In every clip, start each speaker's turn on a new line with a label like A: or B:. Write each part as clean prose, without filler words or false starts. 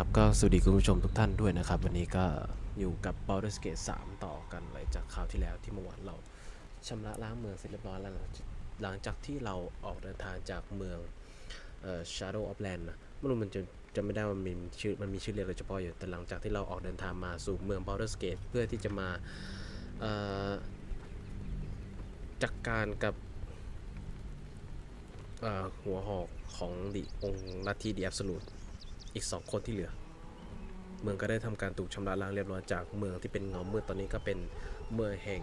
A: ครับก็สวัสดีคุณผู้ชมทุกท่านด้วยนะครับวันนี้ก็อยู่กับ Baldur Gate 3ต่อกันเลยจากคราวที่แล้วที่เมื่อวานเราชำระล้างเมืองเสร็จเรียบร้อยแล้วหลังจากที่เราออกเดินทางจากเมืองShadow of Land นะไม่รู้มันจะไม่ได้ว่ามันมีชื่อเรียกโดยเฉพาะอยู่แต่หลังจากที่เราออกเดินทางมาสู่เมือง Baldur Gate เพื่อที่จะมาจัดการกับหัวหอกขององค์ลัทธิดิแอบสูตอีก2คนที่เหลือเมืองก็ได้ทำการถูกชำระล้างเรียบร้อยจากเมืองที่เป็นเงามืดตอนนี้ก็เป็นเมืองแห่ง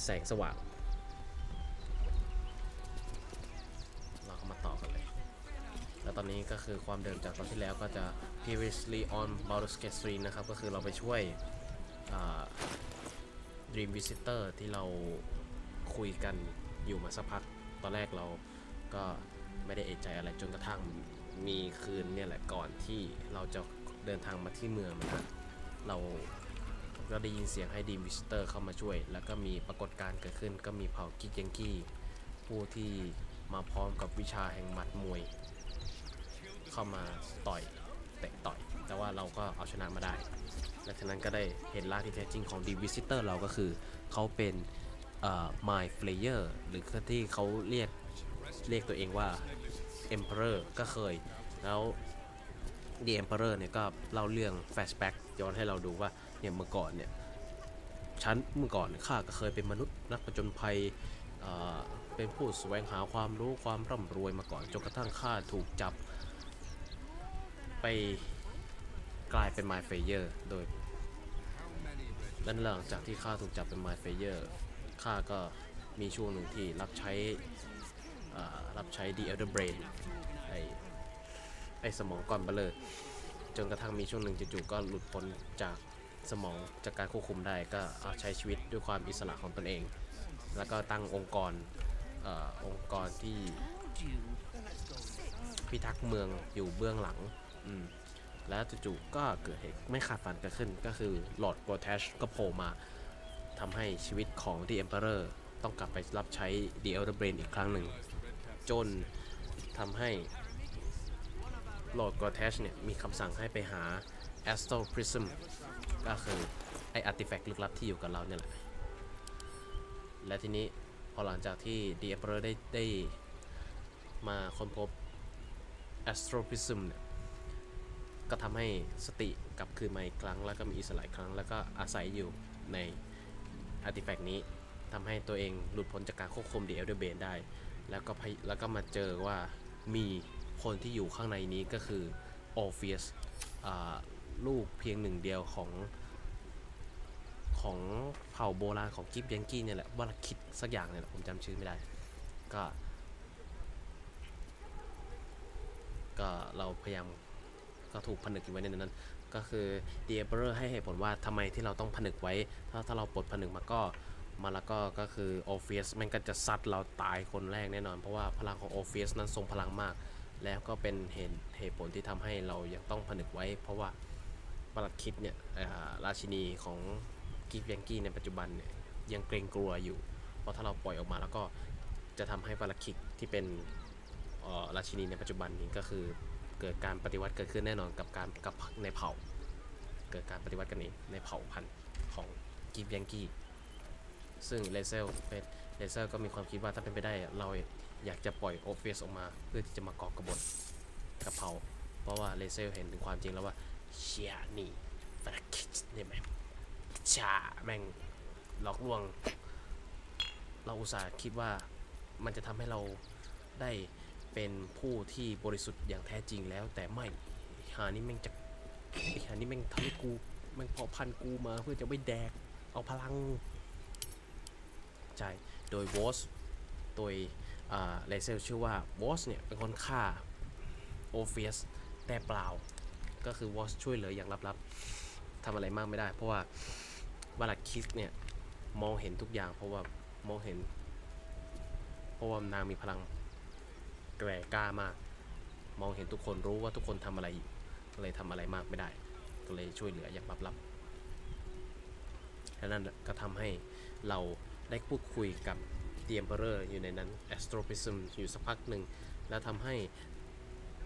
A: แสงสว่างเราก็มาต่อกันเลยแล้วตอนนี้ก็คือความเดิมจากตอนที่แล้วก็จะ previously on Baldur's Gate 3นะครับก็คือเราไปช่วยDream Visitor ที่เราคุยกันอยู่มาสักพักตอนแรกเราก็ไม่ได้เอะใจอะไรจนกระทั่งมีคืนเนี่ยแหละก่อนที่เราจะเดินทางมาที่เมืองนะเราก็ได้ยินเสียงให้ดีมวิสเตอร์เข้ามาช่วยแล้วก็มีปรากฏการณ์เกิดขึ้นก็มีเผ่ากิกยังกี้ผู้ที่มาพร้อมกับวิชาแห่งหมัดมวยเข้ามาต่อยเตะต่อยแต่ว่าเราก็เอาชนะมาได้และฉะนั้นก็ได้เห็นร่างที่แท้จริงของดีมวิสเตอร์เราก็คือเขาเป็นMy Player หรือที่เขาเรียกตัวเองว่า Emperor ก็เคยแล้ว The Emperor เนี่ยก็เล่าเรื่อง flashback ย้อนให้เราดูว่าเนี่ยเมื่อก่อนข้าก็เคยเป็นมนุษย์นักผจญภัยเป็นผู้แสวงหาความรู้ความร่ำรวยมาก่อนจนกระทั่งข้าถูกจับไปกลายเป็น My Player โดยหลังจากที่ข้าถูกจับเป็น My Player ข้าก็มีช่วงหนึ่งที่รับใช้ The Elder Brain ไอ้สมองก้อนเบลอจนกระทั่งมีช่วงหนึ่งจู่ๆก็หลุดพ้นจากสมองจากการควบคุมได้ก็ใช้ชีวิตด้วยความอิสระของตนเองแล้วก็ตั้งองค์กรที่พิทักษ์เมืองอยู่เบื้องหลังแล้วจู่ๆก็เกิดเหตุไม่คาดฝันเกิดขึ้นก็คือลอร์ดโกรเทชก็โผล่มาทำให้ชีวิตของ The Emperor ต้องกลับไปรับใช้ The Elder Brain อีกครั้งหนึ่งจนทำให้ลอร์ดโกรเทชเนี่ยมีคำสั่งให้ไปหา Astral Prism ก็คือไออาร์ติแฟกต์ลึกลับที่อยู่กับเราเนี่ยแหละและทีนี้พอหลังจากที่ The Emperor ได้มาค้นพบ Astral Prism เนี่ยก็ทำให้สติกลับคืนมาอีกครั้งแล้วก็มีอิสระอีกครั้งแล้วก็อาศัยอยู่ในอาร์ติแฟกต์นี้ทำให้ตัวเองหลุดพ้นจากการควบคุม The Elder Brain ได้แล้วก็มาเจอว่ามีคนที่อยู่ข้างในนี้ก็คือโอเฟียสลูกเพียงหนึ่งเดียวของเผ่าโบราณของกิฟยังกี้เนี่ยแหละว่าคิดสักอย่างเนี่ยผมจำชื่อไม่ได้ก็เราพยายามก็ถูกผนึกอยู่ไว้ในนั้นก็คือ The Emperor ให้เหตุผลว่าทำไมที่เราต้องผนึกไว้ถ้าเราปลดผนึกแล้วก็คือโอเฟียสมันก็จะซัดเราตายคนแรกแน่นอนเพราะว่าพลังของโอเฟียสนั้นทรงพลังมากแล้วก็เป็นเหตุผลที่ทำให้เรายังต้องผนึกไว้เพราะว่าปลัดคิดเนี่ยราชินีของกิฟยังกี้ในปัจจุบันเนี่ยยังเกรงกลัวอยู่เพราะถ้าเราปล่อยออกมาแล้วก็จะทำให้ปลัดคิดที่เป็นราชินีในปัจจุบันนี้ก็คือเกิดการปฏิวัติเกิดขึ้นแน่นอนกับในเผ่าเกิดการปฏิวัติกันเองในเผ่าพันธุ์ของกิฟยังกี้ซึ่งเลเซลก็มีความคิดว่าถ้าเป็นไปได้เราอยากจะปล่อยโอเฟียสออกมาเพื่อที่จะมาก่อกบฏกับเผ่าเพราะว่าเลเซลเห็นถึงความจริงแล้วว่าเชียนี่ฟาคิดเนี่ยแม่งแม่งหลอกลวงเราอุตส่าห์คิดว่ามันจะทำให้เราได้เป็นผู้ที่บริสุทธิ์อย่างแท้จริงแล้วแต่ไม่หานี่แม่งทำให้กูแม่งเผ่าพันธุ์กูมาเพื่อจะไม่แดกเอาพลังใช่โดยวอสโดยเลเซลชื่อว่าวอสเนี่ยเป็นคนฆ่าโอเฟียสแต่เปล่าก็คือวอสช่วยเหลืออย่างลับๆทำอะไรมากไม่ได้เพราะว่าวาลาคิสเนี่ยมองเห็นทุกอย่างเพราะว่านางมีพลังแกร่กล้ามากมองเห็นทุกคนรู้ว่าทุกคนทำอะไรอยู่ก็เลยทำอะไรมากไม่ได้ก็เลยช่วยเหลืออย่างลับๆและนั่นก็ทำให้เราได้พูดคุยกับ The Emperor อยู่ในนั้น Astroprism อยู่สักพักหนึ่งแล้วทำให้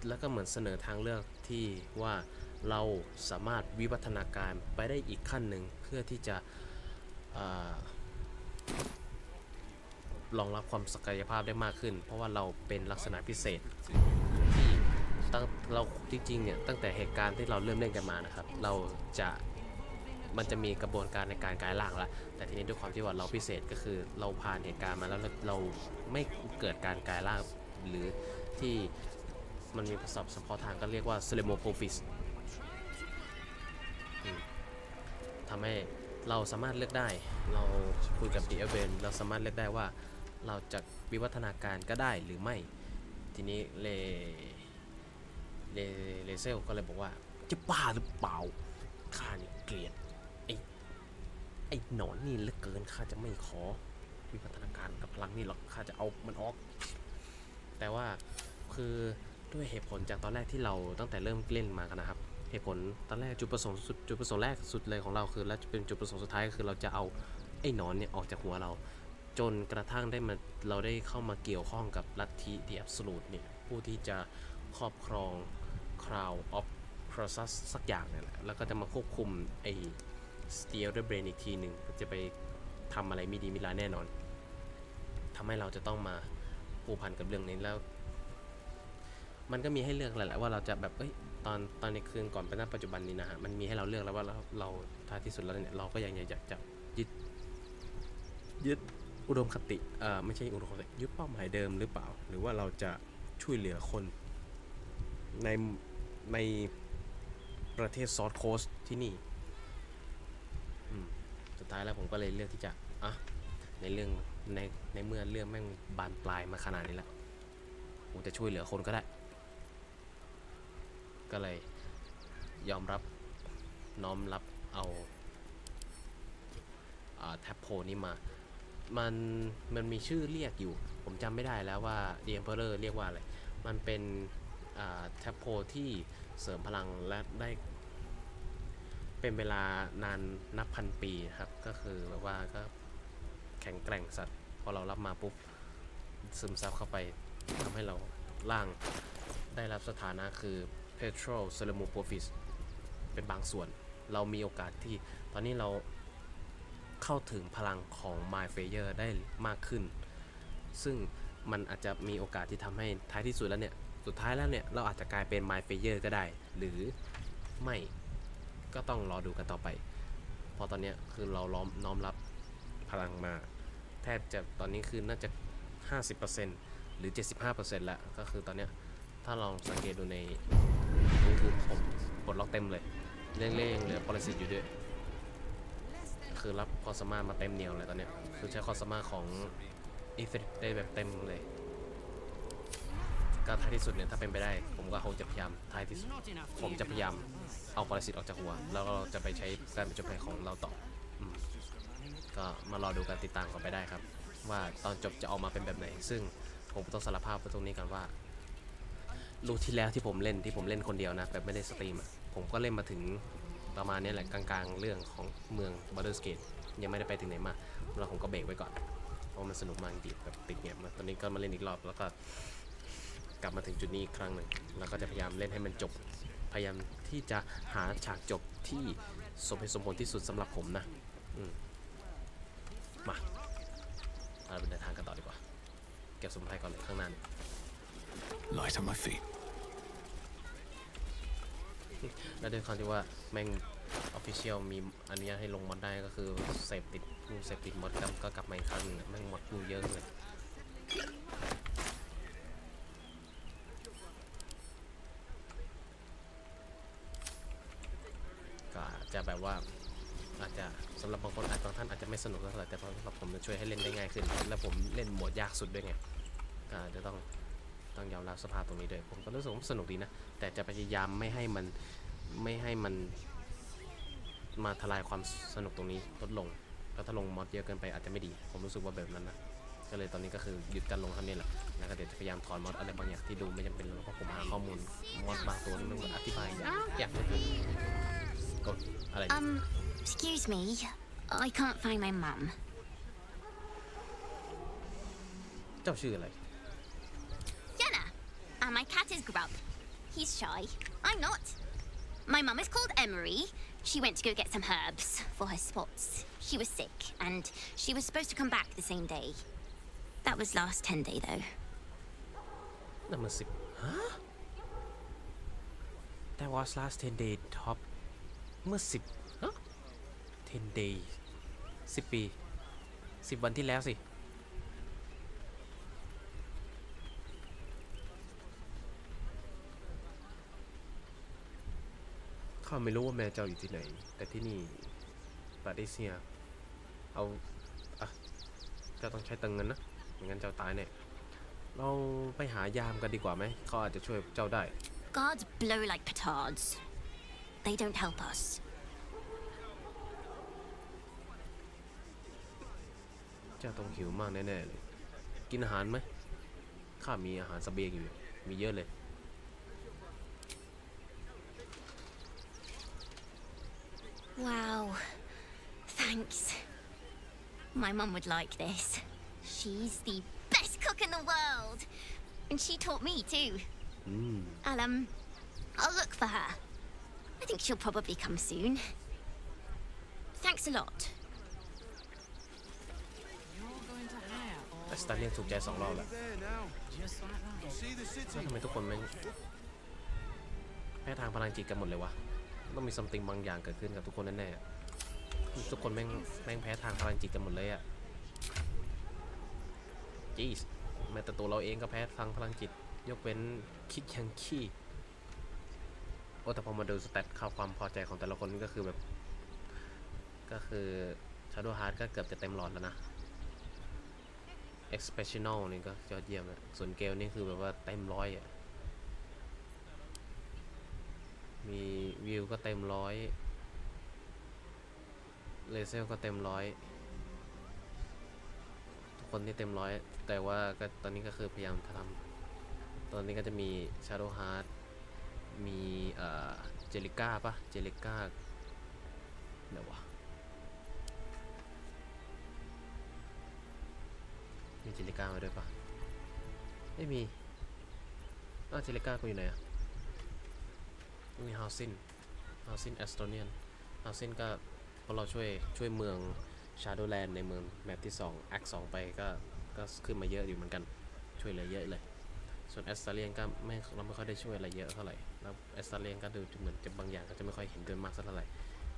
A: แล้วก็เหมือนเสนอทางเลือก ที่ว่าเราสามารถวิวัฒนาการไปได้อีกขั้นหนึ่งเพื่อที่จะรองรับความศักยภาพได้มากขึ้นเพราะว่าเราเป็นลักษณะพิเศษที่เราจริงๆเนี่ยตั้งแต่เหตุการณ์ที่เราเริ่มเล่นกันมานะครับมันจะมีกระบวนการในการกลายร่างแล้วแต่ทีนี้ด้วยความที่ว่าเราพิเศษก็คือเราผ่านเหตุการณ์มาแล้วเราไม่เกิดการกลายร่างหรือที่มันมีศัพท์เฉพาะทางก็เรียกว่า Celemophophis ทำให้เราสามารถเลือกได้เราคุยกับดีเอเวนเราสามารถเลือกได้ว่าเราจะวิวัฒนาการก็ได้หรือไม่ทีนี้เลเซลก็เลยบอกว่าจะบ้าหรือเปล่าข้านี่เกลียดไอ้หนอนนี่เหลือเกินข้าจะไม่ขอวิวัฒนาการกับพลังนี่หรอกข้าจะเอามันออกแต่ว่าคือด้วยเหตุผลจากตอนแรกที่เราตั้งแต่เริ่มเล่นมากันนะครับเหตุผลตอนแรกจุดประสงค์แรกสุดเลยของเราคือและจะเป็นจุดประสงค์สุดท้ายก็คือเราจะเอาไอ้หนอนเนี่ยออกจากหัวเราจนกระทั่งเราได้เข้ามาเกี่ยวข้องกับลัทธิ The Absolute เนี่ยผู้ที่จะครอบครอง Crown of Crassus สักอย่างเนี่ยแหละแล้วก็จะมาควบคุมไอ้ Steel the Brain อีกทีหนึ่งจะไปทำอะไรไม่ดีไม่ร้ายแน่นอนทำให้เราจะต้องมาผูกพันกับเรื่องนี้แล้วมันก็มีให้เลือกแหละว่าเราจะแบบตอนในคืนก่อนเป็นณปัจจุบันนี้นะฮะมันมีให้เราเลือกแล้วว่าเราท้ายที่สุดแล้วเนี่ยเราก็ยังอยากจะยึดอุดมคติไม่ใช่อุดมคติยึดเป้าหมายเดิมหรือเปล่าหรือว่าเราจะช่วยเหลือคนในประเทศซอสโคสที่นี่สุดท้ายแล้วผมก็เลยเลือกที่จะในเมื่อเรื่องแม่งบานปลายมาขนาดนี้แล้วผมจะช่วยเหลือคนก็ได้ก็เลยยอมรับน้อมรับเอาแท็บโพนี้มามันมีชื่อเรียกอยู่ผมจำไม่ได้แล้วว่า The Emperor เรียกว่าอะไรมันเป็นแท็บโพที่เสริมพลังและได้เป็นเวลานานนับพันปีครับก็คือแบบว่าก็แข็งแกร่งสัตว์พอเรารับมาปุ๊บซึมซับเข้าไปทำให้เราร่างได้รับสถานะคือ Petrol Celemophophis เป็นบางส่วนเรามีโอกาสที่ตอนนี้เราเข้าถึงพลังของ My Fayer ได้มากขึ้นซึ่งมันอาจจะมีโอกาสที่ทำให้ท้ายที่สุดแล้วเนี่ยเราอาจจะกลายเป็น My Fayer ก็ได้หรือไม่ก็ต้องรอดูกันต่อไปเพราะตอนนี้คือเราน้อมรับพลังมาแทบจะตอนนี้คือน่าจะ 50% หรือ 75% แล้วก็คือตอนนี้ถ้าลองสังเกตดูในนี่คือผมปลดล็อกเต็มเลยเร่งเหลือปรสิตอยู่ด้วยคือรับคอสมามาเต็มเหนียวเลยตอนนี้คือใช้คอสมาของอีฟิตได้แบบเต็มเลยก็ท้ายที่สุดเนี่ยถ้าเป็นไปได้ผมก็คงจะพยายามท้ายที่สุดผมจะพยายามเอาปรสิตออกจากหัวแล้วก็จะไปใช้การประจบภัยของเราต่อก็มารอดูการติดตามกันไปได้ครับว่าตอนจบจะออกมาเป็นแบบไหนซึ่งผมต้องสารภาพตรงนี้กันว่ารูทที่แล้วที่ผมเล่นคนเดียวนะแบบไม่ได้สตรีมผมก็เล่นมาถึงประมาณนี้แหละกลางๆเรื่องของเมือง Baldur ยังไม่ได้ไปถึงไหนมาแล้วผมก็เบรกไว้ก่อนเพราะมันสนุกมากจริงแบบติดเงียบมาตอนนี้ก็มาเล่นอีกรอบแล้วก็กลับมาถึงจุดนี้อีกครั้งหนึ่งแล้วก็จะพยายามเล่นให้มันจบพยายามที่จะหาฉากจบที่สมเหตุสมผลที่สุดสำหรับผมนะมาเราเดินทางกันต่อดีกว่าเก็บสมุนไพรก่อนข้างหน้า
B: Light on my feet
A: และด้วยความที่ว่าแม่ง Official มีอนุญาตให้ลงมอดได้ก็คือเสพติดมอดก็กลับมาอีกครั้งนึงแม่งมอดกูเยอะเลยก็จะแบบว่าอาจจะสำหรับบางคนบางท่านอาจจะไม่สนุกเท่าไหร่แต่สำหรับผมจะช่วยให้เล่นได้ง่ายขึ้นและผมเล่นโหมดยากสุดด้วยไงก็จะต้องยอมรับสภาพตรงนี้ด้วยผมก็รู้สึกว่าสนุกดีนะแต่จะพยายามไม่ให้มันมาทลายความสนุกตรงนี้ลดลงเพราะถ้าลงมอดเยอะเกินไปอาจจะไม่ดีผมรู้สึกว่าแบบนั้นนะก็เลยตอนนี้ก็คือหยุดการลงเท่านี้แหละแล้วก็เดี๋ยวจะพยายามถอนมอดอะไรบางอย่างที่ดูไม่จำเป็นเพราะผมหาข้อมูลมอดบางตัวนี่มันอธิบายยากเหลือเกินกดอะไร
C: Excuse me, I can't find my mum.
A: เจ้าชื่ออะไร
C: Jenna, and my cat is Grub. He's shy. I'm not. My mum is called Emery. She went to go get some herbs for her spots. She was sick, and she was supposed to come back the same day. That was last 10 day, though.
A: นั่นมันฮะ That was last 10 day top เมื่อฮะ10 day 10 ปี10 วันที่แล้วสิข้าไม่รู้ว่าแม่เจ้าอยู่ที่ไหนแต่ที่นี่ปาริเซียเอาอะเจ้าต้องใช้ตังเงินนะไม่งั้นเจ้าตายแน่เราไปหายามกันดีกว่าไหมเขาอาจจะช่วยเจ้าได้
C: Guards blow like petards. They don't help us.
A: เจ้าต้องหิวมากแน่ๆเลยกินอาหารไหมข้ามีอาหารเสบียงอยู่มีเยอะเลย
C: Wow. Thanks. My mum would like this. She's the best cook in the world. And she taught me too. I'll look for her. I think she'll probably come soon. Thanks a lot.
A: แต่สตาร์เลียนถูกใจ2 รอบแล้วแล้วทำไมทุกคนแม่งแพ้ทางพลังจิตกันหมดเลยวะต้องมีซัมติงบางอย่างเกิดขึ้นกับทุกคนแน่ๆทุกคนแม่งแพ้ทางพลังจิตกันหมดเลยอะจีสแม้แต่ตัวเราเองก็แพ้ทางพลังจิตยกเว้นคิดยังขี้โอ้แต่พอมาดูสแตทข่าวความพอใจของแต่ละคนก็คือแบบก็คือ Shadow Heart ก็เกือบจะเต็มหลอดแล้วนะ Expressional นี่ก็ยอดเยี่ยมเลยส่วนเกลนี่คือแบบว่าเต็ม100อ่ะมีวิวก็เต็ม100เลเซลก็เต็ม100ทุกคนที่เต็ม100แต่ว่าก็ตอนนี้ก็คือพยายามทำตอนนี้ก็จะมี Shadow Heart มีเจลิก้าปะเจลิก้าเดี๋ยววะมีเจลิก้ามาด้วยปะไม่มีเจลิก้ากูอยู่ไหนอะมีฮาวซินแอสโตเนียนฮาวซินก็พอเราช่วยเมืองชาโดว์แลนด์ในเมืองแมปที่2แอค2ไปก็ขึ้นมาเยอะอยู่เหมือนกันช่วยเหลือเยอะเลยส่วนแอสตาเลียนก็เราไม่ค่อยได้ช่วยอะไรเยอะเท่าไหร่แล้วแอสตาเลียนก็ดูเหมือนจะบางอย่างก็จะไม่ค่อยเห็นด้วยมากสักเท่าไหร่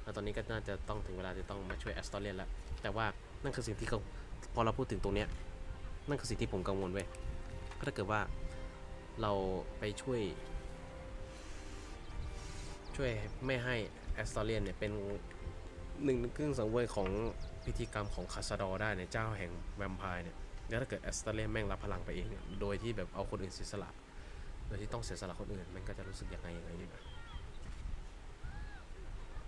A: แล้วตอนนี้ก็น่าจะต้องถึงเวลาที่ต้องมาช่วยแอสตาเลียนแล้วแต่ว่านั่นคือสิ่งที่พอเราพูดถึงตรงเนี้ยนั่นคือสิ่งที่ผมกังวลเว้ยก็ถ้าเกิดว่าเราไปช่วยไม่ให้แอสตาเลียนเนี่ยเป็น1 ในเครื่องสังเวยของพิธีกรรมของคาซาดอร์ได้ในเจ้าแห่งแวมไพร์เนี่ยแล้วถ้าเกิดแอสตาเลียนแม่งรับพลังไปเองเนี่ยโดยที่แบบเอาคนอื่นเสียสละโดยที่ต้องเสียสละคนอื่นมันก็จะรู้สึกยังไงนี่นะ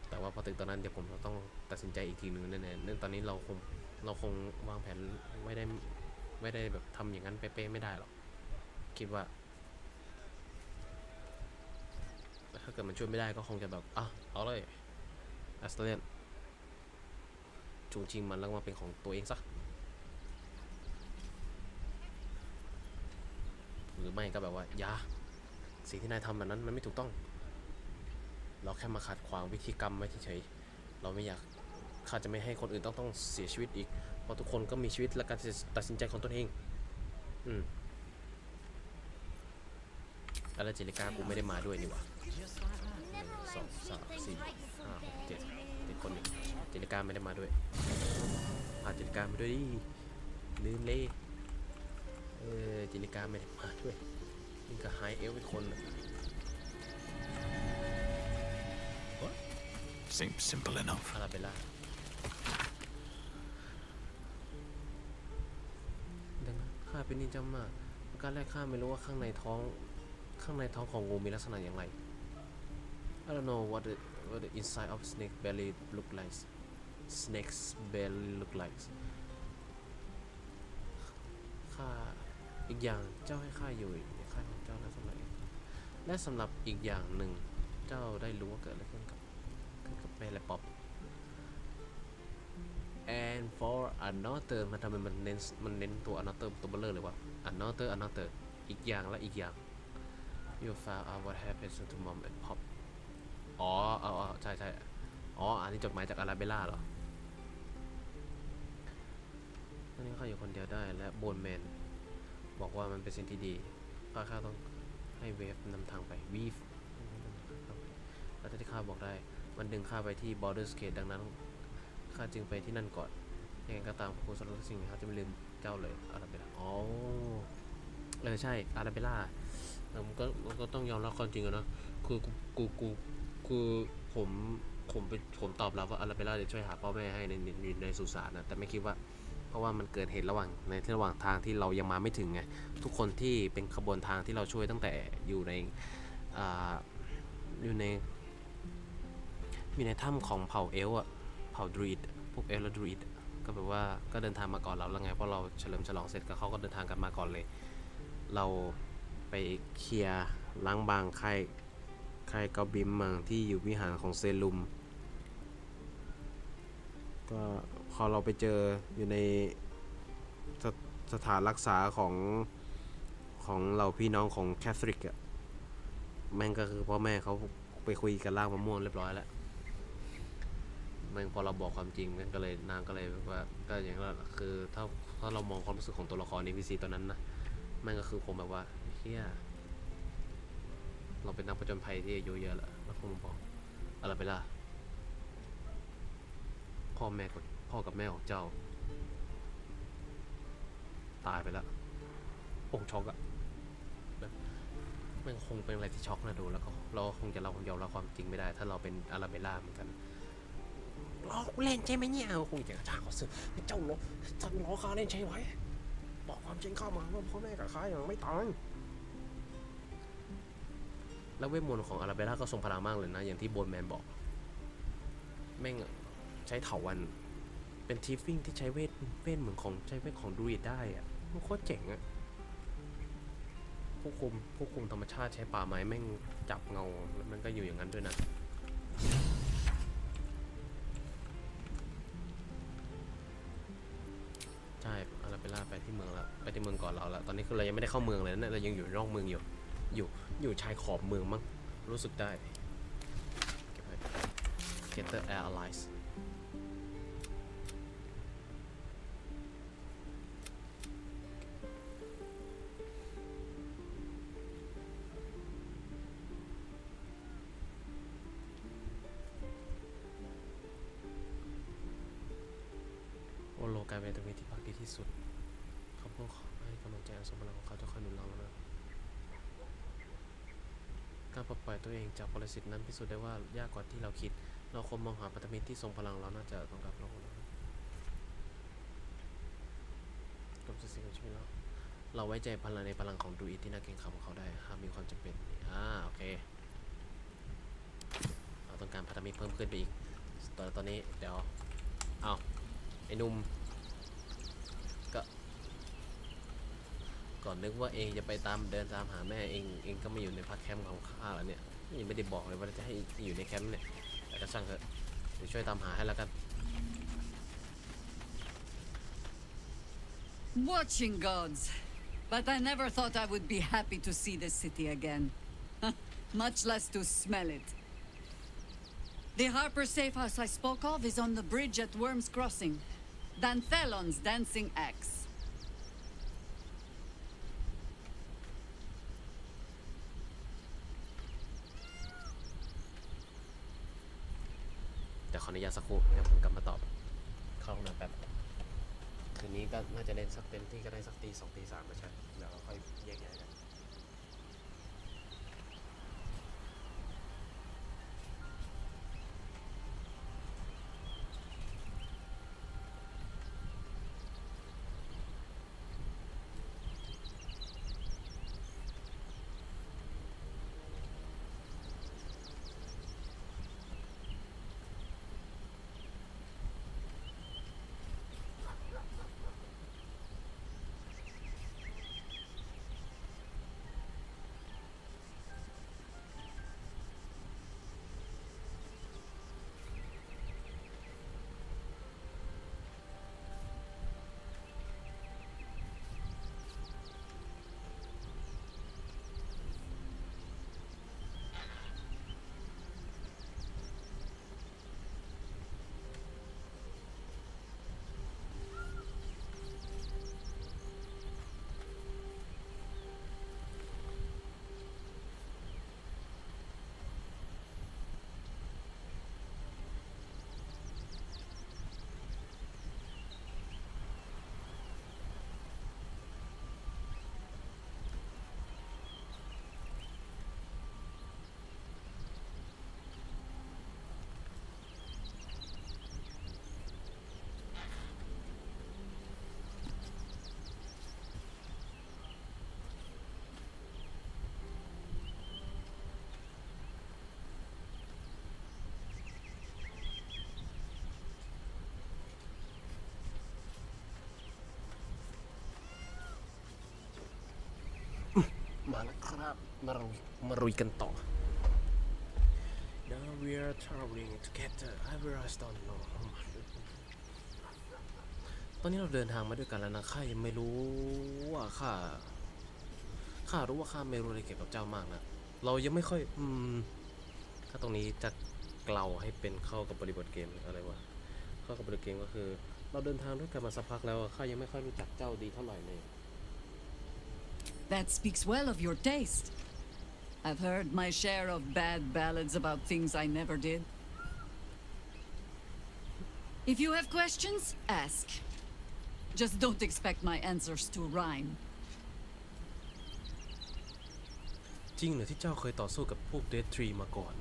A: แต่ว่าพอถึงตอนนั้นเดี๋ยวผมต้องตัดสินใจอีกทีนึงแน่ๆเนื่องตอนนี้เราคงวางแผนไม่ได้แบบทำอย่างนั้นเป๊ะๆไม่ได้หรอกคิดว่าถ้าเกิดมันช่วยไม่ได้ก็คงจะแบบเอาเลยแอสตาเลียนจูงจริงมันแล้วมาเป็นของตัวเองซะหรือไม่ก็แบบว่าอย่าสิ่งที่นายทำแบบนั้นมันไม่ถูกต้องเราแค่มาขัดขวางวิธีกรรมไว้เฉยๆเราไม่อยากข้าจะไม่ให้คนอื่นต้องเสียชีวิตอีกเพราะทุกคนก็มีชีวิตและการตัดสินใจของตนเองแล้วเจลิก้ากูไม่ได้มาด้วยนี่หว่า1 2 3 4 5 6 7คนนี้เจลิก้าไม่ได้มาด้วยพาเจลิก้ามาด้วยดิลืมเลยเจลิก้าไม่ได้มาด้วยนี่ก็ไฮเอลเป็นคน
B: Seems simple enough.
A: อาราเบล่าดังนั้นข้าเป็นนินจามาประการแรกข้าไม่รู้ว่าข้างในท้องของงูมีลักษณะอย่างไร I don't know what the inside of snake belly look like snake's belly look like ข้าอีกอย่างเจ้าให้ข้าอยู่ในค่ายของเจ้าแล้วสมัยและสำหรับอีกอย่างหนึ่งเจ้าได้รู้ว่าเกิดอะไรขึ้นกับแม่และป๊อป and for another มันทำไมมันเน้นตัว another ตัวเบลเลอร์เลยวะ another อีกอย่างและอีกอย่าง you found out what happened to mom and pop อ๋อใช่อ๋ออันนี้จดหมายจากอาราเบลล่าเหรอตอนนี้เขาอยู่คนเดียวได้และโบนแมนบอกว่ามันเป็นสิ่งที่ดีข้าต้องให้เวฟนำทางไปวีฟแล้วที่ข้าบอกได้มันดึงข้าไปที่ Baldur Gate ดังนั้นข้าจึงไปที่นั่นก่อนยังไงก็ตามครูสอนทุกสิ่งเขาจะไม่ลืมเจ้าเลยอาราเบลล่าอ๋อใช่อาราเบลล่าก็ต้องยอมรับความจริงอะเนาะคือผมตอบรับว่าอาราเบลล่าจะช่วยหาพ่อแม่ให้ในสุสานนะแต่ไม่คิดว่าเพราะว่ามันเกิดเหตุระหว่างทางที่เรายังมาไม่ถึงไงทุกคนที่เป็นขบวนทางที่เราช่วยตั้งแต่อยู่ในถ้ำของเผ่าเอลอะเผ่าดรูอิดพวกเอลและดรูอิดก็แบบว่าก็เดินทางมาก่อนเราแล้วไงเพราะเราเฉลิมฉลองเสร็จก็เขาก็เดินทางกันมาก่อนเลยเราไปเคลียร์ล้างบางค่ายเกาบิมมังที่อยู่วิหารของเซลุมก็พอเราไปเจออยู่ในสถานรักษาของเราพี่น้องของแคทอลิกอะแม่งก็คือพ่อแม่เขาไปคุยกันล่างมะม่วงเรียบร้อยแล้วแม่งพอเราบอกความจริงนางก็เลยว่าก็อย่างนั้นคือถ้าเรามองความรู้สึกของตัวละครใน NPC ตอนนั้นนะแม่งก็คือผมแบบว่าเฮียเราเป็นนักผจญภัยที่อายุเยอะแล้วผมบอกอะไรไปล่ะพ่อกับแม่ของเจ้าตายไปแล้วผมช็อกอะมันคงเป็นอะไรที่ช็อกนะดูแล้วก็เราคงจะยอมรับความจริงไม่ได้ถ้าเราเป็นอาราเบลล่าเหมือนกันล้อกูเล่นใช่ไหมเนี่ยคงจะกระชากเขาซื้อเจ้าล้อข้าเล่นใช่ไหมบอกความจริงเข้ามาว่าพ่อแม่กับข้ายังไม่ตายแล้วเวทมนต์ของอาราเบลล่าก็ทรงพลังมากเลยนะอย่างที่โบนแมนบอกแม่งใช้เถาวัลย์เป็นทีฟิ้งที่ใช้เวทเหมือนของใช้เวทของดรูอิดได้อะมันโคตรเจ๋งอะควบคุมธรรมชาติใช้ป่าไม้แม่งจับเงาแล้วมันก็อยู่อย่างนั้นด้วยนะใช่อาราเบลล่าไปที่เมืองแล้วไปที่เมืองก่อนเราแล้วตอนนี้คือเรายังไม่ได้เข้าเมืองเลยนะเรายังอยู่นอกเมืองอยู่ชายขอบเมืองมั้งรู้สึกได้เก็บไว้ Getter Air Alliesโอโลกลายเป็นตัวเวทีพักดีที่สุดเขาพูดขอให้กำลังใจอันทรงพลังของเขาจะคอยหนุนเรานะการปลดปล่อยตัวเองจากปรสิตนั้นพิสูจน์ได้ว่ายากกว่าที่เราคิดเราควรมองหาพันธมิตรที่ทรงพลังเราน่าจะต้องการเรากับสิ่งของชีวิตเราไว้ใจในพลังของดูอิทที่น่าเกรงขามของเขาได้หากมีความจำเป็นโอเคเราต้องการพันธมิตรเพิ่มขึ้นไปอีกตอนนี้เดี๋ยวเอาไอ้นุ่มก่อนนึกว่าเองจะไปเดินตามหาแม่เองก็ไม่อยู่ในพักแคมป์ของข้าแล้วเนี่ยยังไม่ได้บอกเลยว่าจะให้อยู่ในแคมป์เนี่ยแต่ก็ช่างเถอะเดี๋ยวช่วยตามหาให้แล้วกัน
D: Watching gods, but I never thought I would be happy to see the city again, much less to smell it. The Harper safe house I spoke of is on the bridge at Worm's Crossing. Danthelon's dancing axe.
A: เดี๋ยวขออนุญาตสักครู่เดี๋ยวผมกลับมาตอบเข้าห้องน้ำแป๊บคืนนี้ก็น่าจะเล่นสักเต็มที่ก็ได้สักตี 2 ตี 3ไม่ใช่เดี๋ยวเราค่อยแยกย้ายกัน มาแล้วครับมาลุยกันต่อ Now we are traveling together I realize don't know how much ตอนนี้เราเดินทางมาด้วยกันแล้วนะข้ายังไม่รู้ว่าข้ารู้ว่าข้าไม่รู้อะไรเกี่ยวกับเจ้ามากนะเรายังไม่ค่อยถ้าตรงนี้จะเกลาให้เป็นเข้ากับบริบทเกมอะไรวะเข้ากับบริบทเกมก็คือเราเดินทางด้วยกันมาสักพักแล้วข้ายังไม่ค่อยรู้จักเจ้าดีเท่าไหร่เลย
D: That speaks well of your taste. I've heard my share of bad ballads about things I never did. If you have questions, ask. Just don't expect my answers to rhyme.
A: จริงเหรอที่เจ้าเคยต่อสู้กับพวกเดททรีมาก่อน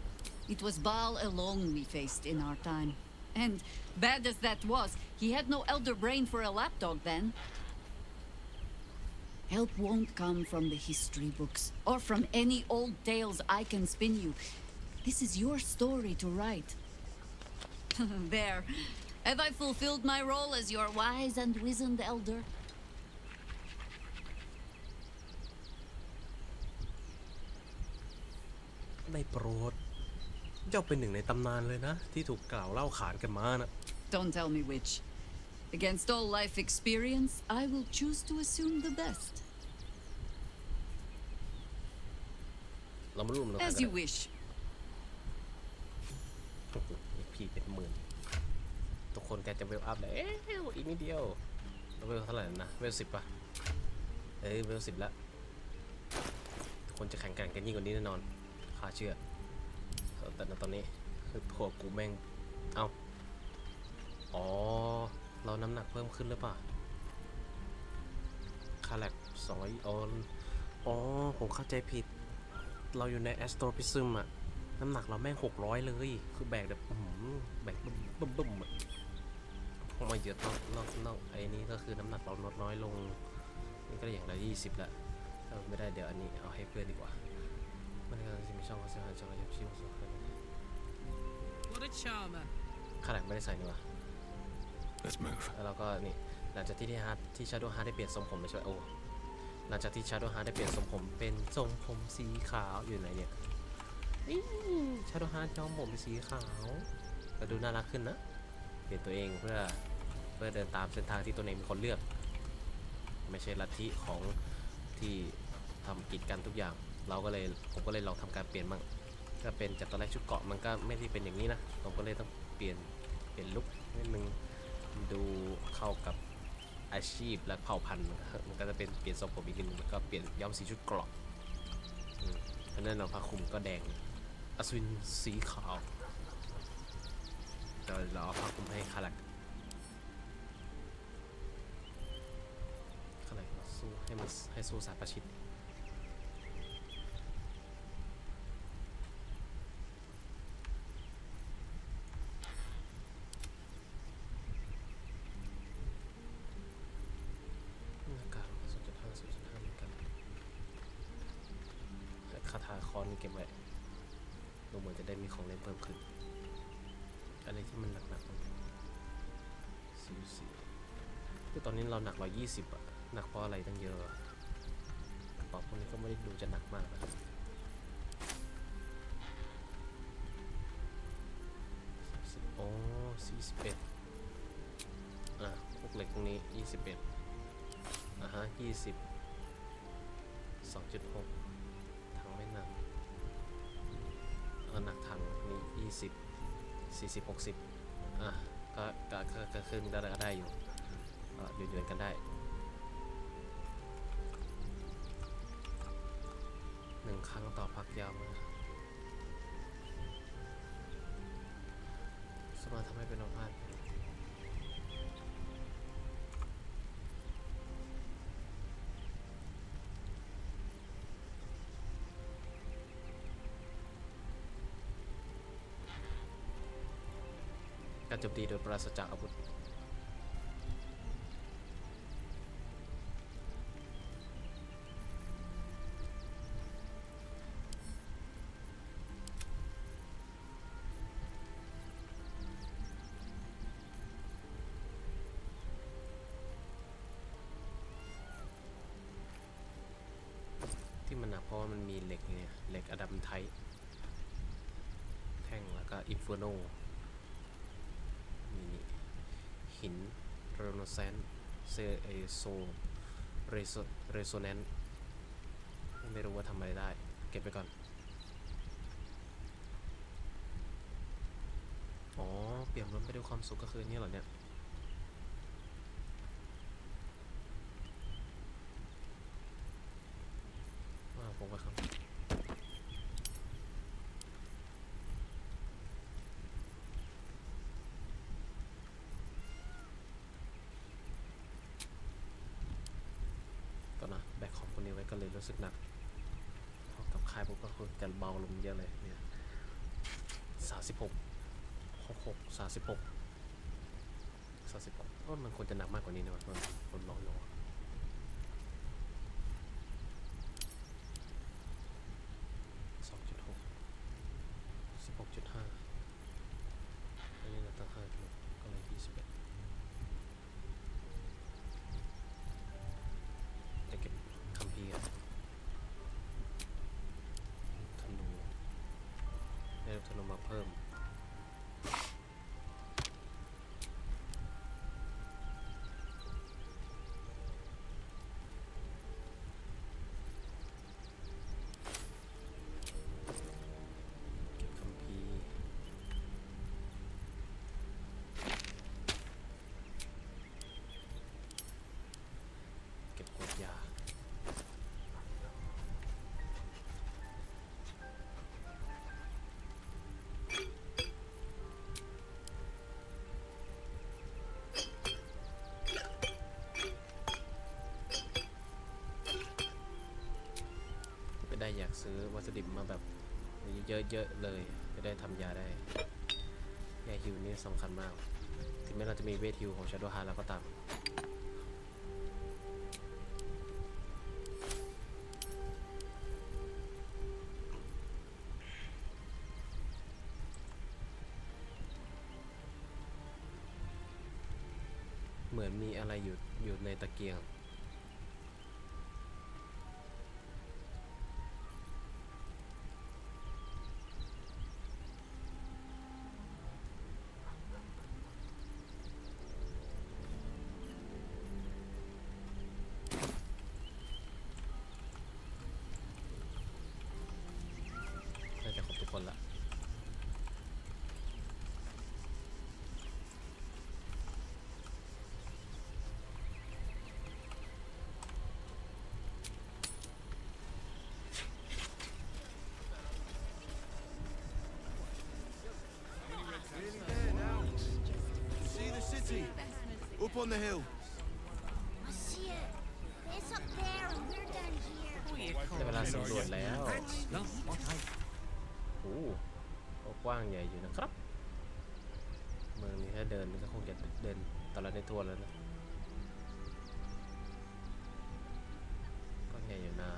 D: It was Baal alone we faced in our time. And bad as that was, he had no elder brain for a lapdog then. Help won't come from the history books or from any old tales I can spin you. This is your story to write. There. Have I fulfilled my role as your wise and wizened elder?
A: ได้โปรดเจ้าเป็นหนึ่งในตำนานเลยนะที่ถูกกล่าวเล่าขานกันมานะ
D: Don't tell me which. Against all life experience, I will choose to assume the best.
A: เรามาร่วมกัน
D: As you wish.
A: พี่เป็นหมื่นทุกคนแกจะเวลอัพเลยอีกนิดเดียวเวลเท่าไหร่นะเวล10ป่ะเวล10แล้วทุกคนจะแข่งกันยิ่งกว่านี้แน่นอนข้าเชื่อแต่ในตอนนี้คือพวกกูแม่งอ๋อเราน้ำหนักเพิ่มขึ้นหรือเปล่าคาแลก200อ๋อผมเข้าใจผิดเราอยู่ในแอสโตรพิซึมอะน้ำหนักเราแม่ง600เลยคือแบกแบบแบกบึ้มอะพอมาเยอะนอกไอ้นี้ก็คือน้ำหนักเราลดน้อยลงนี่ก็อย่างละ20ละถ้าไม่ได้เดี๋ยวอันนี้เอาให้เพื่อนดีกว่ามันก็จะมีช่องเขาเสียหายช่องอะไรชิวสุดเลย
E: What a charmer.
A: ขนาดไม่ได้ใส่นี่วะ
B: Let's move.
A: แล้วเราก็นี่หลังจากที่ชาโดว์ฮาร์ดได้เปลี่ยนทรงผมไปช่วยหลังจากที่ชาโดว์ฮาร์ดได้เปลี่ยนทรงผมเป็นทรงผมสีขาวอยู่ไหนเนี่ยชาโดว์ฮาร์ดย้อมผมเป็นสีขาวก็ดูน่ารักขึ้นนะเปลี่ยนตัวเองเพื่อเดินตามเส้นทางที่ตัวเองเป็นคนเลือกไม่ใช่ลัทธิของที่ทำกีดกันทุกอย่างผมก็เลยลองทำการเปลี่ยนบ้างก็เป็นจากตอนแรกชุดเกราะมันก็ไม่ได้เป็นอย่างนี้นะผมก็เลยต้องเปลี่ยนลุคนิดนึงดูเข้ากับอาชีพและเผ่าพันธุ์มันก็จะเป็นเปลี่ยนทรงผมอีกนิดนึงแล้วก็เปลี่ยนย้อมสีชุดเกราะเพราะนั้นเราผ้าคลุมก็แดงอัศวินสีขาวเราเอาผ้าคลุมให้คาแรกสู้ให้สู้สายประชิดคาถาคอนเก็บไว้ดูเหมือนจะได้มีของเล่นเพิ่มขึ้นอะไรที่มันหนักๆคือตอนนี้เราหนัก120อะหนักเพราะอะไรตั้งเยอะกระเป๋าพวกนี้ก็ไม่ได้ดูจะหนักมากนะโอ้41พวกเหล็กตรงนี้2120 2.6 ถังไม่หนักหนักถังนี่20 40 60ก็ขึ้นได้อยู่เดือนกันได้1 ครั้งต่อพักยาวมาสมาทำให้เป็นอัมพาตการโจมตีโดยปราศจากอาวุธที่มันห นะเพราะว่ามันมีเหล็กเนี่ยเหล็กอดัมไทต์แท่งแล้วก็อินเฟอร์โนนี่หินเรโนแซนเซโซเรโซแนนซ์ไม่รู้ว่าทำอะไรได้เก็บไปก่อนอ๋อเปลี่ยนล้นไปด้วยความสุขก็คือนี่เหรอเนี่ยผมว่าครับก็นะแบกของคนนี้ไว้ก็เลยรู้สึกหนักเท่ากับค่ายผมก็คือจะเบาลงเยอะเลยเนี่ย36 ว่ามันควรจะหนักมากกว่านี้นะมันคนหล่อๆ2.6 16.5อันนี้เราตั้ง5กิโลก็เลย21จะเก็บคัมภีร์ธนูได้ธนูมาเพิ่มได้อยากซื้อวัตถุดิบมาแบบเยอะๆเลยจะได้ทำยาได้ยาฮิวนี่สำคัญมากถึงแม้เราจะมีเวทฮิวของ Shadow Heart แล้วก็ตามเหมือนมีอะไรอยู่ในตะเกียงน่าจะครบทุกคนละ
B: Up on the hill.
C: I see it. It's up there and we're down here.
A: ได้เวลาสำรวจแล้ว
F: No, what I
A: โอ้ก็กว้างใหญ่อยู่นะครับเมืองนี้ถ้าเดินก็คงจะเดินตลอดในทัวร์แล้วนะก็ใหญ่อยู่นะ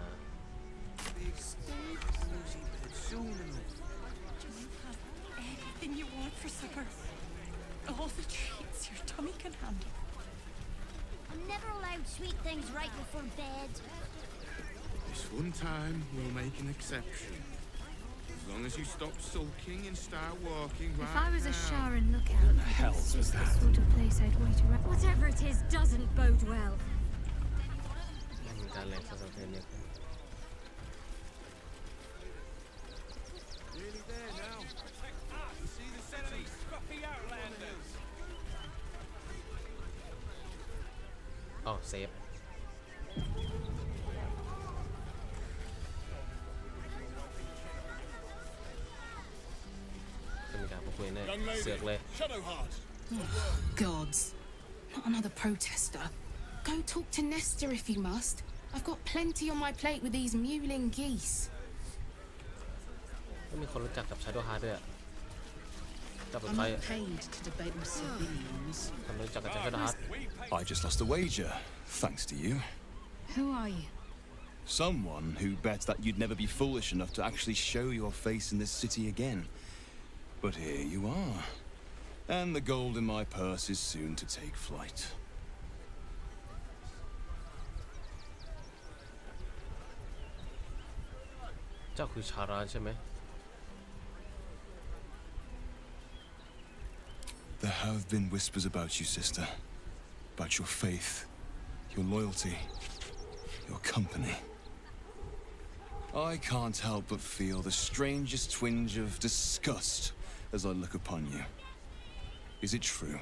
G: Anything you want for supper. All the treats your tummy can handle.
C: I'm never allowed sweet things right before bed.
B: This one time we'll make an exception. As long as you stop sulking and start walking
H: If
B: right
H: I was a
B: now.
H: Sharon lookout,
F: the hell
H: it's
F: was
H: just the
F: that?
H: sort of place I'd wait around. Whatever it is doesn't bode well.
A: ไม่มีการแรงสะสมเยอะขึ้น
B: Nearly there now. You see the city? Scruffy outlanders.
A: อ๋อเซฟจะมีการพูดคุยแน่เสือกเลย
G: Gods. Not another protester. Go talk to Nestor if you must. I've got plenty on my plate with these mewling geese.
A: ก็มีคนรู้จักกับ Shadow Heart ด้วยอะจับเป็น
G: I'm
A: ใคร
G: not paid to debate with civilians.
A: ทำไมรู้จักกับ Shadow Heart
F: I just lost a wager, thanks to you.
G: Who are you?
F: Someone who bet that you'd never be foolish enough to actually show your face in this city again. But here you are. And the gold in my purse is soon to take flight.
A: เจ้าคือชาราใช่ไหม
F: There have been whispers about you, sister. About your faith, your loyalty, your company. I can't help but feel the strangest twinge of disgust as I look upon you. Is it true?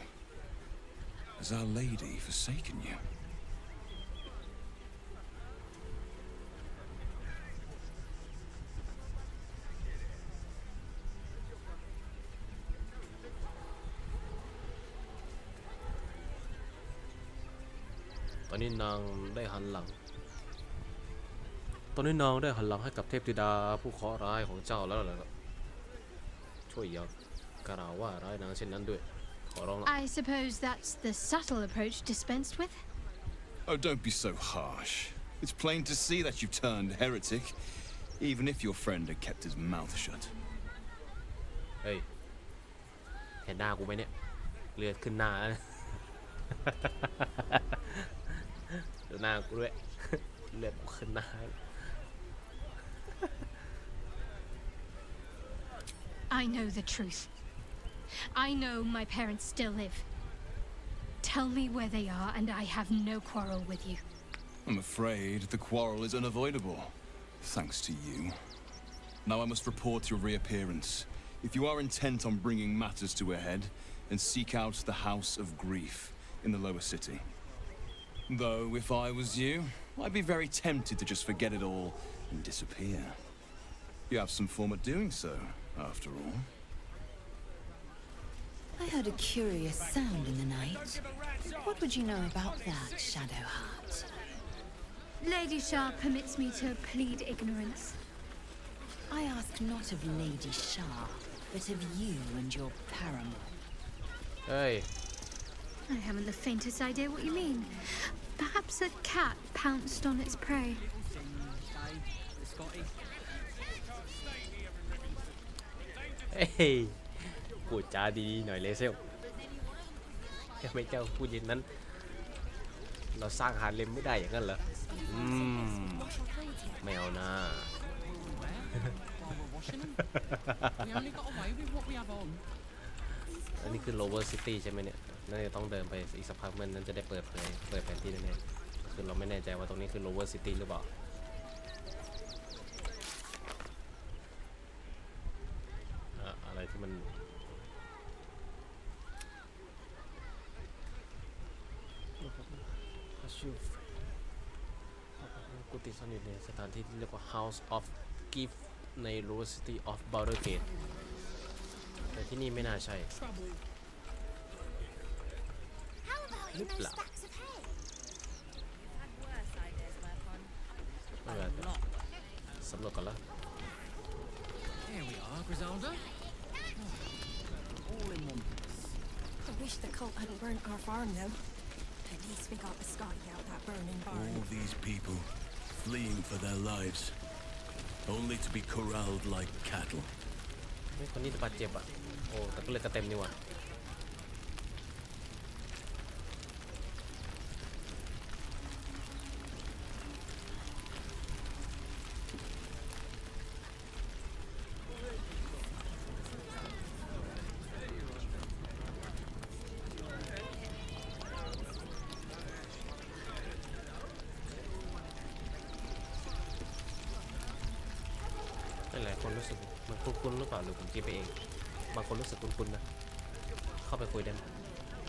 F: Has Our Lady forsaken you?
A: ตอนนี้นางได้หันหลังให้กับเทพธิดาผู้เคราะห์ร้ายของเจ้าแล้วเหรอช่วยอย่ากล่าวว่าร้ายนางเช่นนั้นด้วยขอร้องละ
H: I suppose that's the subtle approach dispensed with.
F: Oh, don't be so harsh. It's plain to see that you've turned heretic, even if your friend had kept his mouth shut.
A: เฮ้ยเห็นหน้ากูไหมเนี่ยเลือดขึ้นหน้านะ เดี๋ยวหน้ากูด้วย เลือดกูขึ้นหน้า
H: I know the truth. I know my parents still live. Tell me where they are, and I have no quarrel with you.
F: I'm afraid the quarrel is unavoidable, thanks to you. Now I must report your reappearance. If you are intent on bringing matters to a head, then seek out the House of Grief in the lower city. Though, if I was you, I'd be very tempted to just forget it all and disappear. You have some form of doing so, after all.
I: I heard a curious sound in the night. What would you know about that, Shadowheart?
H: Lady Shah permits me to plead ignorance.
I: I ask not of Lady Shah, but of you and your paramour.
A: เฮ้ย
H: I haven't the faintest idea what you mean. Perhaps a cat pounced on its prey.
A: เฮ้ยพูดจาดีๆหน่อยเลเซลทำไมเจ้าพูดอย่างนั้นเราสร้างฮาเลมไม่ได้อย่างนั้นเหรอไม่เอานะ อันนี้คือ lower city ใช่ไหมเนี่ยน่าจะต้องเดินไปอีกสักพักมันนั้นจะได้เปิดแผนที่แน่ๆคือเราไม่แน่ใจว่าตรงนี้คือ lower city หรือเปล่าอะไรที่มันกุฏิซ่อนอยู่ในสถานที่ที่เรียกว่า House of Gift ใน lower city of Baldur Gate แต่ที่นี่ไม่น่าใช่
C: How about in those stacks of hay?
A: ไม่เป็นไรสำรวจก่อนละ
E: Here we are, Griselda. All in one piece.
J: I wish the cult hadn't burnt our farm, though. At least we got the Scotty out that burning barn.
K: All these people fleeing for their lives, only to be corralled like cattle.
A: ไม่คนนี้บาดเจ็บอ่ะโอ้แต่ก็เลยกระเต็มนี่หว่าหลายคนรู้สึกมันคุ้นๆหรือเปล่าหรือผมคิดไปเองบางคนรู้สึกคุ้นๆนะเข้าไปคุยได้ไหม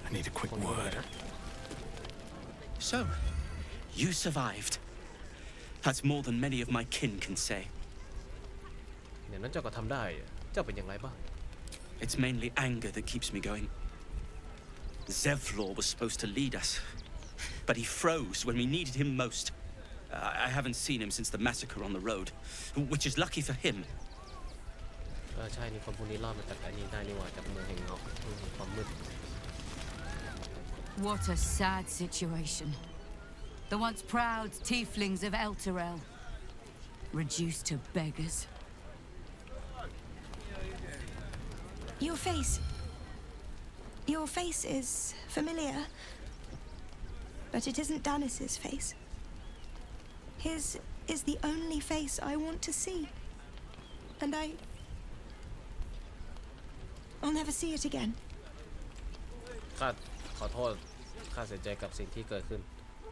K: I need a quick word.
L: So, you survived. That's more than many of my kin can say.
A: เดี๋ยวนั้นเจ้าก็ทำได้เจ้าเป็นอย่างไรบ้าง
L: It's mainly anger that keeps me going. Zevlor was supposed to lead us, but he froze when we needed him most. I haven't seen him since the massacre on the road, which is lucky for him.
A: ใช่นี่คนพวกนี้รอดมาจากอันนี้ได้นี่หว่าจากเมืองแห่งเงาความมืด
D: What a sad situation. The once proud tieflings of Elturel, reduced to beggars.
J: Your face is familiar, but it isn't Danis's face. His is the only face I want to see. And I'll never see it again.
A: ข้าขอโทษข้าเสียใจกับสิ่งที่เกิดขึ้น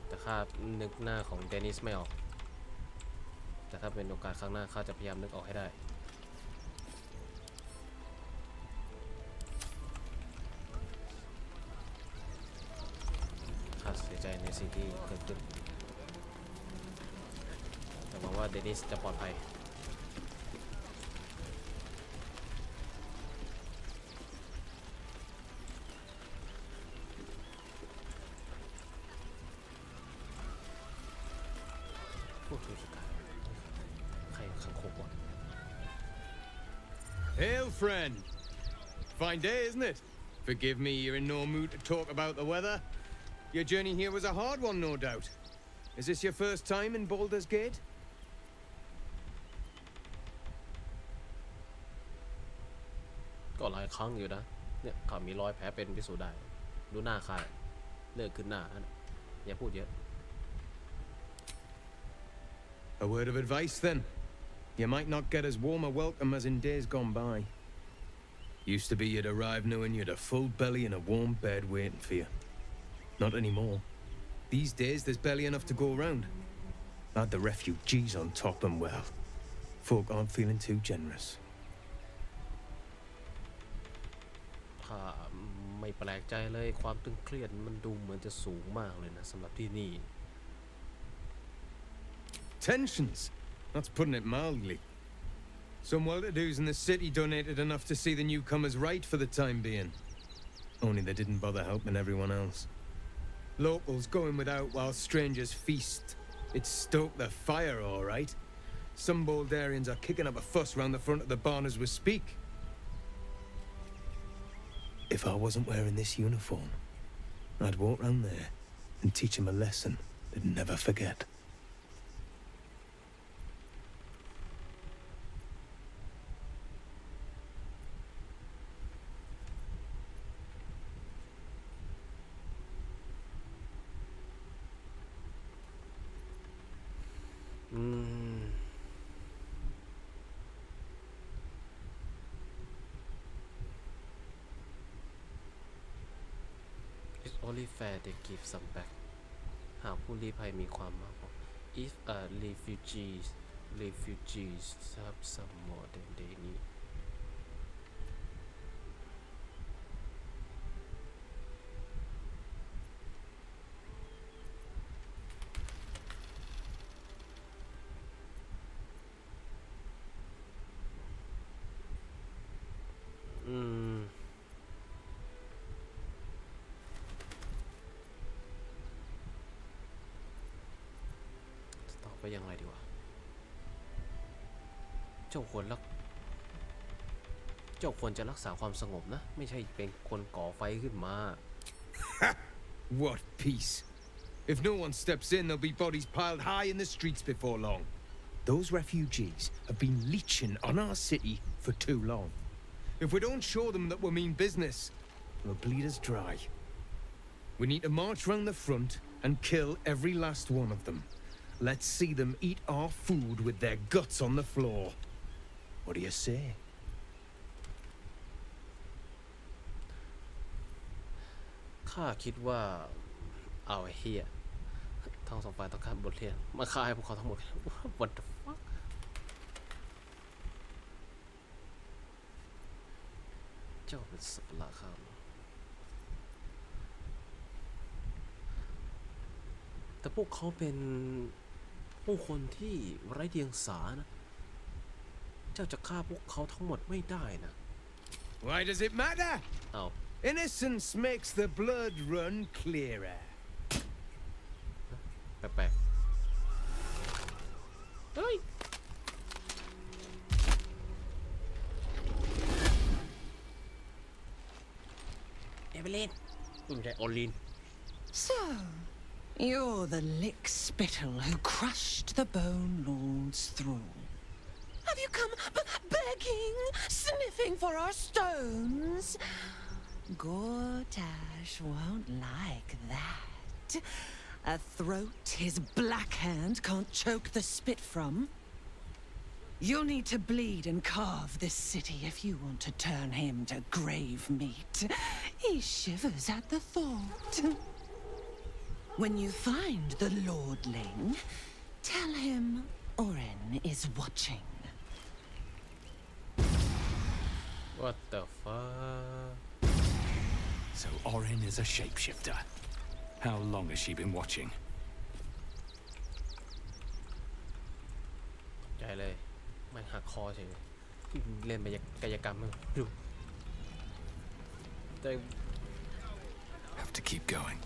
A: แต่ข้านึกหน้าของเดนิสไม่ออกแต่ถ้าเป็นโอกาสข้างหน้าข้าจะพยายามนึกออกให้ได้ข้าเสียใจในสิ่งที่เกิดขึ้นแต่หวังว่าเดนิสจะปลอดภัย
B: Hail, friend. Fine day, isn't it? Forgive me, you're in no mood to talk about the weather. Your journey here was a hard one, no doubt. Is this your first time in Baldur's Gate?
A: ก็หลายครั้งอยู่นะเนี่ยเขามีรอยแผลเป็นพิสูจน์ได้ดูหน้าข้าเลิกขึ้นหน้าอย่าพูดเยอะ
B: A word of advice, then. You might not get as warm a welcome as in days gone by. Used to be you'd arrive knowing you'd a full belly and a warm bed waiting for you. Not anymore. These days, there's barely enough to go around. Add the refugees on top and well, folk aren't feeling too generous.
A: ข้าไม่แปลกใจเลยความตึงเครียดมันดูเหมือนจะสูงมากเลยนะสำหรับที่นี่
B: Tensions. That's putting it mildly. Some well-to-dos in the city donated enough to see the newcomers right for the time being. Only they didn't bother helping everyone else. Locals going without while strangers feast. It stoked the fire, all right. Some Baldurians are kicking up a fuss round the front of the barn as we speak. If I wasn't wearing this uniform, I'd walk round there and teach them a lesson they'd never forget.
A: It's only fair they give some back หากผู้ลี้ภัยมีความมากพอ If refugees have some more than they need ไปยังไงดีวะเจ้าควรจะรักษาความสงบนะไม่ใช่เป็นคนก่อไฟขึ้นมา
B: What peace! If no one steps in, there'll be bodies piled high in the streets before long. Those refugees have been leeching on our city for too long. If we don't show them that we mean business, they'll bleed us dry. We need to march round the front and kill every last one of them. Let's see them eat our food with their guts on the floor. What do you say?
A: ข้าคิดว่าเอาไอ้เหี้ยทั้งสองฝ่ายต้องการบทเรียนมาฆ่าให้พวกเขาทั้งหมด What the fuck เจ้าเป็นสัตว์ประหลาดครับแต่พวกเขาเป็นผู้คนที่ไร้เดียงสานะเจ้าจะฆ่าพวกเขาทั้งหมดไม่ได้นะ
B: Why does it matter?
A: เอา
B: Innocence makes the blood run clearer.
A: แปลกๆเฮ้ยเอเวลินคุณใจโอลิน
I: So, you're the lick-spittle who crushed the Bone Lord's thrall. Have you come begging, sniffing for our stones? Gortash won't like that. A throat his black hand can't choke the spit from. You'll need to bleed and carve this city if you want to turn him to grave meat. He shivers at the thought. When you find the lordling, tell him Oren is watching.
A: What the fuck?
K: So Oren is a shapeshifter. How long has she been watching?
A: ใหญ่เลยมันหักคอเฉยเล่นไปกายกรรมดูแต่
K: Have to keep going.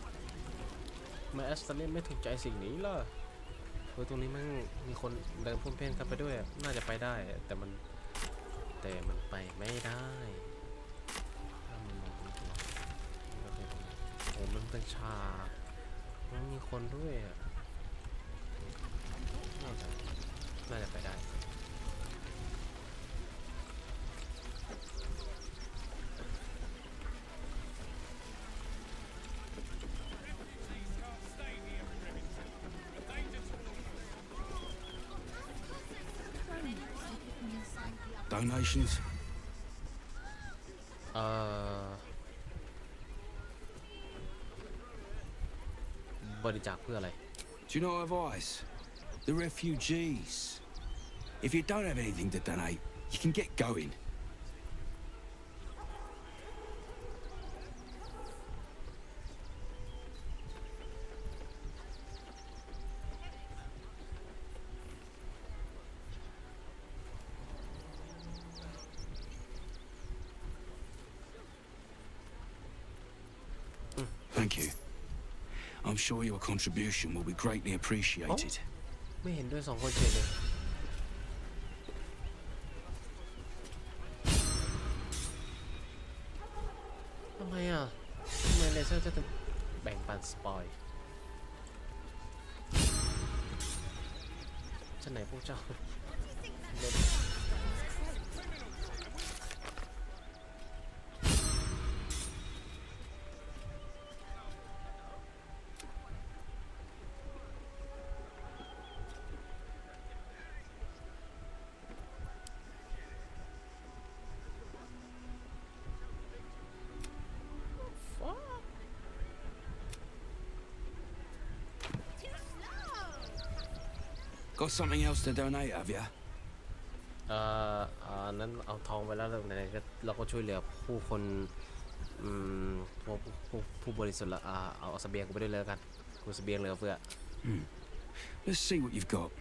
A: มาแอสตันเล่นไม่ถูกใจสิ่งนี้ล่ะตรงนี้มันมีคนเดินพุ่มเพ่นกันไปด้วยน่าจะไปได้แต่มันไปไม่ได้โอ้มันเป็นฉากมันมีคนด้วยน่าจะไปได้
K: Donations?
A: บริจาคเพื่ออะไร
K: Do you not have eyes? The refugees. If you don't have anything to donate, you can get going. Thank you. I'm sure your contribution will be greatly appreciated.
A: ไม่เห็นด้วย2 คนเฉยเลยทำไมเลเซอร์จะแบ่งปันสปอยจะไหนพวกเจ้า
K: Got something else to donate, have you?
A: นั้นเอาทองไปแล้วเราก็ช่วยเหลือผู้คนผู้บริสุทธิ์ละเอาเสบียงกูไปด้วยเลยกันกูเสบียงเหลือเฟือ
K: Let's see what you've got.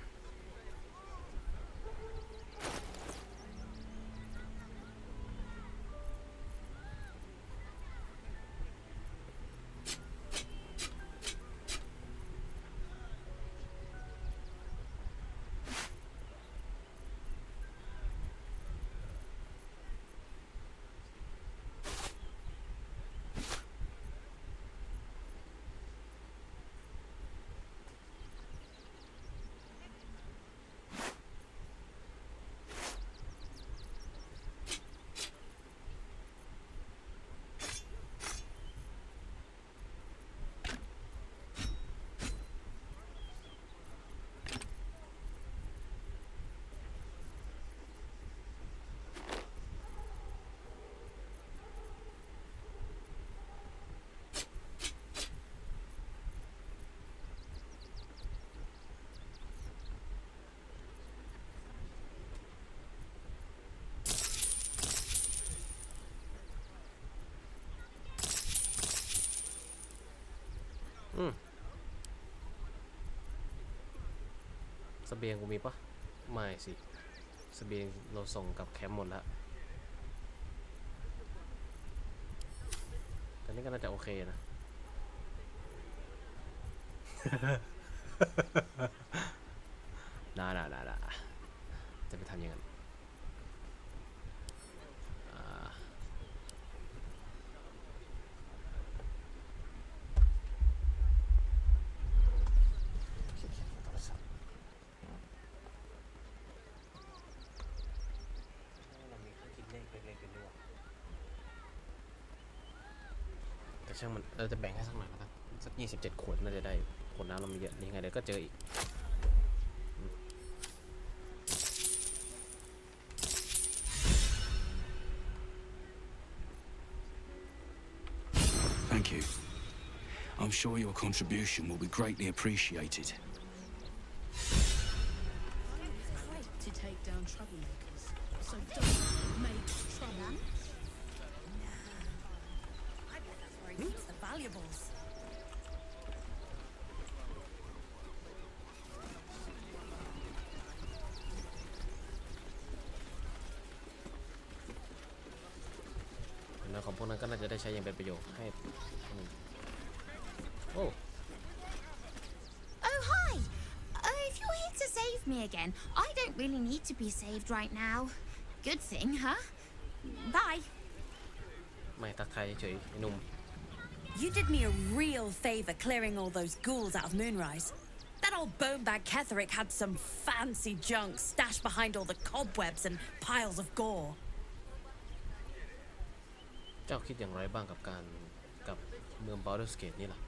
A: เสบียงกูมีปะไม่สิเสบียงเราส่งกับแคมป์หมดแล้วแต่นี่ก็น่าจะโอเคนะ น่าจะไปทำยังไงแต่ช่างมันจะแบ่งให้สักหน่อยแล้วกันสัก27 ขวดน่าจะได้ขวดน้ำเรามีเยอะยังไงเดี๋ยวก็เจออีก
K: Thank you. I'm sure your contribution will be greatly appreciated.
G: To take down troublemakers, so don't make trouble.
J: I bet that's where he keeps the valuables.
A: แล้วของพวกนั้นก็น่าจะได้ใช้อย่างเป็นประโยชน์ให้โอ้
C: Oh, hi! If you're here to save me again, I don't really need to be saved right now. Good thing, huh? Bye.
A: ไม่ทักทายเฉยๆไอ้หนุ่ม
J: You did me a real favor clearing all those ghouls out of Moonrise. That old bonebag Ketherick had some fancy junk stashed behind all the cobwebs and piles of gore.
A: เจ้าคิดอย่างไรบ้างกับเมือง Baldur's Gate นี่ล่ะ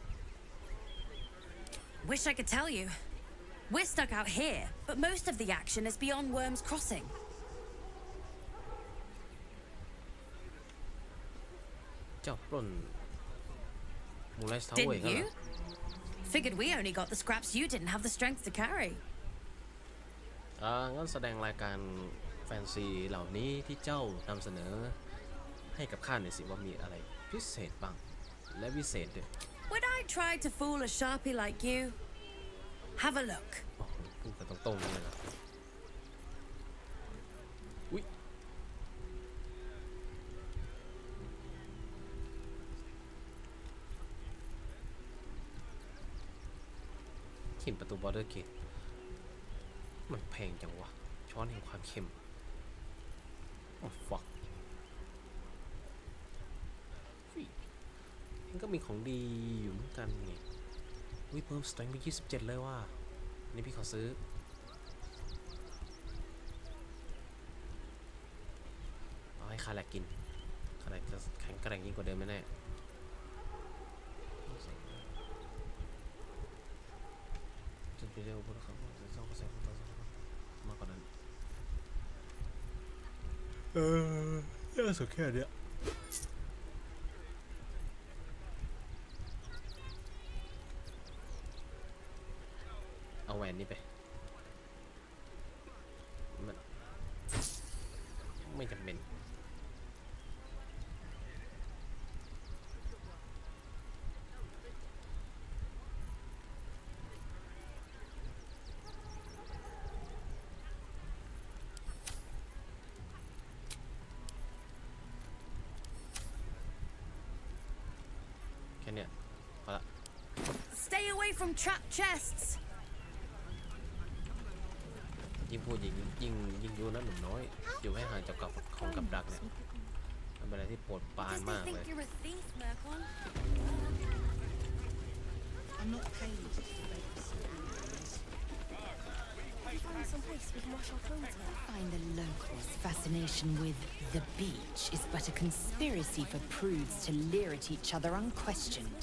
J: Wish I could tell you. We're stuck out here, but most of the action is beyond Worm's Crossing.
A: เจ้าปล้นมูไลส์ทาวเวอร์
J: Didn't
A: กันเหร
J: you?
A: อ
J: Figured we only got the scraps you didn't have the strength to carry.
A: งั้นแสดงรายการแฟนซีเหล่านี้ที่เจ้านำเสนอให้กับข้าหน่อยสิว่ามีอะไรพิเศษบ้างและวิเศษด้วย
J: Would I try to fool a sharpie like you? Have a look.
A: พูดกันตรงๆเลยนะอุ๊ยหินประตู Baldur Gate มันแพงจังวะช้อนแห่งความเค็มโอ้ fuck มันก็มีของดีอยู่เหมือนกันไงวิเพิ่มสเตรนท์ไป27เลยว่ะนี่พี่ขอซื้อเอาให้คาแลกกินคาแลกจะแข็งแกร่งยิ่งกว่าเดิมแน่จนไปเร็วบุรุษเขาต้องเสียมากกว่านั้นน่าสนแค่เนี้ยเอาแหวนนี้ไปมันไม่จำเป็นแค่เนี้ยพอละ
J: Stay away from trapped chests.
A: ยิ่งพูดยิ่งอยู่นะหนุ่มน้อยอยู่ให้ห่างจากของกับดักเนี่ยมันเป็นอะไรที่ปวดปานมากเลย
J: You're a thief, Mercon.
G: I'm not paid to make this.
J: Find some place we can wash our clothes here.
M: Find the locals' fascination with the beach is but a conspiracy for prudes to leer at each other unquestioned.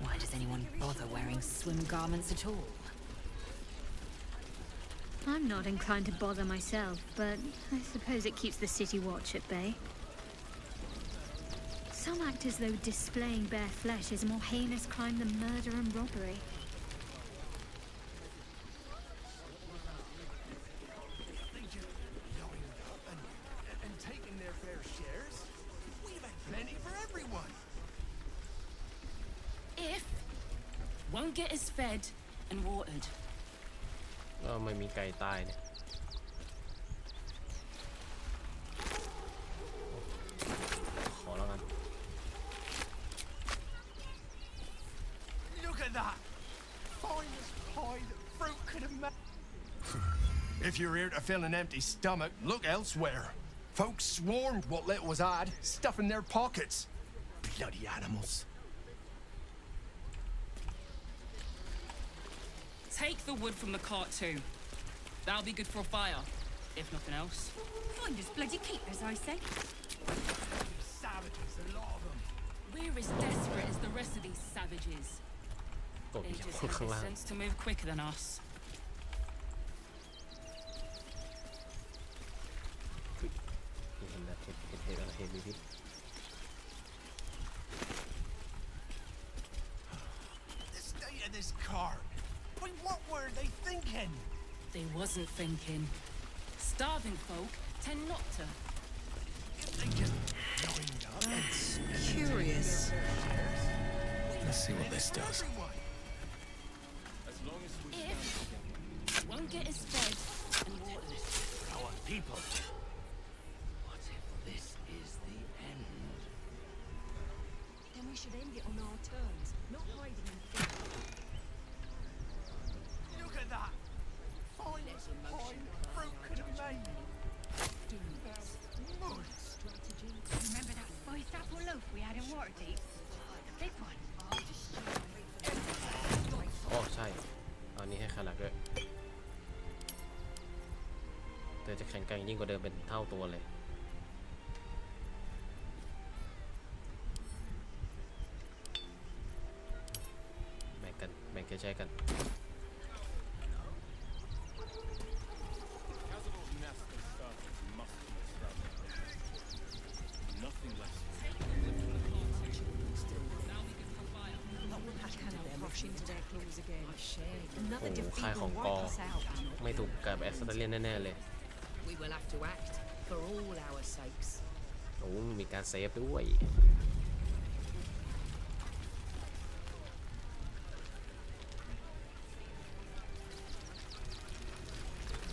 M: Why does anyone bother wearing swim garments at all?
H: I'm not inclined to bother myself, but I suppose it keeps the city watch at bay. Some act as though displaying bare flesh is a more heinous crime than murder and robbery.
B: And taking their fair shares? We've had plenty for everyone.
G: If won't get us fed and watered.
A: ก็ไม่มีไก่ตายเนี่ยขอแล้วกัน
B: Look at that! Finest pie that fruit could have made. If you're here to fill an empty stomach, look elsewhere. Folks swarmed what little was had, stuffing their pockets. Bloody animals.
N: Take the wood from the cart too. That'll be good for a fire, if nothing else.
J: Find us bloody keepers, I say.
B: Savages, a lot of them.
N: We're as desperate as the rest of these savages.
A: กด
N: They
A: อย่าง
N: just
A: คน
N: have
A: ข้าง
N: the
A: ล่าง
N: sense to move quicker than us.
A: เห็นแล้วเห็นอะไรเห็นมีพิษ
O: of this cart. Wait, what were they thinking?
D: They wasn't thinking. Starving folk tend not to.
O: If they just joined up and
I: Curious.
K: Let's see what this does.
N: If won't get us fed and watered.
O: our people.
E: What if this is the end?
H: Then we should end it on our terms, not hiding in fear.
O: Look at that. Fine fruit could have made. Mud.
H: Strategy. Remember that spiced apple loaf we had in Waterdeep? The big one.
A: อ๋อใช่อันนี้ให้ขนาดด้วยแต่จะแข็งแกร่งยิ่งกว่าเดิมเป็นเท่าตัวเลยแบ่งกันแบ่งกันใช้กัน โอ้โหค่ายของกอไม่ถูกกับแอสตาเลียนแน่ๆเลย
M: We will have to act for all our sakes.
A: โอ้มีการเซฟด้วย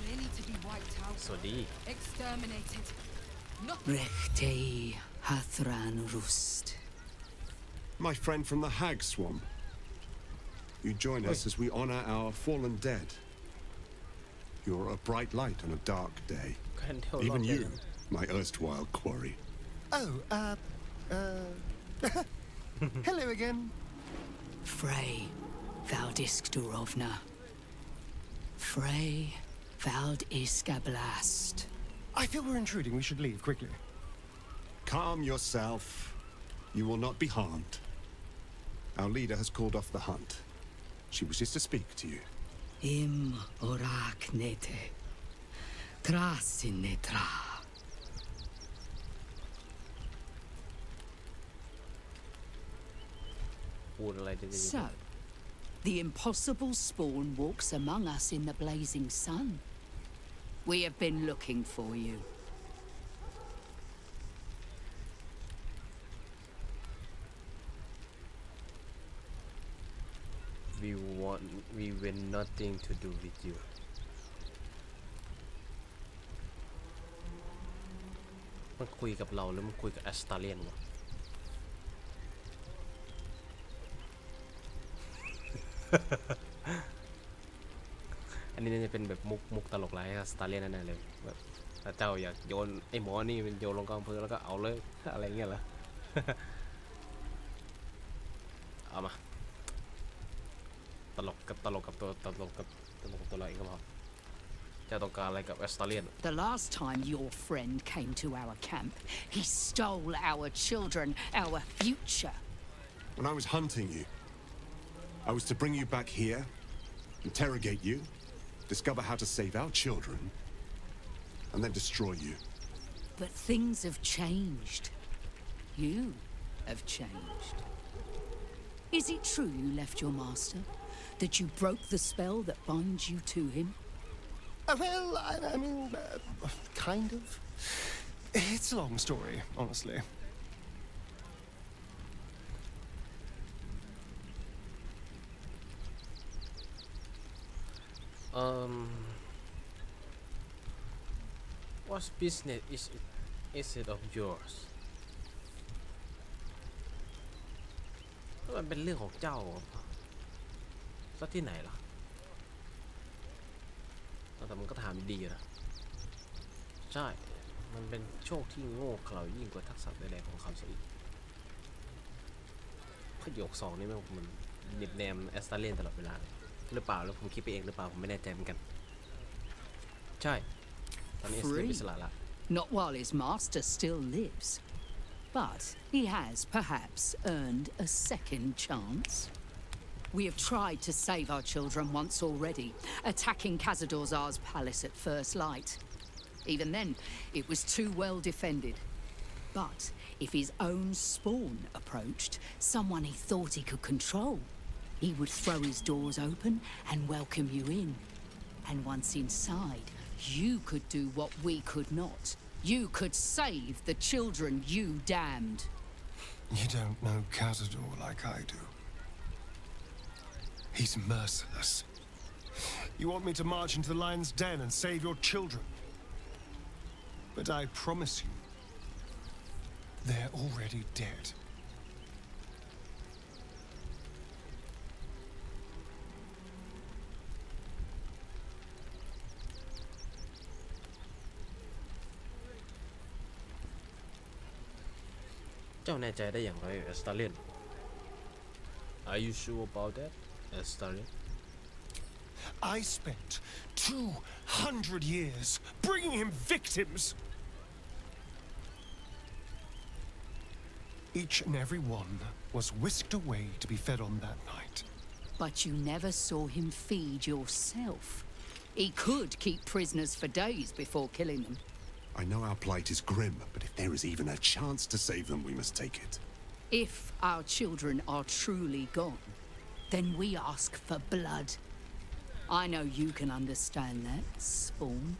G: Really to be wiped out.
A: สวัสดี
G: Exterminated. Not
I: Rechtei Hathran Rust.
P: My friend from the Hag Swamp. You join us as we honor our fallen dead. You're a bright light on a dark day. Even you, my erstwhile quarry.
O: Oh, hello again.
I: Frey Valdisk Durovna. Frey Valdiskablast.
O: I feel we're intruding. We should leave quickly.
P: Calm yourself. You will not be harmed. Our leader has called off the hunt. She wishes to speak to you.
I: Im orak nete. Trasin netra. So, the impossible spawn walks among us in the blazing sun. We have been looking for you.
A: We want nothing to do with you มันคุยกับเราหรือมันคุยกับแอสตาเลียนวะ อันนี้จะเป็นแบบมุกตลกร้ายแอสตาเลียนแน่ๆเลยแบบถ้าเจ้าอยากโยนไอ้หมอนี่มันโยนลงกองเพลิงแล้วก็เอาเลยอะไรเงี้ยเหรอ เอามาตลกกับตัวเราเองก็พอจะต้องการอะไรกับแอสตาเลียน
I: The last time your friend came to our camp, he stole our children, our future.
P: When I was hunting you, I was to bring you back here, interrogate you, discover how to save our children, and then destroy you.
I: But things have changed. You have changed. Is it true you left your master? That you broke the spell that binds you to him?
O: Well, I mean, kind of. It's a long story, honestly.
A: What business is it of yours มันเป็นเรื่องของเจ้าซะที่ไหนล่ะแต่มันก็ถามดีนะใช่มันเป็นโชคที่โง่เขลายิ่งกว่าทักษะใดๆของเขาซะอีกประโยคสองนี่มันเน็บแนมแอสตาเลียนตลอดเวลาหรือเปล่าแล้วผมคิดไปเองหรือเปล่าผมไม่แน่ใจเหมือนกันใช่ตอนนี้เอสเตอร์อิสระละ
I: Not while his master still lives. But he has perhaps earned a second chance. We have tried to save our children once already, attacking Khazad-dûr's palace at first light. Even then, it was too well defended. But if his own spawn approached, someone he thought he could control,
D: He would throw his doors open and welcome you in. And once inside, you could do what we could not. You could save the children you damned.
O: You don't know Cazador like I do. He's merciless. You want me to march into the lion's den and save your children? But I promise you, they're already dead.
A: Are you sure about that, Astarion?
O: I spent 200 years bringing him victims. Each and every one was whisked away to be fed on that night.
D: But you never saw him feed yourself. He could keep prisoners for days before killing them.
P: I know our plight is grim, but if there is even a chance to save them, we must take it.
D: If our children are truly gone, then we ask for blood. I know you can understand that, Spawn.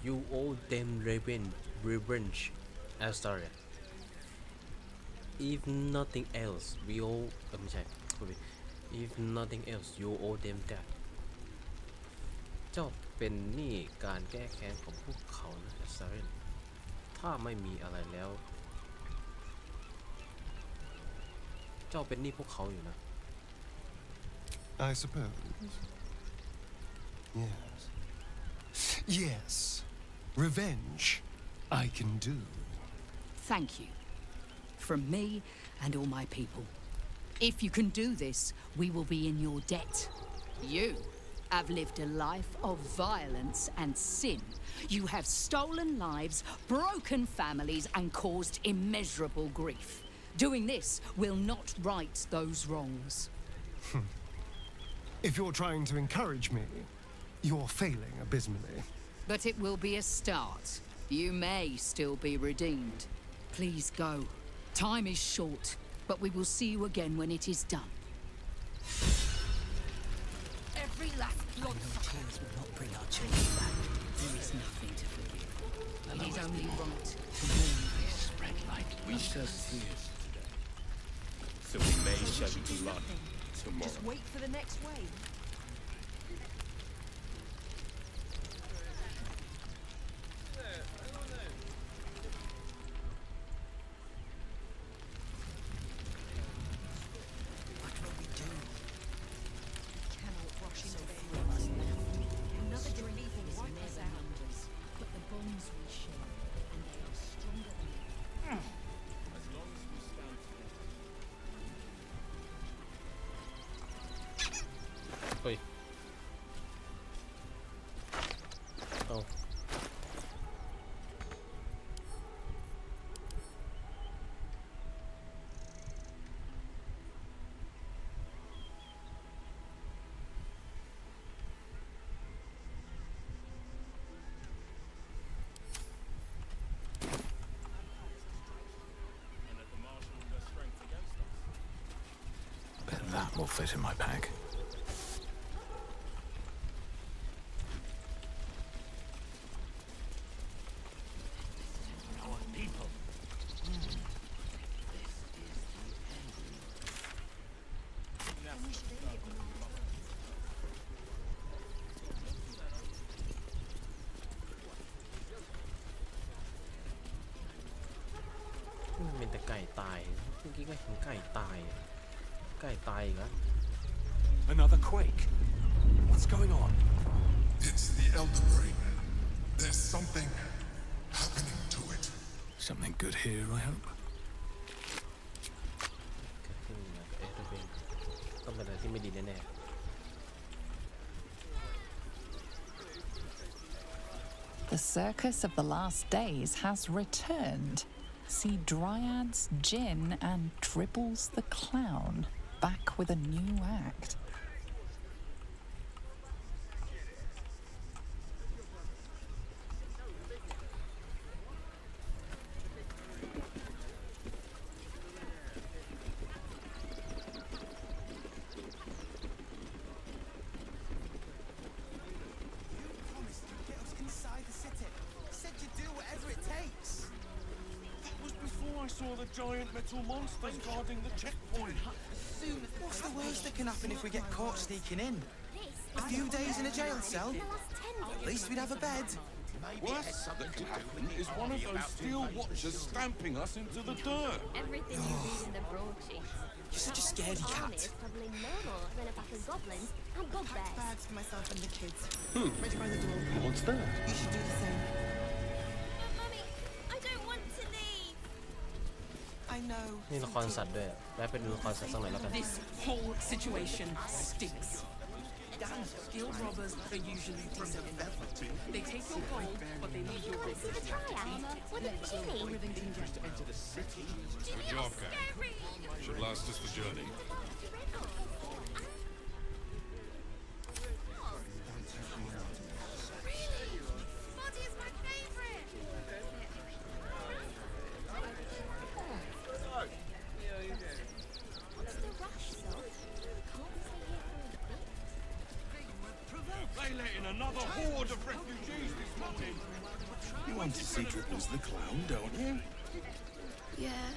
A: You owe them revenge, Astarion. If nothing else, we owe. If nothing else, you owe them that. เจ้าเป็นหนี้การแก้แค้นของพวกเขานะ Astarion ถ้าไม่มีอะไรแล้ว เจ้าเป็นหนี้พวกเขาอยู่นะ
O: I suppose. Yes. Yes. Revenge I can do.
D: Thank you. From me and all my people. If you can do this, we will be in your debt. You have lived a life of violence and sin. You have stolen lives, broken families, and caused immeasurable grief. Doing this will not right those wrongs.
O: If you're trying to encourage me, you're failing abysmally.
D: But it will be a start. You may still be redeemed. Please go. Time is short, but we will see you again when it is done.
M: Every last blood tears will not bring our children back.
D: There is nothing to forgive. It is only right to mourn.
K: Spread like we shed tears today, so we may shed blood tomorrow.
M: Just wait for the next wave.
A: Oi. Oh.
K: Bet that will fit in my pack.
Q: Another quake. What's going on?
R: It's the Elder Brain. There's something happening to it.
K: Something good here, I hope.
A: ต้องเป็นอะไรที่ไม่ดีแน่
S: The circus of the last days has returned. See Dryads, Jinn, and Dribbles the Clown back with a new act.
Q: the giant metal monsters guarding the checkpoint.
T: What's the worst that can happen if we get caught sneaking in? A few days in a jail cell? At least we'd have a bed.
Q: Worst that can happen is one of those steel watchers stamping us into the dirt.
U: Everything you read in the broadsheet.
T: You're such a scaredy cat.
U: Is probably no more than a pack of goblins and bugbears.
G: Bags for myself and the kids.
O: Ready by the door.
A: What's that?
G: You should do the same.
U: Mummy, I don't want to leave.
G: I know.
A: นี่ละครสัตว์ด้วยแวะไปดูละครสัตว์สักหน่อยแล้วกัน
N: This whole situation stinks. Skilled robbers are usually brilliant. They take your gold, but they leave your
U: Come see the triad with the genie.
R: Good job, Cat. Should last us the journey.
U: Body is my favorite. What's the rush, Soph? Can't we stay here for a bit?
Q: They let in another horde of refugees this morning.
F: You want to see Dripples the Clown, don't you?
G: Yeah.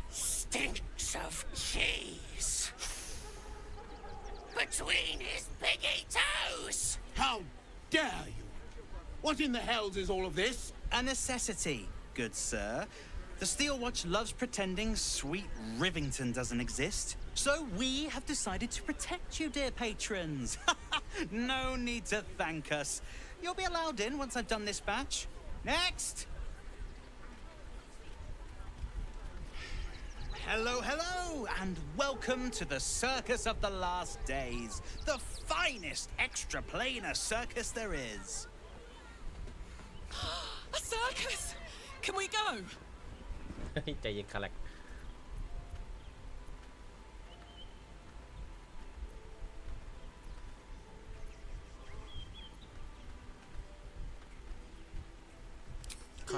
I: Stinks of cheese. Between his piggy toes.
K: How dare you? What in the hells is all of this?
T: A necessity, good sir. The Steel Watch loves pretending sweet Rivington doesn't exist. So we have decided to protect you, dear patrons. No need to thank us. You'll be allowed in once I've done this batch. Next! Hello, hello, and welcome to the Circus of the Last Days, the finest extra-planar circus there is.
I: A circus! Can we go?
A: ใจเย็นคาแรค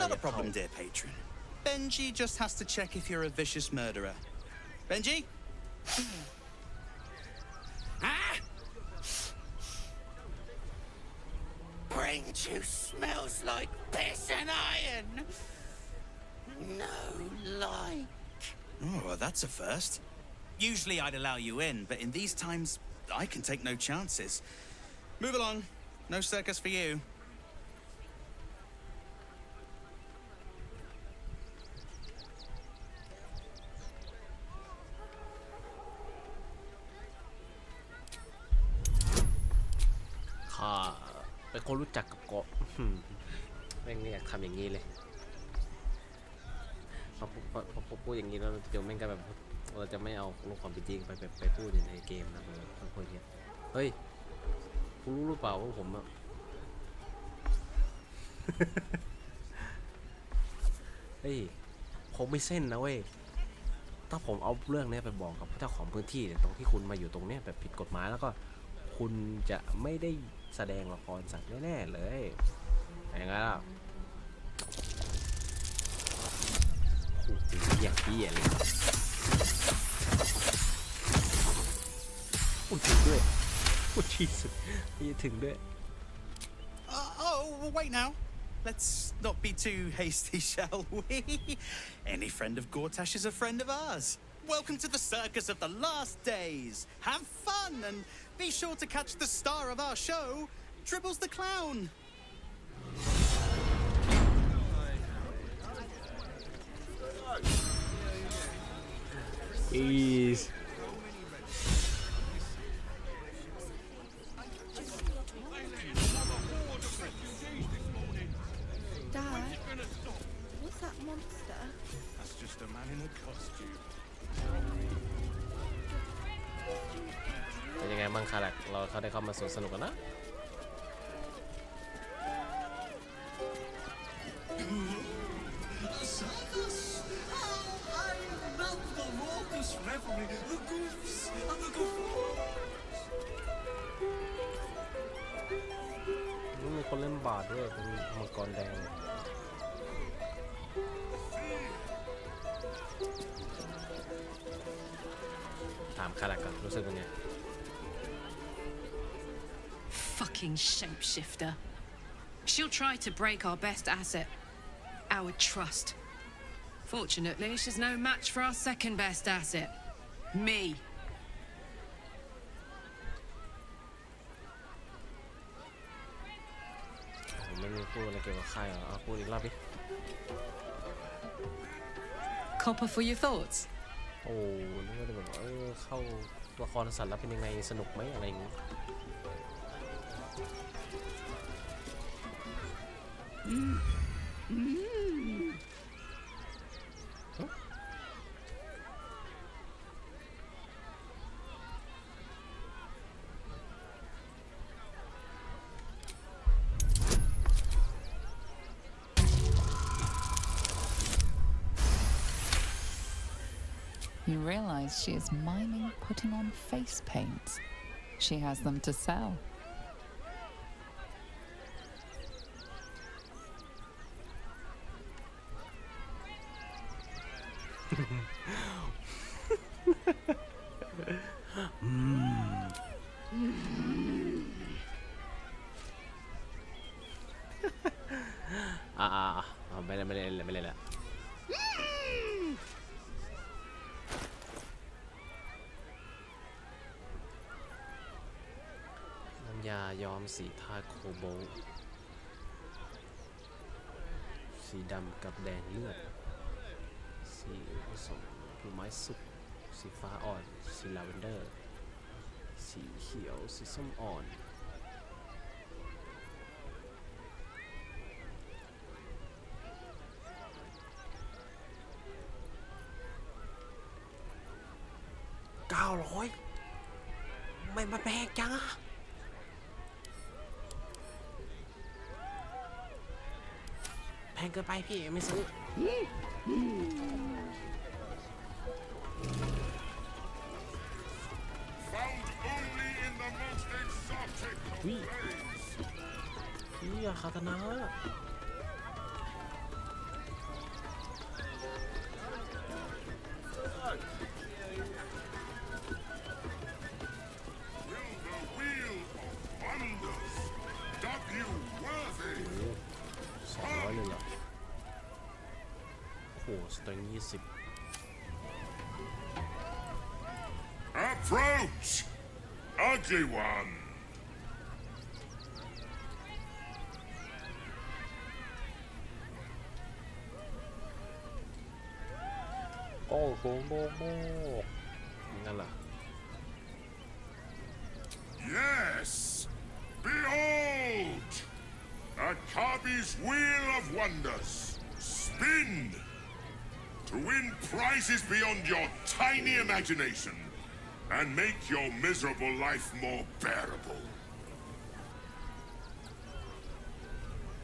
T: Not a problem, dear patron. Benji just has to check if you're a vicious murderer. Benji?
I: Ah! Brain juice smells like piss and iron. No like.
T: Oh, well, that's a first. Usually I'd allow you in, but in these times, I can take no chances. Move along. No circus for you.
A: เป็นคนรู้จักกับเกาะแม่งไม่อยากทำอย่างนี้เลยพอพูดอย่างนี้แล้วเดี๋ยวแม่งก็แบบเราจะไม่เอาลูกความเป็นจริงไปพูดในเกมนะผมพูดอย่างนี้เฮ้ยคุณรู้หรือเปล่าว่าผมอะ เฮ้ยผมไม่เส้นนะเว้ยถ้าผมเอาเรื่องนี้ไปบอกกับเจ้าของพื้นที่เนี่ยตรงที่คุณมาอยู่ตรงเนี้ยแบบผิดกฎหมายแล้วก็คุณจะไม่ได้แสดงละครสัตว์แน่ๆเลยอย่างนั้นอ่ะโอ้โหอย่างที่เลยพูดถึงด้วยพูดที่สุดพูดถึงด้วย
T: Oh, wait now. Let's not be too hasty, shall we? Any friend of Gortash is a friend of ours. Welcome to the Circus of the Last Days. Have fun and be sure to catch the star of our show, Dribbles the Clown.
A: Please.
G: Dad, what's that monster?
Q: That's just a man in a costume.
A: เป็นยังไงบ้างคะแหละเขาได้เข้ามาสวนสนุกกันนะ
I: Circus? Oh, I love the raucous revelry, the goofs and the guffaws.
A: มีคนเล่นบาสด้วยเป็นมังกรแดงถามคาแรคก่อนรู้สึกเป็นไง
V: Fucking shapeshifter. She'll try to break our best asset, our trust.
I: Fortunately, she's no match for our second best asset, me.
A: ผมไม่รู้พูดอะไรเกี่ยวกับค่ายเหรอเอาพูดอีกรอบดิ
I: Copper for your thoughts.
A: โอ้นี่ก็จะแบบเข้าละครสัตว์แล้วเป็นยังไงสนุกไหมอะไรอย่างงี้
S: You realize she is miming putting on face paints. She has them to sell.
A: Ah,ไม่เลยละน้ำยาย้อมสีธาตุโคโบลต์สีดำกับแดงเลือดสีผสมผลไม้สุกสีฟ้าอ่อนสีลาเวนเดอร์สีเขียวสีส้มอ่อน900ไม่มาแพงจังอะแพงเกินไปพี่ไม่ซื้อวิคาตานะ200เลยเหรอโอ้โหสตริง20
R: Approach, ugly one.
A: Oh,งั้นล่ะ
R: Yes, behold, Akabi's wheel of wonders. Spin to win prizes beyond your tiny imagination and make your miserable life more bearable.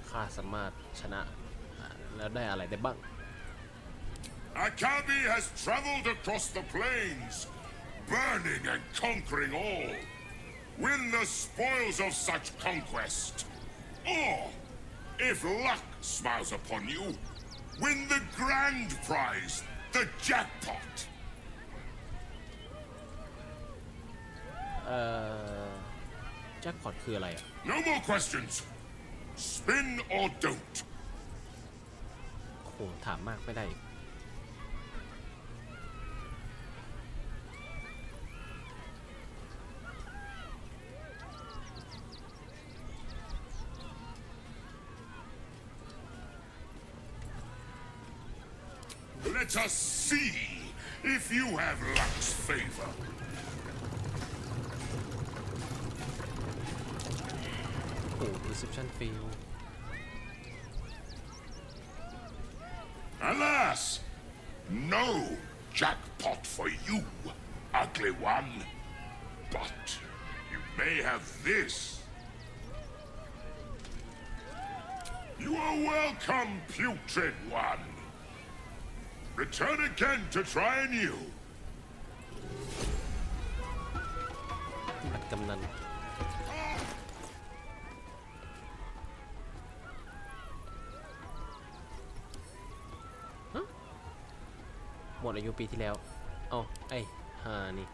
A: ข้าสามารถชนะแล้วได้อะไรได้บ้าง
R: Akabi has traveled across the plains, burning and conquering all. Win the spoils of such conquest. Or, if luck smiles upon you, win the grand prize, the jackpot.
A: แจ็คพอตคืออะไรอ่ะ
R: No more questions. Spin or don't.
A: โอ้โหถามมากไม่ได้
R: Let us see if you have luck's favor.
A: Oh, reception fail.
R: Alas, no jackpot for you, ugly one. But you may have this. You are welcome, putrid one. Return again to try anew.
A: บัตรกำนันหมดอายุปีที่แล้วเอ้าไอ้ห่านี่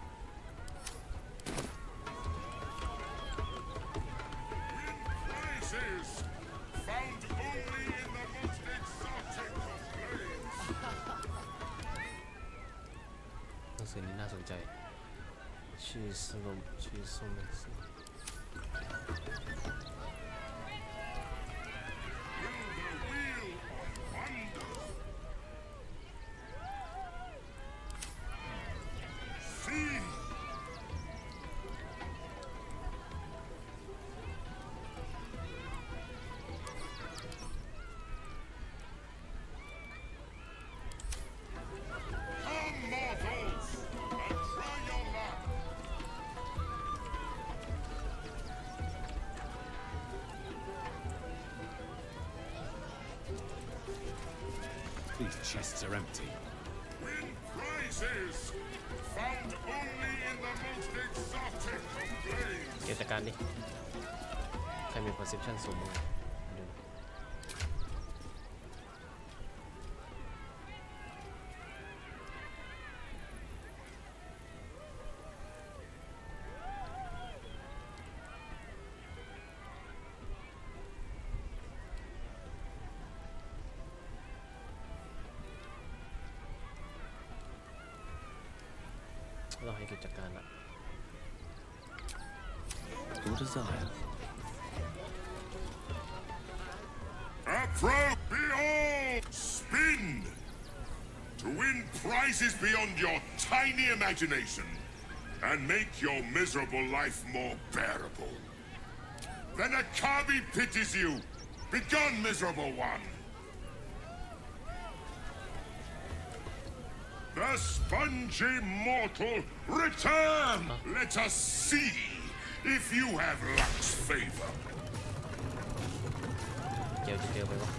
R: Found only in the most exotic of plains.
A: สือนี้น่าสนใจชื่อสโลมชื่อโซเมนซี
K: These chests are empty.
R: Win prizes found only in the most exotic of planes.
A: เกี่ยวกับการนี้ใครมี perception สูงมั้งดูเราให้กิจการละ
K: Your desire.
R: Approach! Behold! Spin! To win prizes beyond your tiny imagination and make your miserable life more bearable. Then a Kabi pities you. Begone, miserable one! The spongy mortal return! Let us see if you have luck's favor.
A: เกี่ยวจะเจอไปวะ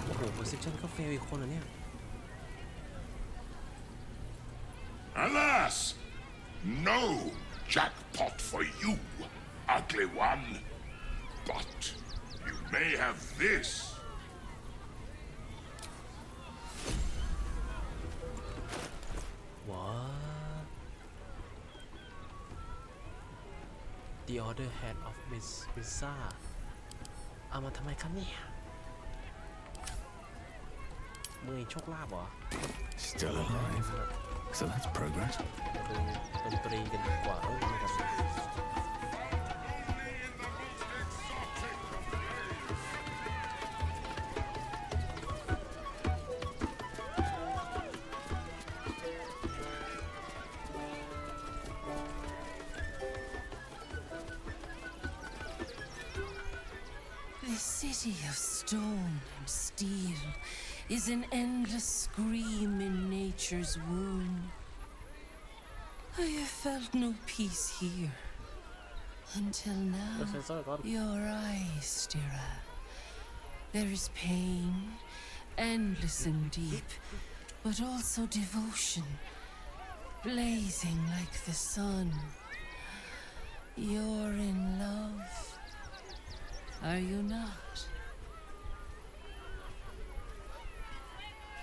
A: โอ้โห perception ก็เฟลอีกคนอ่ะเนี่ย
R: Alas! No jackpot for you, ugly one. But you may have this.
A: What? The Order Hand of Miss Pizza เอามาทำไมครับเนี่ยมือโชคลาภเหรอ
K: Still alive. So that's progress.
A: ดนตรีกันดีกว่าไม่ครับ
I: The city of stone and steel is an endless scream in nature's womb. I have felt no peace here until now. Your eyes, Stira. There is pain, endless and deep, but also devotion, blazing like the sun. You're in love, are you not?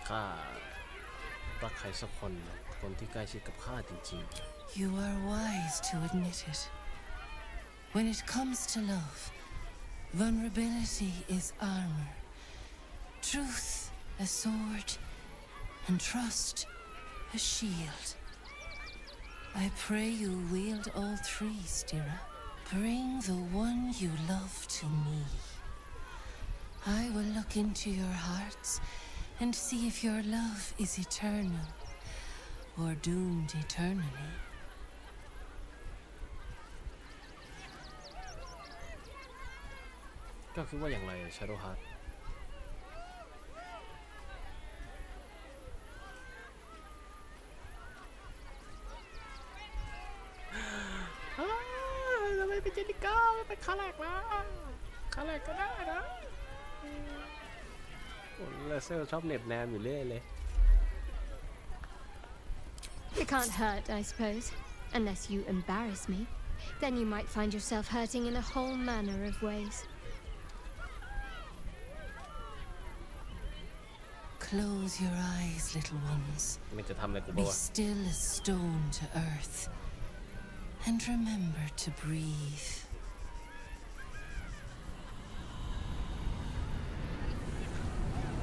A: ข้ารักใครสักคนคนที่ใกล้ชิดกับข้าจริง
I: You are wise to admit it. When it comes to love, vulnerability is armor, truth a sword, and trust a shield. I pray you wield all three, Stira. Bring the one you love to me. I will look into your hearts and see if your love is eternal or doomed eternally.
A: ๆก็คิดว่าอย่างไร Shadow Heart ทำไมเป็นเจนิก้าไม่เป็นคาแรกล่ะคาแรกก็ได้นะโอ้เลเซอร์ชอบเน็บแนมอยู่เรื่อยเลย
H: It can't hurt, I suppose. Unless you embarrass me. Then you might find yourself hurting in a whole manner of ways.
I: Close your eyes, little ones.
A: มันจะทำอะไรกู
I: Be
A: บ้างวะ
I: still as stone to earth. And remember to breathe.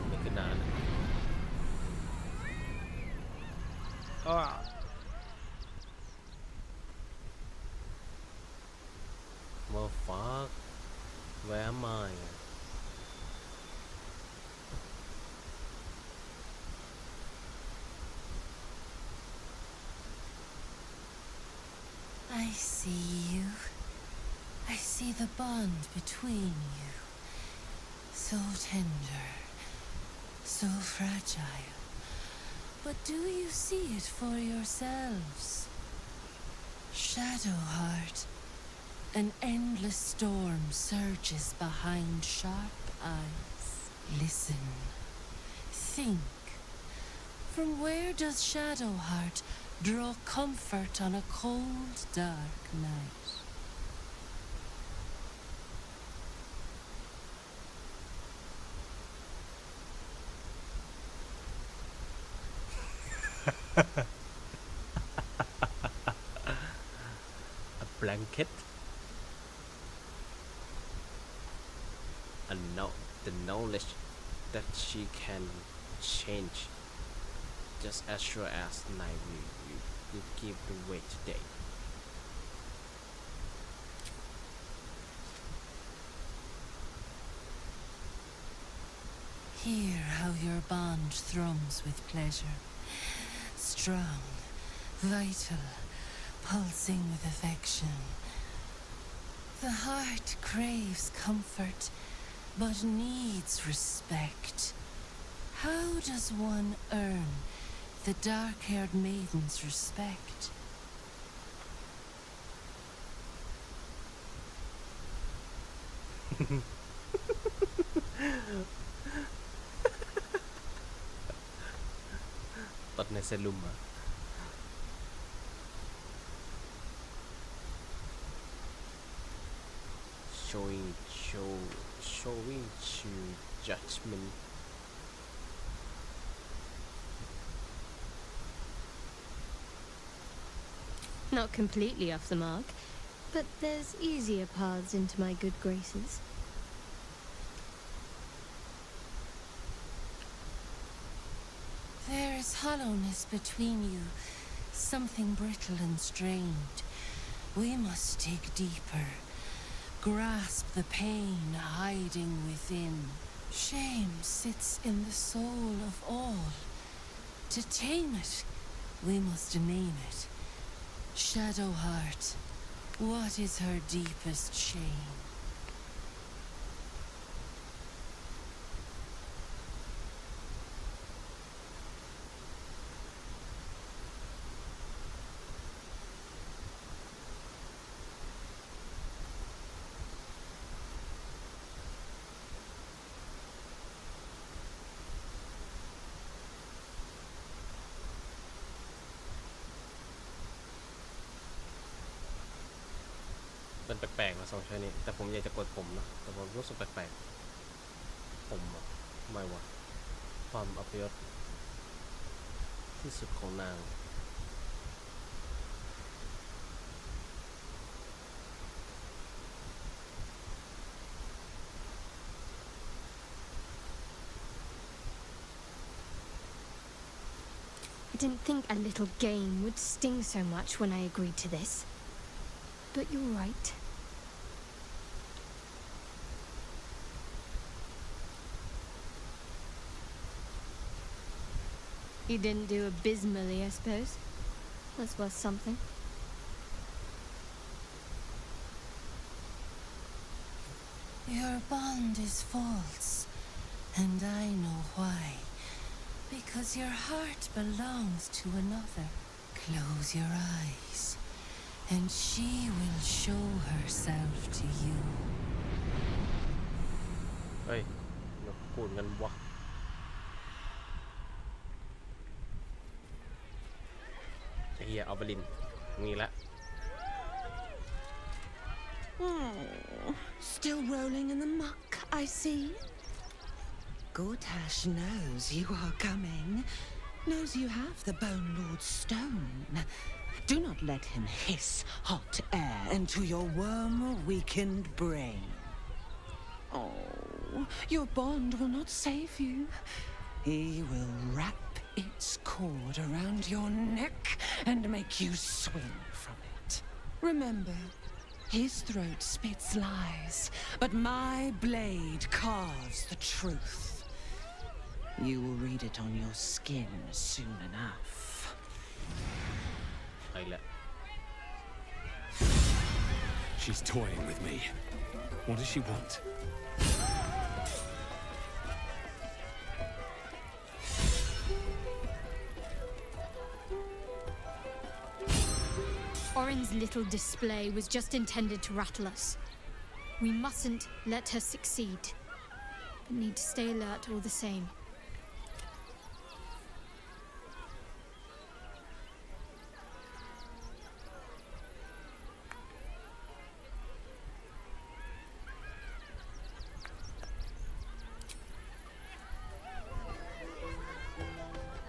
A: ไม่คือนานอ้อ Where am I?
C: I see you. I see the bond between you. So tender, so fragile. But do you see it for yourselves? Shadowheart, an endless storm surges behind sharp eyes. Listen. Think. From where does Shadowheart draw comfort on a cold, dark night?
A: A blanket. The knowledge that she can change, just as sure as night will give the way to day.
C: Hear how your bond thrums with pleasure. Strong, vital, pulsing with affection. The heart craves comfort, but needs respect. How does one earn the dark-haired maiden's respect?
A: Tật này xe lùm à? Showing to judgment.
H: Not completely off the mark, but there's easier paths into my good graces.
C: There is hollowness between you, something brittle and strained. We must dig deeper, grasp the pain hiding within. Shame sits in the soul of all. To tame it, we must name it. Shadowheart, what is her deepest shame?
A: เป็นแปลกๆนะสองใช้นี้แต่ผมอยากจะกดผมนะแต่ผมรู้สึกแปลกๆผมไม่ว่าความอัปยศที่สุดของนาง
H: I didn't think a little game would sting so much when I agreed to this. But you're right. You didn't do abysmally, I suppose. That's worth something.
C: Your bond is false, and I know why. Because your heart belongs to another. Close your eyes, and she will show herself to you.
A: เฮ้ยเดี๋ยวพูดกันวะไอ้เหี้ยเอาไปลินนี่ละ
I: Still rolling in the muck, I see. Gortash knows you are coming, knows you have the Bone Lord's stone. Do not let him hiss hot air into your worm-weakened brain. Oh, your bond will not save you. He will wrap its cord around your neck and make you swing from it. Remember, His throat spits lies, but my blade carves the truth. You will read it on your skin soon enough.
A: ไปแล้ว
K: She's toying with me. What does she want?
H: Orin's little display was just intended to rattle us. We mustn't let her succeed, but need to stay alert all the same.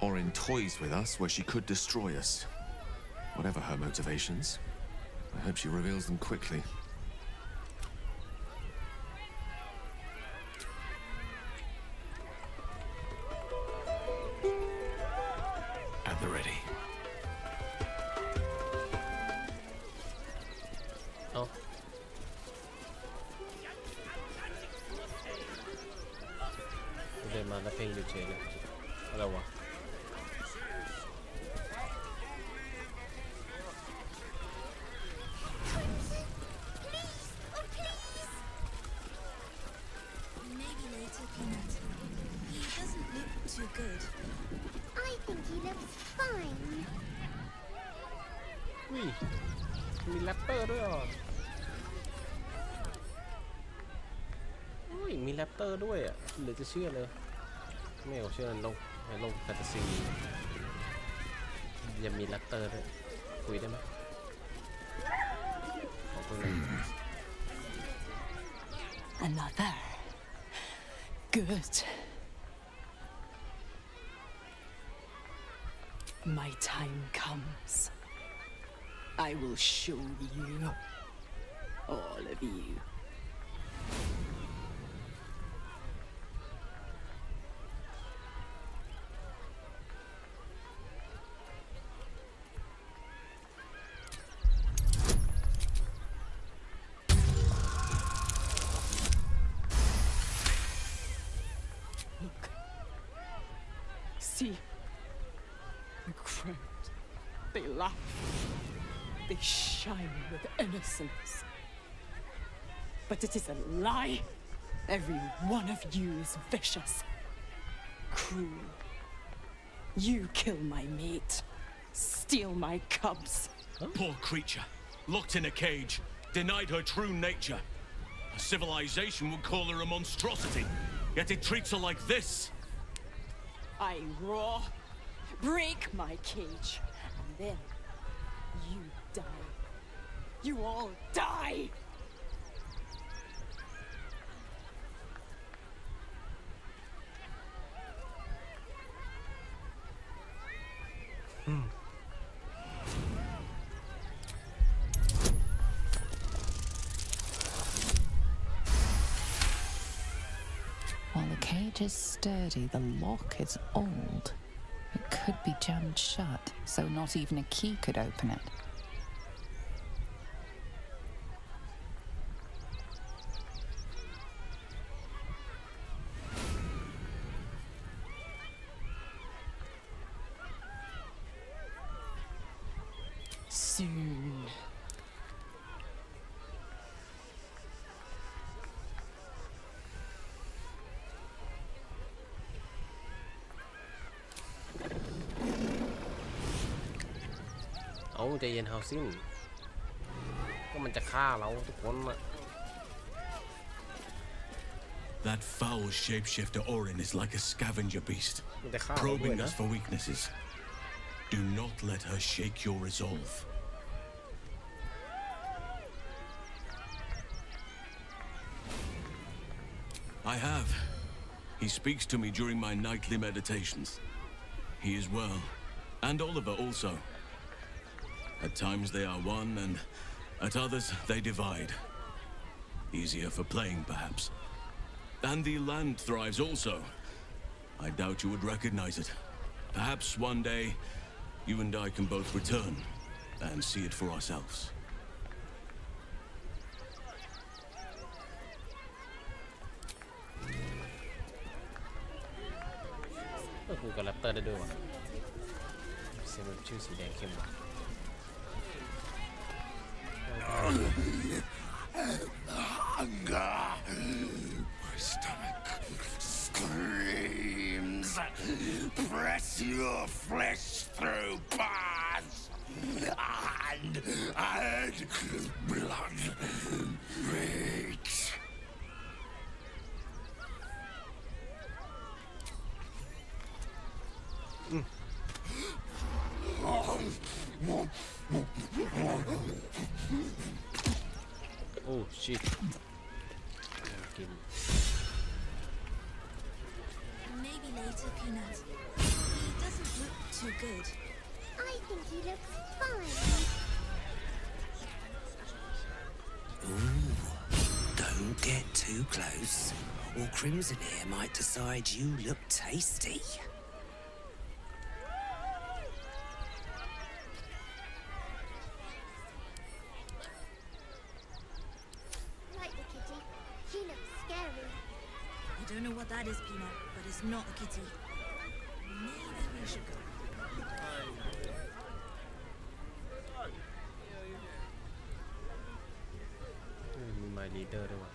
J: Orin toys with us where she could destroy us. Whatever her motivations, I hope she reveals them quickly.
K: At the ready.
A: เอ้าเดินมาแล้วเพลงอยู่เฉยเลยอะไรวะ
U: Maybe later, Peanut. He doesn't look too good. I think he looks fine.
A: อุ้ยมีแรปเตอร์ด้วยเหรออุ้ยมีแรปเตอร์ด้วยอ่ะเหลือจะเชื่อเลยไม่เอาเชื่อในโลกแฟนตาซียังมีแรปเตอร์ด้วยคุยได้ไหมขอบคุณนะ
I: Another. Good. My time comes. I will show you. All of you. Look. See. The crowd. They laugh. They shine with innocence. But it is a lie. Every one of you is vicious. Cruel. You kill my mate. Steal my cubs.
L: Poor creature. Locked in a cage. Denied her true nature. A civilization would call her a monstrosity. Yet it treats her like this.
I: I roar. Break my cage. And then you die. You all die!
S: While the cage is sturdy, the lock is old. It could be jammed shut, so not even a key could open it.
I: Soon.
A: เอาใจเย็นเฮาซิ่งก็มันจะฆ่าเราทุกคนอะ
L: That foul shapeshifter Orin is like a scavenger beast,
A: มันจะฆ่าเราด้วย
L: probing
A: นะ
L: us for weaknesses. Do not let her shake your resolve. I have. He speaks to me during my nightly meditations. He is well, and Oliver also. At times they are one, and at others they divide. Easier for playing, perhaps. And the land thrives also. I doubt you would recognize it. Perhaps one day, you and I can both return and see it for ourselves.
A: กับแรปเตอร์ได้ด้วยวะเสียงมันชื่อสีแดงเข้มว่ะ
R: Hunger. My stomach screams. Press your flesh through bars. And blood breaks.
A: Oh shit.
U: Maybe later, Peanut. He doesn't look too good. I think he looks fine.
B: Ooh, don't get too close, or Crimson here might decide you look tasty.
U: Like the kitty. He looks scary. I don't know what that is, Peanut, but it's not a kitty. Maybe we should go.
A: มีไมลีเดอร์ด้วยวะ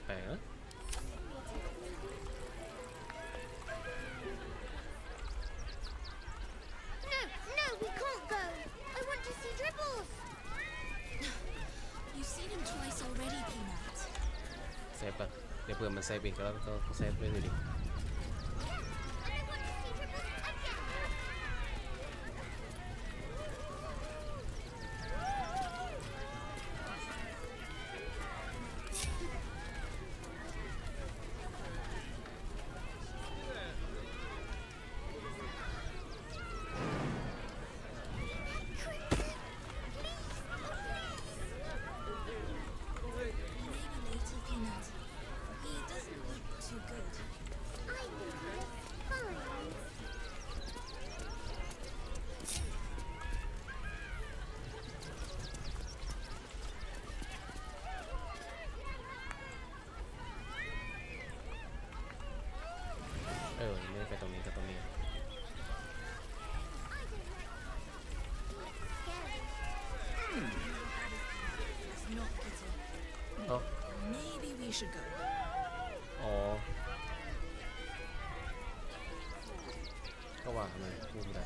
A: แปลกๆนะ
U: No, we can't go. I want to see Dribbles. You've seen him twice already, Peanut.
A: เซฟก่อนเดี๋ยวเผื่อมันเซฟอีกแล้วก็เซฟด้วยดิ
U: Maybe later, Peanut. He doesn't look too good. I think he looks fine.
A: ไม่ได้ไปตรงนี้ก็ตรงนี้
U: It's not a kitty.
A: อ๋อ
U: Maybe we should go.
A: อ๋อก็ว่าทำไมพูดไม่ได้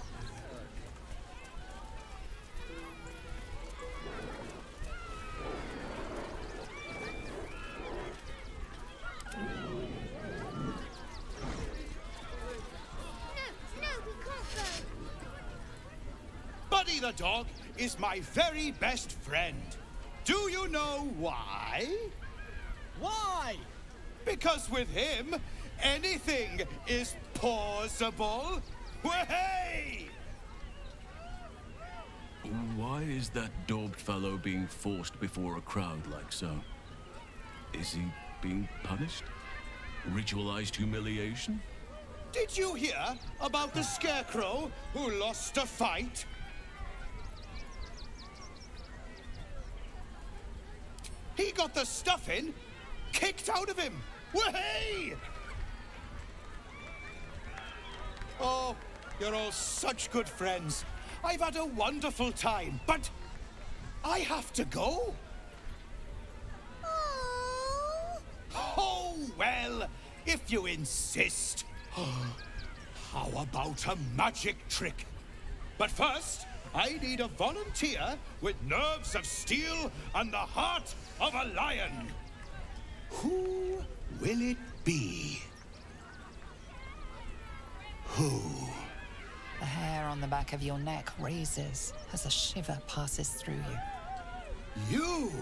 U: No, we can't go.
T: Buddy the dog is my very best friend. Do you know why? Why? Because with him, anything is possible. Way!
L: Why is that daubed fellow being forced before a crowd like so? Is he being punished? Ritualized humiliation?
T: Did you hear about the scarecrow who lost a fight? He got the stuffing kicked out of him. Way! Oh, you're all such good friends. I've had a wonderful time, but I have to go. Oh, well, if you insist. How about a magic trick? But first, I need a volunteer with nerves of steel and the heart of a lion. Who will it be? Who?
S: The hair on the back of your neck raises as a shiver passes through you.
T: You,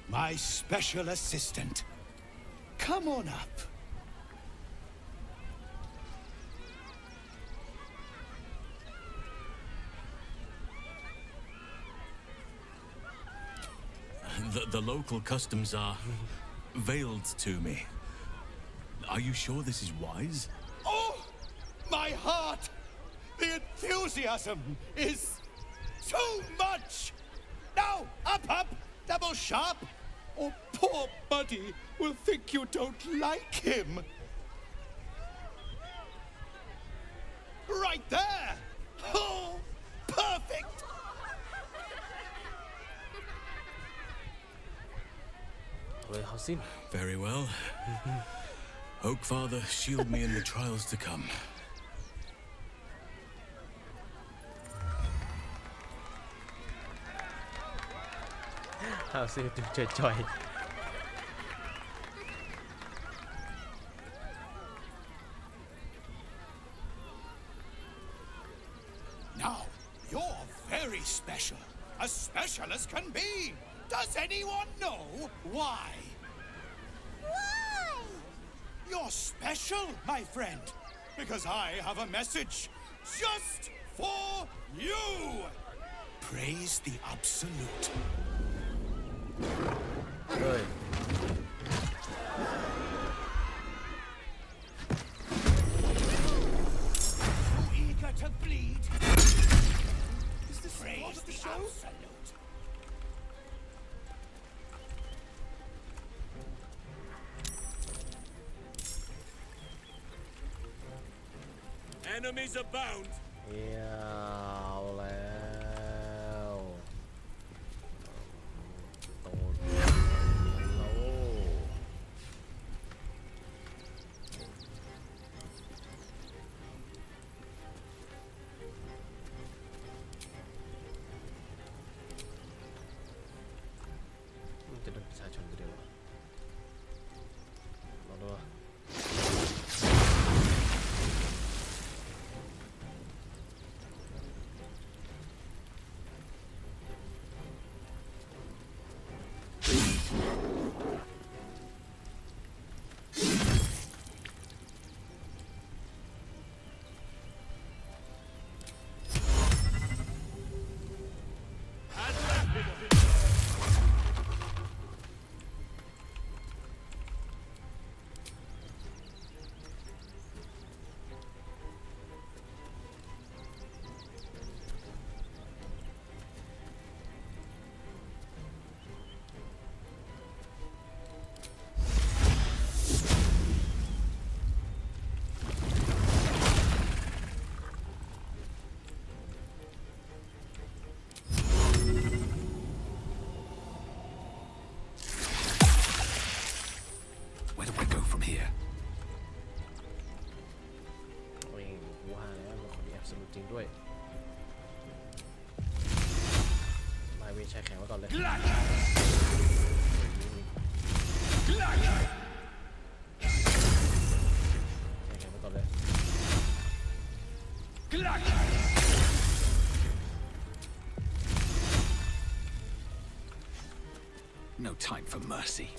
T: my special assistant. Come on up.
L: The local customs are veiled to me. Are you sure this is wise?
T: Oh, my heart! The enthusiasm is too much! Now, up, double sharp, or poor Buddy will think you don't like him. right there! Oh, perfect!
A: เลยเฮาสิ้น
L: Very well. Oak Father, shield me in the trials to come.
A: เฮาสิ้นดูจอย
T: Now, you're very special. As special as can be. Does anyone know why?
U: Why?
T: You're special, my friend. Because I have a message just for you. Praise the Absolute.
A: เฮ้ย
T: Too eager to bleed. Is this Praise the Absolute.
L: Enemies abound.
A: เอียเอาแล้วโตแล้วมันจะโดนประชาชนไปด้วยวะรอดูวะ
T: Where do I go from here?
A: โอ้ยว่าแล้วมันคนนี้แอบสนุกจริงด้วยไล่เวชชายแข็งไว้ก่อนเลยใช้แข็งไว้ก่อนเลย
T: No time for mercy.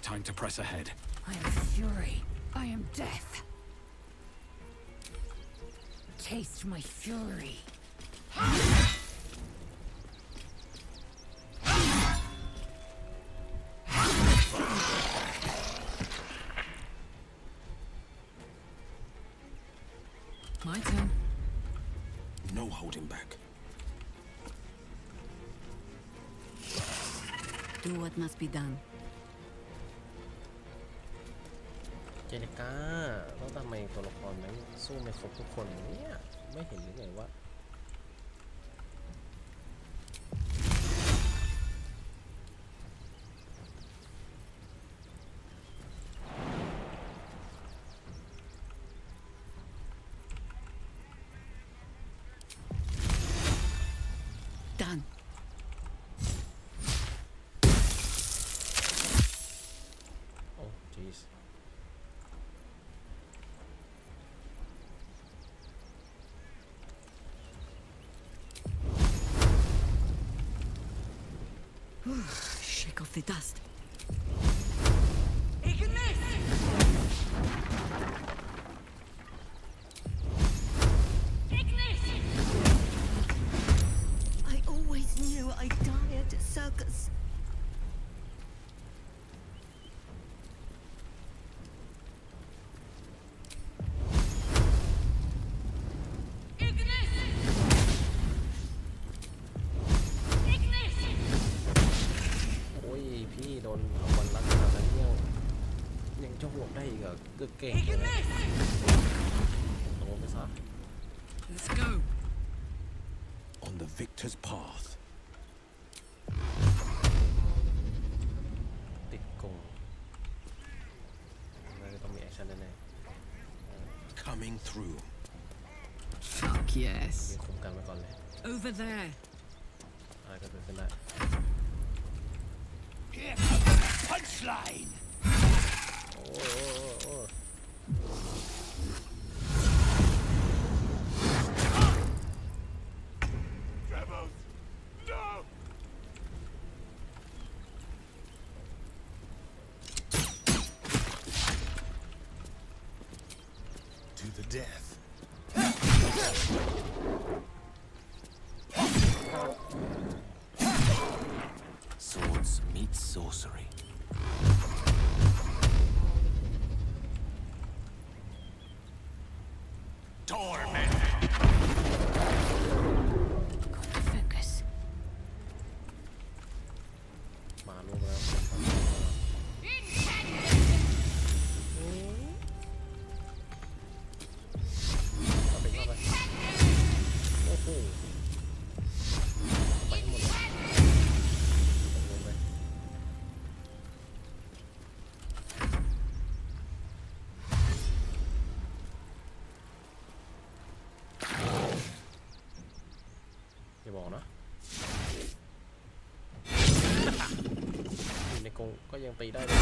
T: Time to press ahead.
M: I am fury. I am death. Taste my fury. My turn.
T: No holding back.
D: Do what must be done.
A: เจเนก้าแล้วทำไมตัวละครนั้นสู้ไม่ครบทุกคนเนี่ยไม่เห็นหรือไงว่า
D: Done.
A: Oh, jeez.
D: Shake off the dust.
U: I always knew I'd die at a circus.
A: จะหลบได้อีกเหรอก็เก่งโอ้ไปซะ
T: Let's go. On the victor's path.
A: ติดกงน่าจะต้องมีแอคชั่นแน่
T: Coming through.
I: Fuck
A: ๆ
I: yes.
A: ยืนคุมกันไว้ก่อนเลย
D: Over there.
A: อะไรก็เกิดขึ้นได้
T: Here comes the punchline.
A: โอ้
R: Rebels! No!
O: To the death.
J: Swords meet sorcery.
T: Torment.
C: Focus.
A: มาลูกแล้วเอาไปเข้าไปโอ้โหไปให้หมดเลยลงไปอย่าบอกนะ อยู่ในกรงก็ยังตีได้เลย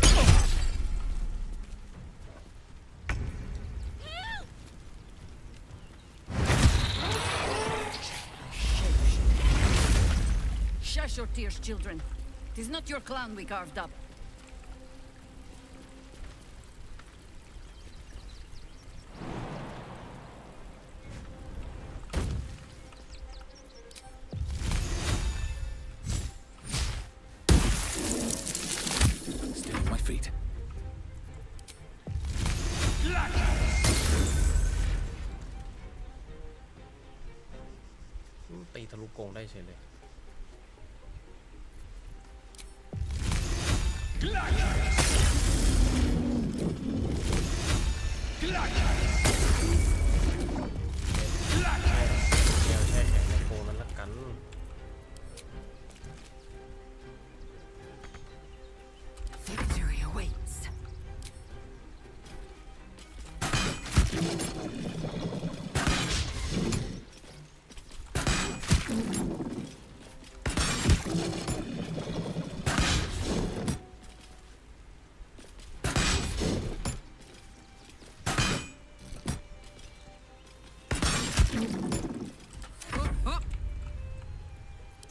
D: Shush your tears, children. It is not your clown we carved up.
J: Stay on my feet.
A: ตีทะลุกรงได้เฉยเลย แก้วแช่แข็งในกรงนั้นละกัน
M: Victory awaits.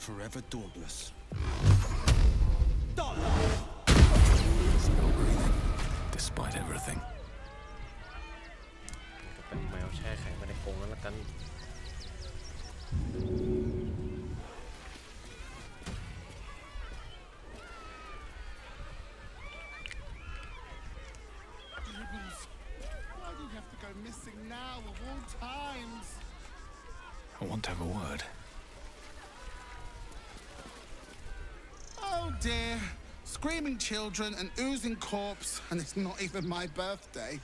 T: Forever dauntless.
J: Despite everything.
A: ก็เป็นแมวแช่แข็งไปในกรงนั้นละกัน
R: Rebels! Why do you have to go missing now of all times?
J: I want to have a word.
R: Oh dear. Screaming children, an oozing corpse, and it's not even my birthday.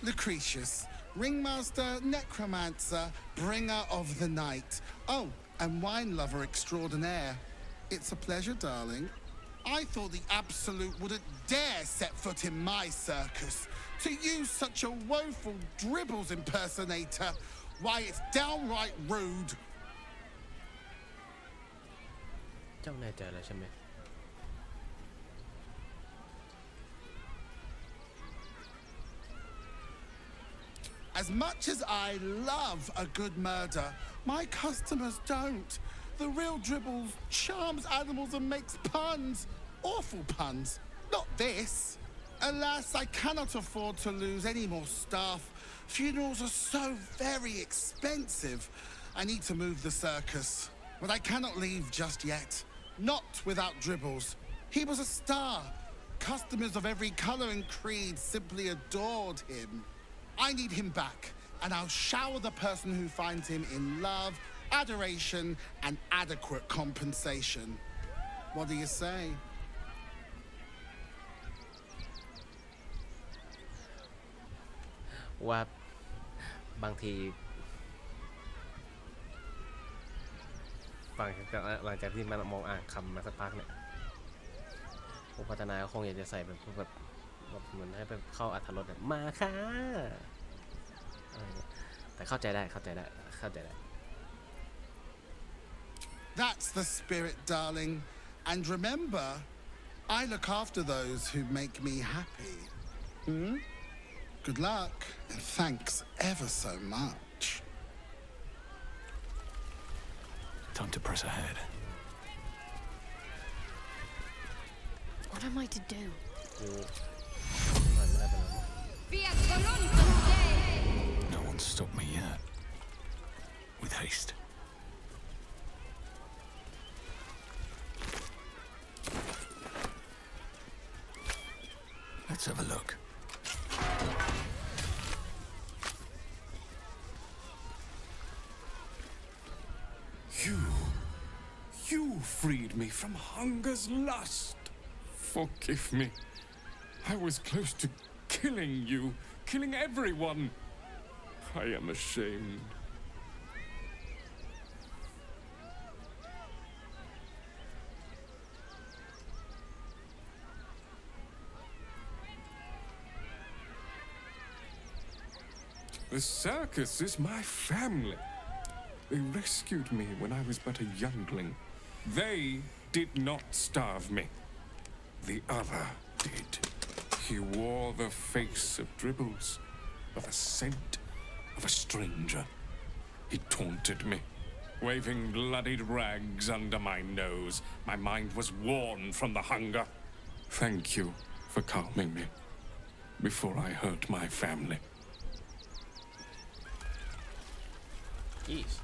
R: Lucretius, ringmaster, necromancer, bringer of the night. Oh, and wine lover extraordinaire. It's a pleasure, darling. I thought the Absolute wouldn't dare set foot in my circus. To use such a woeful dribbles impersonator, why, it's downright rude.
A: เจ้าแน่ใจแล้วใช่ไหม
R: As much as I love a good murder, my customers don't. The real Dribbles charms animals and makes puns. Awful puns. Not this. Alas, I cannot afford to lose any more staff. Funerals are so very expensive. I need to move the circus. But I cannot leave just yet. Not without Dribbles. He was a star. Customers of every colour and creed simply adored him. I need him back, and I'll shower the person who finds him in love, adoration, and adequate compensation. What do you say?
A: ว่าบางทีหลังจากที่มันมองอ่านคำมาสักพักเนี่ยผู้พัฒนาก็คงอยากจะใส่แบบเหมือนให้เข้าอรรถรสแบบมาค่ะแต่เข้าใจได้
E: That's the spirit, darling. And remember, I look after those who make me happy. Good luck, and thanks ever so much.
K: Time to press ahead.
H: What am I to do?
K: No one's stopped me yet. With haste. Let's have a look.
Q: You freed me from hunger's lust. Forgive me. I was close to killing you, killing everyone. I am ashamed. The circus is my family. They rescued me when I was but a youngling. They did not starve me. The other did. He wore the face of Dribbles, of a scent of a stranger. He taunted me, waving bloodied rags under my nose. My mind was worn from the hunger. Thank you for calming me before I hurt my family.
A: Jeez.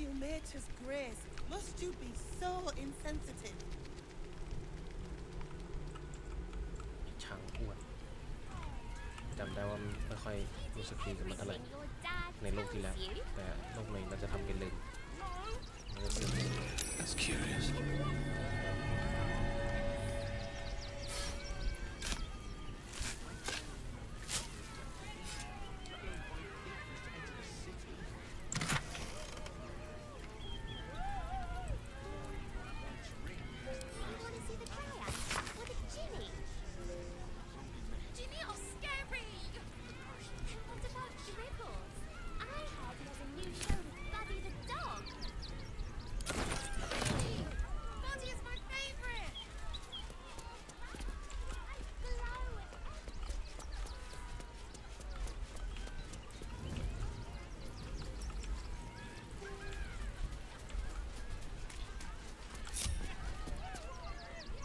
P: Your nature's grace, must you be so insensitive?
A: ช้างอ้วนจำได้ว่าไม่ค่อยรู้สึกดีกับมันเท่าไหร่ในโลกที่แล้วแต่โลกนี้มันจะทำเป็นลืม
K: That's curious.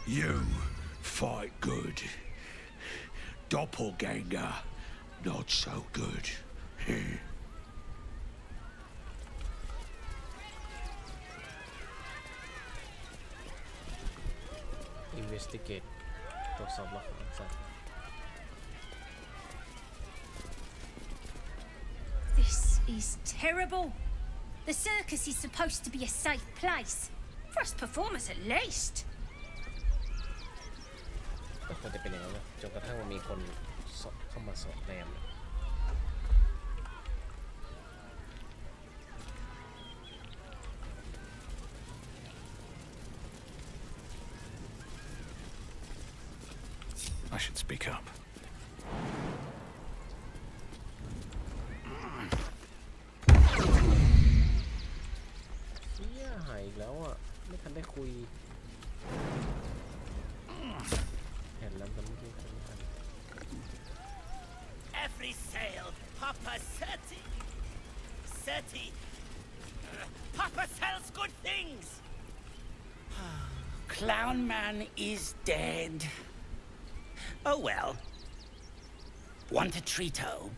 B: You fight good. Doppelganger, not so good.
A: Investigate ตรวจสอบหลักฐานสัตว์
H: This is terrible. The circus is supposed to be a safe place. For us performers at least.
A: ก็ควรจะเป็นอย่างนั้นนะจนกระทั่งมีคนเข้ามาสอดแนม
K: I should speak up.
A: ไม่ทันได้คุยเห็นแล้วมันไม่ทัน
F: Every sail, Papa Certi. Papa sells good things. Clown Man is dead. Oh well. Want a treato?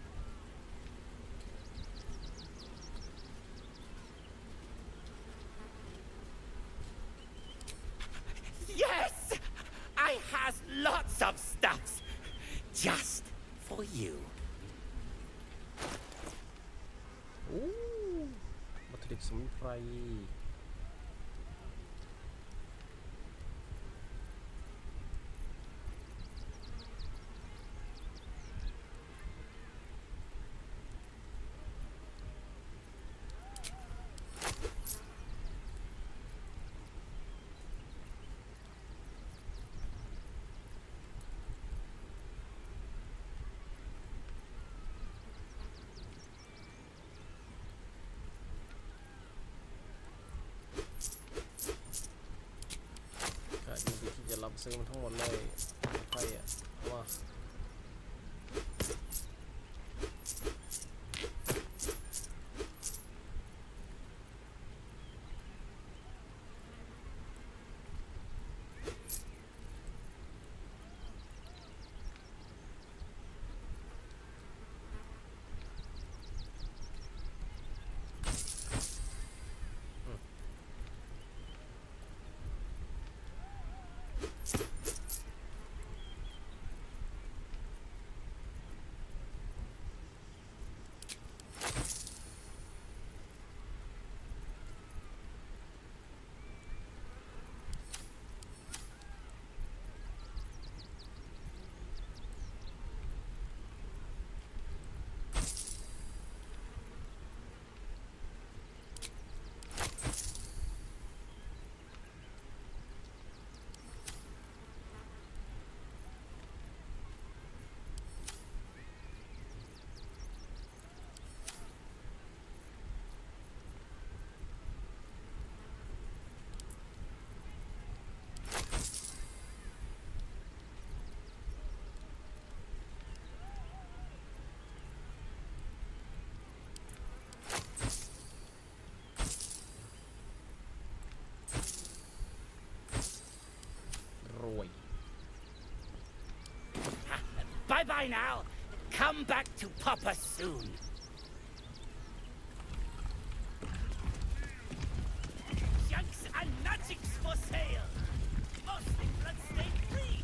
F: Yes! I has lots of stuffs. Just for you.
A: วัตถุดิบสมุนไพรจะรับซื้อมันทั้งหมดเลยไพ่อะว่า
F: Bye-bye now. Come back to Papa soon. Junks and magics for sale. Mostly bloodstained free.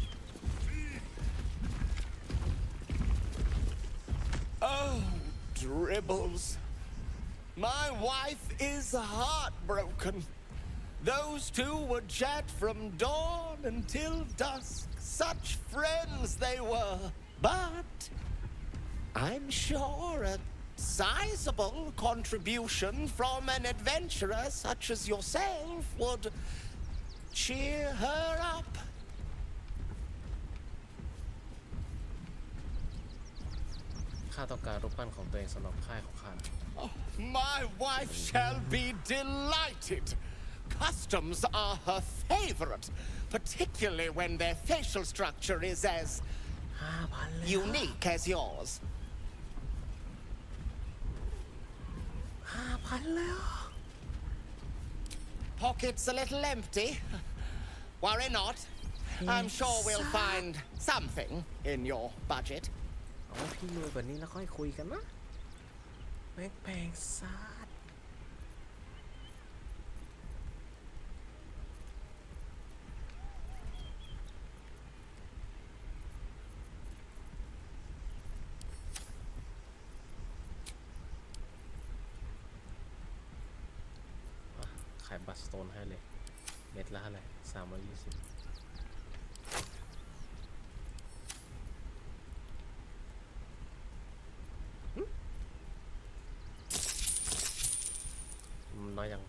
N: Oh, dribbles. My wife is heartbroken. Those two would chat from dawn until dusk. Such friends they were. But I'm sure a sizable contribution from an adventurer such as yourself would cheer her up. My wife shall be delighted. Customs are her favorite, particularly when their facial structure is as unique as yours. Pockets a little empty? Worry not. I'm sure we'll find something in your budget.
A: เอาพี่รวยแบบนี้แล้วค่อยคุยกันนะแม่งแพงซาดขายบัตรสโตนให้เลยเม็ดละเท่าไหร่320น้อยยัง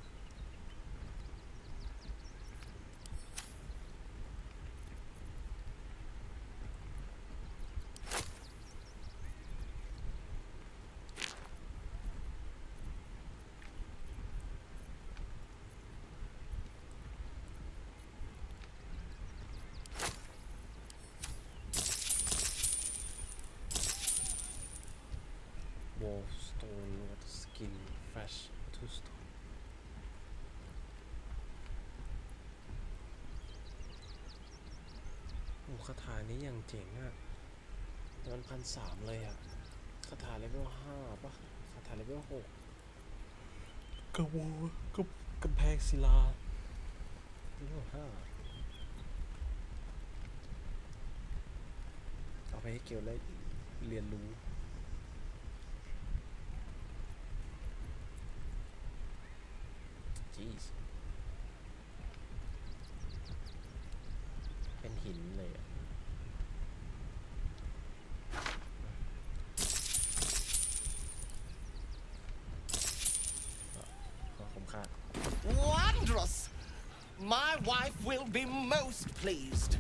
A: Flash to Stone โอ้คาถานี้ยังเจ๋งอ่ะมัน1,300เลยอ่ะคาถาเลเวล5ป่ะคาถาเลเวล6กระโวกับกำแพงศิลาเลเวล5เอาไปให้เกี่ยวได้เรียนรู้Jeez เป็นหินเลยอ่ะคุ้มค่า
N: Wondrous! My wife will be most pleased.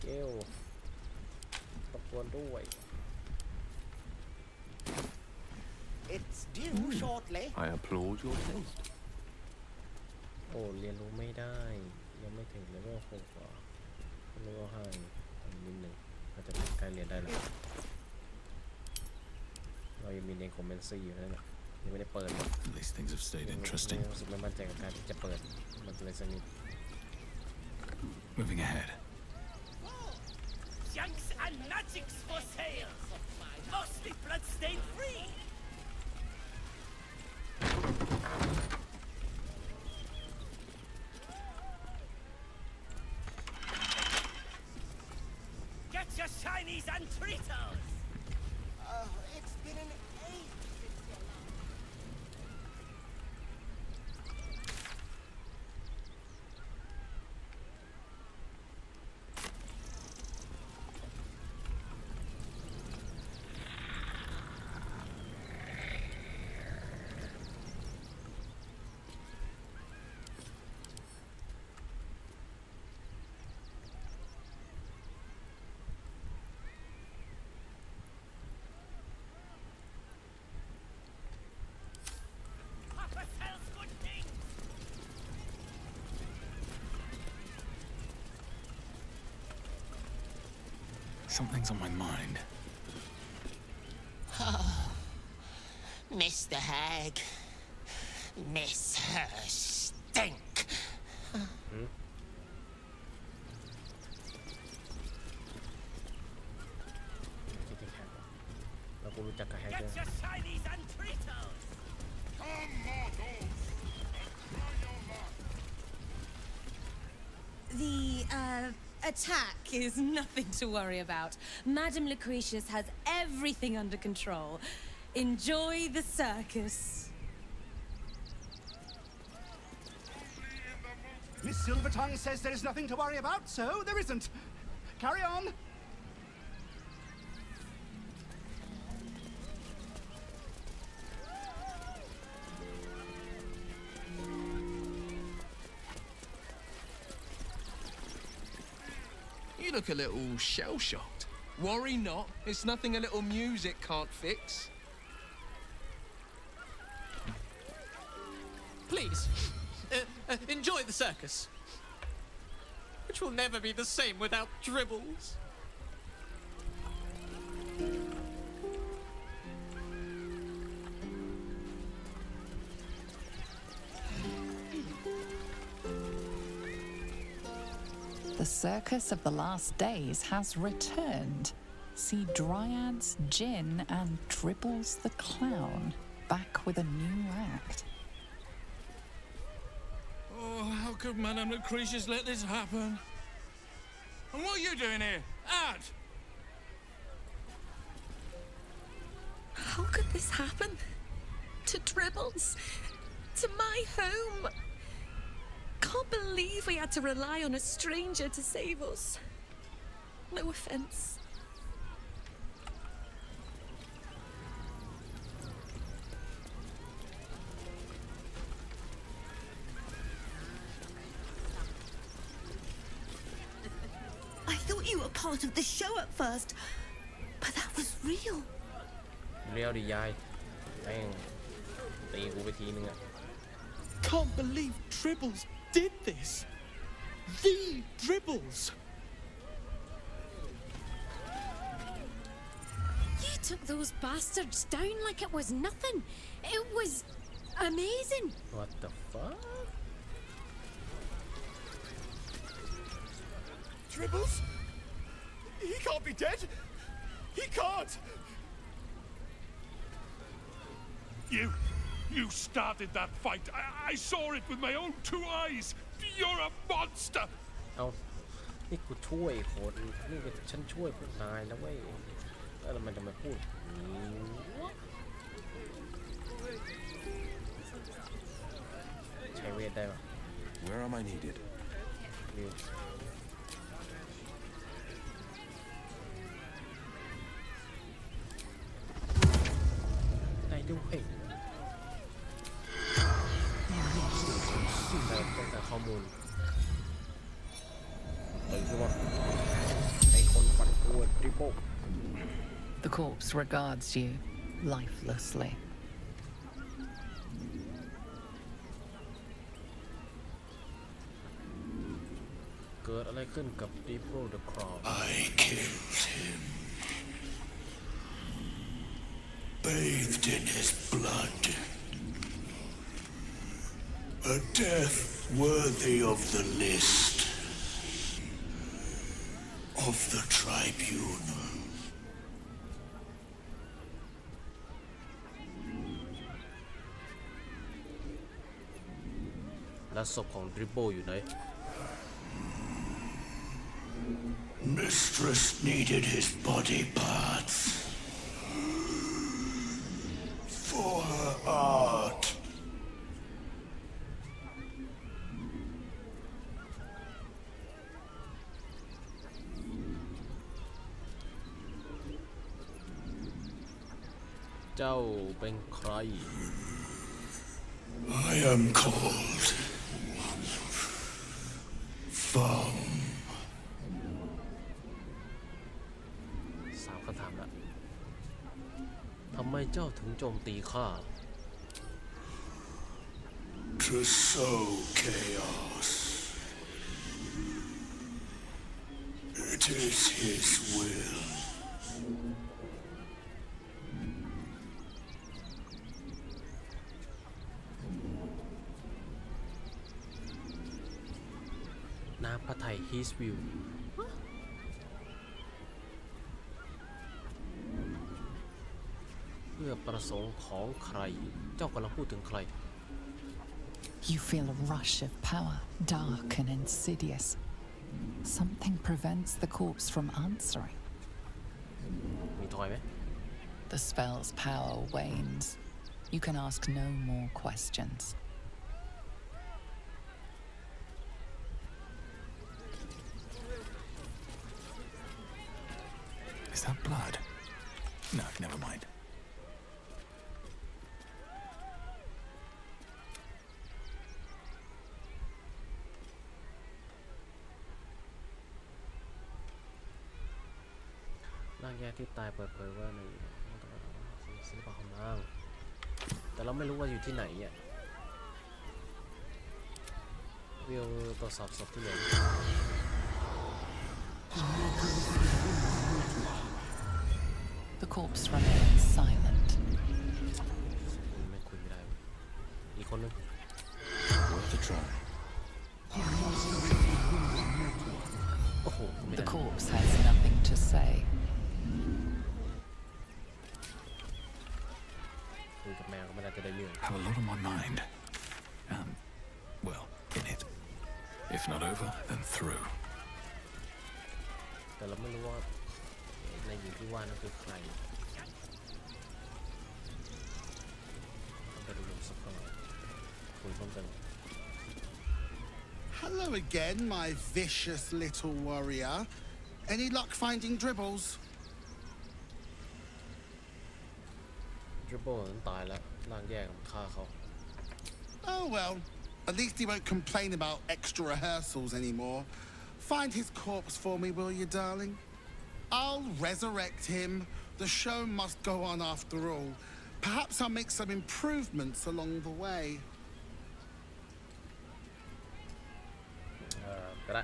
A: เกลตะกวนด้วย
N: It's due shortly.
J: I applaud your taste.
A: โอ้เรียนรู้ไม่ได้ยังไม่ถึงเลเวล6หรอเลเวล5นิดนึงอาจจะใกล้เรียนได้แล้วเรายังมีเรียนคอมเมนซี่อยู่นั่นแหละยังไม่ได้เปิด
J: These things have stayed interesting.
A: รู้สึกไม่มั่นใจกับการที่จะเปิดมันเลยสักนิด
K: Moving ahead.
F: Junks and magics for sale. Mostly bloodstain free. Get your shinies and treatos.
N: It's been an age since your last.
F: Papa sells good things.
K: Something's on my mind.
N: Mr. Hag. Miss her stink.
A: คิดที่แฮกวะแล้วกูรู้จักกับแฮก
F: Get
A: ด้วย
F: your shinies and treatos.
R: Come, mortals, and try your luck.
G: The attack is nothing to worry about. Madame Lucretius has everything under control. Enjoy the circus.
V: Miss Silvertongue says there is nothing to worry about, so there isn't. Carry on.
W: You look a little shell-shocked. Worry not. It's nothing a little music can't fix.
X: Please, enjoy the circus. Which will never be the same without dribbles.
S: The circus of the last days has returned. See Dryads, Jinn, and Dribbles the Clown back with a new act.
L: Oh, how could Madame Lucretius let this happen? And what are you doing here? Out!
Y: How could this happen? To Dribbles? To my home? Can't believe we had to rely on a stranger to save us. No offense.
U: I thought you were part of the show at first, but that was real.
A: เรียวดิยายแม่งตีกูไปทีนึงอะ
X: Can't believe Dribbles did this. The Dribbles.
U: You
H: took those bastards down like it was nothing. It was amazing.
A: What the fuck?
F: Dribbles? He can't be dead. He can't.
R: You started that fight. I saw it with my own 2 eyes. You're a monster.
A: เอานี่กูช่วยคนนี่ก็ฉันช่วยพวกนายแล้วเว้ยแล้วมันจะมาพูดใช้เวทได้ปะ
J: Where am I needed?
A: ได้ด้วยแต่ต้องการข้อมูลไอ้ที่ว่าไอ้คนฟันกลัวดริบเบิล
S: The corpse regards you lifelessly.
A: เกิดอะไรขึ้นกับดริบเบิลเดอะครอว์
R: I killed him. Bathed in his blood. A death worthy of the list. Of the tribunal.
A: และศพของดริบเบิลอยู่ไหน
R: Mistress needed his body parts. For her art.
A: เจ้าเป็นใคร
R: I am called Fum.
A: สามคำถามละทำไมเจ้าถึงโจมตีข้า
R: To sow chaos. It is his will. น้ำพระทัย His Will เพื่อประสงค์ของใคร เจ้ากำลังพูดถึงใคร
S: You feel a rush of power, dark and insidious. Something prevents the corpse from answering.
A: มีทอยไหม
S: The spell's power wanes. You can ask no more questions.
J: Is that blood? No, never mind.
A: ร่างแยกที่ตายเปิดเผยว่าในศิลปะของนางแต่เราไม่รู้ว่าอยู่ที่ไหนอ่ะวิวตรวจสอบศพที่ไหน
S: The corpse remains silent.
A: ไม่คุยไม่ได้อีกคนนึง
J: Worth a try.
A: โอ้โหไม่ได้
S: The corpse has nothing to say.
A: คุยกับแมวก็ไม่ได้จะได้เรื่อง
J: Have a lot on my mind. Well, in it. If not over, then through.
A: แต่เราไม่รู้ว่าในหญิงที่ว่านั่นคือใครต้องไปดูสักหน่อยคุยเพิ่มเติม
E: Hello again, my vicious little warrior. Any luck finding dribbles?
A: ดริบเบิลนั้นตายแล้วร่างแยกฆ่าเขา
E: Oh well, at least he won't complain about extra rehearsals anymore. Find his corpse for me, will you, darling? I'll resurrect him. The show must go on after all. Perhaps I'll make some improvements along the way.
A: ก็ได้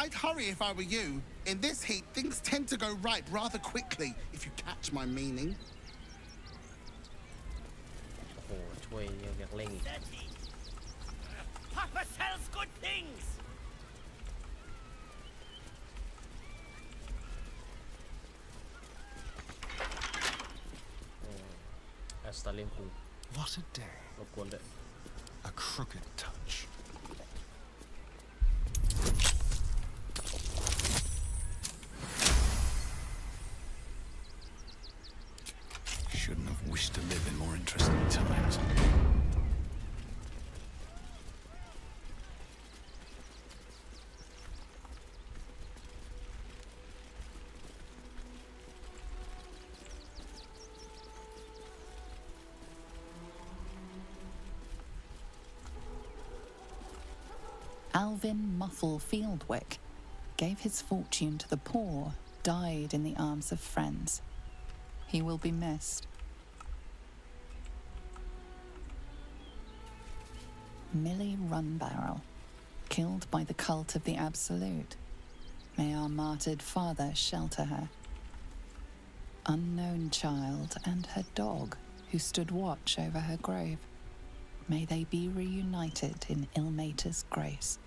E: I'd hurry if I were you. In this heat, things tend to go ripe rather quickly, if you catch my meaning.
A: โอ้โหช่วยอยากเร่งอีก
F: Papa sells good things.
A: แอสตาลินคู
C: What a day.
A: รบกวนด้วย
C: A crooked touch.
K: Shouldn't have wished to live in more interesting times.
S: Alvin Muffle Fieldwick gave his fortune to the poor, died in the arms of friends. He will be missed. Millie Runbarrel, killed by the cult of the Absolute. May our martyred father shelter her. Unknown child and her dog, who stood watch over her grave. May they be reunited in Ilmater's grace.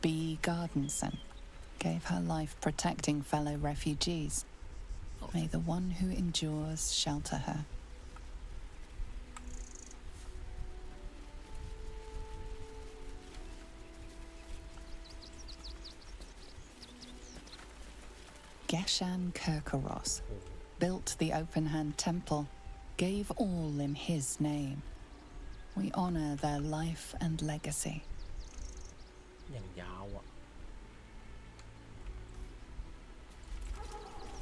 S: B. Gardenson gave her life protecting fellow refugees. May the one who endures shelter her. Geshan Kirkaros built the open-hand temple, gave all in his name. We honor their life and legacy.
A: อย่างยาวอ่ะ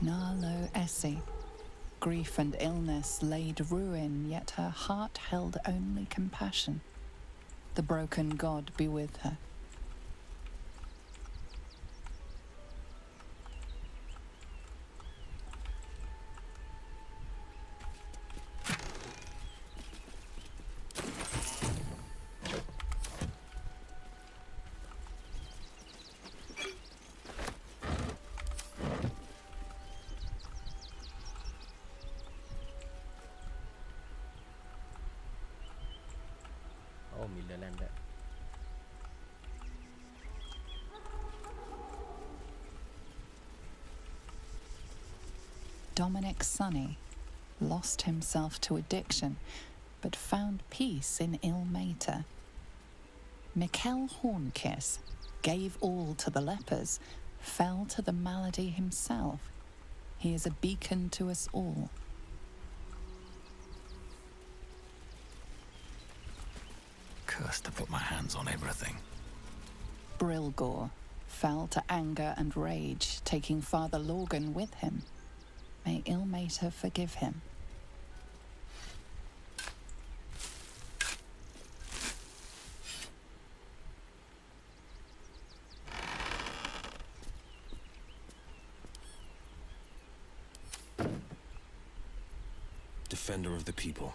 S: Narlo Essie. Grief and illness laid ruin, yet her heart held only compassion. The broken God be with her. Dominic Sonny lost himself to addiction, but found peace in Ilmater. Mikkel Hornkiss gave all to the lepers, fell to the malady himself. He is a beacon to us all.
K: Cursed to put my hands on everything.
S: Brilgor fell to anger and rage, taking Father Lorgan with him. May Ilmater forgive him.
J: Defender of the people.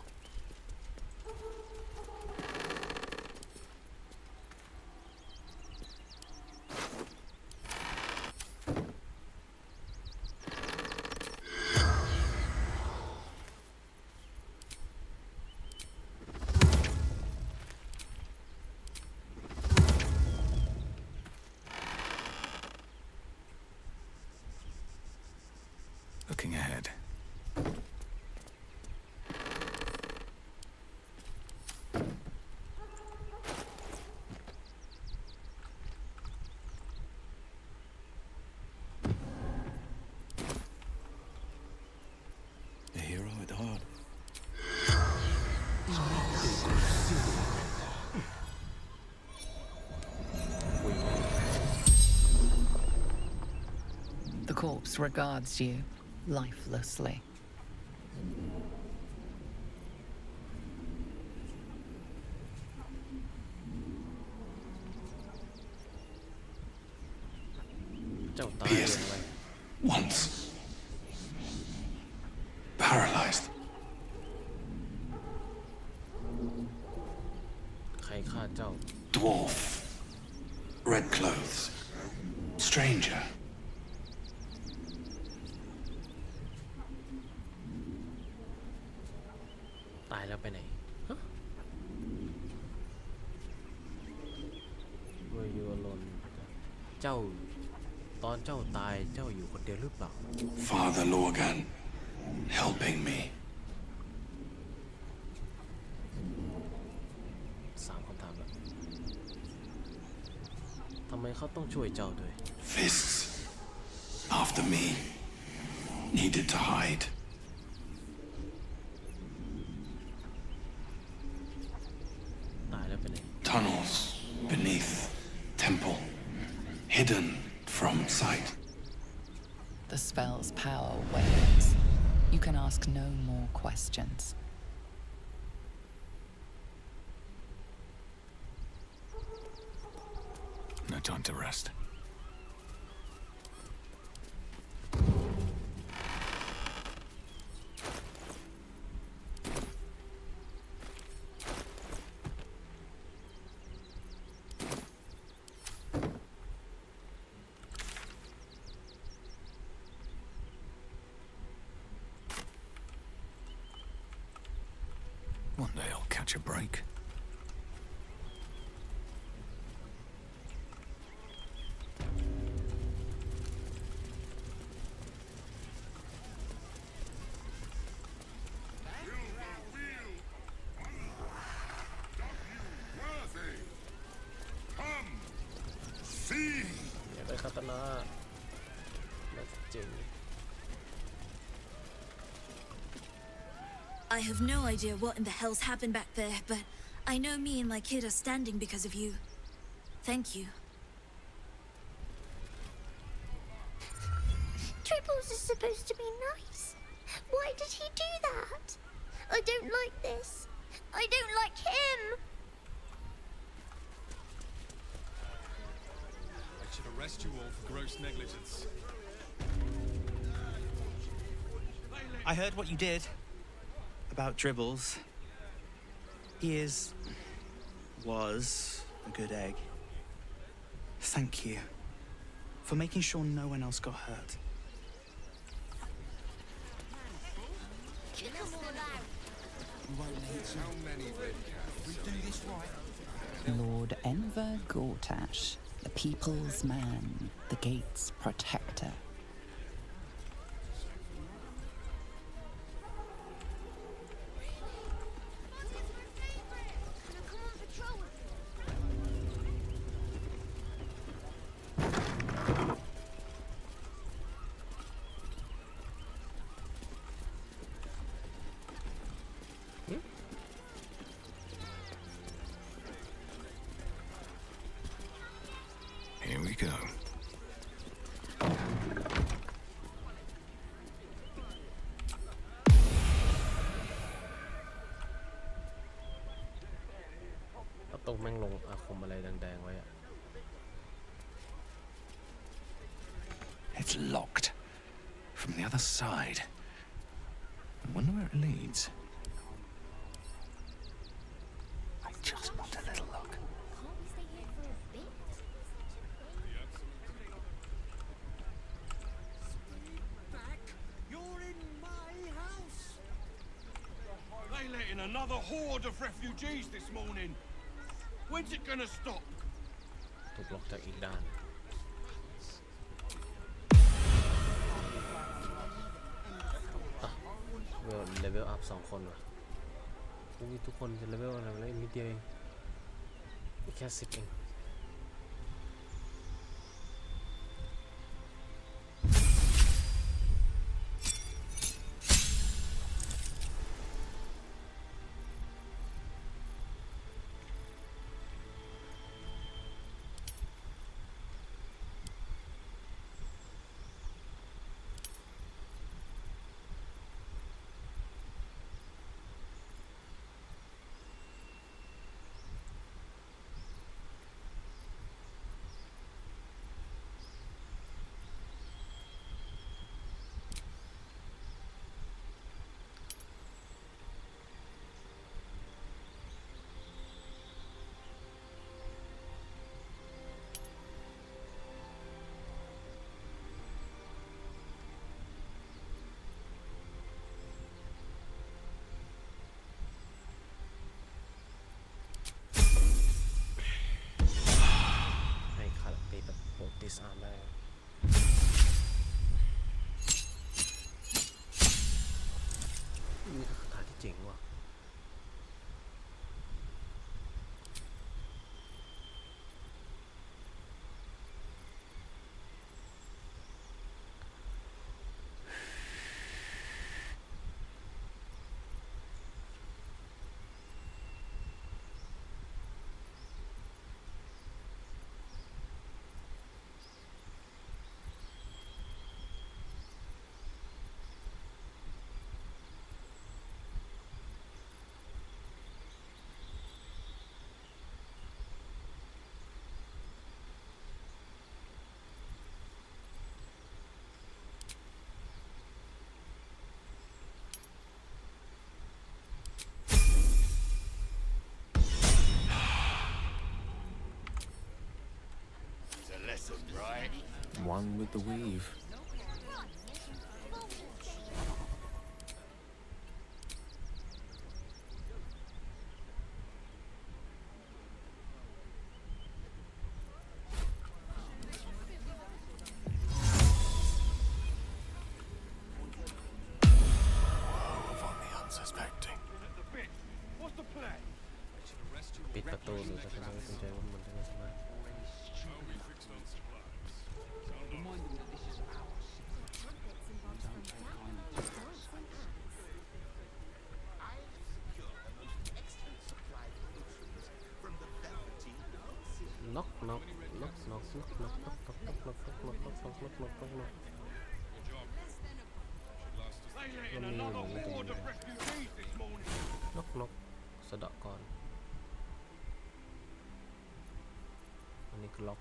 K: Looking ahead.
J: A hero at heart.
S: The corpse regards you lifelessly.
C: Pierced once. Paralyzed.
A: ใครฆ่าเจ้า
C: Dwarf.
D: Red clothes. Stranger.
A: ตายแล้วไปไหนฮะ Were you alone เจ้าตอนเจ้าตายเจ้าอยู่คนเดียวหรือเปล่า
D: Father Lorgan, helping me.
A: 3 คำถามแล้วทำไมเขาต้องช่วยเจ้าด้วย
D: Fists. After me. Needed to hide.
A: ตายแล้วไปไหน
D: Tunnels beneath temple. Hidden from sight.
S: The spell's power wanes. You can ask no more questions.
C: No time to rest. One day I'll catch a break.
R: Come, see.
A: อยากได้คาตานะน่าจะเจ๋ง
U: I have no idea what in the hell's happened back there, but I know me and my kid are standing because of you. Thank you. Triples is supposed to be nice. Why did he do that? I don't like this. I don't like him.
C: I should arrest you all for gross negligence.
V: I heard what you did about Dribbles. He was a good egg. Thank you for making sure no one else got hurt.
S: Lord Enver Gortash, the people's man, the gate's protector.
C: Here we go.
A: แล้วตรงแม่งลงอาคมอะไรแดงๆไว้อะ
C: It's locked. From the other side. I wonder where it leads. I just want a little look.
N: You're in my house. They let in another horde of refugees this morning. When's it gonna stop?
A: ถูกล็อกจากอีกด้านเลเวลอัพ2 คนว่ะนี่ทุกคนจะเลเวลอะไรเลยนิดเดียวเองแค่10เอง
D: right.
J: One with the weave. Unsuspecting.
A: ปิดประตูหรือจะทำให้กุญแจมันจะไม่สามารถ knock knock knock knock knock knock knock knock knock knock knock knock knock knock knock knock knock มันมีอยู่ในตรงนี้ knock knock สะเดาะก่อนอันนี้คือล็อก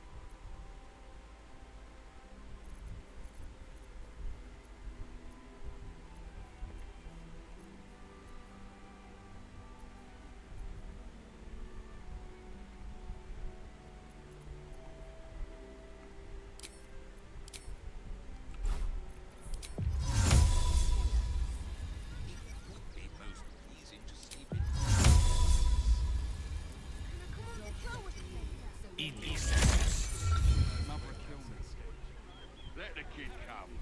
R: Let the kid come.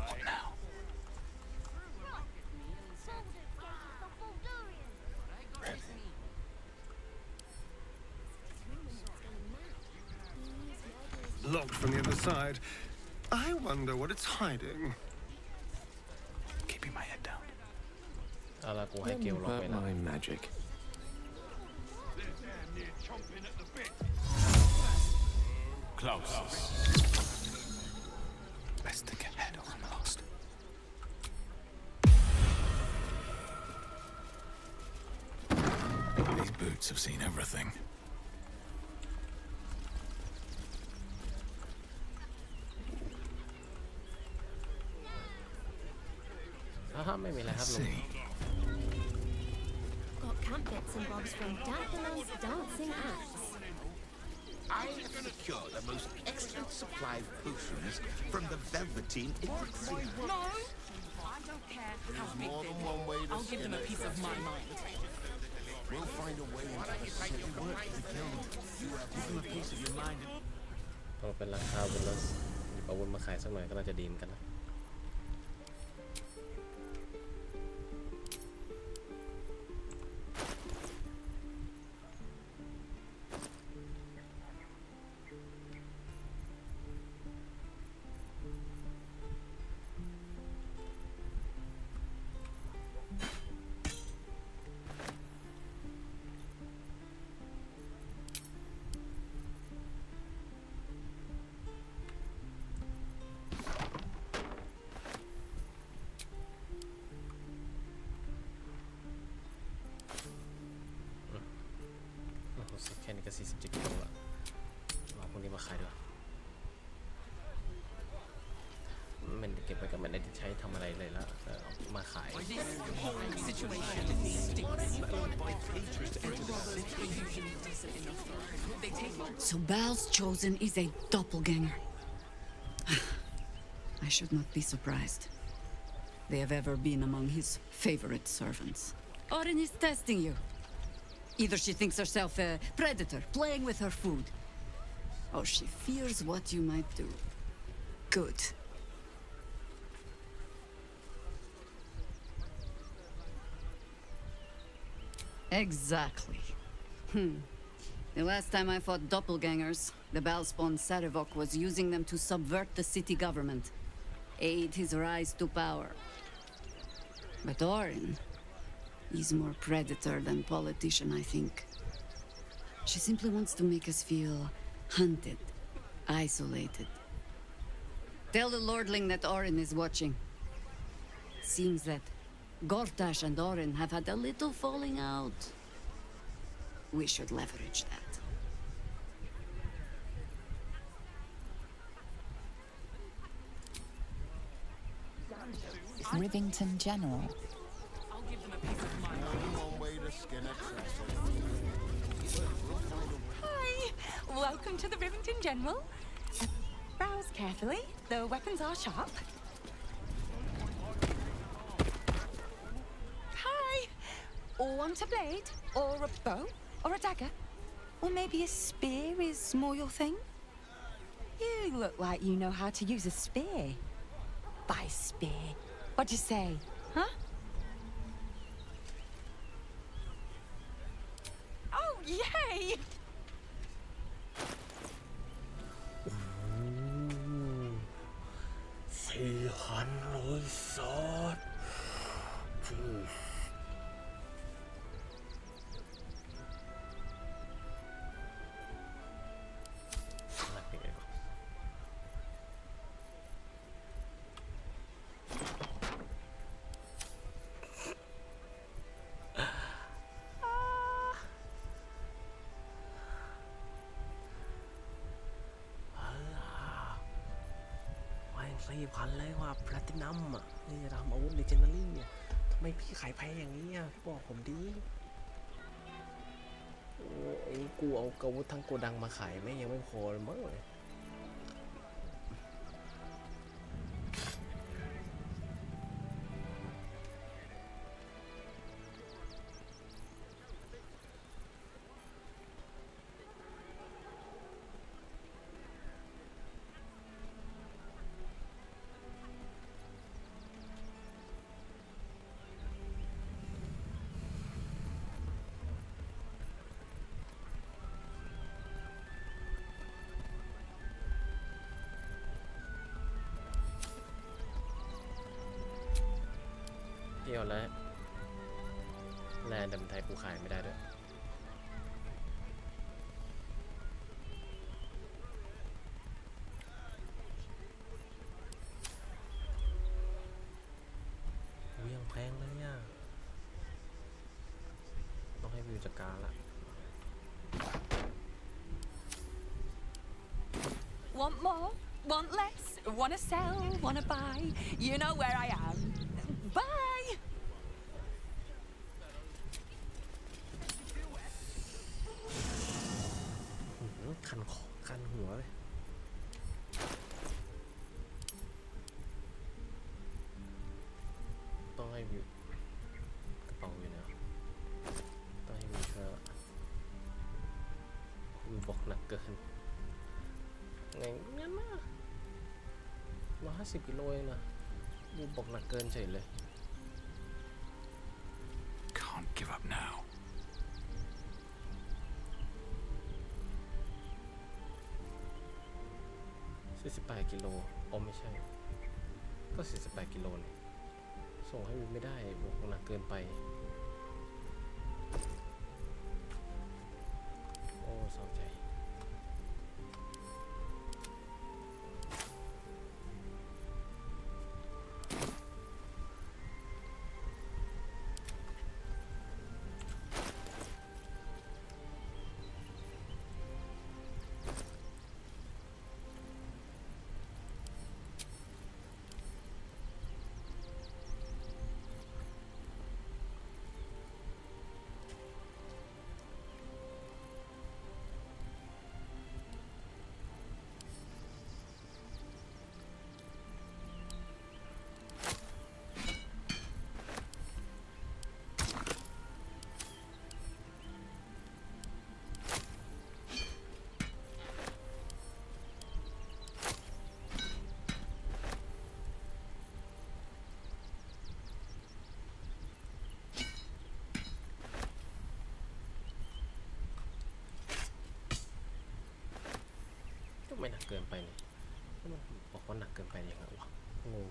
C: What now?
I: Locked from the other side. I wonder what it's hiding.
C: Keeping my head down.
A: เอาละกูให้เกลล็อกไป
J: But
A: แล้ว
J: my magic.
D: Close.
C: Best think ahead or I'm lost. These boots have seen everything.
A: ไม่มีอะไรครับลุง
U: Got camp bits and bobs from Dappler's dancing acts.
M: I have secured the most excellent supply of potions from the Velveteen Infantry.
O: No! I don't care how big they are. I'll give them a piece of my mind.
M: We'll find a way into the city work to the guild. Give them a piece of your mind.
A: พอเป็นราคาบนรถหยิบอาวุธมาขายสักหน่อยก็น่าจะดีเหมือนกันนะ แค่นี้ก็47 กิโลละเอาพวกนี้มาขายด้วยมันเก็บไว้ก็ไม่ได้ใช้ทำอะไรเลยละเอามาขาย
Q: So Bal's chosen is a doppelganger. I should not be surprised. They have ever been among his favorite servants. Orin is testing you. Either she thinks herself a predator, playing with her food, or she fears what you might do. Good. Exactly. The last time I fought doppelgangers, the Balspawn Sarevok was using them to subvert the city government, aid his rise to power. But Orin... he's more predator than politician, I think. She simply wants to make us feel hunted, isolated. Tell the Lordling that Orin is watching. Seems that Gortash and Orin have had a little falling out. We should leverage that.
S: Rivington General.
U: Hi!
O: Welcome to the Rivington General. Browse carefully. The weapons are sharp. Hi. Want a blade? Or a bow? Or a dagger? Or maybe a spear is more your thing? You look like you know how to use a spear. By spear. What'd you say? Huh? Oh, yay!
A: 4,000ซอส4,000เลยว่าแพลตินัมอ่ะนี่จะทำอาวุธเลเจนดารี่อ่ะทำไมพี่ขายแพงอย่างนี้อ่ะพี่บอกผมดิโอ้ยกูเอาอาวุธทั้งโกดังมาขายแม่งยังไม่พอเลยมั้งเลย เที่ยวแล้วแลนด์ดำไทยกูขายไม่ได้ด้วยกูยังแพงเลยอ่ะต้องให้วิวจัดการละ
O: Want more? Want less? Wanna sell? Wanna buy? You know where I am. Bye!
A: คันคอคันหัวเลยต้องให้วิวกระเป๋าอยู่นะต้องให้วิวเธอวิวบอกหนักเกินไงงั้นนะ150 กิโลเองนะวิวบอกหนักเกินเฉยเลย
C: Can't give up now.
A: 48 กิโลอ๋อไม่ใช่ก็48 กิโลนี่ส่งให้วิวไม่ได้บอกหนักเกินไปโอ้เศร้าใจ ไม่หนักเกินไปนี่บอกว่าหนักเกินไปยังไงวะงง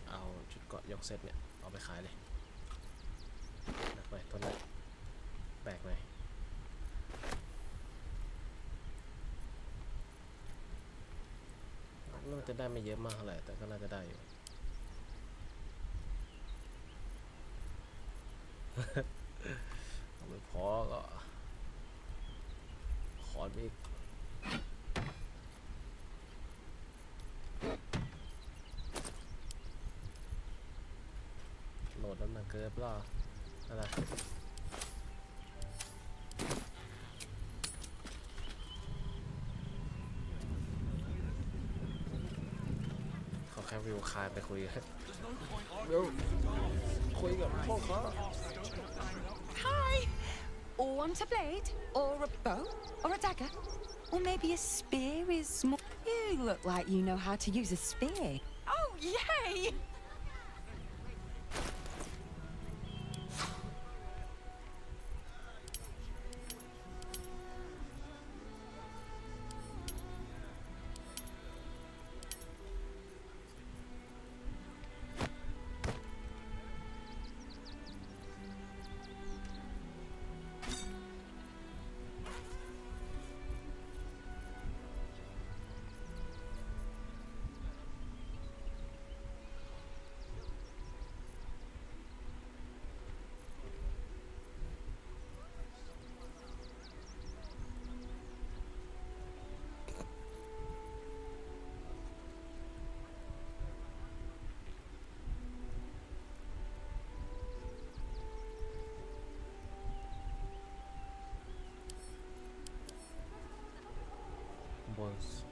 A: เอาชุดเกาะยกเซตเนี่ยเอาไปขายเลยหนักไปต้นเลยแบกเลยน่าจะได้ไม่เยอะมากเท่าไหร่แต่ก็น่าจะได้อยู่ ไม่พอก็ขออีกโหลดน้ำหนักเกินเปล่าอะไรเขาแค่วิวคายไปคุยกันเดี๋ยวคุยกับพ่อเขา
O: Hi! Or want a blade? Or a bow? Or a dagger? Or maybe a spear is more... You look like you know how to use a spear. Oh, yay!
A: was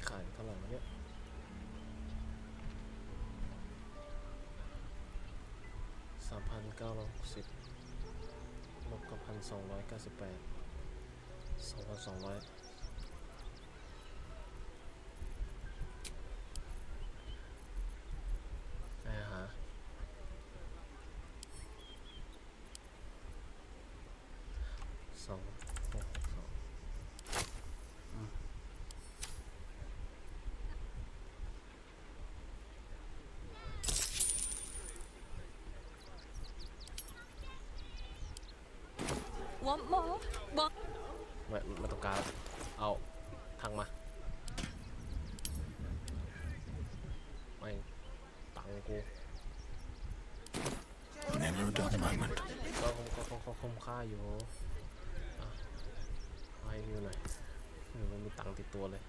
A: ขายเท่าไหร่วะเนี่ย3,960ลบกับ1,298 2,200ฮะ262Want
O: more? What?
A: ไม่ต้องการเอาทางมาไม่ตังกู
C: Never a dull moment.
A: ก็คุ้มค่าอยู่ให้วิวหน่อยมันมีตังติดตัวเลย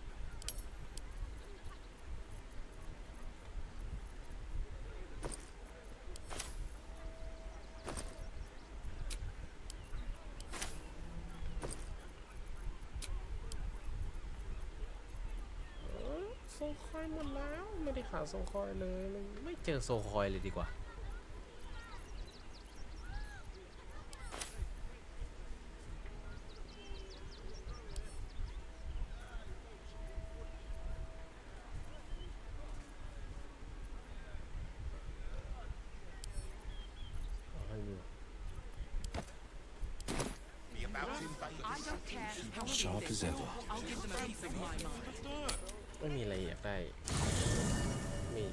A: โซคอยหมดแล้วไม่ได้ขาโซคอยเลยไม่เจอโซคอยเลยดีกว่า
C: Sharp as ever.
A: ไม่มีอะไรอยากได้มี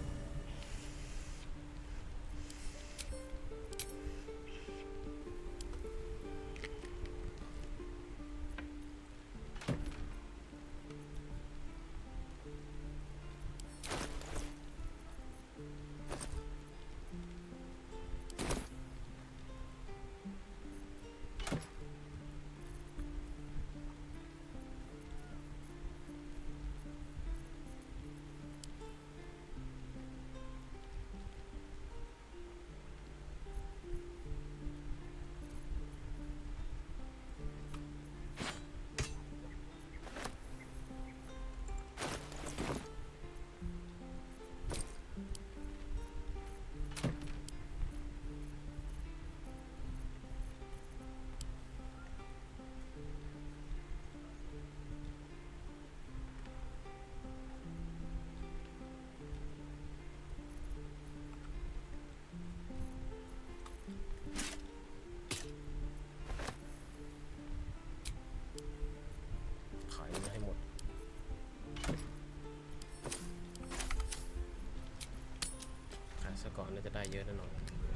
A: เกาะน่าจะได้เยอะแน่นอน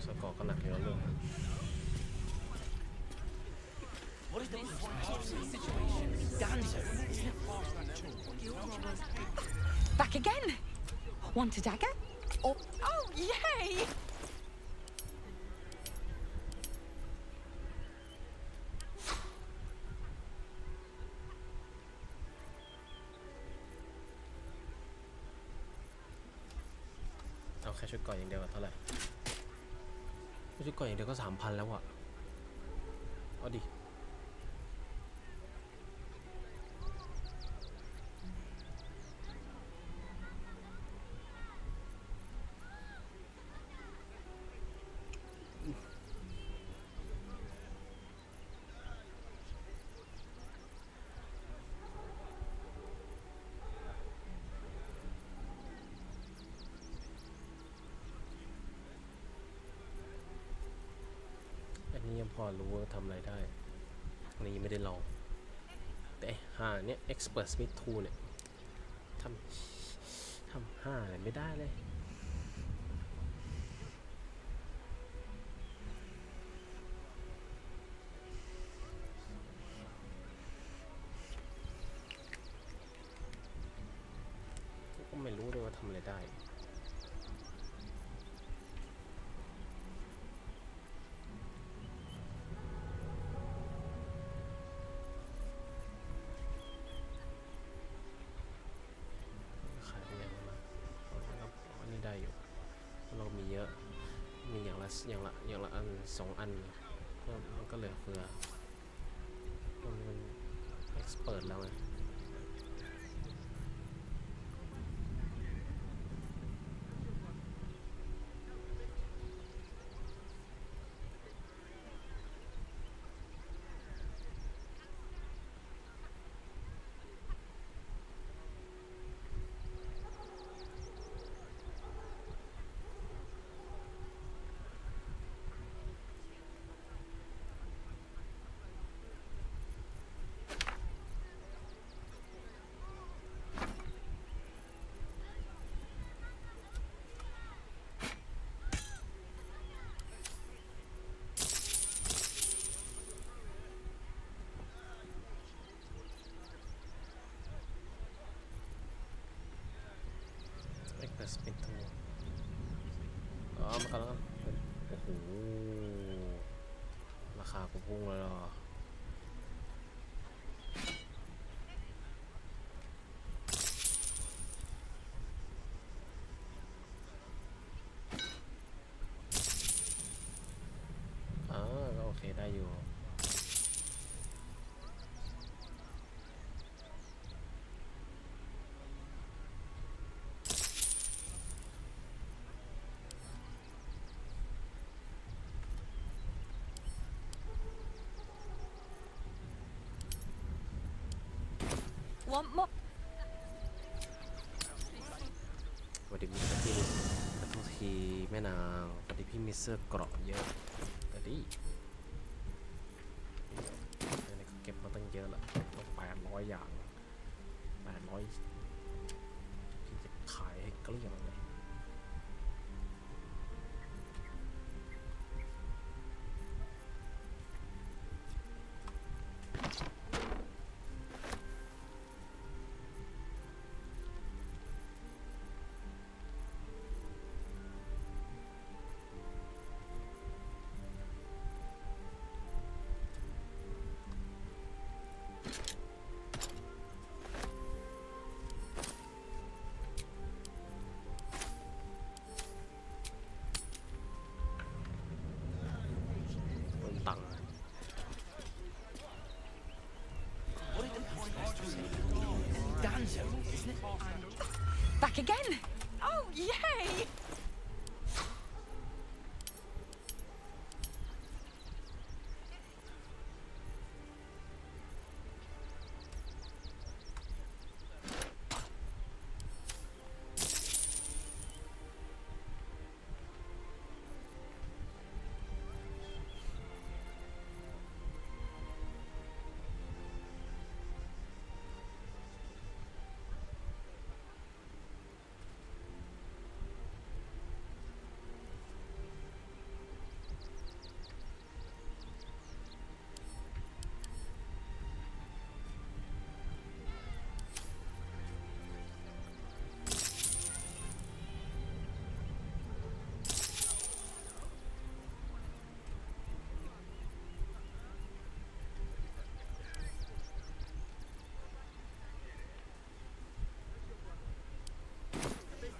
A: สกอร์ก็หนักอยู่แล้วลูก
O: Back again. Want a dagger? Oh, oh, yay!
A: เอาแค่ชุดเกาะอย่างเดียวเท่าไหร่ชุดเกาะอย่างเดียวก็ 3,000 แล้วอะเอาดินี่ยังพอรู้ว่าทำอะไรได้อันนี้ไม่ได้ลองแต่5เนี่ย Expert Smith Tool เนี่ยทำ5อะไรไม่ได้เลยก็ไม่รู้ด้วยว่าทำอะไรได้ได้อยู่เรามีเยอะมีอย่างละอัน2 อันมันก็เหลือเฟือมันเอ็กซ์เพิร์ทแล้วไงสปินทูมากันแล้วกันโอ้โหราคากูพุ่งเลยเหรอก็โอเคได้อยู่
O: Want more?
A: สวัสดีมิสเตอร์พี่ขอโทษทีแม่นางสวัสดีพี่มิสเตอร์เกราะเยอะแต่ดิเนี่ยก็เก็บมาตั้งเยอะละต้อง800 อย่าง800พี่จะขายให้เกลี้ยงเลย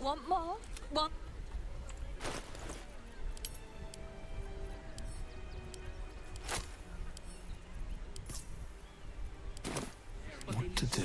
Y: Want more? Want...
C: What to do?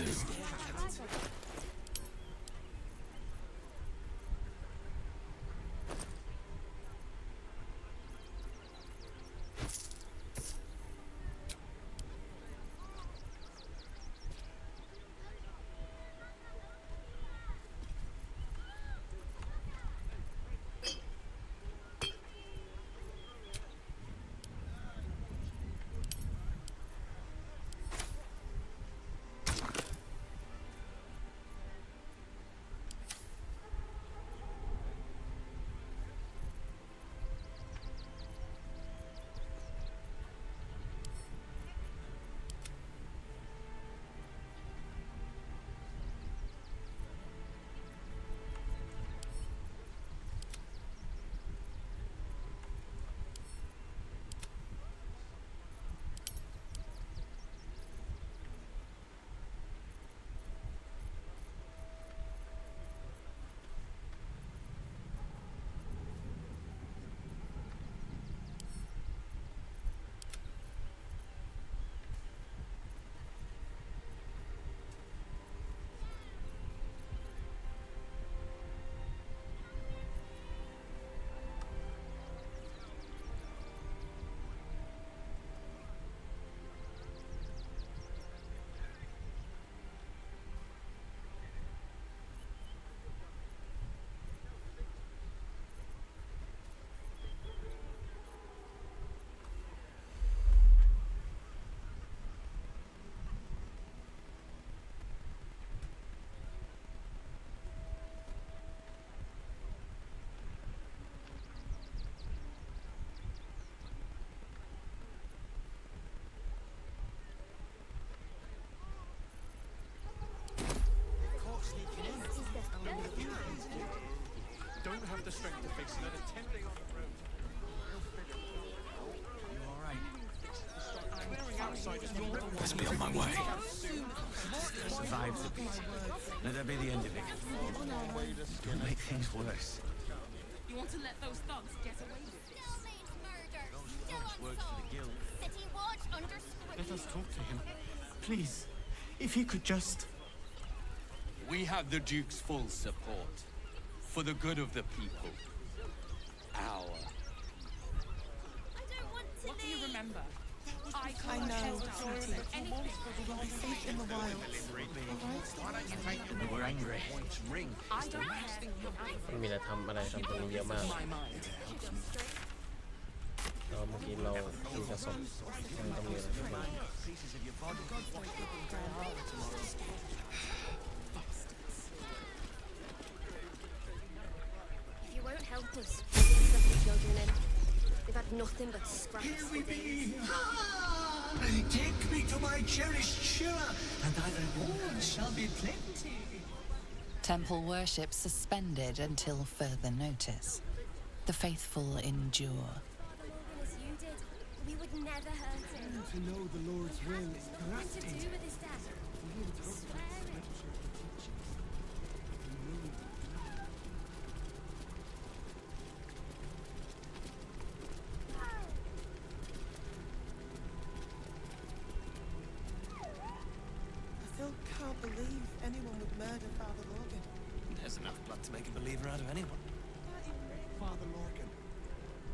X: Don't have the strength to fix it at a 10-day on the road.
K: You all right?
C: Let's be on my way.
K: Survive the beating. Let that be the end of it. Don't make things worse.
Y: You want to let those thugs get away with this?
K: Works for the guild.
U: City watch under scrutiny.
B: Let us talk to him. Please, if he could just...
G: We have the Duke's full support. For the good of the people. Our.
Y: What do you remember? I
B: know,
Y: Katie.
B: We'll be safe in the wilds.
K: We're angry.
Y: I don't care.
A: มันมีอะไรทำตรงนี้เยอะมากแล้วเมื่อกี้เราดูกระสอบมันต้องมีอะไรบ้าง
U: If you won't help us, we'll let the children in. They've had nothing but scraps.
B: Here we be! Take me to my cherished Shira, and thy reward shall be plenty.
S: Temple worship suspended until further notice. The faithful endure.
U: As you did, we would never hurt him.
B: To know the Lord's will is
U: Nothing to
B: corrupted.
U: do with his death. Swear it.
B: I still can't believe anyone would murder Father Lorgan.
V: There's enough blood to make a believer out of anyone.
B: Father Lorgan.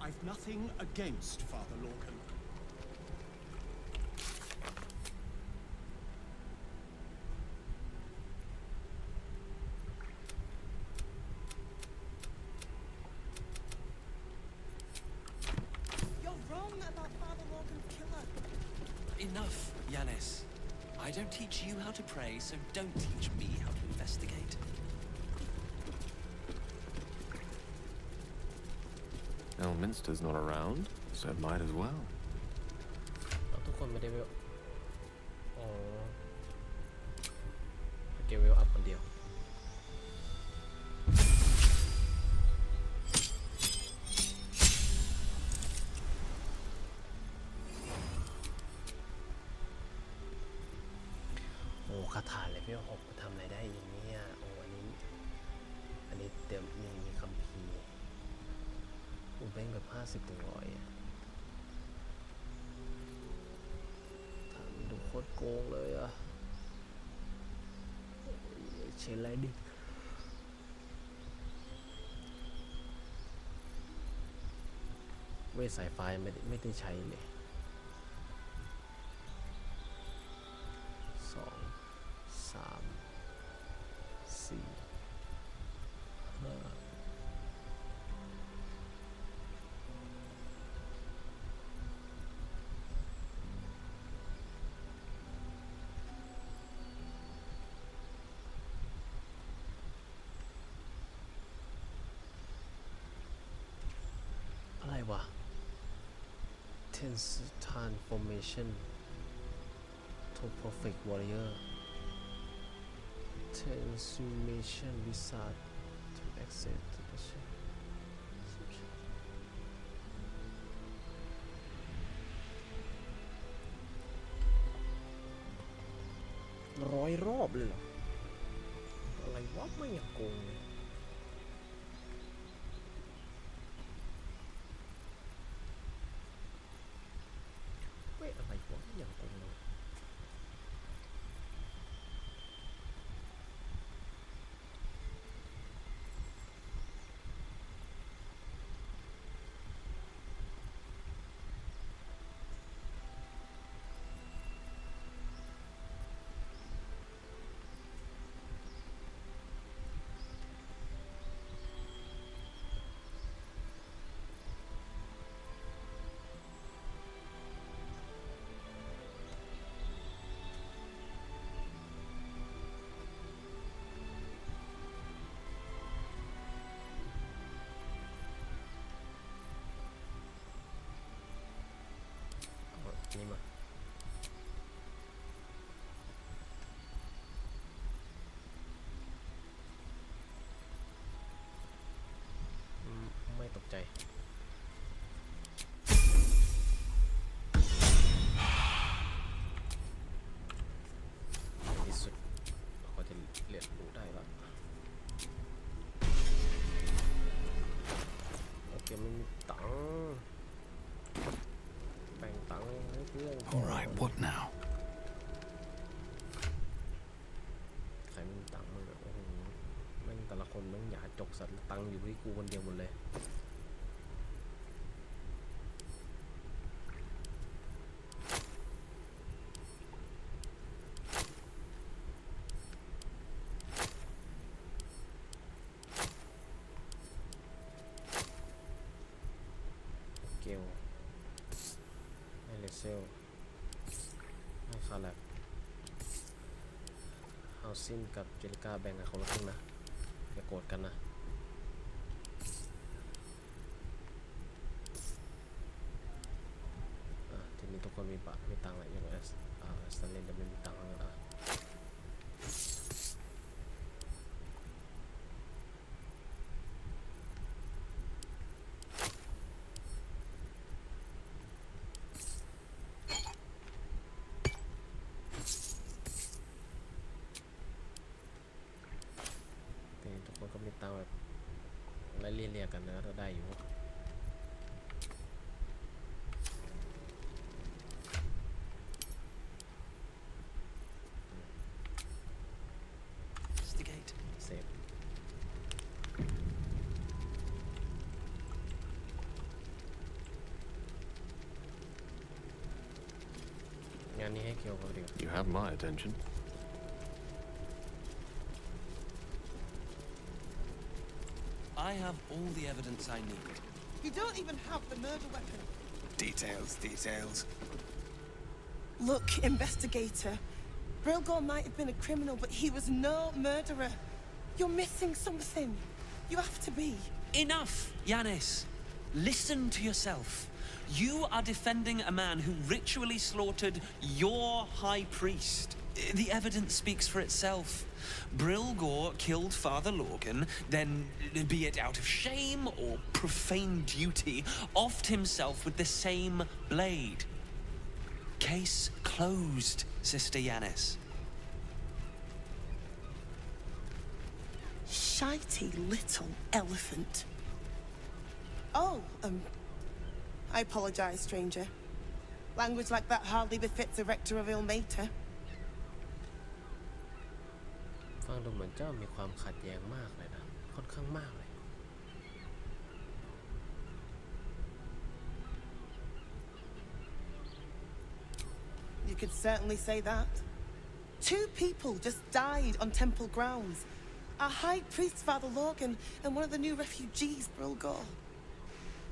B: I've nothing against Father Lorgan. You're wrong about Father Lorgan's killer.
V: Enough, Yanis. I don't teach you how to pray, so don't teach me how to investigate.
J: Elminster's not around, so might as well.
A: ทุกคนไม่ได้เวลอ๋อเก็บเวลอัพคนเดียวโอ้คาถาเลเวล6ทำอะไรได้อย่างนี้อ่ะโอ้อันนี้ มีเต็มมีคัมภีร์อุแบงค์แบบ50 ถึง 100ทำดูโคตรโกงเลยอะเชนไรดิเวทสายไฟไม่ได้ใช้เลย2 3 4 5อะไรวะ Tense transformation to perfect warrior transformation wizard to access to the ship 100 รอบเลยเหรออะไรวะไม่อยากโกงเลยอะไรวะอย่างโกงเลย นี่มาไม่ตกใจในที่สุดเราก็จะเรียนรู้ได้ว่าโอเคไม่มีตังค์แบ่งตังค์ให้เพื่อน
C: All right, what now?
A: ใครไม่มีตังค์มันแบบโอ้โหแม่งแต่ละคนแม่งอย่าจกสัตว์ตังค์อยู่ที่กูคนเดียวหมดเลยเกลให้เลเซลให้คาแลบเฮาซินกับเจลิก้าแบ่งกันคนละครึ่งนะอย่าโกรธกันนะทีนี้ทุกคนมีตังค์อะไรอย่างเงี้ยสแตนเลนจะไม่มีตังค์แล้วนะทุกคนก็มีตังค์แบบไล่เลี่ยกันนะก็ได้อยู่เซฟงานนี้ให้เคียวเขาดีกว่า
J: You have my attention.
H: I have all the evidence I need.
B: You don't even have the murder weapon.
I: Details.
B: Look, investigator. Brilgor might have been a criminal, but he was no murderer. You're missing something. You have to be.
H: Enough, Yanis. Listen to yourself. You are defending a man who ritually slaughtered your high priest. The evidence speaks for itself. Brilgor killed Father Lorgan, then, be it out of shame or profane duty, offed himself with the same blade. Case closed, Sister Yanis.
B: shitey little elephant. Oh, I apologize, stranger. Language like that hardly befits a rector of Ilmater.
A: ฟังดูเหมือนเจ้ามีความขัดแย้งมากเลยนะค่อนข้างมากเลย
B: You could certainly say that. 2 people just died on temple grounds. Our high priest, Father Logan, and one of the new refugees, Brilgor.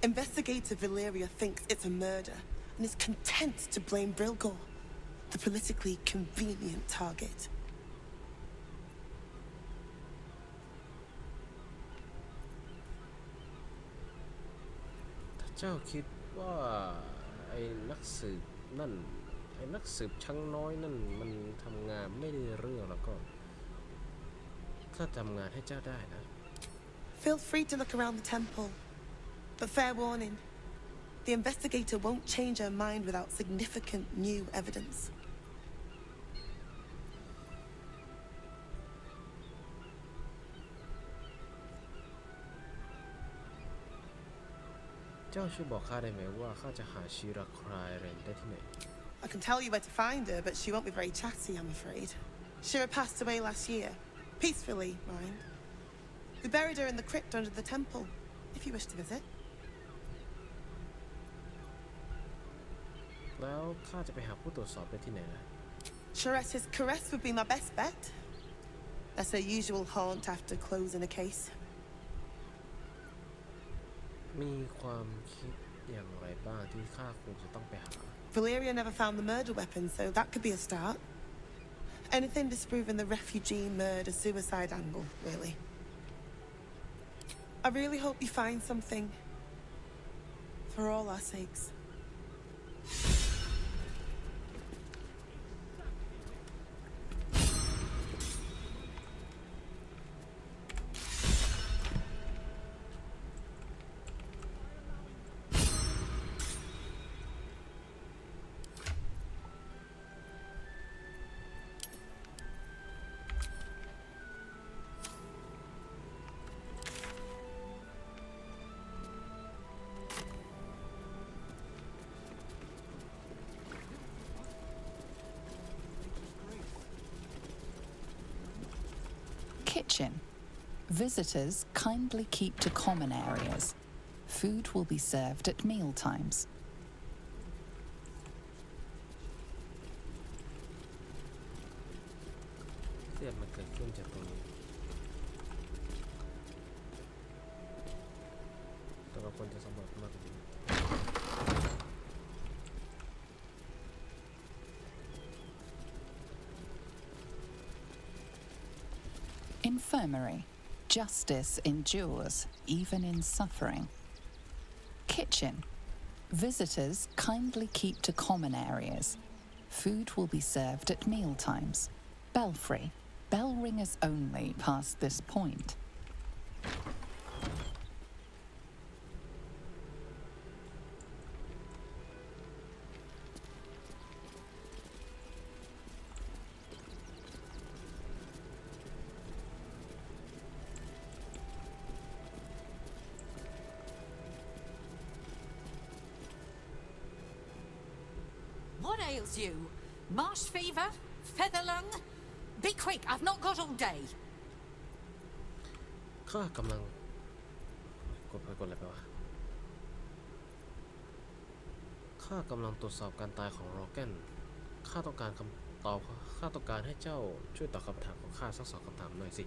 B: Investigator Valeria thinks it's a murder and is content to blame Brilgor, the politically convenient target.
A: ถ้าเจ้าคิดว่าไอ้นักสืบนั่นไอ้นักสืบช่างน้อยนั่นมันทำงานไม่ได้เรื่องแล้วก็ข้าทำงานให้เจ้าได้นะ
B: Feel free to look around the temple, but fair warning, the investigator won't change her mind without significant new evidence.
A: เจ้าช่วยบอกข้าได้ไหมว่าข้าจะหาชิราครายเรนได้ที่ไหน
B: I can tell you where to find her, but she won't be very chatty, I'm afraid. Shira passed away last year. Peacefully, mind. We buried her in the crypt under the temple, if you wish to visit.
A: แล้วข้าจะไปหาผู้ตรวจสอบได้ที่ไหนล่ะ
B: Shireta's caress would be my best bet. That's her usual haunt after closing a case.
A: มีความคิดอย่างไรบ้างที่ข้าคงจะต้องไปหา
B: Valeria never found the murder weapon, so that could be a start. Anything disproving the refugee murder-suicide angle, really. I really hope you find something. For all our sakes.
S: Kitchen. Visitors kindly keep to common areas. Food will be served at meal times.
A: เรื่องมันเกิดขึ้นจากตรงนี้แต่เราควรจะสำรวจมากกว่านี้
S: Infirmary. Justice endures, even in suffering. Kitchen. Visitors kindly keep to common areas. Food will be served at meal times. Belfry. Bell ringers only past this point.
E: What ails you? Marsh fever? Feather lung? Be quick, I've not got all day.
A: ข้ากำลังกดอะไรไปวะข้ากำลังตรวจสอบการตายของโรแกนข้าต้องการคำตอบข้าต้องการให้เจ้าช่วยตอบคำถามของข้าสัก2 คำถามหน่อยสิ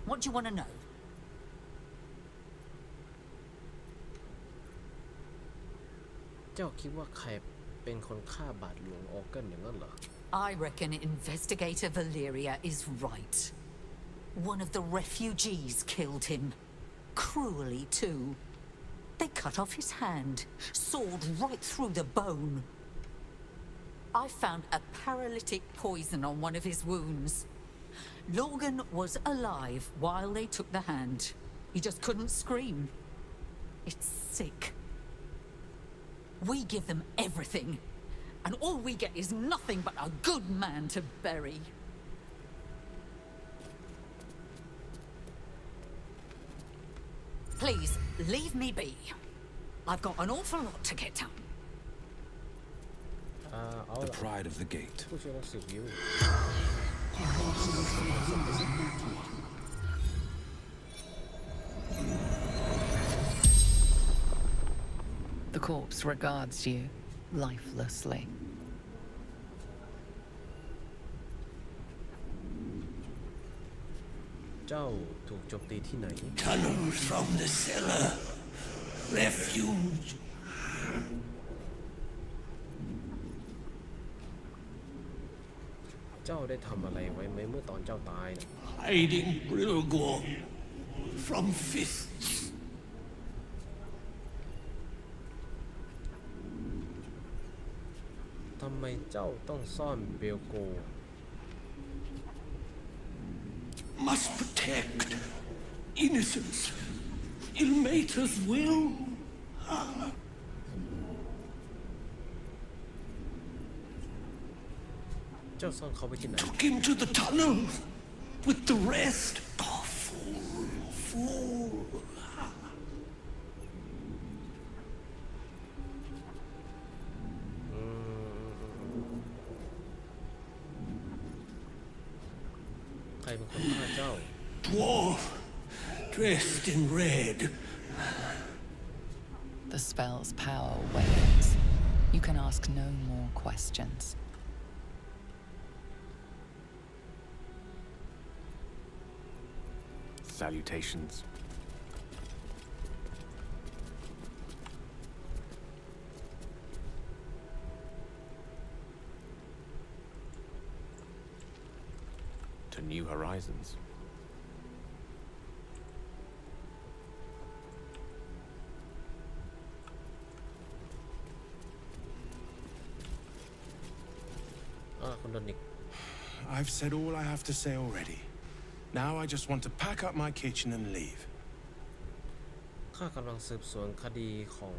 E: What do you want to know?
A: เจ้าคิดว่าใครเป็นคนฆ่าบาทหลวงโอเกนอย่างนั้นเหรอ
E: I reckon Investigator Valeria is right. One of the refugees killed him. Cruelly, too. They cut off his hand, sawed right through the bone. I found a paralytic poison on one of his wounds. Logan was alive while they took the hand. He just couldn't scream. It's sick. We give them everything, and all we get is nothing but a good man to bury. Please, leave me be. I've got an awful lot to get done.
K: The pride of the gate.
A: ผู้ช่วยนักสืบยิว
S: The corpse regards you lifelessly.
A: เจ้าถูกโจมตีที่ไหน
K: Tunnels from the cellar. Refuge.
A: เจ้าได้ทำอะไรไว้ไหมเมื่อตอนเจ้าตายนะ
K: Hiding Brilgor from fists.
A: ทำไมเจ้าต้องซ่อนเบลโก
K: Must protect innocence. Ilmater's will.
A: เจ้าซ่อนเขาไว้ที่ไหน
K: Took him to the tunnel with the rest. Oh, fool.
A: ใครเป็นคนฆ่าเจ้า
K: Dwarf, dressed in red.
S: The spell's power wanes. You can ask no more questions.
J: Salutations. To new horizons.
A: คุณโดนิก
I: I've said all I have to say already. Now I just want to pack up my kitchen and leave.
A: ข้ากำลังสืบสวนคดีของ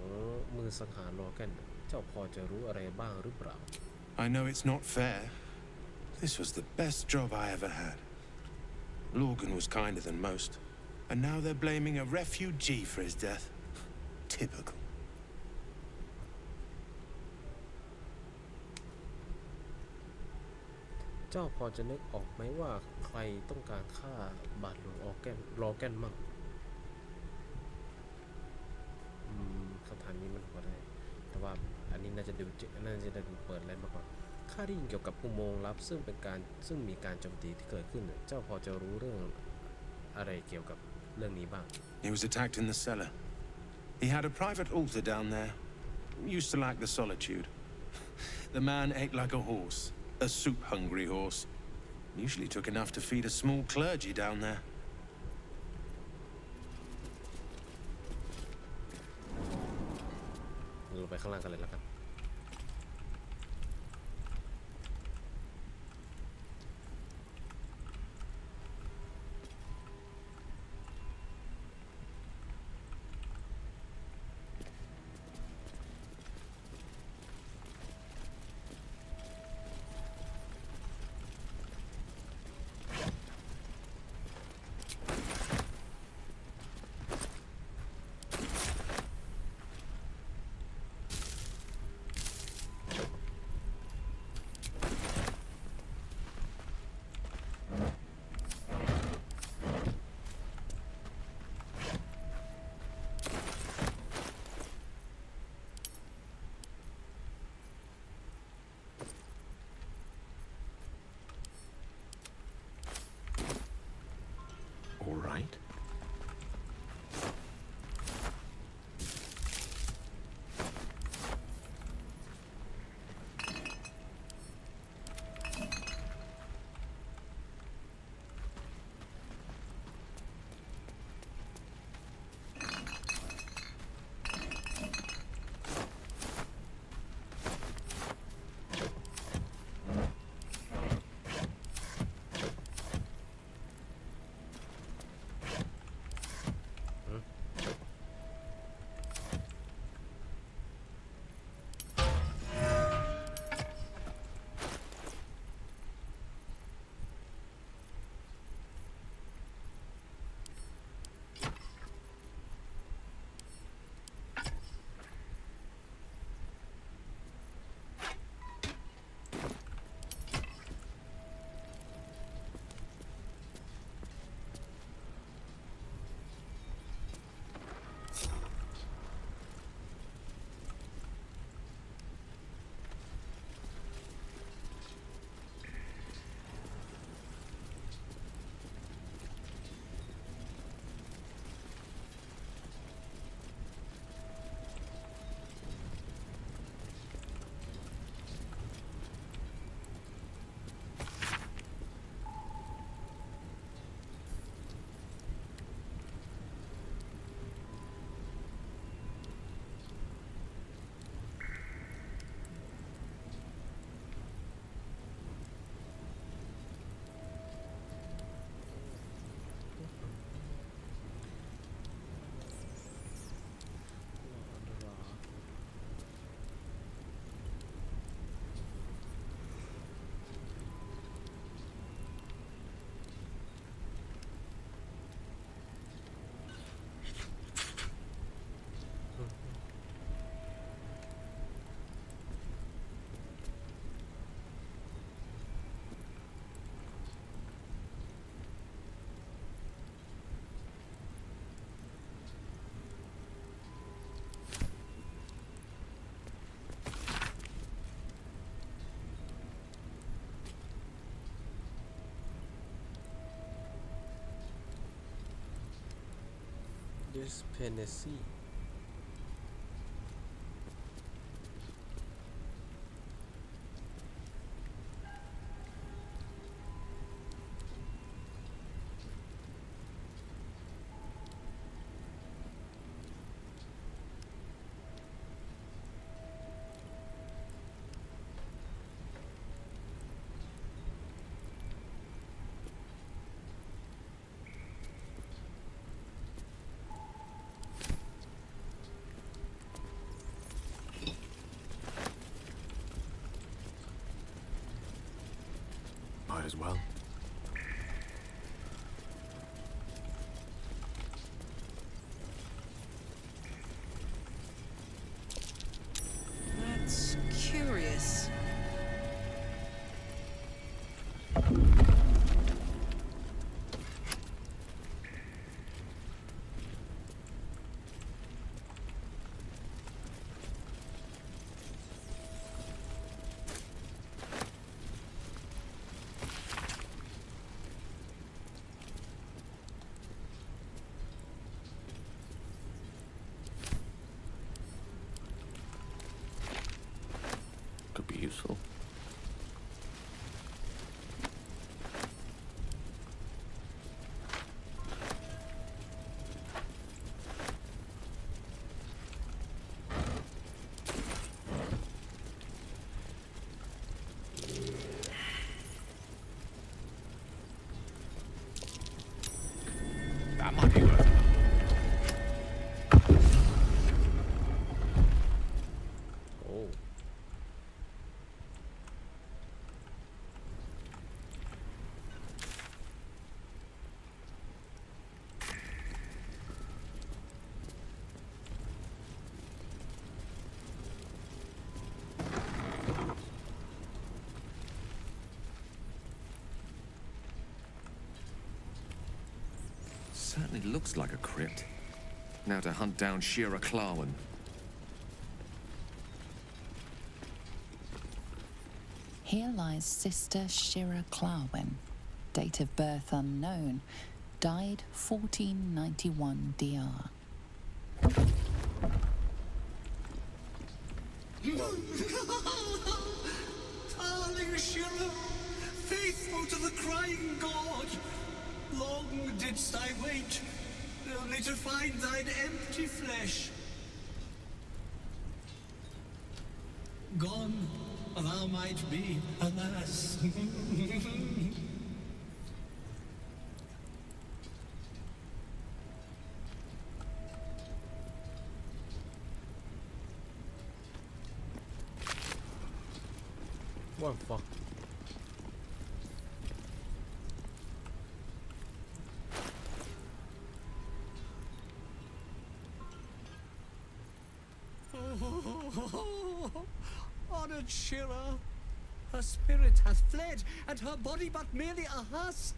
A: มือสังหารโลแกนเจ้าพอจะรู้อะไรบ้างหรือเปล่า
I: I know it's not fair. This was the best job I ever had. Lorgan was kinder than most, and now they're blaming a refugee for his death. Typical.
A: เจ้าพอจะนึกออกไหมว่าใครต้องการฆ่าบาทหลวงลอแกนมั่งคำถามนี้มันพอได้แต่ว่าอันนี้น่าจะดูเปิดอะไรมากกว่าข้าได้ยินเกี่ยวกับอุโมงค์ลับซึ่งมีการโจมตีที่เกิดขึ้นเจ้าพอจะรู้เรื่องอะไรเกี่ยวกับเรื่องนี้บ้าง
I: He was attacked in the cellar. He had a private altar down there. Used to like the solitude. The man ate like a horse. A soup-hungry horse. Usually took enough to feed a small clergy down there.
A: ลงไปข้างล่างกันเลยแล้วกัน Miss Tennessee
J: Might as well.
X: That's curious.
J: Could be useful.
C: That might be worth it.
A: Oh
J: Certainly looks like a crypt. Now to hunt down Shira Clarwen.
S: Here lies Sister Shira Clarwen, date of birth unknown, died 1491 DR.
K: Darling Shira, faithful to the crying god, long didst I wait, only to find thine empty flesh. Gone thou might be, alas.
A: what the fuck
K: Honored Shira, her spirit hath fled, and her body but merely a husk.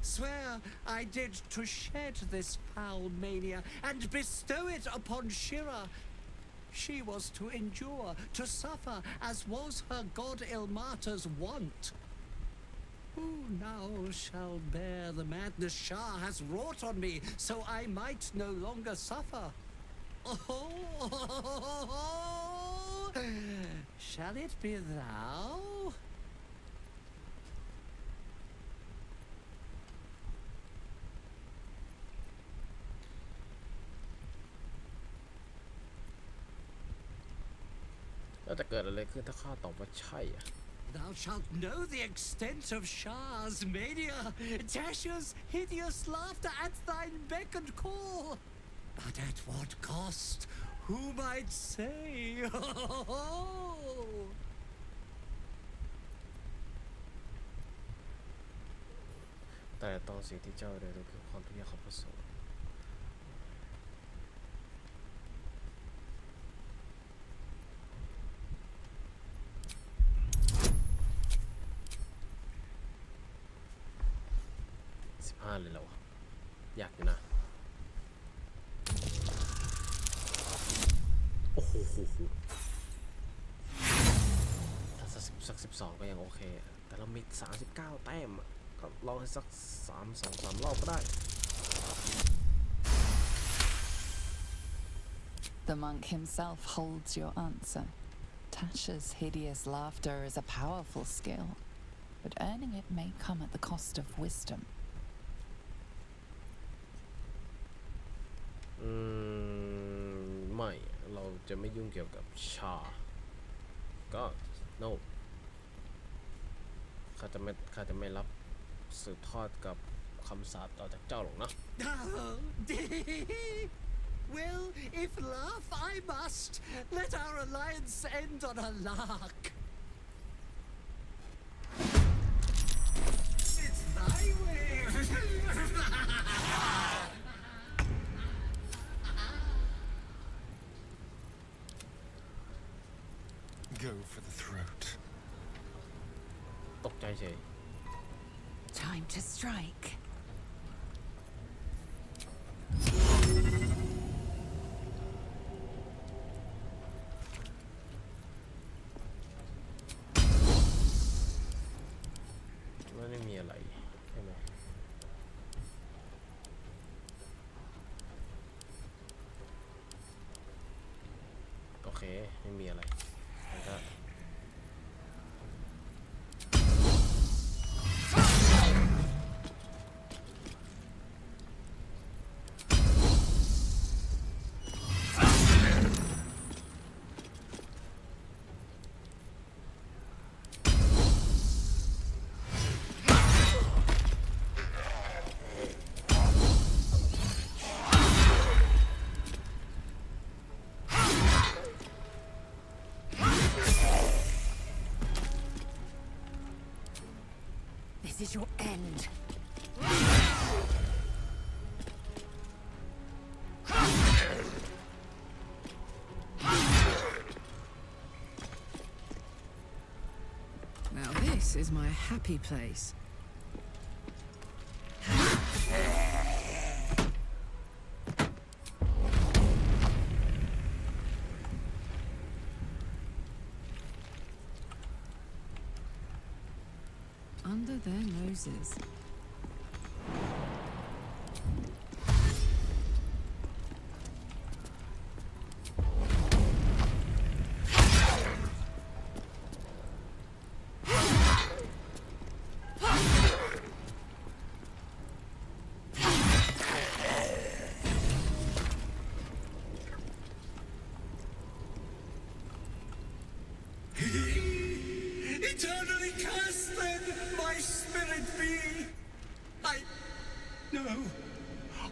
K: Swear I did to shed this foul mania and bestow it upon Shira. She was to endure, to suffer, as was her god Ilmata's wont. Who now shall bear the madness Shah has wrought on me, so I might no longer suffer? Oh, shall it be thou?
A: แล้วจะเกิดอะไรขึ้นถ้าข้าตอบว่าใช่อะ
K: Thou shalt know the extent of Shah's mania, Tasha's hideous laughter at thine beck and call. But at what cost? Who might say?
A: แต่ตอนสิ่งที่เจ้าได้รู้คือความทุกข์ยากของพระสงฆ์15เลยเหรอวะอยากอยู่นะโอ้โหถ้าสัก12ก็ยังโอเคแต่เรามี39แต้มอะก็ลองให้สัก3 2 3รอบก็ได้
S: The monk himself holds your answer. Tasha's hideous laughter is a powerful skill, but earning it may come at the cost of wisdom.
A: ไม่เราจะไม่ยุ่งเกี่ยวกับชาก็ no ข้าจะไม่รับสืบทอดกับคำสาปต่อจากเจ้าหรอกนะ
K: Oh, dear. Well, if laugh I must, let our alliance end on a lark. It's thy way.
C: Go for the throat.
A: ตกใจเฉย
O: Time to strike.
A: ไม่มีอะไรใช่ไหมโอเคไม่มีอะไรแล้วก็
O: This is your end.
F: Now this is my happy place. Under their noses.
K: Eternally cast then, my spirit be. No.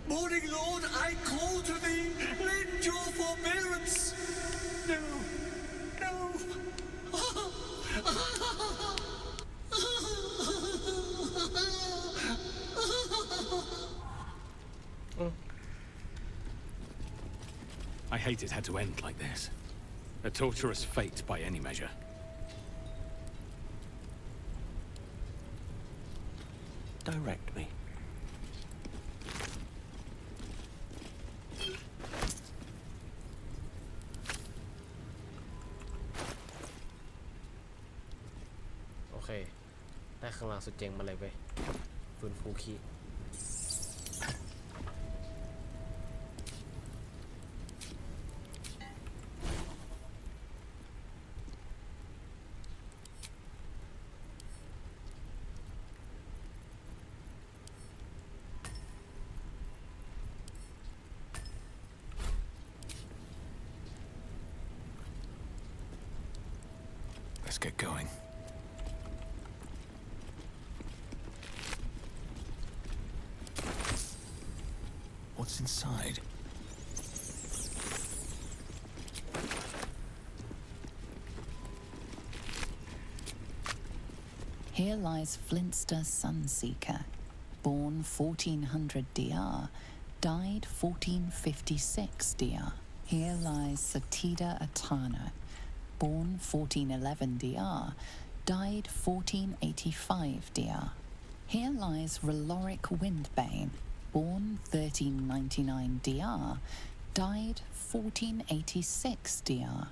K: Morning Lord, I call to thee, lend your forbearance. No.
D: I hate it had to end like this. A torturous fate by any measure.
I: Direct me.
A: Okay. ได้ข้างล่างสุดเจ๋งมาเลยเว้ยฟื้นฟูคี
C: Let's get going. What's inside?
S: Here lies Flintster Sunseeker, born 1400 DR, died 1456 DR. Here lies Satida Atana, born 1411 DR, died 1485 DR. Here lies Reloric Windbane, born 1399 DR, died 1486 DR.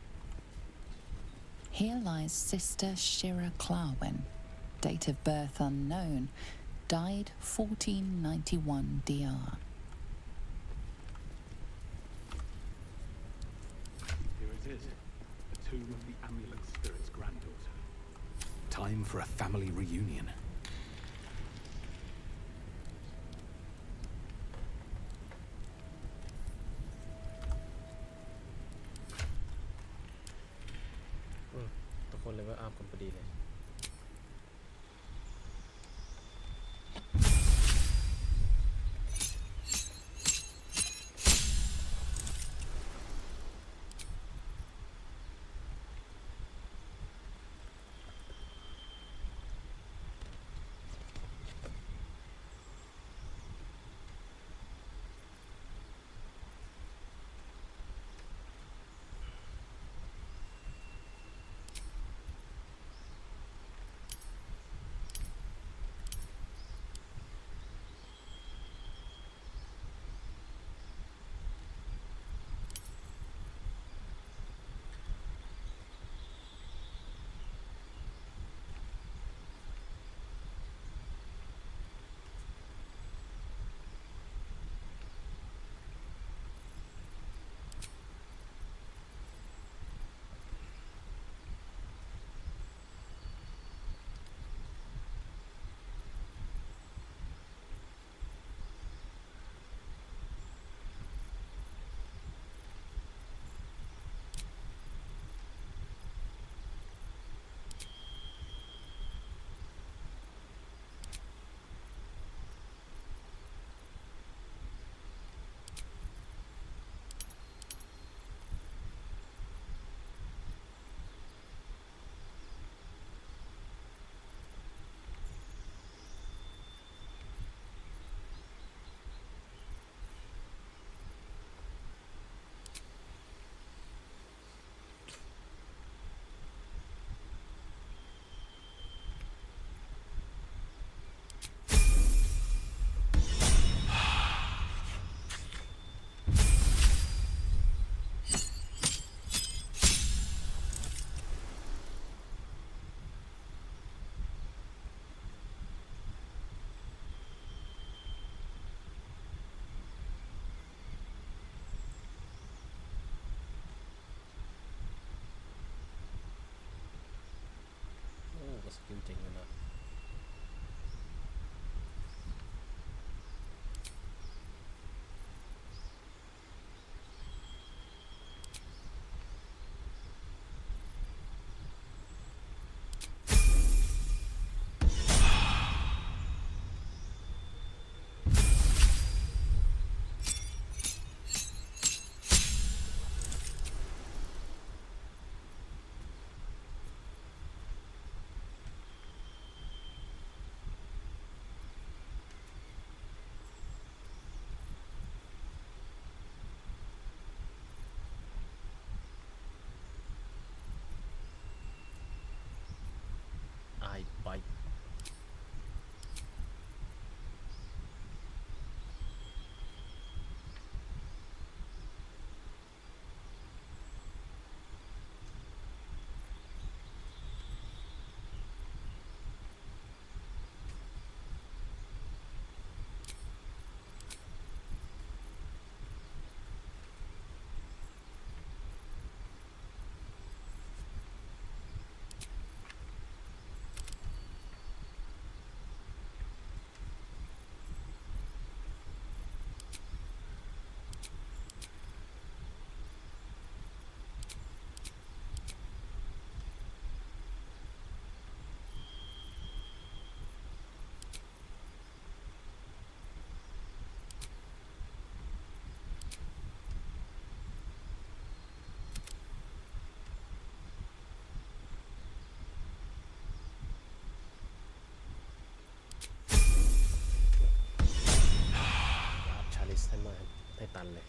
S: Here lies Sister Shira Clarwin, date of birth unknown, died 1491 DR.
D: is it? The tomb of the amulet spirit's granddaughter. Time for a family reunion.
A: ทุกคนเลยว่าอัพกันพอดีเลย สกิลเจ๋งเลยนะ ไปชาลิสให้มาให้ตันเลย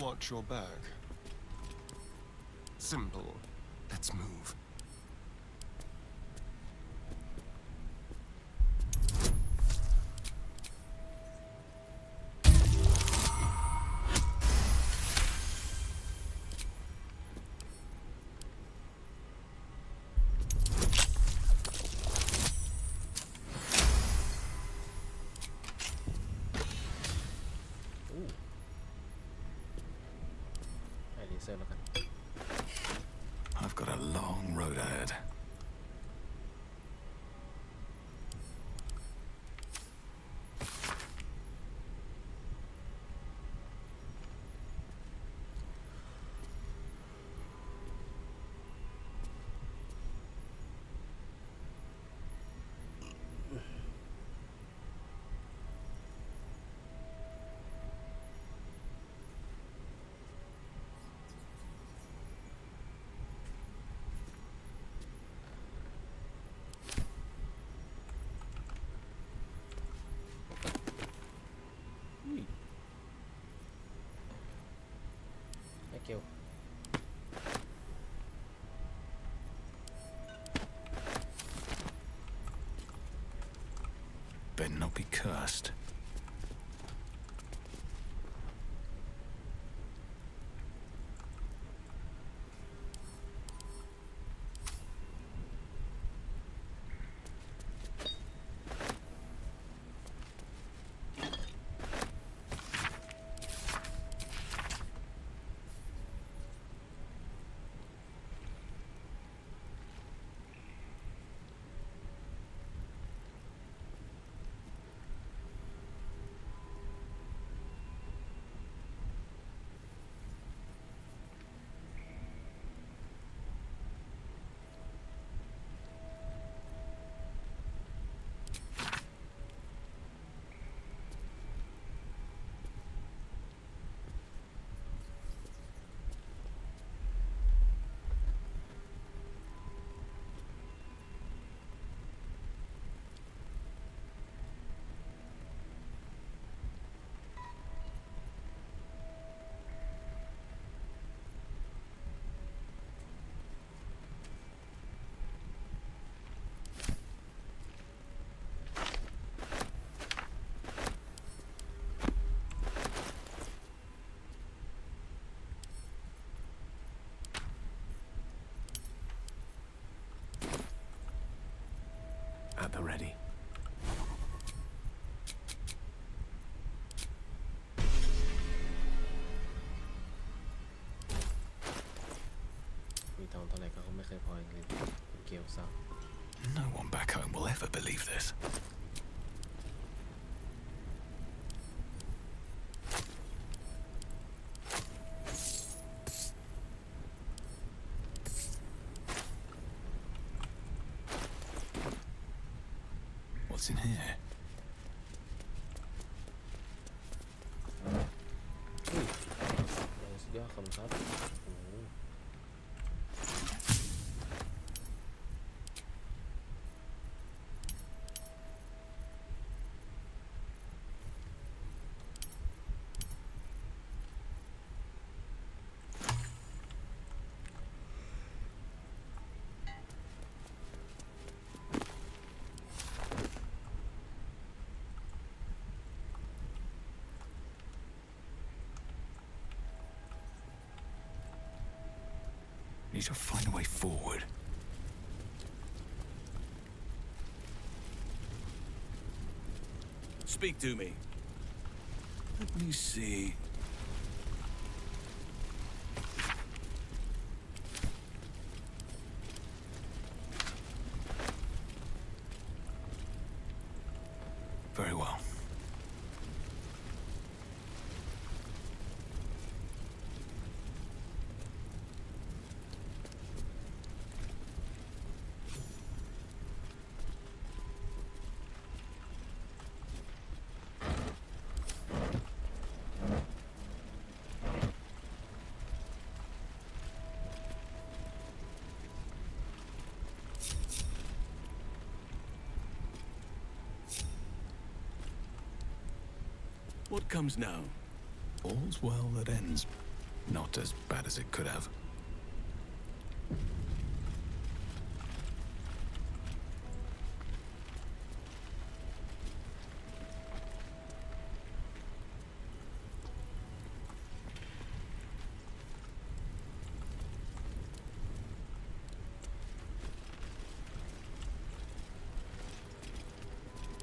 L: Watch your back. Simple. Let's move.
C: I've got a long road ahead.
A: Kill.
C: Better not be cursed. At the ready. No one back home will ever believe this. What's in here? Need to find a way forward.
I: Speak to me.
C: Let me see. Very well.
I: What comes now?
C: All's well that ends Not as bad as it could have.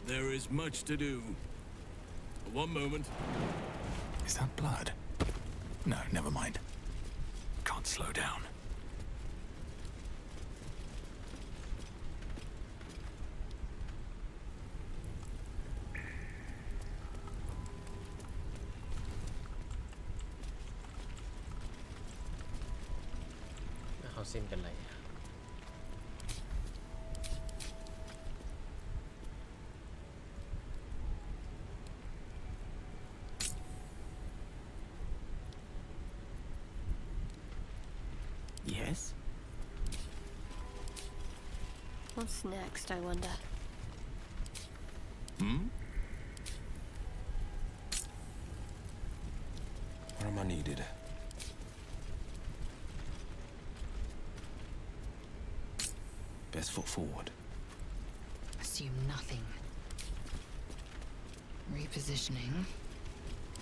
G: There is much to do. One moment.
C: Is that blood? No, never mind. Can't slow down.
A: How sim เป็นไร
V: Yes?
U: What's next, I wonder?
I: Where am I needed? Best foot forward.
N: Assume nothing. Repositioning.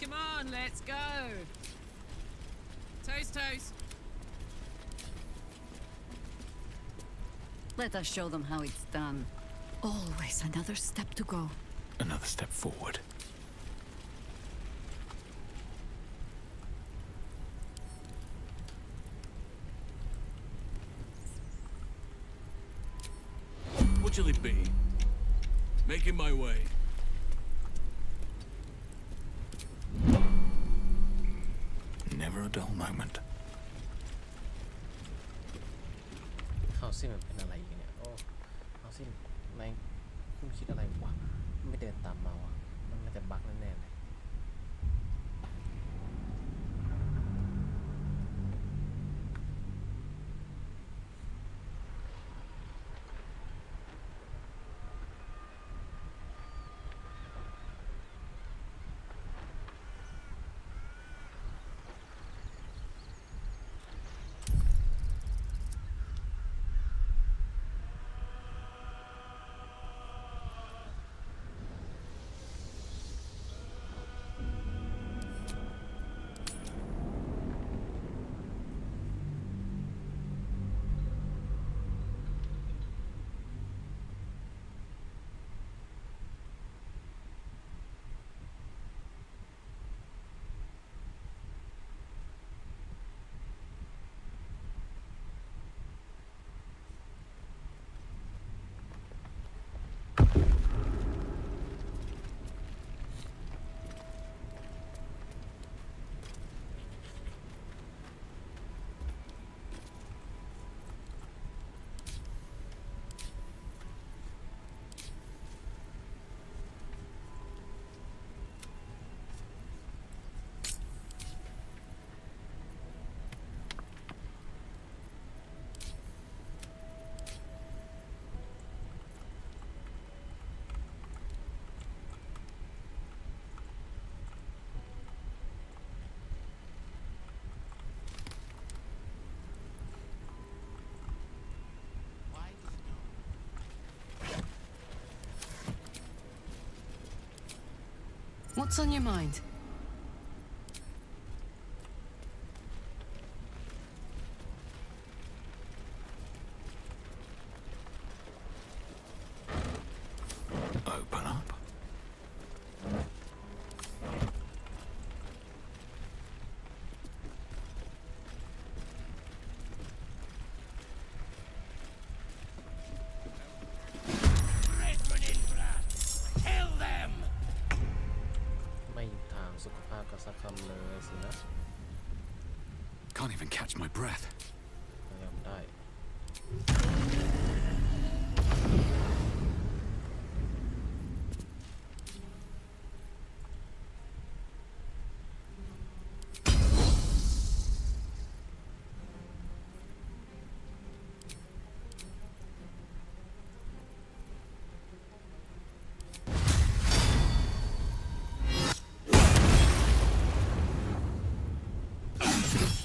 F: Come on, let's go. Toast, toast.
Q: Let us show them how it's done.
E: Always another step to go.
C: Another step forward.
G: What shall it be? Making my way.
C: Never a dull moment.
A: เข้าซิมมันเป็นอะไรกันเนี่ยโอ้เข้าซิมนายคุณคิดอะไรวะไม่เดินตามมาวะมันน่าจะบั๊กแน่ๆเลย
F: What's on your mind?
C: Open up.
G: Kill them!
A: ไม่มีทางสุขภาพก็สักคำเลยสินะ
C: Can't even catch my breath.
A: พยายามได้
G: Kill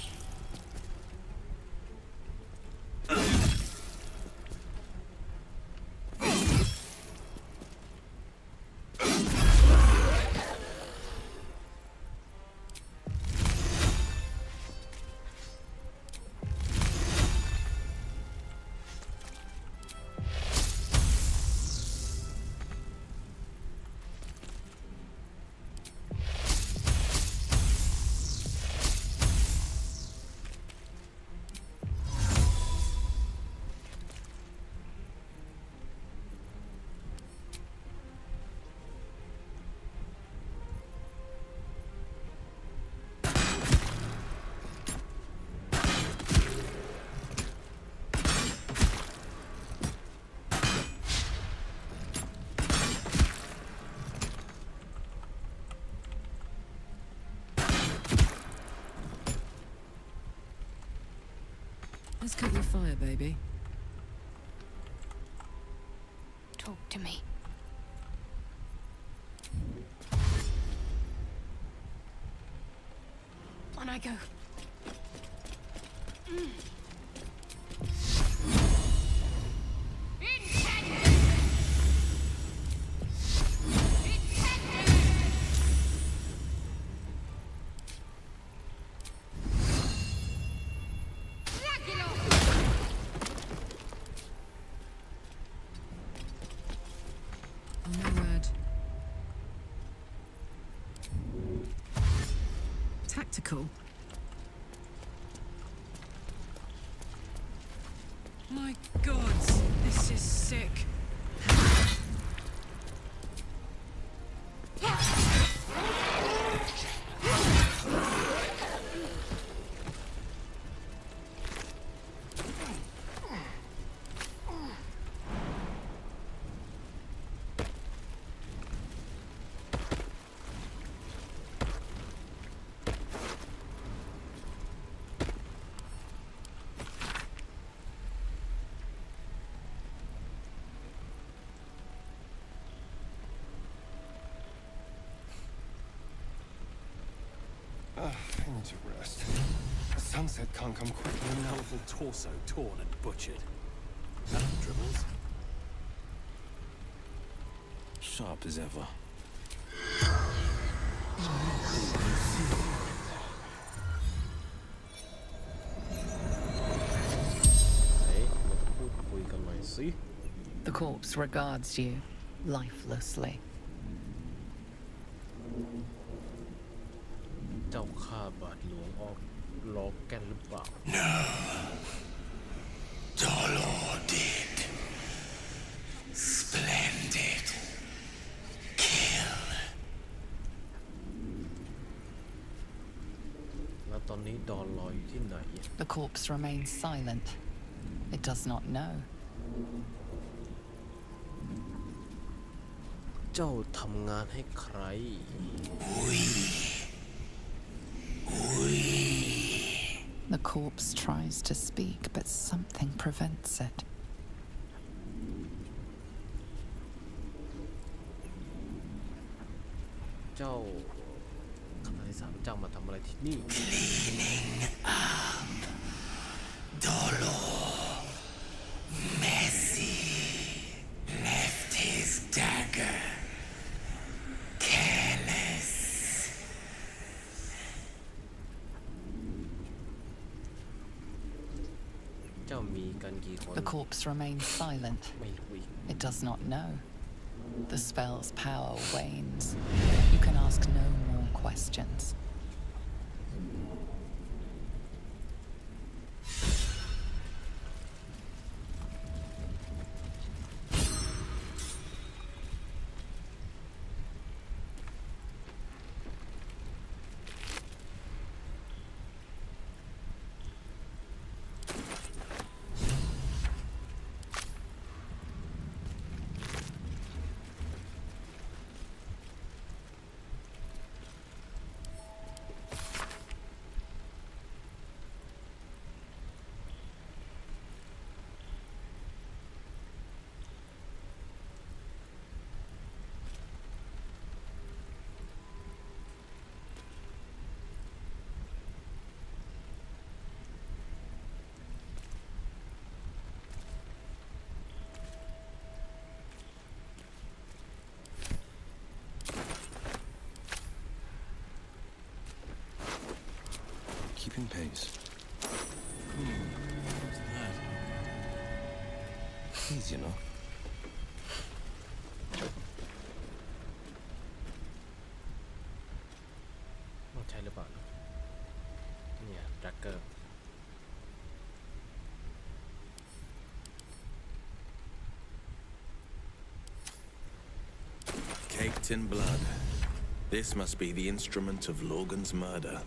F: Let's cover the fire, baby.
N: Talk to me. On I go.
F: Oh, no word. Tactical. My God, this is sick.
L: I need to rest. The sunset can't come quickly enough.
D: Colourful torso torn and butchered. That dribbles.
C: Sharp as ever.
A: มาพูดคุยกันหน่อยสิ
S: The corpse regards you lifelessly.
A: เจ้าข้าบาทหลวงออกล้อแกนหรือเปล่า
G: No. Dolor did. Splendid. Kill.
A: แล้วตอนนี้ดอนลอยอยู่ที่ไหน
S: The corpse remains silent. It does not know.
A: เจ้าทำงานให้ใคร
S: The corpse tries to speak, but something prevents it.
A: เจ้าคณะที่สามเจ้ามาทำอะไรที่นี่
G: Dolor. Messy. Left his dagger. Careless.
A: เจ้ามีกันกี่คน
S: The corpse remains silent.
A: ไม่รู้อีก
S: It does not know. The spell's power wanes. You can ask no more questions.
C: Keeping pace.
D: What's that?
C: Easy enough.
A: ใช่หรือเปล่านะเนี่ยดักเกอร์
I: Caked in blood. This must be the instrument of Logan's murder.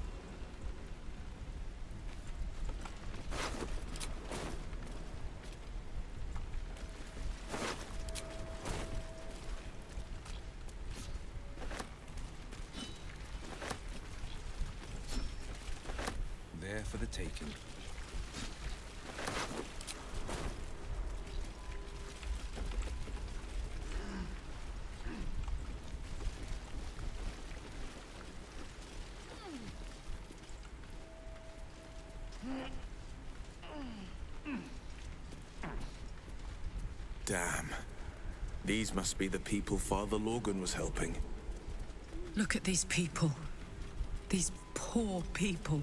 C: There for the taking. Damn. These must be the people Father Lorgan was helping.
F: Look at these people. These poor people.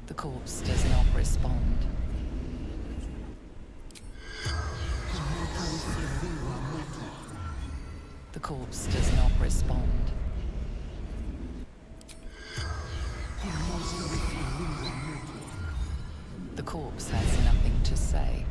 S: The corpse does not respond. The corpse does not respond. The corpse has nothing to say.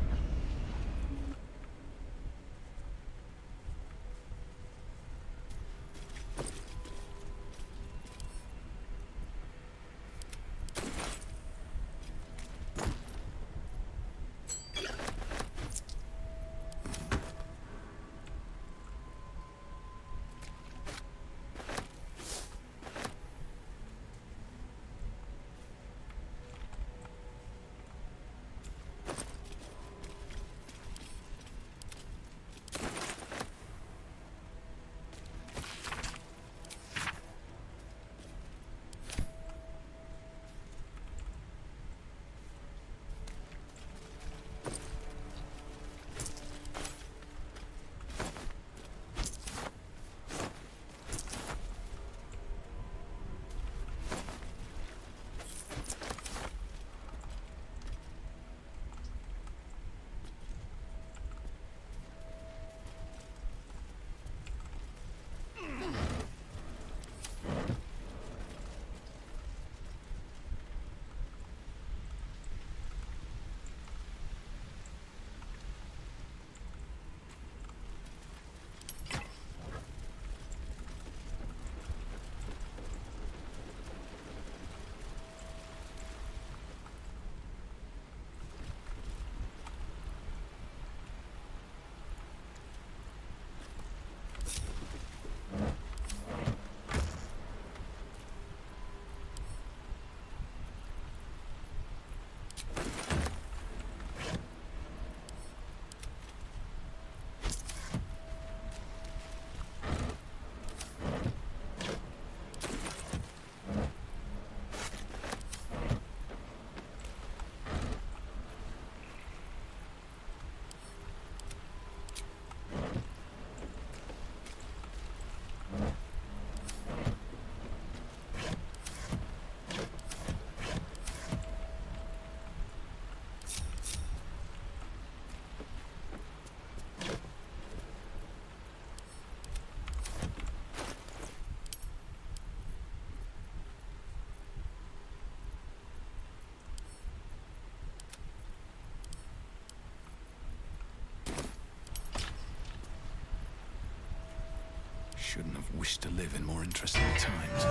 C: Shouldn't have wished to live in more interesting times.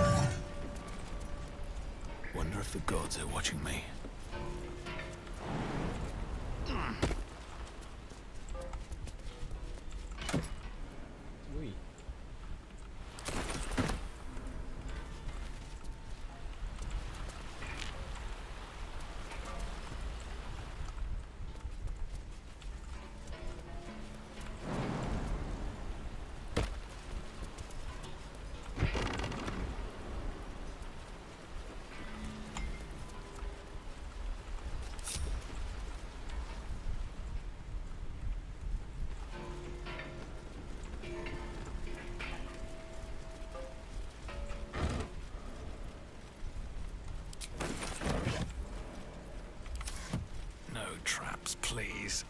C: Wonder if the gods are watching me.
A: Ui.
C: No traps, please.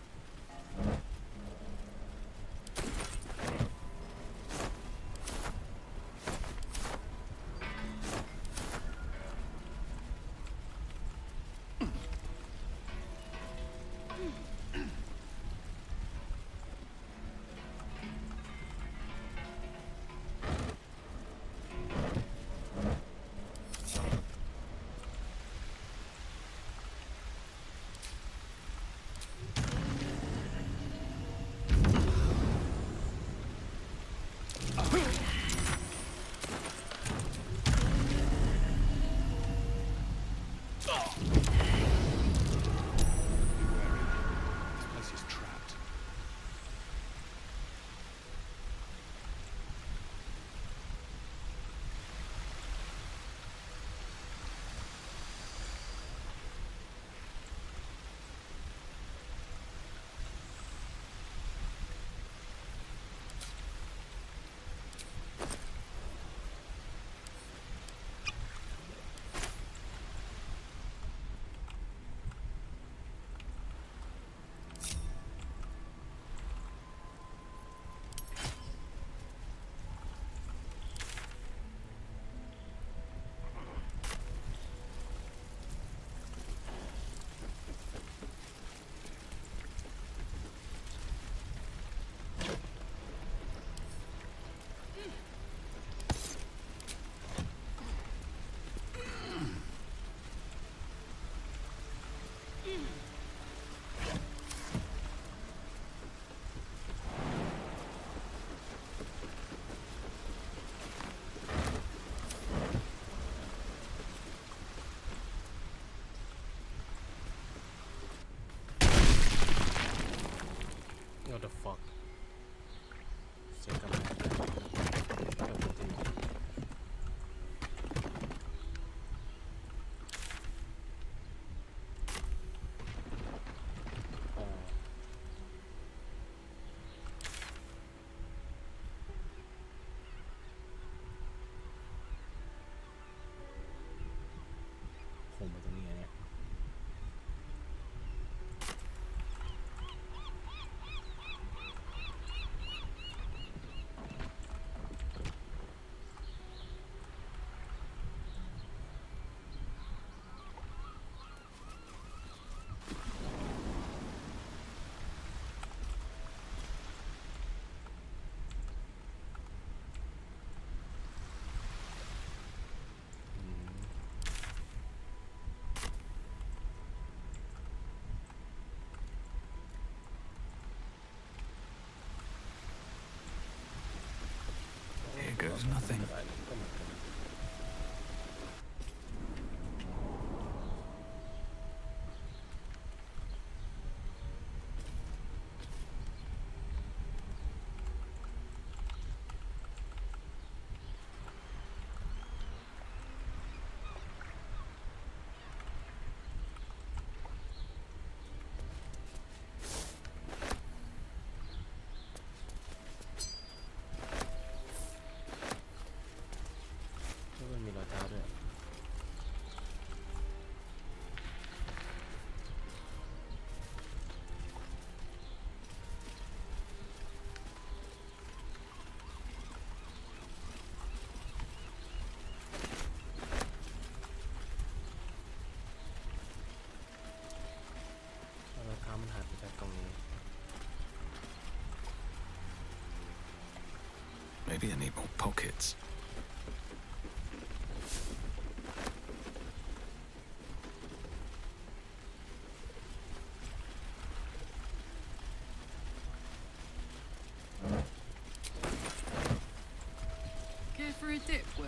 A: What the fuck เสียงกันคงมาตรงนี้เนี่ย
C: Here goes nothing. Maybe I need more pockets.
F: Care for a dip, Will?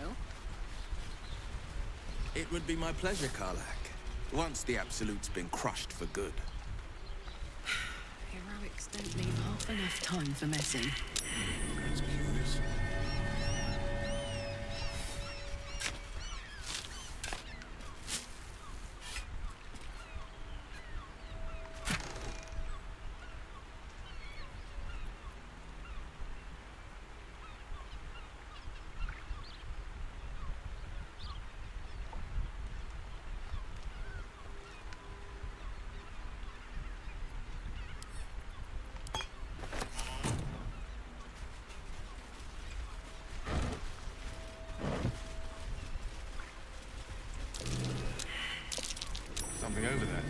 M: It would be my pleasure, Karlak. Once the Absolute's been crushed for good.
F: Heroics don't leave half enough time for messing.
C: That's curious. Something over there.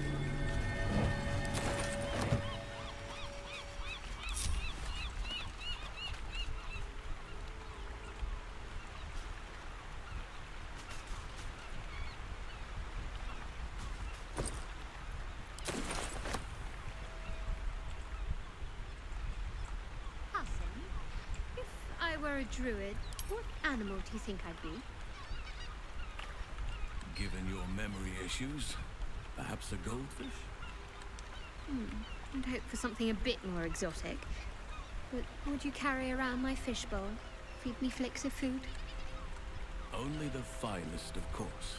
U: Hassan, if I were a druid, what animal do you think I'd be?
P: Given your memory issues, perhaps a goldfish?
U: I'd hope for something a bit more exotic. But would you carry around my fishbowl? Feed me flicks of food?
P: Only the finest, of course.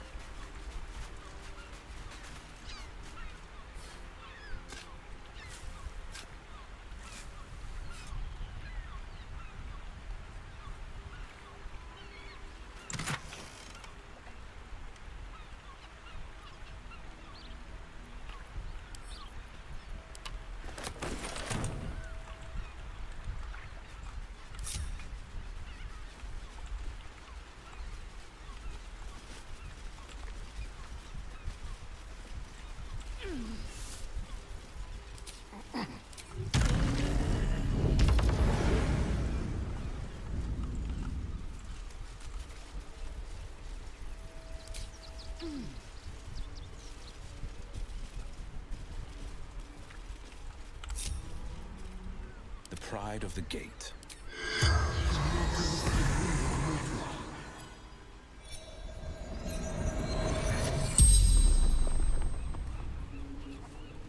C: The pride of the gate.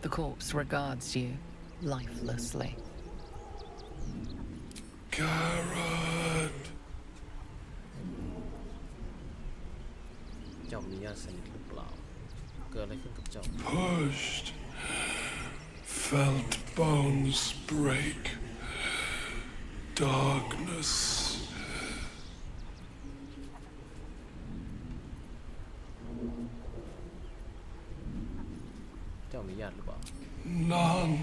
S: The corpse regards you lifelessly.
H: Garrett.
A: เจ้ามีญาติสนิทหรือเปล่าเกิดอะไรขึ้นกับเจ้า
H: Pushed. Felt bones break. Darkness.
A: เจ้ามีญาติหรือเปล่า
H: None.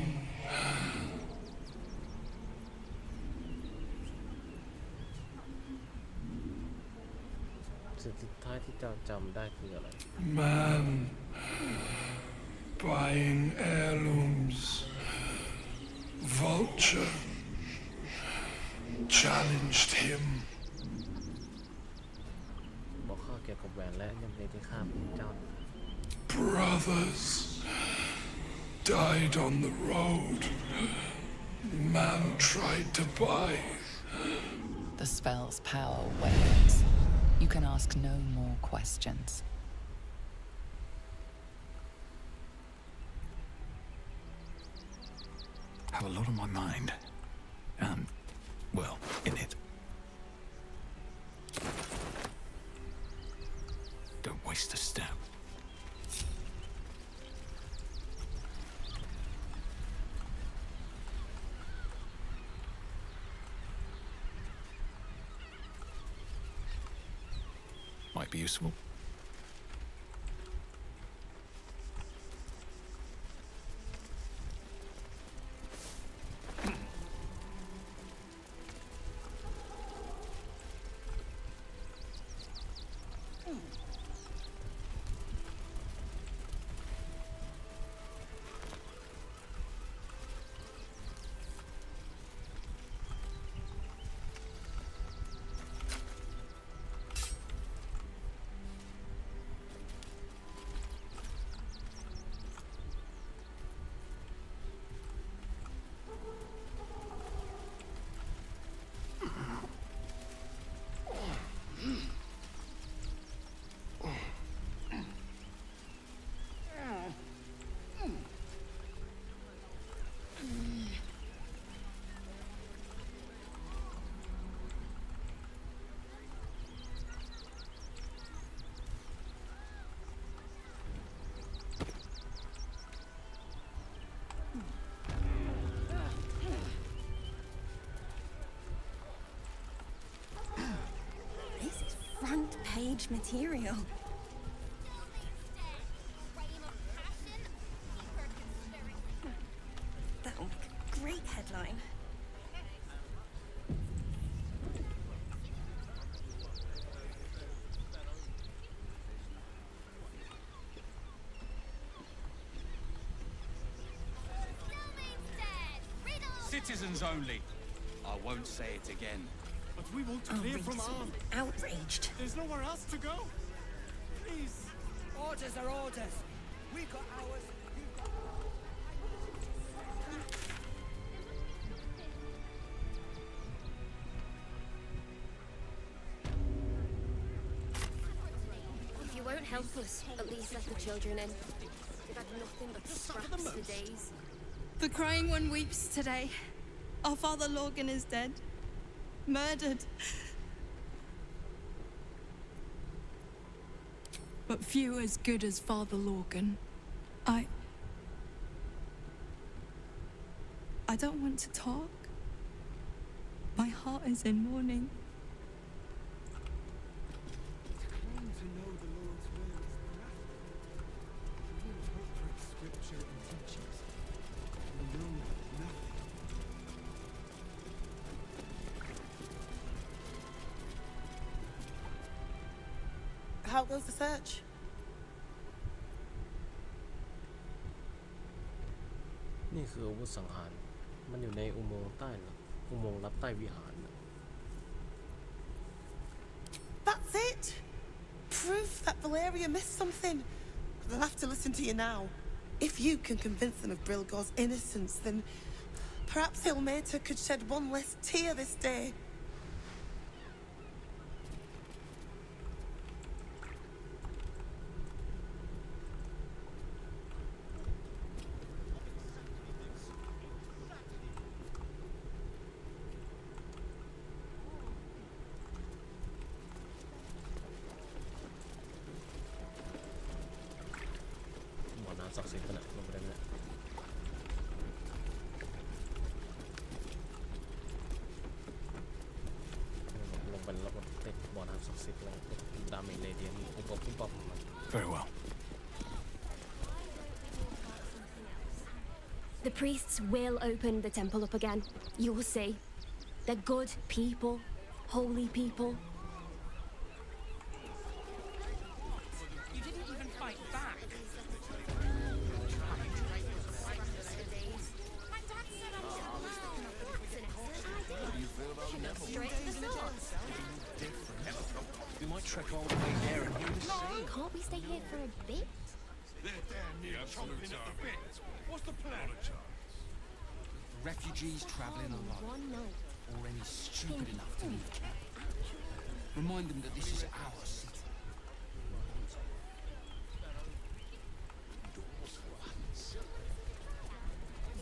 A: สิ่งสุดท้ายที่เจ้าจำได้คืออะไร
H: Man. Buying heirlooms. Vulture. Challenged him.
A: บอกข้าเกี่ยวกับแหวนและยังเพลงที่ข้าเป็นเจ้า
H: Brothers. Died on the road. Man tried to buy.
S: The spell's power wanes. You can ask no more questions.
C: Have a lot on my mind. Well, in it. Don't waste a step. Might be useful.
N: Front page material. That'll make a great headline.
G: Citizens only. I won't say it again.
D: But we want to clear from arm.
N: Outraged.
D: There's nowhere else to go. Please.
K: Orders are orders. We got ours.
U: If you won't help us, at least let the children in. They've had nothing but scraps for days.
F: The crying one weeps today. Our father Lorgan is dead. Murdered. But few as good as Father Lorgan. I don't want to talk. My heart is in mourning.
D: Trying to know the Lord's will is the we interpret scripture and teachings. We know nothing.
B: How goes the search?
A: This is อาวุธสังหารมันอยู่ในอุโมงค์ใต้นะอุโมงค์ลับใต้วิหารนะ
B: That's it! Proof that Valeria missed something. They'll have to listen to you now. If you can convince them of Brilgor's innocence, then perhaps Ilmater could shed one less tear this day.
A: กดิ์สิทธิ์นะลงไปได้ไหมเนี่ยลงไปแล้วก็ติดบ่อน้ำศักดิ์สิทธิ์แล้วดาเมจเรเดียนปุ๊บปุ๊บปุ๊บปุ๊บ
C: Very well.
U: The priests will open the temple up again. You will see. They're good people, holy people.
K: You didn't even fight back.
U: Straight to the source.
C: We might trek all the way there and hear the sea.
U: Can't we stay here for a bit?
P: They're damn near chomping at the bit. What's the plan?
M: Refugees travelling alone,
U: One night.
M: or any stupid enough to leave camp. Remind them that this is our city.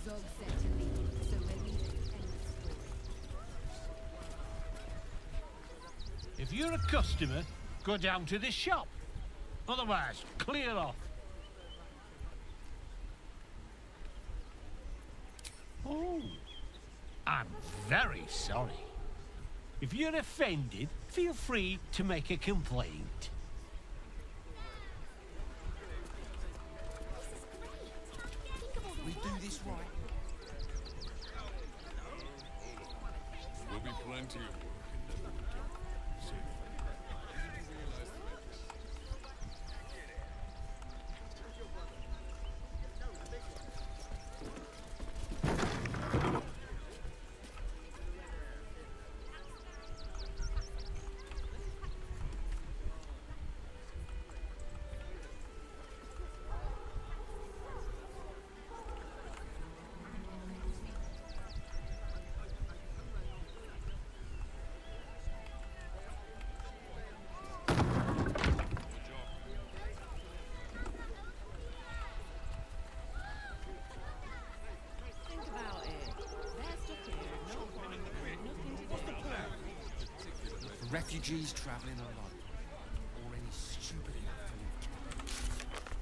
Q: Zog said to me, so when we
R: If you're a customer, go down to the shop. Otherwise, clear off. Oh, I'm very sorry. If you're offended, feel free to make a complaint.
M: We do this right.
P: There'll be plenty of work in Neverwinter. See.
M: Refugees travelling alone, or any stupid enough to leave camp.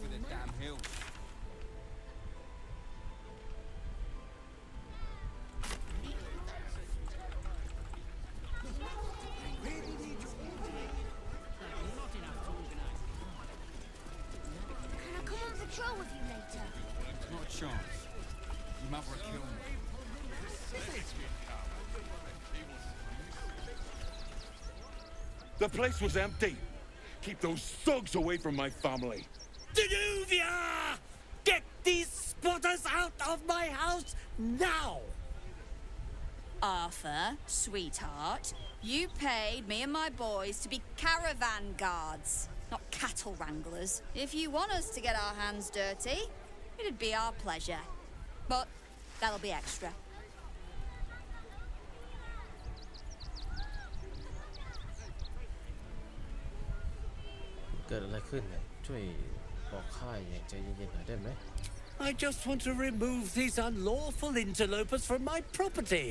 M: With a damn hill.
U: Can I come on patrol with you later?
M: Not a chance. Your mother will kill me.
P: The place was empty. Keep those thugs away from my family.
K: Danuvia! Get these spotters out of my house now!
T: Arthur, sweetheart, you paid me and my boys to be caravan guards, not cattle wranglers. If you want us to get our hands dirty, it'd be our pleasure. But that'll be extra.
A: เกิดอะไรขึ้นเนี่ยช่วยบอกข้าอย่างใจเย็นๆหน่อยได้ไหม
K: I just want to remove these unlawful interlopers from my property.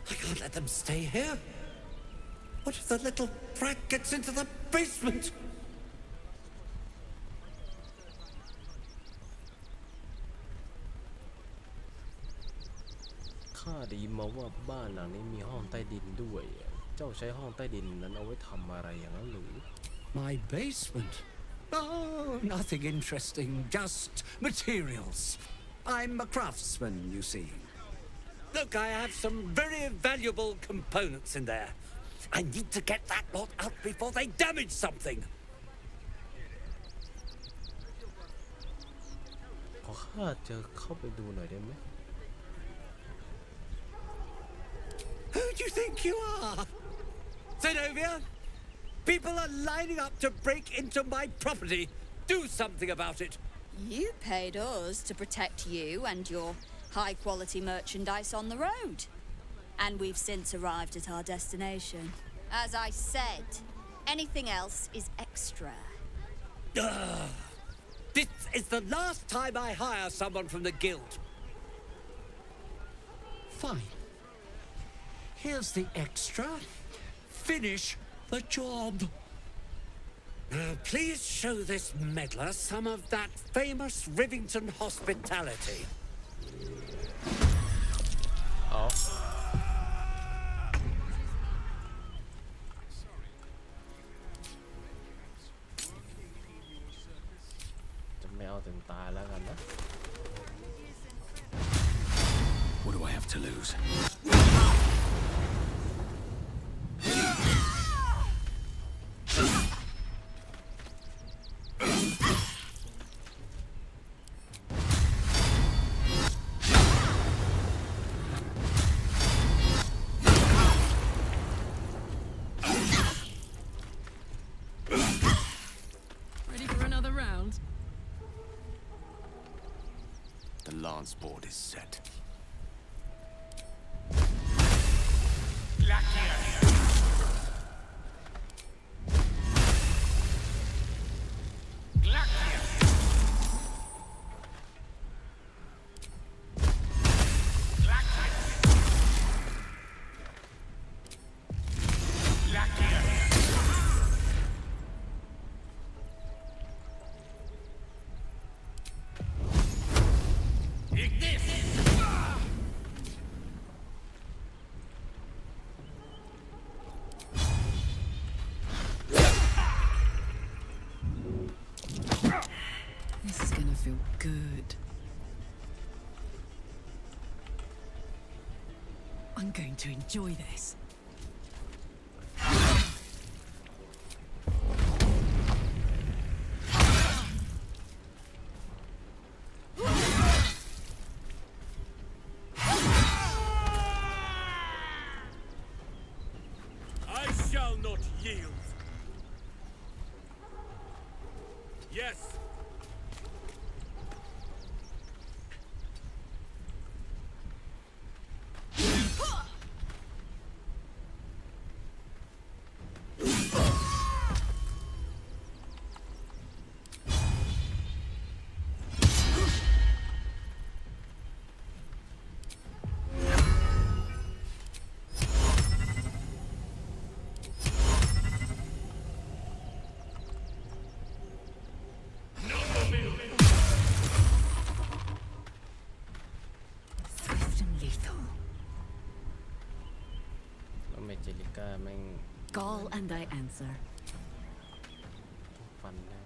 K: I can't let them stay here. What if the little brat gets into the basement?
A: ข้าได้ยินมาว่าบ้านหลังนี้มีห้องใต้ดินด้วย เจ้าใช้ห้องใต้ดินนั้นเอาไว้ทำอะไรอย่างนั้นหรือ
K: My basement? Oh, nothing interesting, just materials. I'm a craftsman, you see. Look, I have some very valuable components in there. I need to get that lot out before they damage something.
A: ขอข้าจะเข้าไปดูหน่อยได้ไหม
K: Who do you think you are? Zenobia? People are lining up to break into my property. Do something about it.
T: You paid us to protect you and your high-quality merchandise on the road. And we've since arrived at our destination. As I said, anything else is extra.
K: This is the last time I hire someone from the guild. Fine. Here's the extra. Finish the job. Now, please show this meddler some of that famous Rivington hospitality.
A: Oh. จะไม่เอาถึงตายแล้วกันนะ
C: What do I have to lose?
J: Ready for another round?
C: The lance board is set.
J: This is gonna feel good. I'm going to enjoy this.
G: I shall not yield. Yes.
J: Swift and lethal.
A: แล้วเมจิลิก้าแม่ง
J: Call and I answer.
A: ฟันได้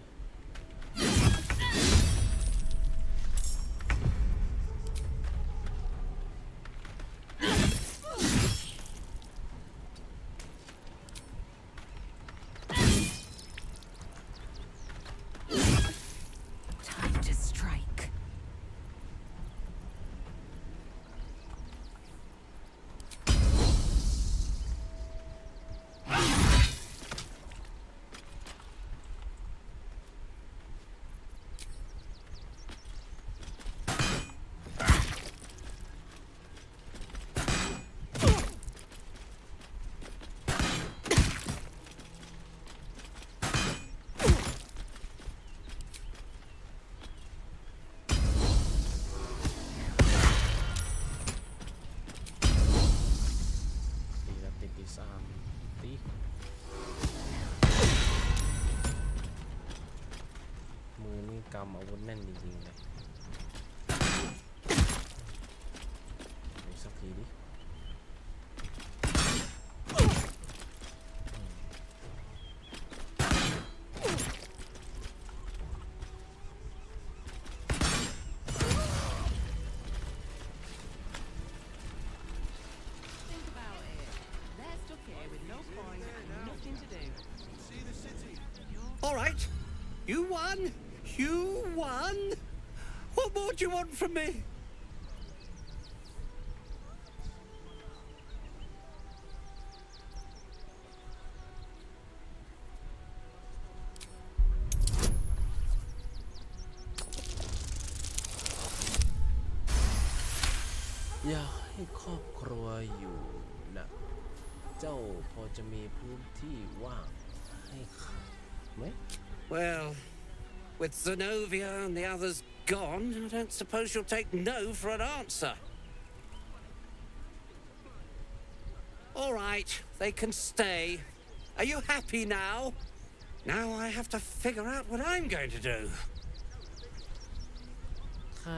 J: Time to strike.
A: ตีแล้วติดที่3ตีมือนี่กำอาวุธแน่นจริงๆเลยอีกสักทีดิ
K: You won! You won! What more do you want from me?
A: อยากให้ครอบครัวอยู่นะเจ้าพอจะมีพื้นที่ว่างให้ข้าไหม
K: Well, with Zenobia and the others gone, I don't suppose you'll take no for an answer. All right, they can stay. Are you happy now? Now I have to figure out what I'm going to do.
A: ข้า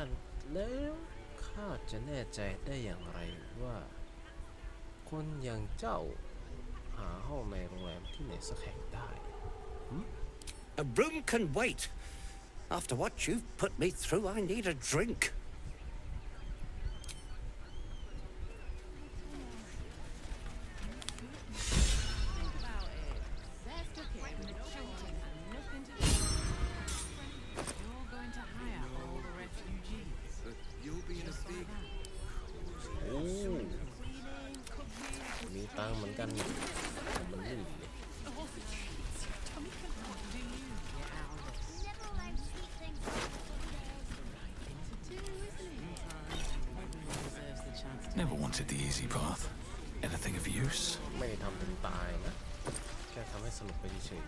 A: แล้วข้าจะแน่ใจได้อย่างไรว่าคนอย่างเจ้าหาห้องในโรงแรมที่ไหนสักแห่งได้
K: A room can wait. After what you've put me through, I need a drink.
M: You'll be in a big
A: โอ้มีตังค์เหมือนกันแต่มันไม่ดีเลย
C: Never wanted the easy path. Anything of use?
A: ไม่ได้ทำถึงตายนะแค่ทำให้สนุกไปเฉย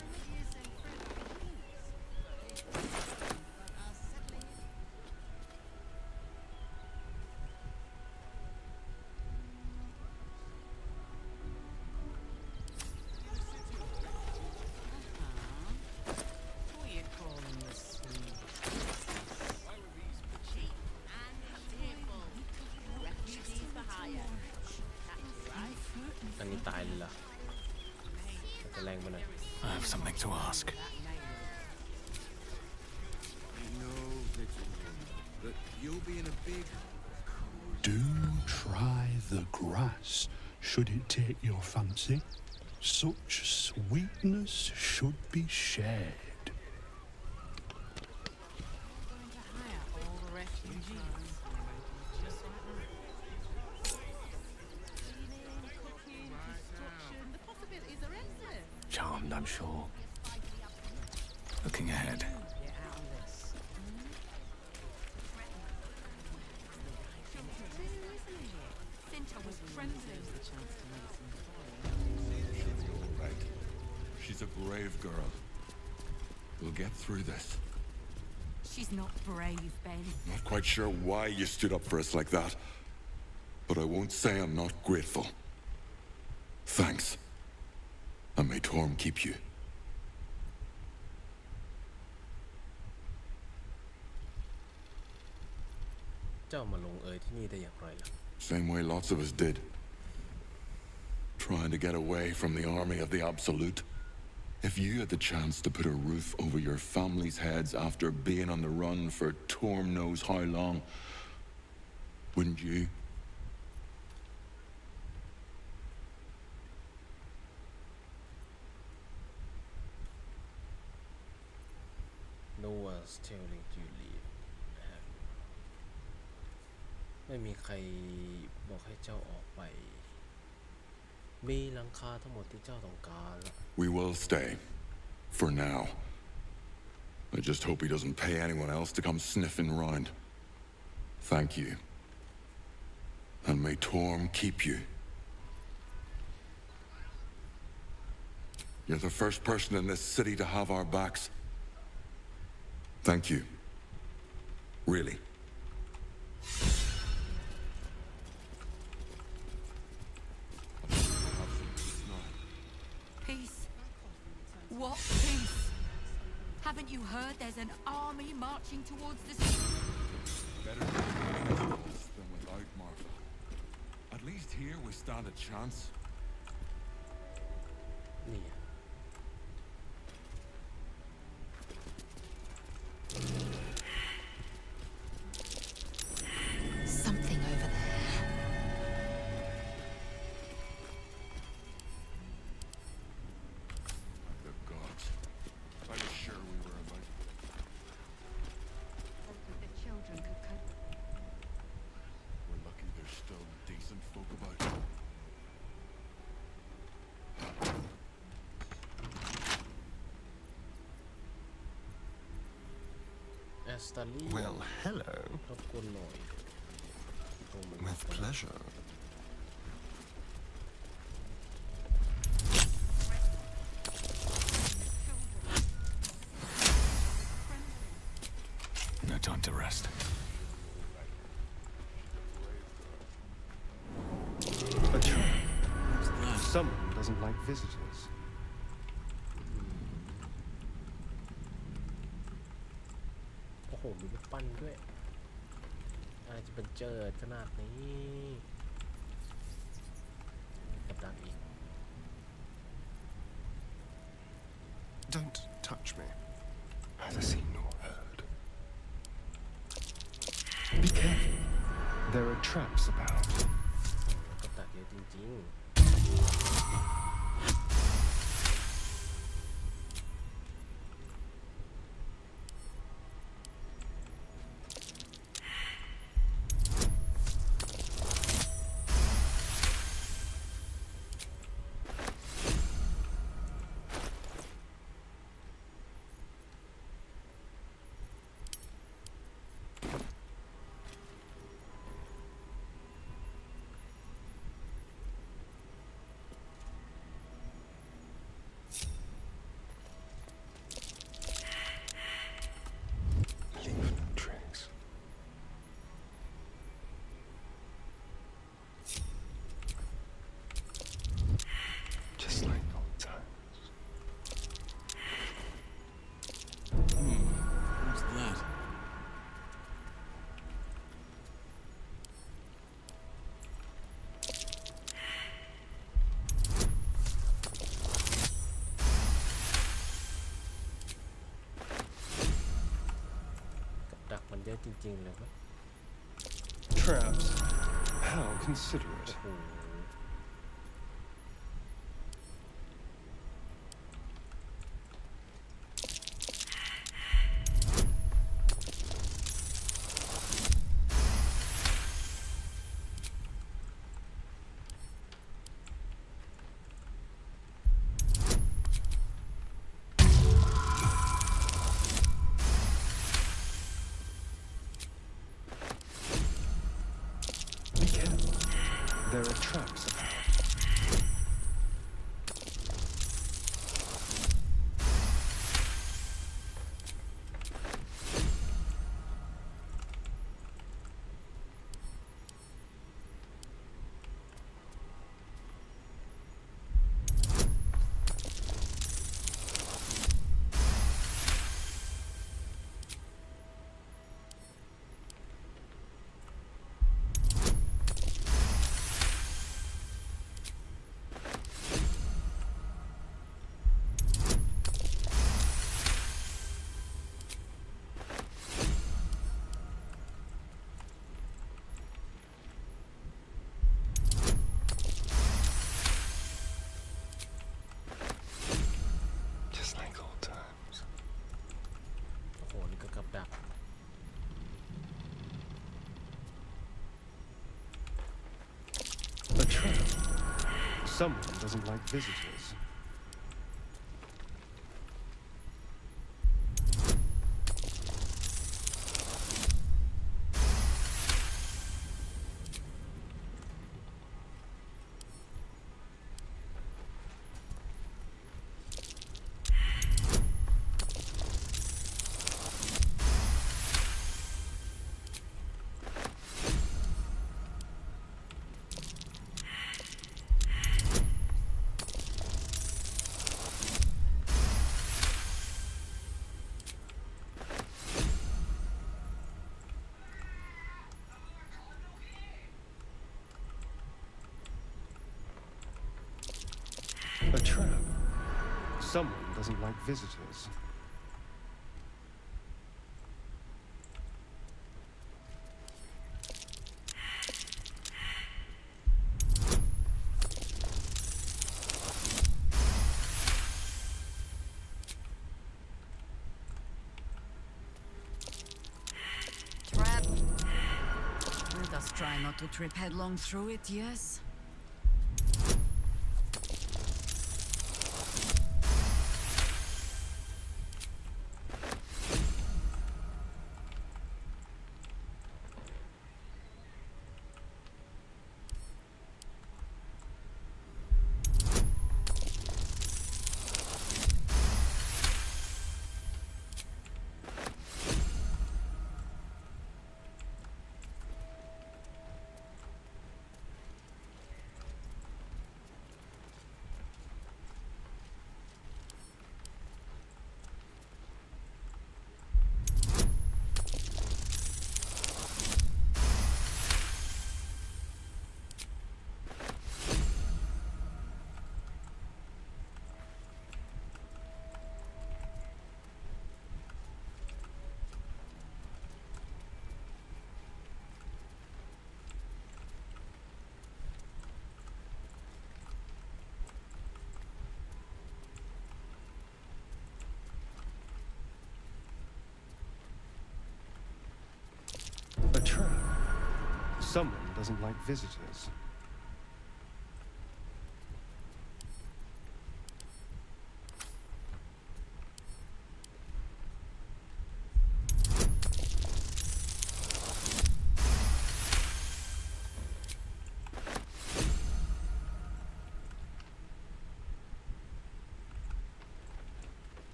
A: อันนี้ตายเลยล่ะจะแรงไปหน่อย
C: I have something to ask.
M: no glitching, but you'll be in a big.
H: Do try the grass, should it take your fancy. Such sweetness should be shared.
C: Charmed, I'm sure. Looking ahead.
P: Right. She's a brave girl. We'll get through this.
J: She's not brave, Ben.
P: Not quite sure why you stood up for us like that, but I won't say I'm not grateful. Thanks. And may Torm keep you.
A: เจ้ามาลงเอยที่นี่ได้อย่างไรล่ะ
P: Same way lots of us did. Trying to get away from the army of the Absolute. If you had the chance to put a roof over your family's heads after being on the run for Torm knows how long, wouldn't you?
A: No one's telling you leave ไม่มีใครบอกให้เจ้าออกไปมีหลังคาทั้งหมดที่เจ้าต้องการละ
P: We will stay. For now. I just hope he doesn't pay anyone else to come sniffing round. Thank you. And may Torm keep you. You're the first person in this city to have our backs. Thank you. Really.
J: Peace. What peace? Haven't you heard there's an army marching towards the city?
P: Better with us than without, Martha. At least here we stand a chance.
A: นี่ไง
E: Something over there.
P: The gods. I was sure we were about.
A: สตาลี
L: Well, hello.
A: รบกวนหน่อย
L: With pleasure.
C: No time to rest.
L: A trap. Someone doesn't like visitors.
A: โอ้โหมีลูกปั้นด้วยอะไรจะเป็นเจิดขนาดนี้กับดักอีก
L: Don't touch me. Neither seen nor heard. Be careful. There are traps about.
A: กับดักเยอะจริงๆ
L: Leave no trace. Just like old times.
M: What's that?
A: กับดักมันเยอะจริงๆเลยวะ
L: Traps. How considerate.
A: โอ้โห
L: Be careful. There are traps about. Just like old times.
A: โอ้โหนี่ก็กับดัก
L: A trap. Someone doesn't like visitors. A trap. Someone doesn't like visitors.
Q: Trap. Let us try not to trip headlong through it, yes?
L: Someone doesn't like visitors.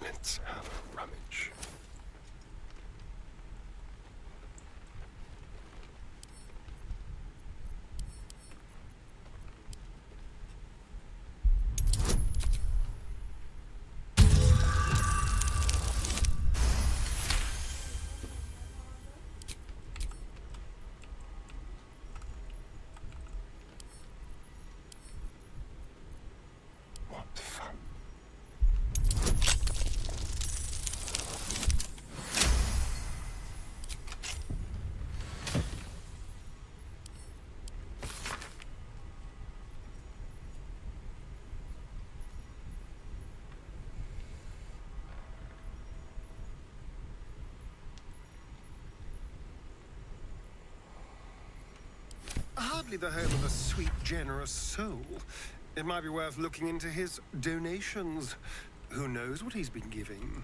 L: Let's have a rummage. What fun. Hardly the home of a sweet, generous soul. It might be worth looking into his donations. Who knows what he's been giving?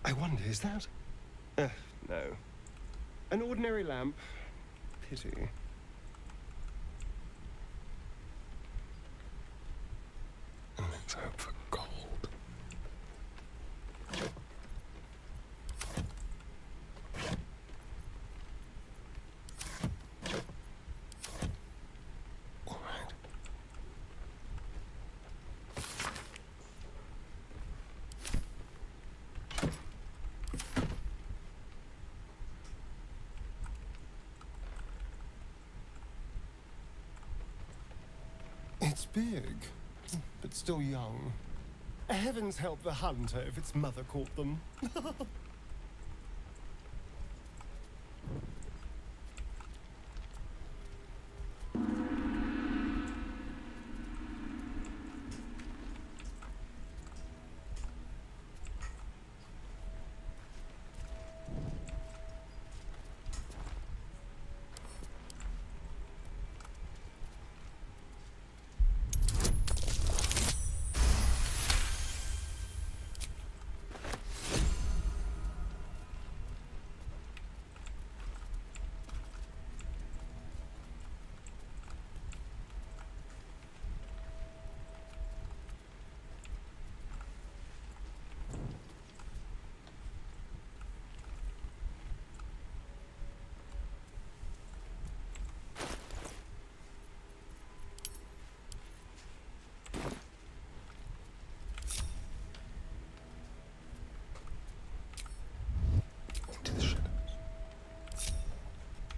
L: I wonder, is that? No. An ordinary lamp. Pity. Let's hope for gold. Quiet. It's big, but still young. Heavens help the hunter if its mother caught them.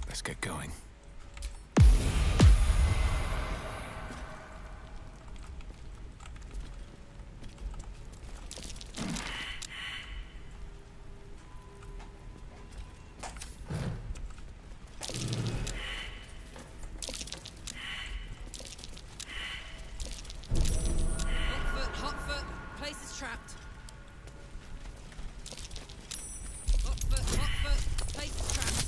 C: Let's get going.
J: Hot foot, place is trapped. Hot foot, place is trapped.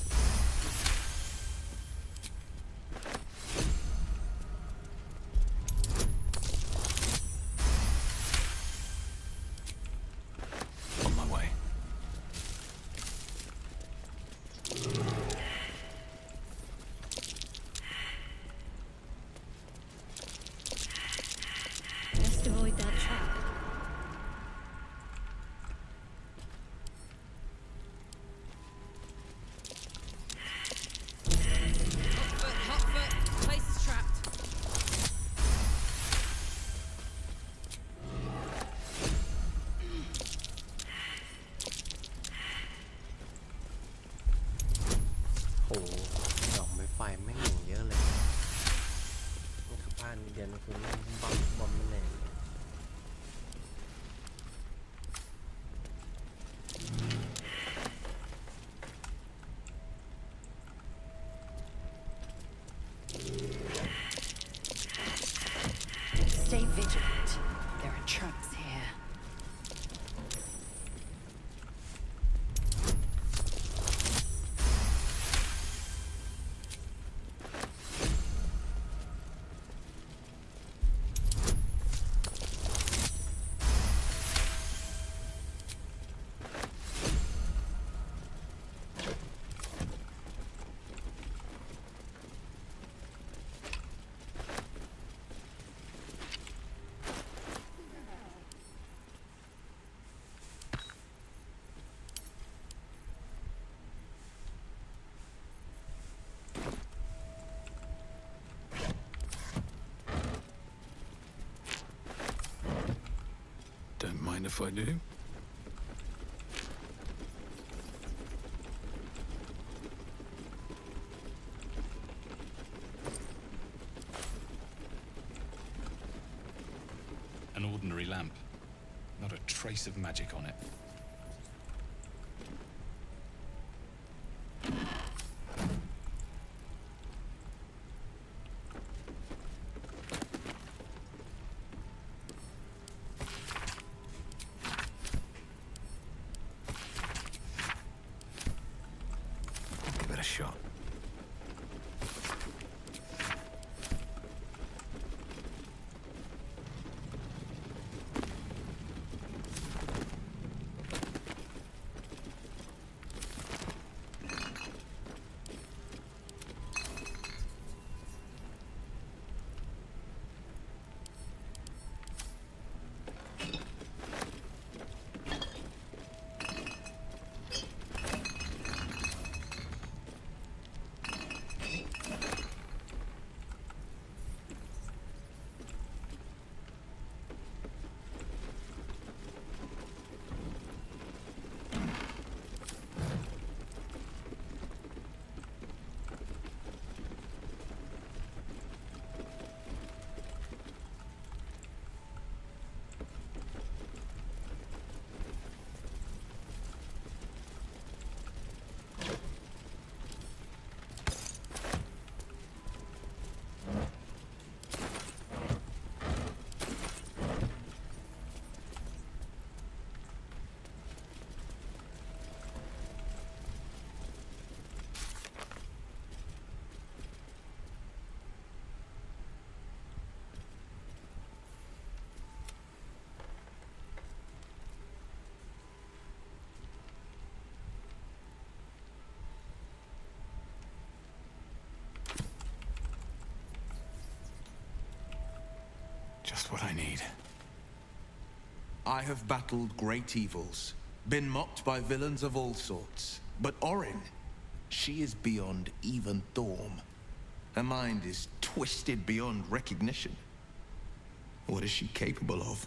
A: คือบอมแน่
E: Stay vigilant. There are traps here.
C: Don't mind if I do.
O: An ordinary lamp. Not a trace of magic on it.
C: Give it a shot. Just what I need.
V: I have battled great evils, been mocked by villains of all sorts. But Orin, she is beyond even Thorm. Her mind is twisted beyond recognition. What is she capable of?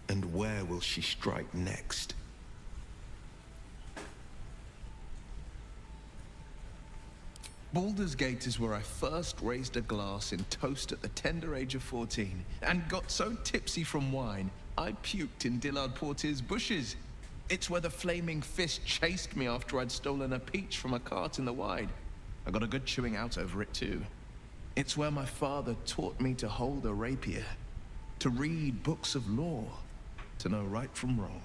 V: And where will she strike next? Baldur's Gate is where I first raised a glass in toast at the tender age of 14 and got so tipsy from wine, I puked in Dillard Portier's bushes. It's where the flaming fist chased me after I'd stolen a peach from a cart in the Wide. I got a good chewing out over it too. It's where my father taught me to hold a rapier, to read books of law, to know right from wrong.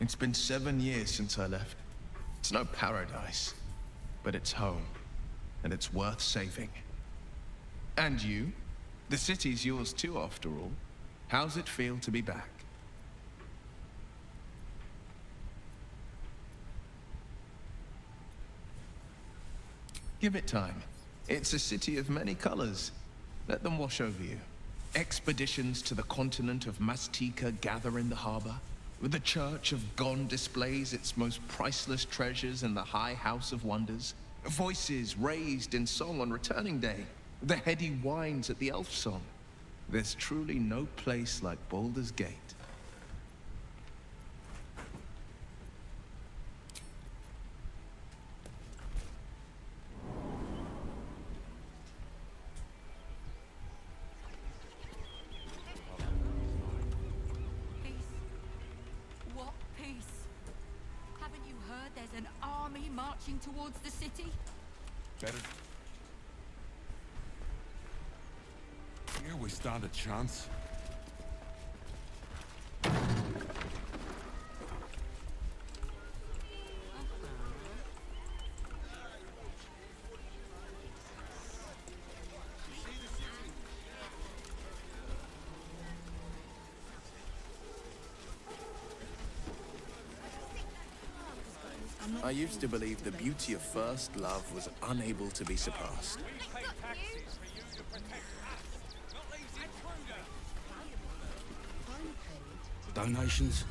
V: It's been 7 years since I left. It's no paradise. But it's home, and it's worth saving. And you? The city's yours too, after all. How's it feel to be back? Give it time. It's a city of many colors. Let them wash over you. Expeditions to the continent of Mastika gather in the harbor. The Church of Gon displays its most priceless treasures in the High House of Wonders. Voices raised in song on Returning Day. The heady whines at the Elf Song. There's truly no place like Baldur's Gate.
J: marching towards the city?
H: Better. Here we stand a chance.
I: I used to believe the beauty of first love was unable to be surpassed.
M: Donations?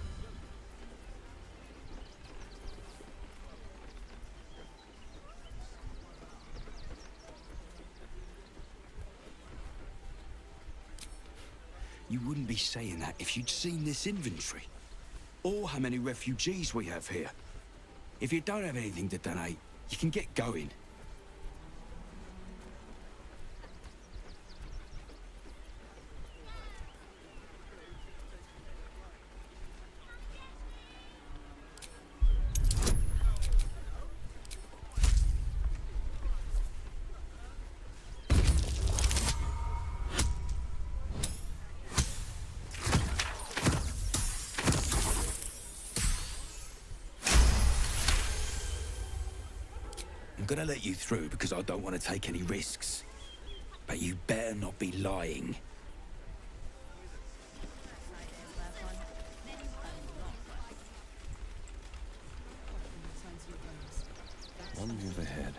M: You wouldn't be saying that if you'd seen this inventory. Or how many refugees we have here. If you don't have anything to donate, you can get going. I'm gonna let you through because I don't want to take any risks. But you better not be lying.
C: One move ahead.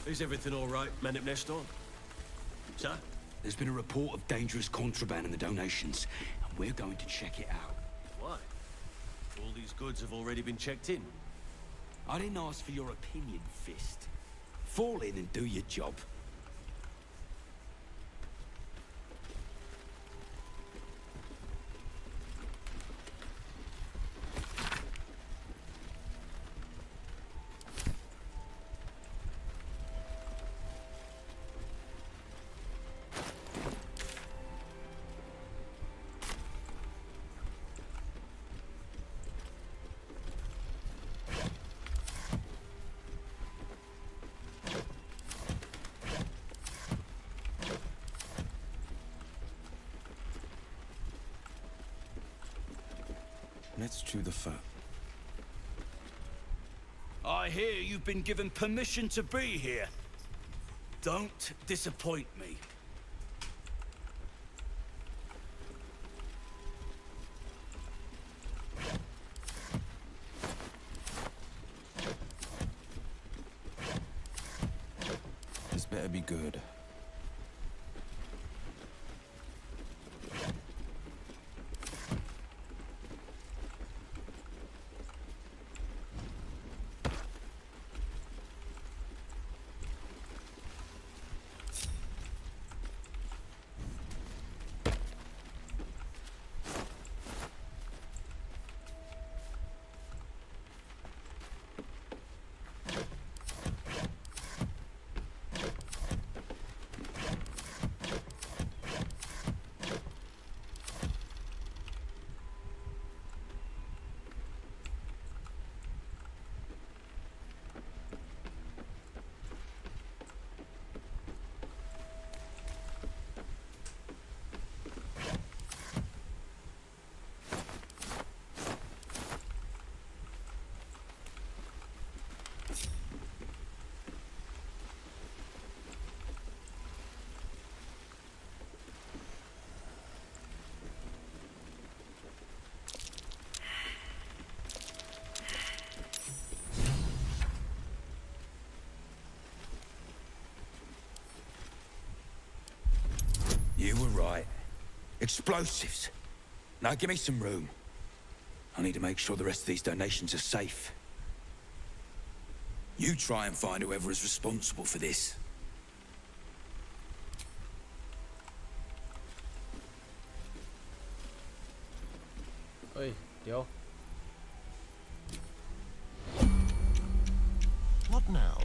S: Is everything all right, Manip Nestor? Sir?
M: There's been a report of dangerous contraband in the donations, and we're going to check it out.
S: Why? All these goods have already been checked in.
M: I didn't ask for your opinion, Fist. Fall in and do your job.
C: Let's chew the fat.
M: I hear you've been given permission to be here. Don't disappoint me.
C: This better be good.
M: You were right. Explosives. Now give me some room. I need to make sure the rest of these donations are safe. You try and find whoever is responsible for this.
A: Oi, เดี๋ยว
S: What now?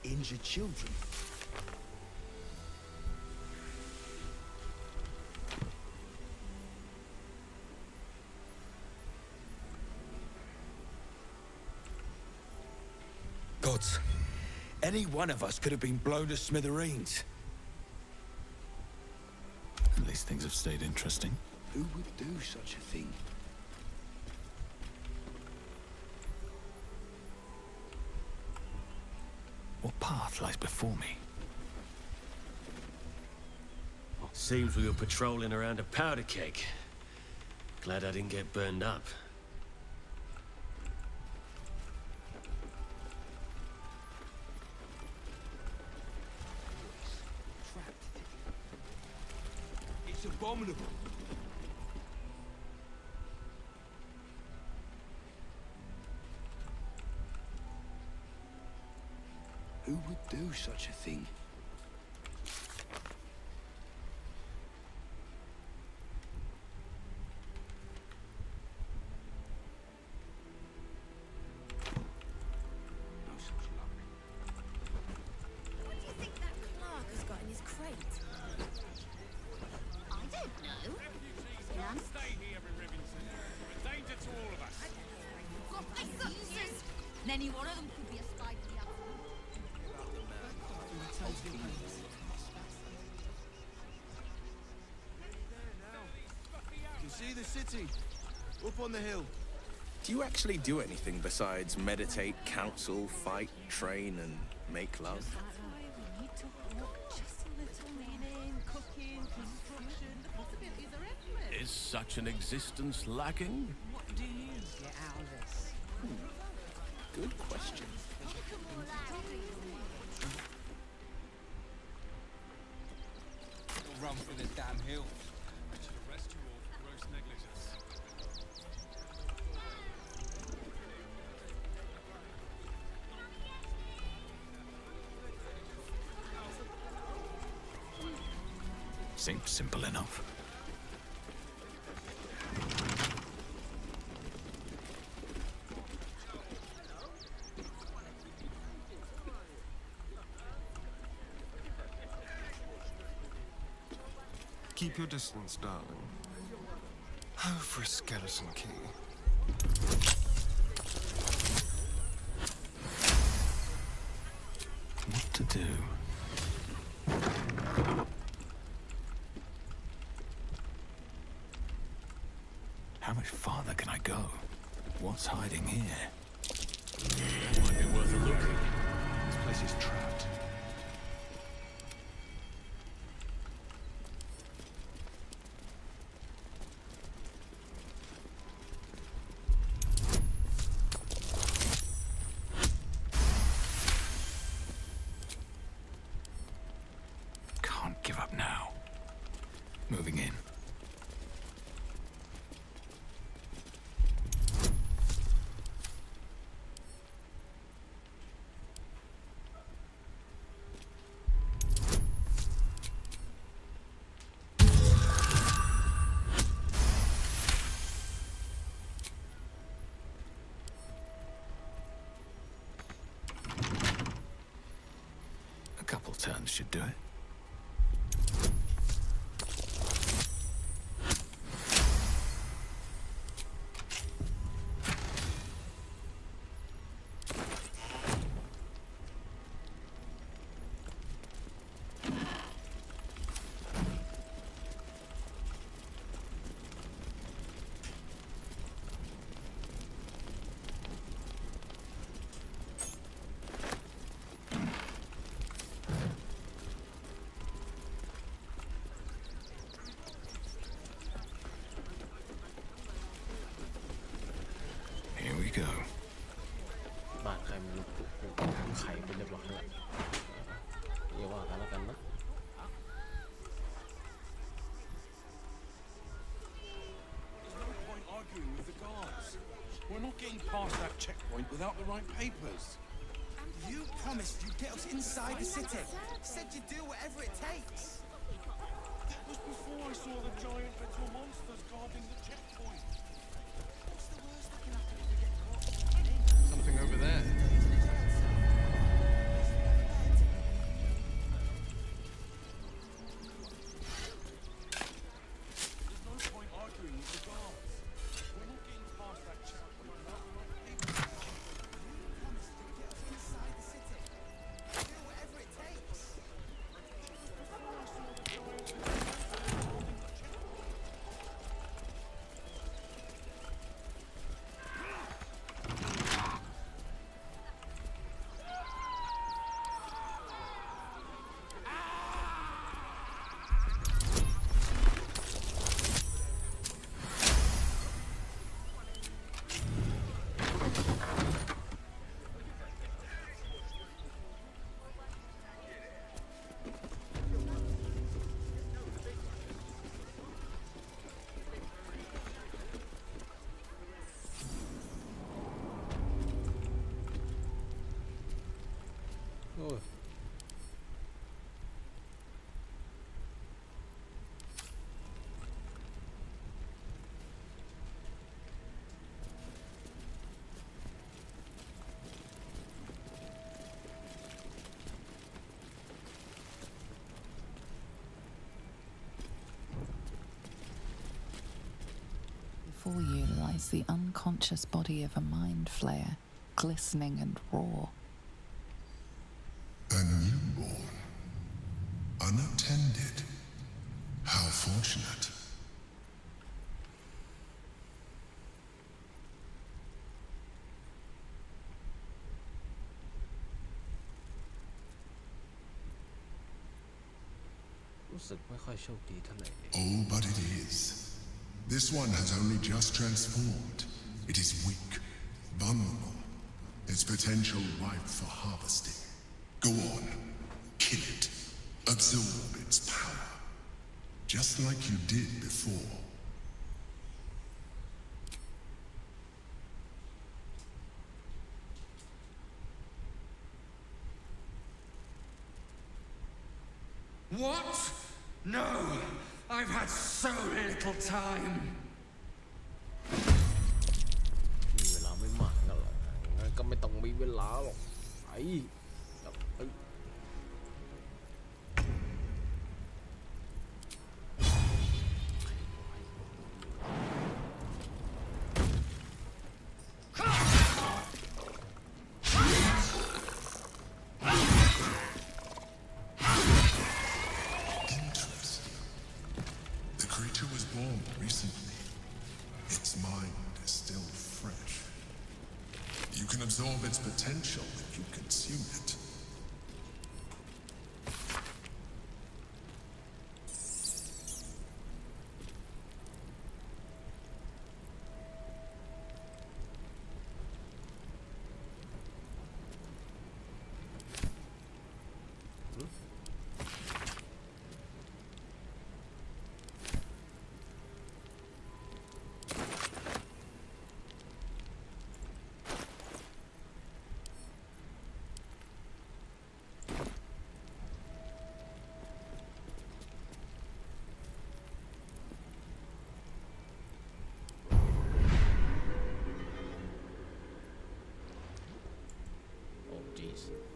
M: injured children. Gods, any one of us could have been blown to smithereens.
C: At least things have stayed interesting.
M: Who would do such a thing?
C: What path lies before me?
S: Seems we were patrolling around a powder keg. Glad I didn't get burned up.
M: It's abominable. Who would do such a thing? No such luck.
U: What do you think that clerk has got in his crate? I don't know. None?
G: Stay here, Remington. You're a danger to all of us.
U: God, Jesus!
J: And any one of them could be a spy for the other.
I: You can see the city. Up on the hill. Do you actually do anything besides meditate, counsel, fight, train, and make love?
G: Is such an existence lacking?
F: What do you get out of this?
I: Good question.
M: You'll run for the damn hills.
O: I should arrest you all for gross negligence.
C: Seems simple enough.
L: Keep your distance, darling. Oh, for a skeleton key.
C: What to do? How much farther can I go? What's hiding here?
S: Might be worth a look.
L: This place is trapped.
C: Can't give up now. Moving in. A couple turns should do it. Here we go.
A: บ้านใครมันลุกไข่ไปเรียบร้อยแล้วอย่าว่ากันแล้วกันนะ
G: There's no point arguing with the guards. We're not getting past that checkpoint without the right papers.
K: You promised you'd get us inside the city. Said you'd do whatever it takes.
G: That was before I saw the giant metal monsters guarding the checkpoint.
K: What's the worst that can happen if we get caught?
V: Something over there.
D: before you lies the unconscious body of a mind flayer, glistening and raw.
H: A newborn. Unattended. How fortunate.
L: Oh, but it is. This one has only just transformed. It is weak, vulnerable. Its potential ripe for harvesting. Go on, kill it. Absorb its power. Just like you did before.
N: What? No! I've had so little time!
A: มีเวลาไม่มากแล้วหรอกงั้นก็ไม่ต้องมีเวลาหรอกไปไป
L: The creature was born recently. Its mind is still fresh. You can absorb its potential if you consume it.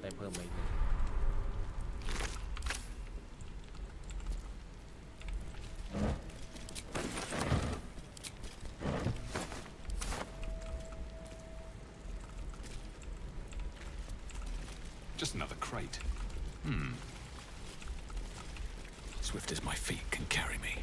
L: ได้เพิ่มมาอีกหนึ่ง
C: Just another crate.
M: Swift as my feet can carry me.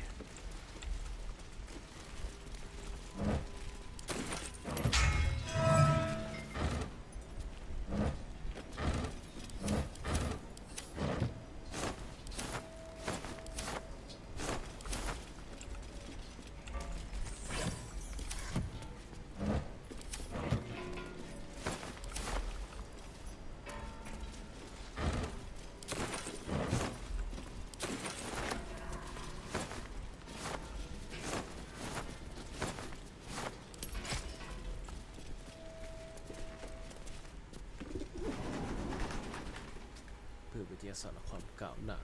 A: เพื่อวิทยาศาสตร์และความก้าวหน้า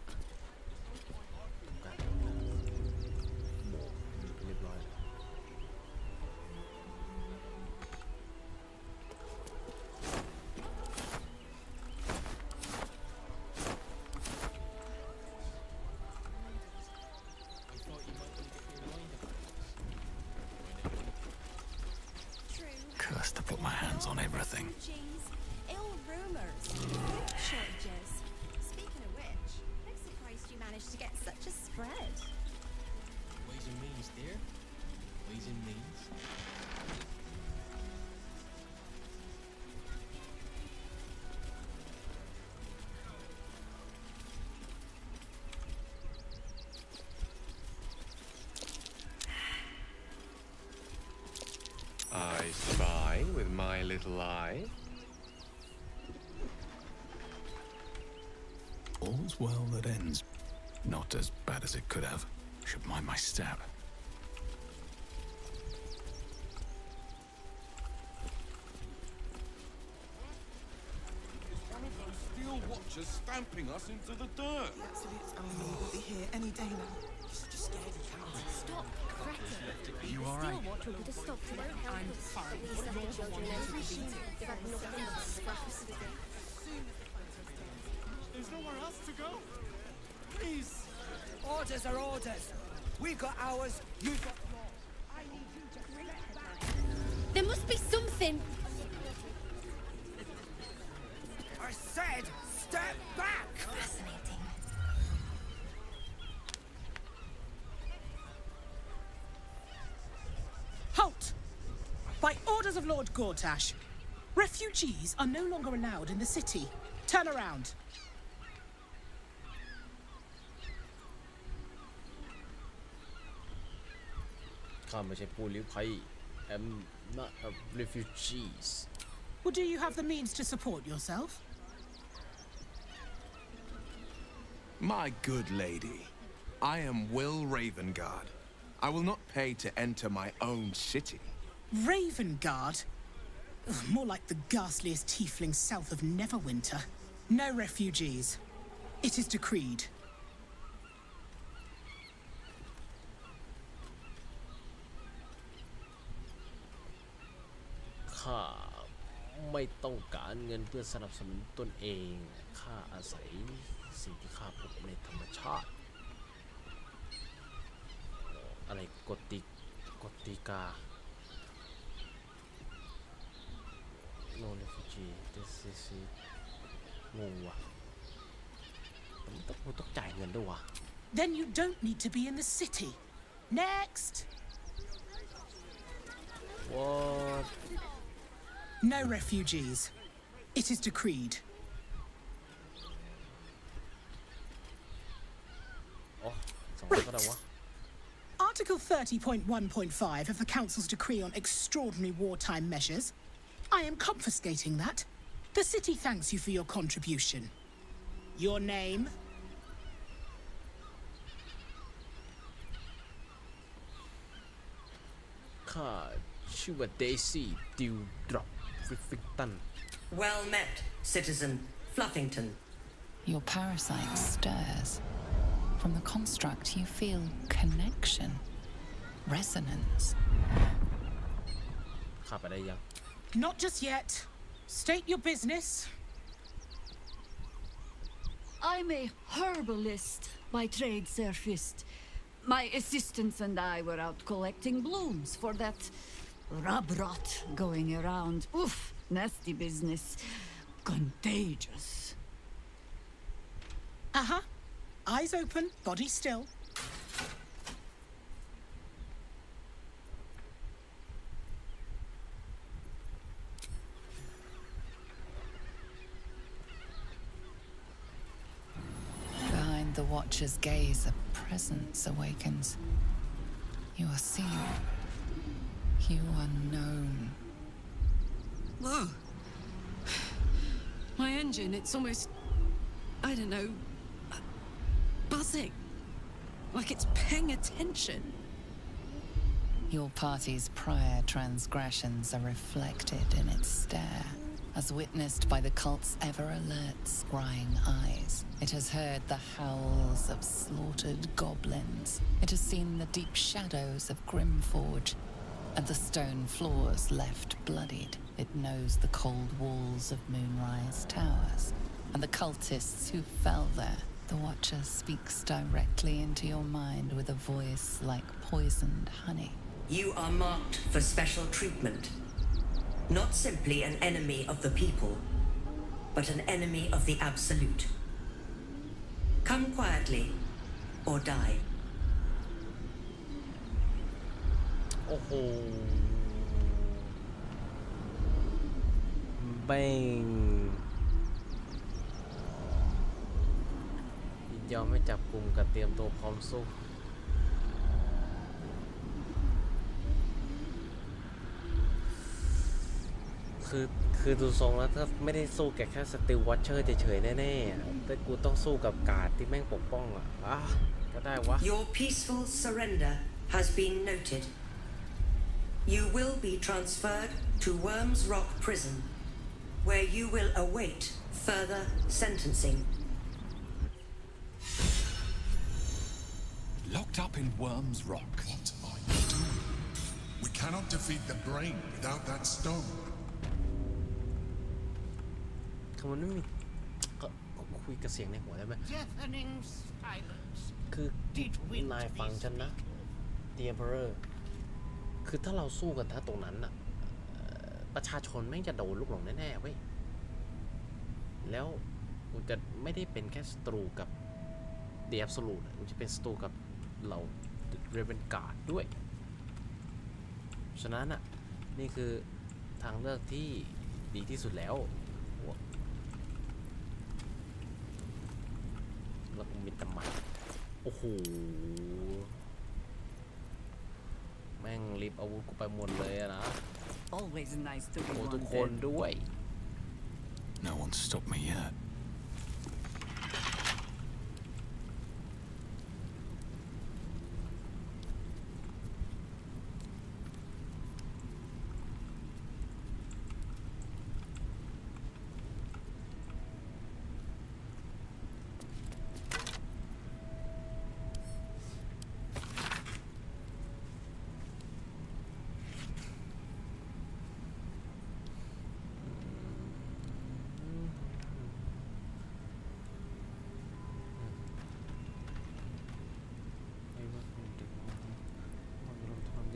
A: การโหมกเรียบร้อย
M: Cursed to put my hands on everything.
W: Ill rumors, food shortages. Speaking of which, I'm surprised you managed to get such a spread.
X: Ways and means, dear. Ways and means.
I: I spy with my little eye.
M: All's well that ends. Not as bad as it could have. Should mind my step.
G: One of those steel watchers stamping us into the dirt.
B: The absolute army will be here any day now.
U: Stop fretting.
G: You
U: The
G: all
U: Steel
G: right?
U: Watch will put a stop to it.
G: I'm fine.
U: These are the children everything. They've had nothing but scraps.
N: There's nowhere else to go. Please. Orders are orders. We've got ours, you've got yours. I need you to
U: There must be something.
K: I said, step back!
U: Fascinating.
B: Halt! By orders of Lord Gortash, refugees are no longer allowed in the city. Turn around.
A: I'm not a refugees.
B: Well, do you have the means to support yourself?
V: My good lady, I am Will Ravengard. I will not pay to enter my own city.
B: Ravengard? Ugh, more like the ghastliest tiefling south of Neverwinter. No refugees. It is decreed.
A: ข้าไม่ต้องการเงินเพื่อสนับสนุนตนเองข้าอาศัยสิ่งที่ข้าพบในธรรมชาติอะไรกติกา No refugee this is งงว่ะต้องจ่ายเงินด้วยวะ
B: Then you don't need to be in the city. Next!
A: What?
B: No refugees. It is decreed. Right. Article 30.1.5 of the Council's decree on extraordinary wartime measures. I am confiscating that. The city thanks you for your contribution. Your name?
A: Daisy Dewdrop Fluffington.
P: Well met, citizen Fluffington.
D: Your parasite stirs. From the construct, you feel connection, resonance.
B: Not just yet. State your business.
J: I'm a herbalist by trade, Sir Fist. My assistants and I were out collecting blooms for that rub rot going around. Oof, nasty business. Contagious.
B: Uh-huh. Eyes open, body still.
D: Behind the Watcher's gaze, a presence awakens. You are seen. You are known.
Q: Whoa. My engine, it's almost, I don't know, buzzing. Like it's paying attention.
D: Your party's prior transgressions are reflected in its stare, as witnessed by the cult's ever-alert, scrying eyes. It has heard the howls of slaughtered goblins. It has seen the deep shadows of Grimforge, and the stone floors left bloodied. It knows the cold walls of Moonrise Towers, and the cultists who fell there. The Watcher speaks directly into your mind with a voice like poisoned honey.
P: You are marked for special treatment. Not simply an enemy of the people, but an enemy of the Absolute. Come quietly, or die.
A: Bang. ยอมไม่จับกลุ่มกับเตรียมตัวพร้อมสู้คือดูทรงแล้วถ้าไม่ได้สู้แค่สติลวอชเชอร์เฉยๆแน่ๆแต่กูต้องสู้กับการ์ดที่แม่งปกป้องอ่ะก็ได้วะ
P: Your peaceful surrender has been noted. You will be transferred to Worms Rock Prison, where you will await further sentencing.
C: Locked up in Worms Rock.
L: What are you doing? We cannot defeat the brain without that stone.
A: คือมันไม่มีคุยกับเสียงในหัวได้ไหมคือนายฟังฉันนะ The Emperor คือถ้าเราสู้กันถ้าตรงนั้นน่ะ ประชาชนแม่งจะโดนลูกหลงแน่ๆเว้ยแล้วกูจะไม่ได้เป็นแค่ศัตรูกับเดียบสลูดกูจะเป็นศัตรูกับเหล่าเรเวนการ์ดด้วยฉะนั้นอ่ะนี่คือทางเลือกที่ดีที่สุดแล้วแล้วกูมีตำมันโอ้โหแม่งรีบอาวุธกูไปหมดเลยอะนะ
D: Always nice to
A: โอ้
D: be
A: ทุกคนด้วย
C: No one's stopped me yet.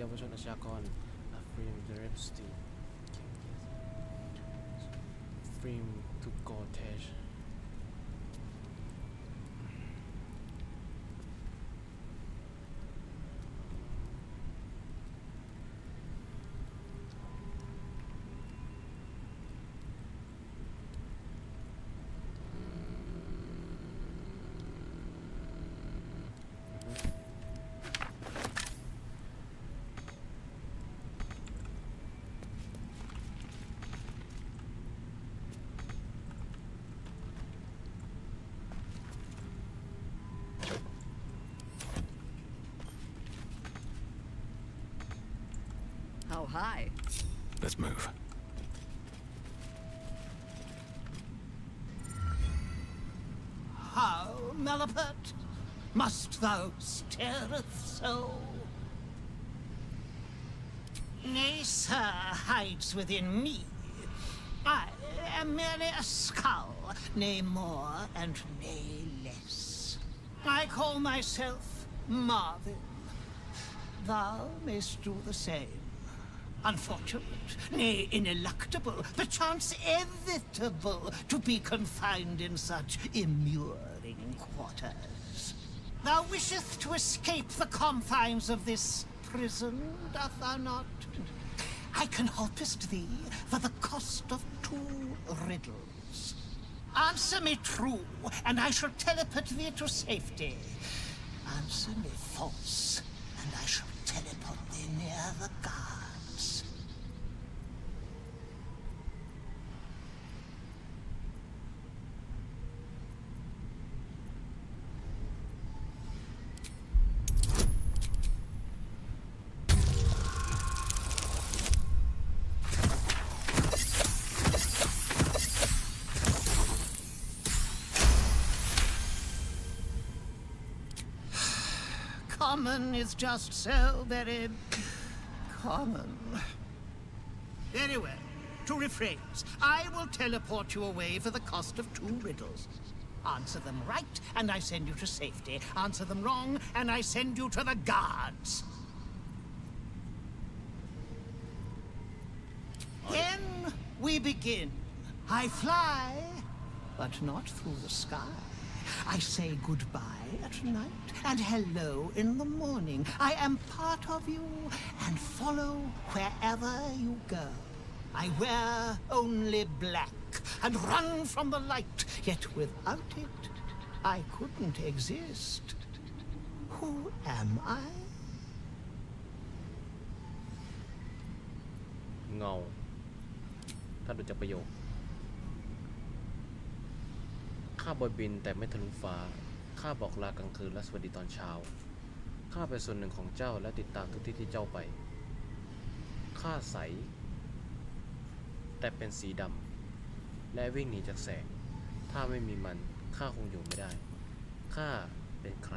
A: Yavaştan aşağı kon. Frame the Repstein. Frame to Cortege.
D: How high?
C: Let's move.
K: How, Malapert? Must thou stirreth so? Nay, sir, hides within me. I am merely a skull, nay more and nay less. I call myself Marvin. Thou mayst do the same. Unfortunate, nay, ineluctable, perchance evitable, to be confined in such immuring quarters. Thou wishest to escape the confines of this prison, doth thou not? I can helpest thee for the cost of 2 riddles. Answer me true, and I shall teleport thee to safety. Answer me false, and I shall teleport thee near the guards. Common is just so very common. Very well. To rephrase, I will teleport you away for the cost of 2 riddles. Answer them right, and I send you to safety. Answer them wrong, and I send you to the guards. Then we begin. I fly, but not through the sky. I say goodbye at night and hello in the morning. I am part of you and follow wherever you go. I wear only black and run from the light, yet without it, I couldn't exist. Who am I?
A: เงาถ้าดูจากประโยคข้าบอยบินแต่ไม่ทะลุฟ้าข้าบอกลากลางคืนและสวัสดีตอนเช้าข้าเป็นส่วนหนึ่งของเจ้าและติดตามทุกที่ที่เจ้าไปข้าใสแต่เป็นสีดำและวิ่งหนีจากแสงถ้าไม่มีมันข้าคงอยู่ไม่ได้ข้าเป็นใคร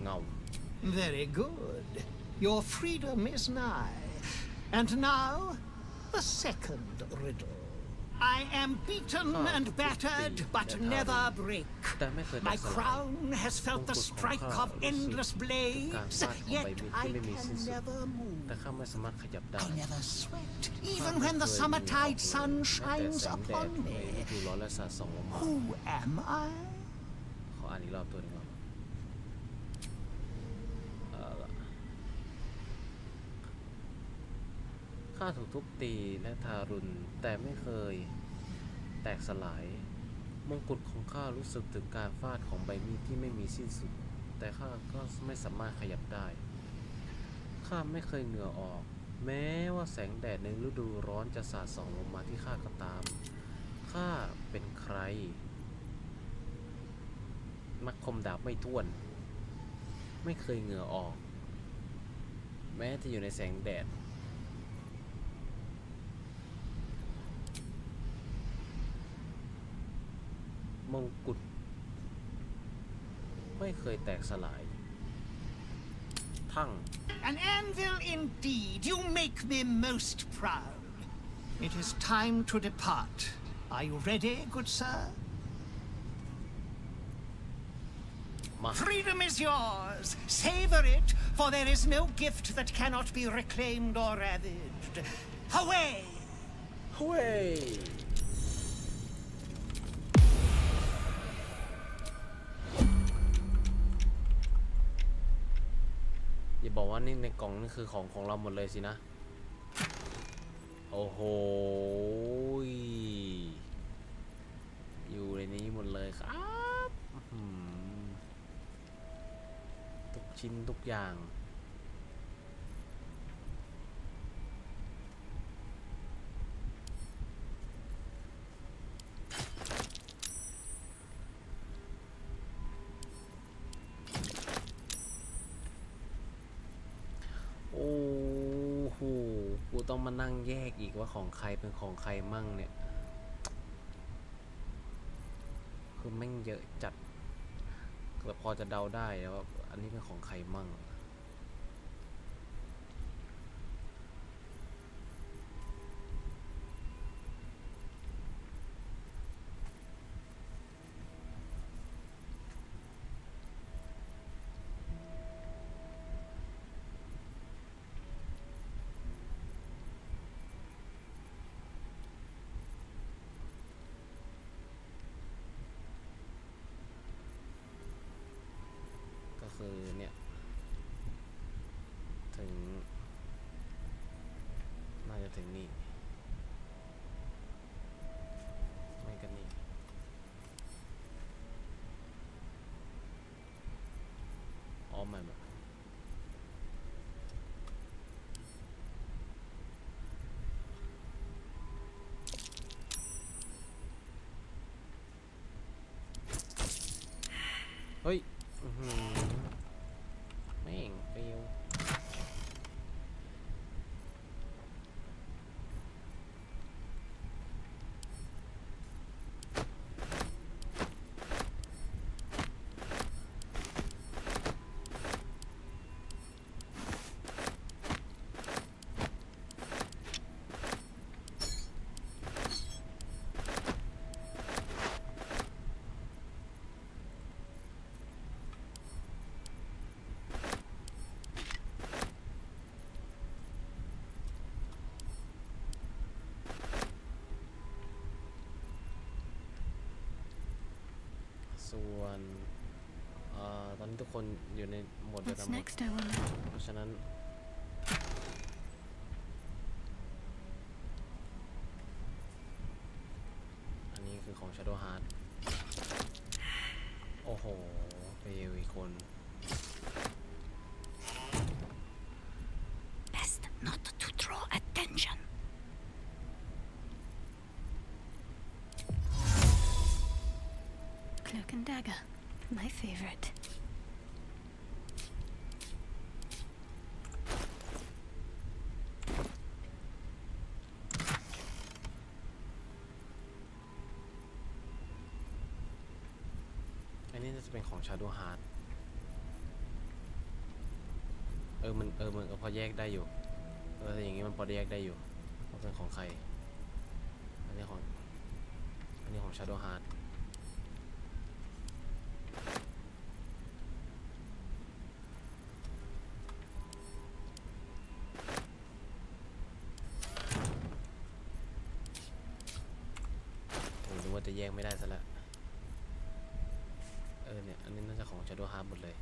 A: เงา
K: Very good. Your freedom is nigh. And now, the second riddle. I am beaten and battered, but never break. My crown has felt the strike of endless blades, yet I can never move. I never sweat, even when the summertide sun shines upon me. Who am I?
A: ขออ่านอีกรอบตัวหนึ่งครับข้าถูกทุบตีและทารุณแต่ไม่เคยแตกสลายมงกุฎของข้ารู้สึกถึงการฟาดของใบมีดที่ไม่มีสิ้นสุดแต่ข้าก็ไม่สามารถขยับได้ข้าไม่เคยเหงื่อออกแม้ว่าแสงแดดในฤดูร้อนจะสาดส่องลงมาที่ข้าก็ตามข้าเป็นใครนักคมดาบไม่ถ้วนไม่เคยเหงื่อออกแม้จะอยู่ในแสงแดดมงกุฎไม่เคยแตกสลายทั้ง
K: An anvil indeed. You make me most proud. It is time to depart. Are you ready, good sir? Freedom is yours. Savor it, for there is no gift that cannot be reclaimed or ravaged. Away!
A: Away! อย่าบอกว่านี่ในกล่องนี่คือของเราหมดเลยสินะโอ้โหอยู่ในนี้หมดเลยครับทุกชิ้นทุกอย่างโอ้โหกูต้องมานั่งแยกอีกว่าของใครเป็นของใครมั่งเนี่ยคือแม่งเยอะจัดแต่พอจะเดาได้ว่าอันนี้เป็นของใครมั่งคือเนี่ยถึงน่าจะถึงนี่ไม่กันนี่อ๋อไม่แบบเฮ้ยแม่งเฟลส่วนตอนนี้ทุกคนอยู่ในโหมดเดียวกันหมดเพราะฉะนั้นอันนี้คือของ Shadow Heart โอ้โหไปอีกคน
E: Best not to draw attention. Cloak and dagger, my favorite.
A: อันนี้จะเป็นของ Shadow Heart มันพอแยกได้อยู่แต่อย่างงี้มันพอแยกได้อยู่ว่าเป็นของใครอันนี้ของ นนี้ของ Shadow Heart ผมรู้ว่าจะแยกไม่ได้ซะแล้วเนี่ยอันนี้น่าจะของ Shadow Heart หมดเลย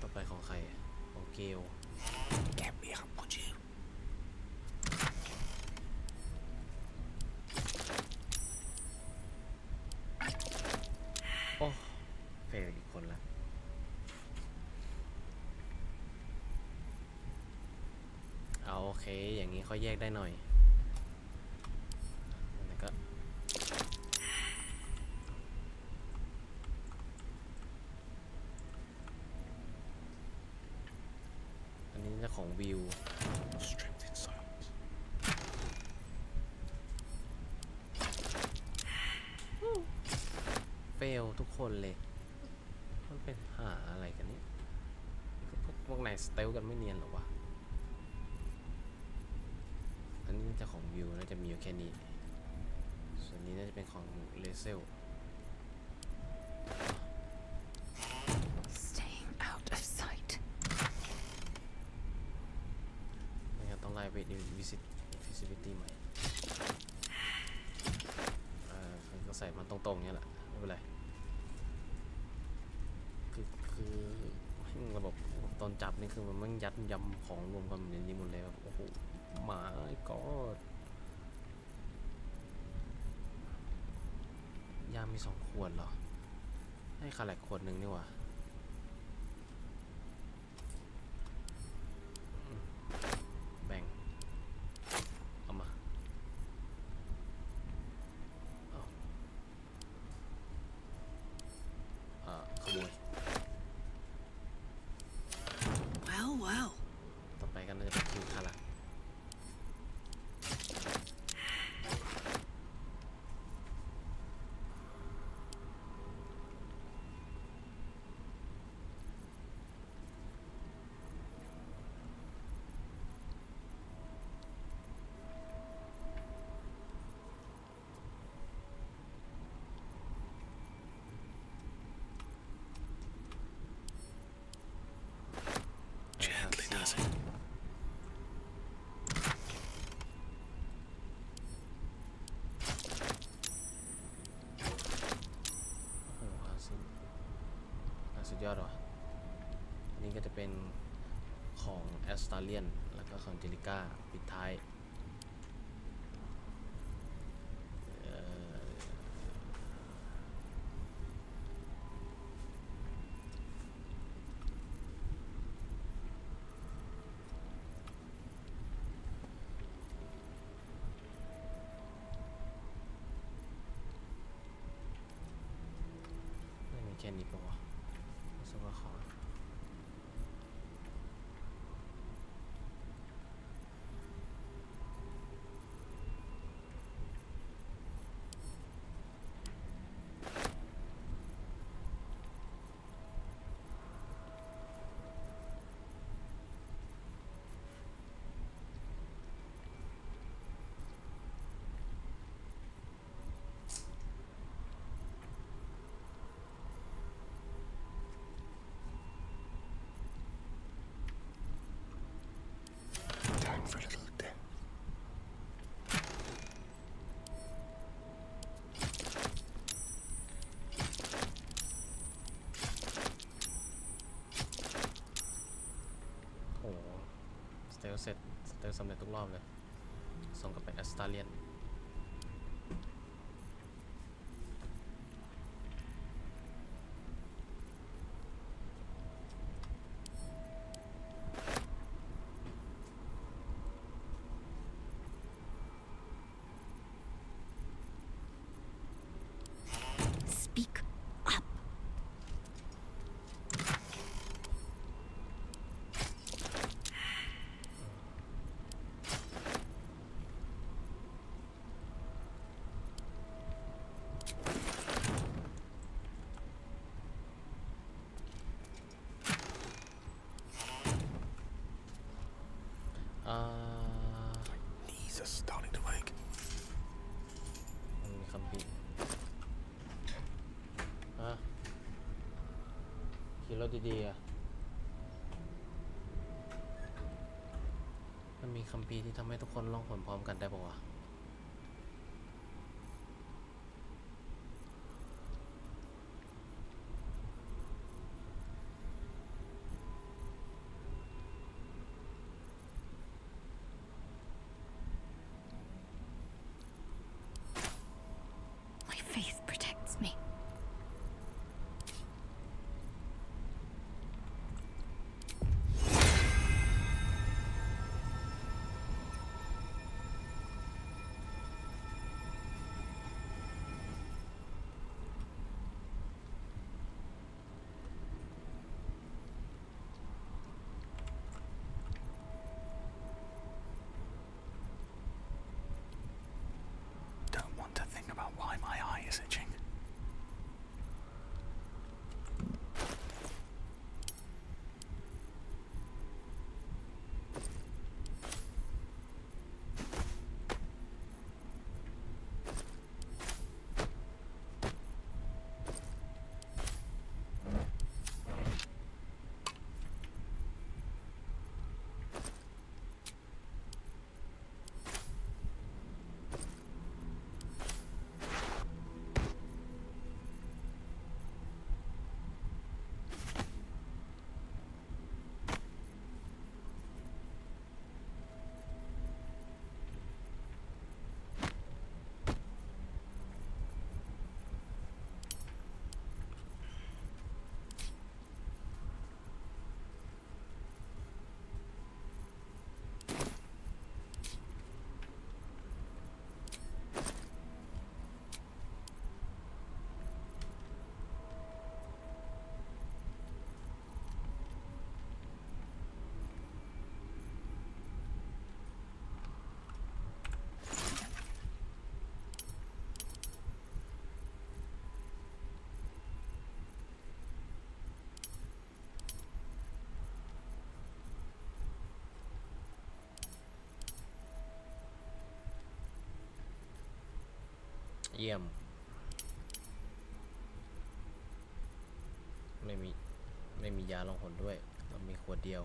A: ต่อไปของใครของเกลแกเบียครับพ่อจิวโอ้เฟลอีกคนละเอาโอเคอย่างนี้เขาแยกได้หน่อยแล้วก็อันนี้จะของวิวเฟลทุกคนเลยมันเป็นหาอะไรกันนี่พวกนายสเตลกันไม่เนียนหรอวะอันนี้น่าจะของวิวน่าจะมีอยู่แค่นี้ส่วนนี้น่าจะเป็นของเลเซล
D: Staying out of sight.
A: ไม่งั้นต้องไล่ไปvisibility ใหม่ก็ใส่มันตรงๆเนี่ยแหละไม่เป็นไรคือระบบตอนจับนี่คือมันมั่งยัดยำของรวมกันในนี้หมดเลยแบบโอ้โหหมาไอ้ก๊อดยามี2 ขวดเหรอให้คาแรกขวดหนึ่งนี่หว่าแบ่งเอามาขโมย
Q: Well.
A: ต่อไปกันน่าจะเป็นคิวคาระ
C: Gently does it.
A: โอ้โหสุดยอดว่ะนี่ก็จะเป็นของแอสตาเลียนแล้วก็ของเจลิก้าปิดท้ายแค่นี้ปะวะรู้สึกว่าขอเสร็จสเตลสำเร็จทุกรอบเลยส่งกลับไปแอสตาเลียน ขี่รถดีๆอ่ะมันมีคัมภีร์ที่ทำให้ทุกคนล่องหนพร้อมกันได้ป่าวะ
E: My faith protects me.
C: Don't want to think about why my eye is itching.
A: เยี่ยมไม่มียาลองหนด้วยเรามีขวดเดียว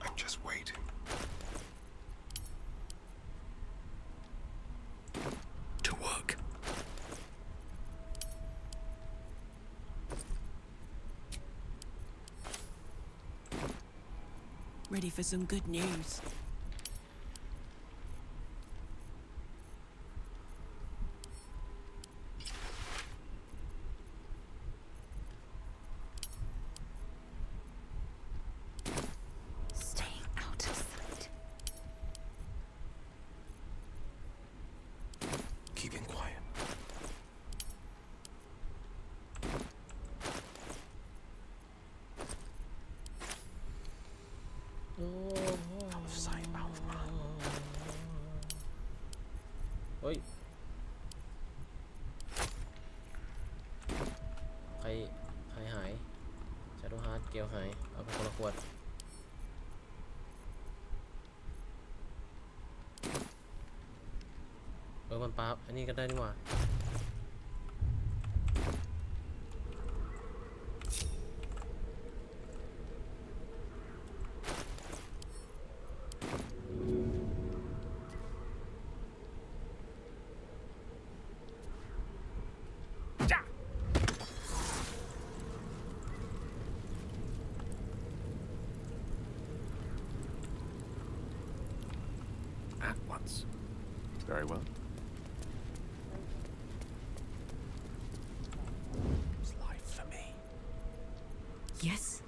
L: I'm just waiting.
C: To work.
Q: Ready for some good news.
E: Staying out of sight.
C: Keeping quiet. Out of sight, Baldur.
A: เฮ้ยใครหายชาโดว์ฮาร์ดเกลหายเอาไปคนละขวดมันปาอันนี้ก็ได้นี่หว่า
C: At once. Very well. It's life for me.
Q: Yes.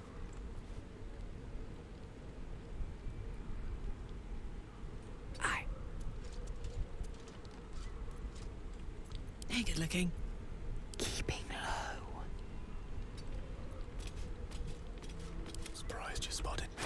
Q: Aye. Hey, good looking.
E: Keeping low.
C: Surprised you spotted me.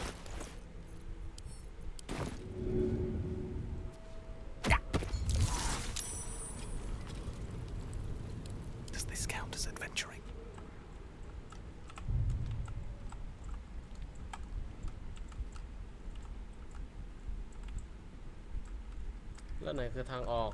A: แล้วไหนคือทางออก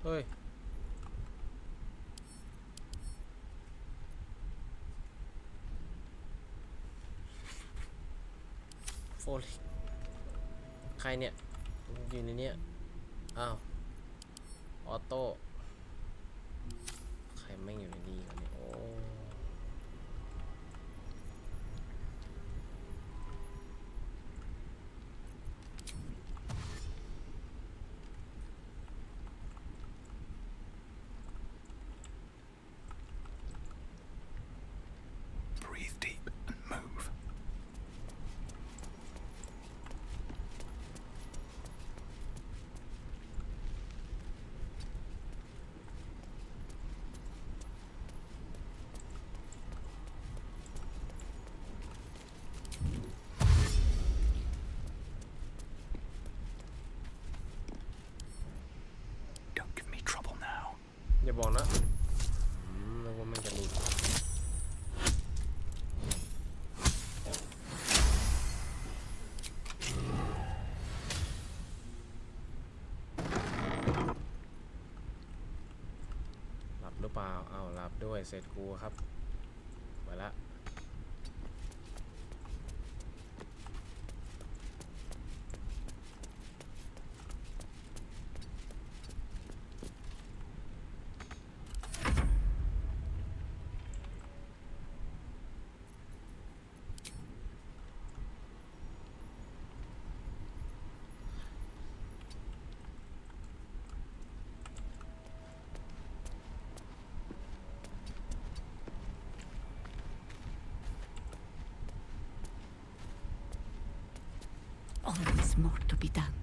A: เฮ้ยโฟลิใครเนี่ยอยู่ในเนี้ยอ้าวออโต้ใครแม่งอยู่ในนี้กันเนี่ยโอ้
C: Breathe deep and move. Don't give me trouble now.
A: อย่าบอกนะนึกว่ามันจะหลุดหลับหรือเปล่าอ้าวหลับด้วยเสร็จกูครับไปละ
J: Always more to be done.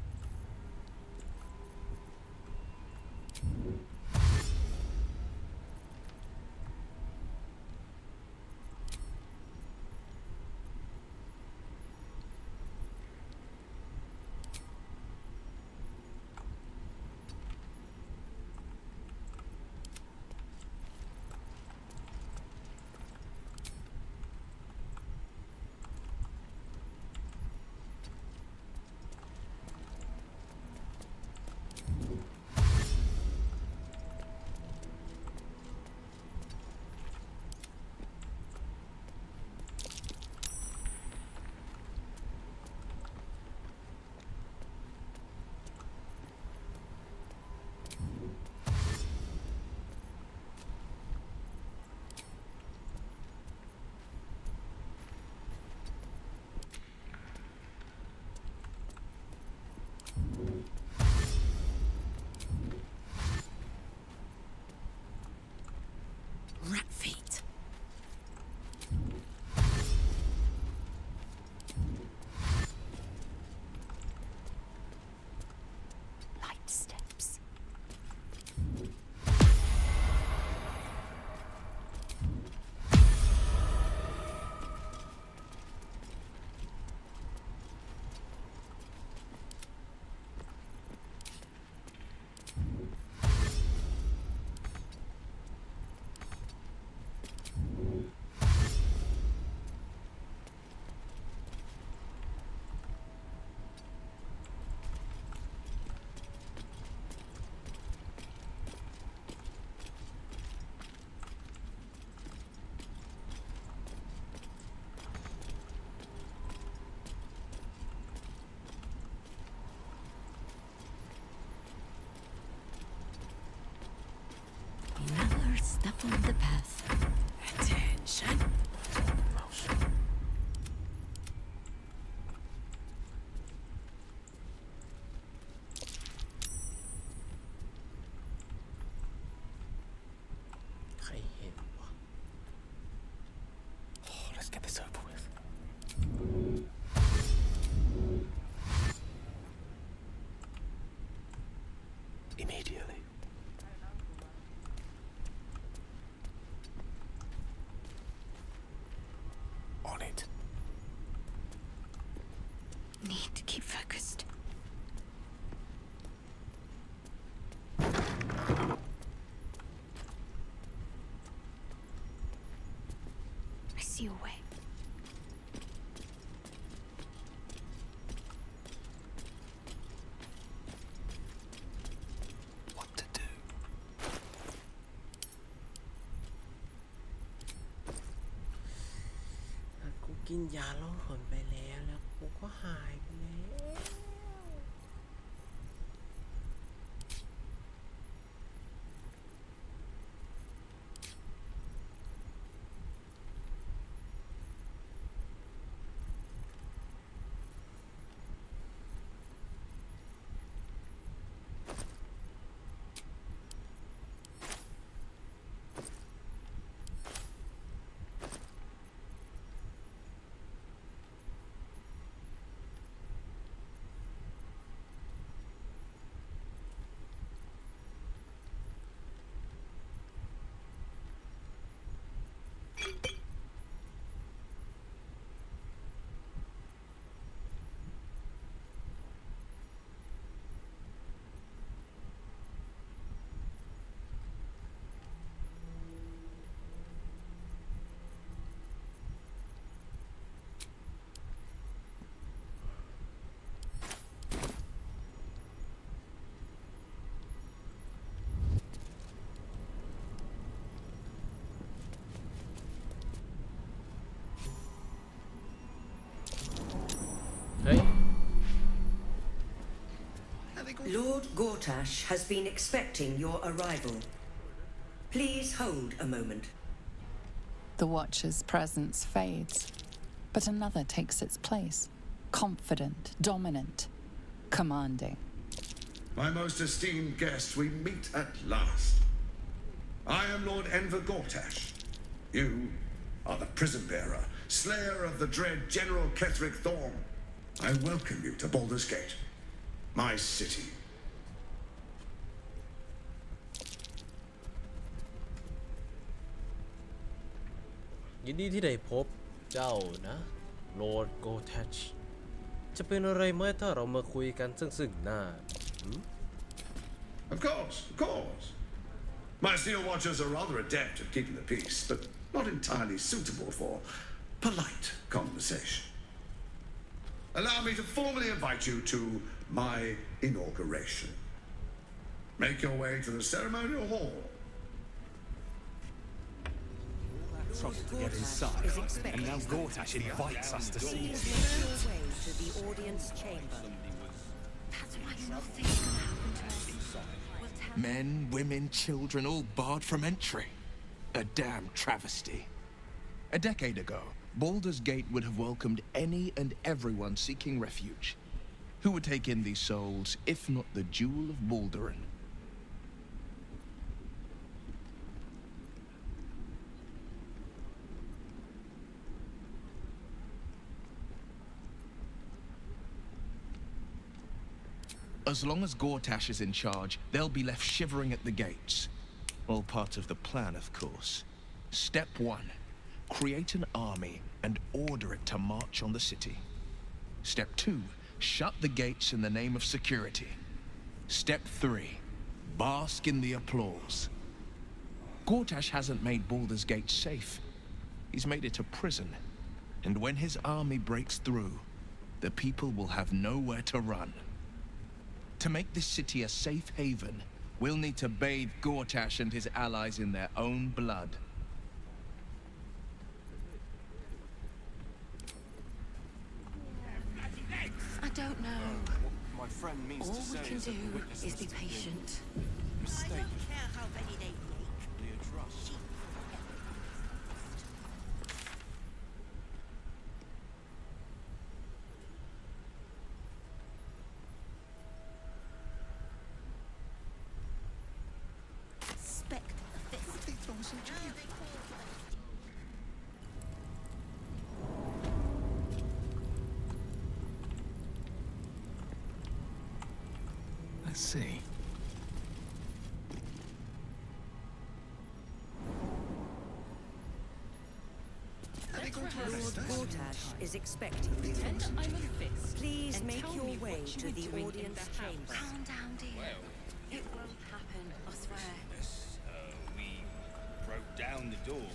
E: See you away.
A: กูกินยาล่องหนไปแล้วแล้วกูก็หายไปแล้ว
P: Lord Gortash has been expecting your arrival. Please hold a moment.
D: The Watcher's presence fades, but another takes its place. Confident, dominant, commanding.
F: My most esteemed guest, we meet at last. I am Lord Enver Gortash. You are the prison bearer, slayer of the dread General Ketheric Thorm. I welcome you to Baldur's Gate, my city.
A: ยินดีที่ได้พบเจ้านะ Lord Gortash จะเป็นอะไรไหมถ้าเรามาคุยกันซึ่งหน้า
F: Of course. My Steel Watchers are rather adept at keeping the peace, but not entirely suitable for polite conversation. Allow me to formally invite you to my inauguration. Make your way to the ceremonial hall.
M: Trouble to get inside, and now Gortash invites us to see him.
P: Make your way to the audience chamber.
U: That's why nothing's gonna happen to us. We'll tell
V: Men, women, children, all barred from entry. A damn travesty. A decade ago, Baldur's Gate would have welcomed any and everyone seeking refuge. Who would take in these souls, if not the Jewel of Baldurin? As long as Gortash is in charge, they'll be left shivering at the gates. All part of the plan, of course. Step 1. Create an army and order it to march on the city. Step 2. Shut the gates in the name of security. Step 3. Bask in the applause. Gortash hasn't made Baldur's Gate safe. He's made it a prison. And when his army breaks through, the people will have nowhere to run. To make this city a safe haven, we'll need to bathe Gortash and his allies in their own blood.
E: I don't know.
S: My friend means
E: All
S: to
E: we
S: say
E: can
S: is that
E: do
S: the witnesses
E: is be
S: to the
E: patient.
S: mistake.
K: I don't care how many they make.
S: The atrocity.
K: Respect the fist.
C: Let's see.
P: Lord Gortash is expecting you.
J: Pretend I'm a fist.
P: Please
J: and
P: make
J: tell
P: your
J: me
P: way
J: what you
P: to
J: were
P: the
J: doing in
P: audience
J: the house.
P: chamber.
E: Calm down, dear. It won't happen, I swear.
G: We broke down the door.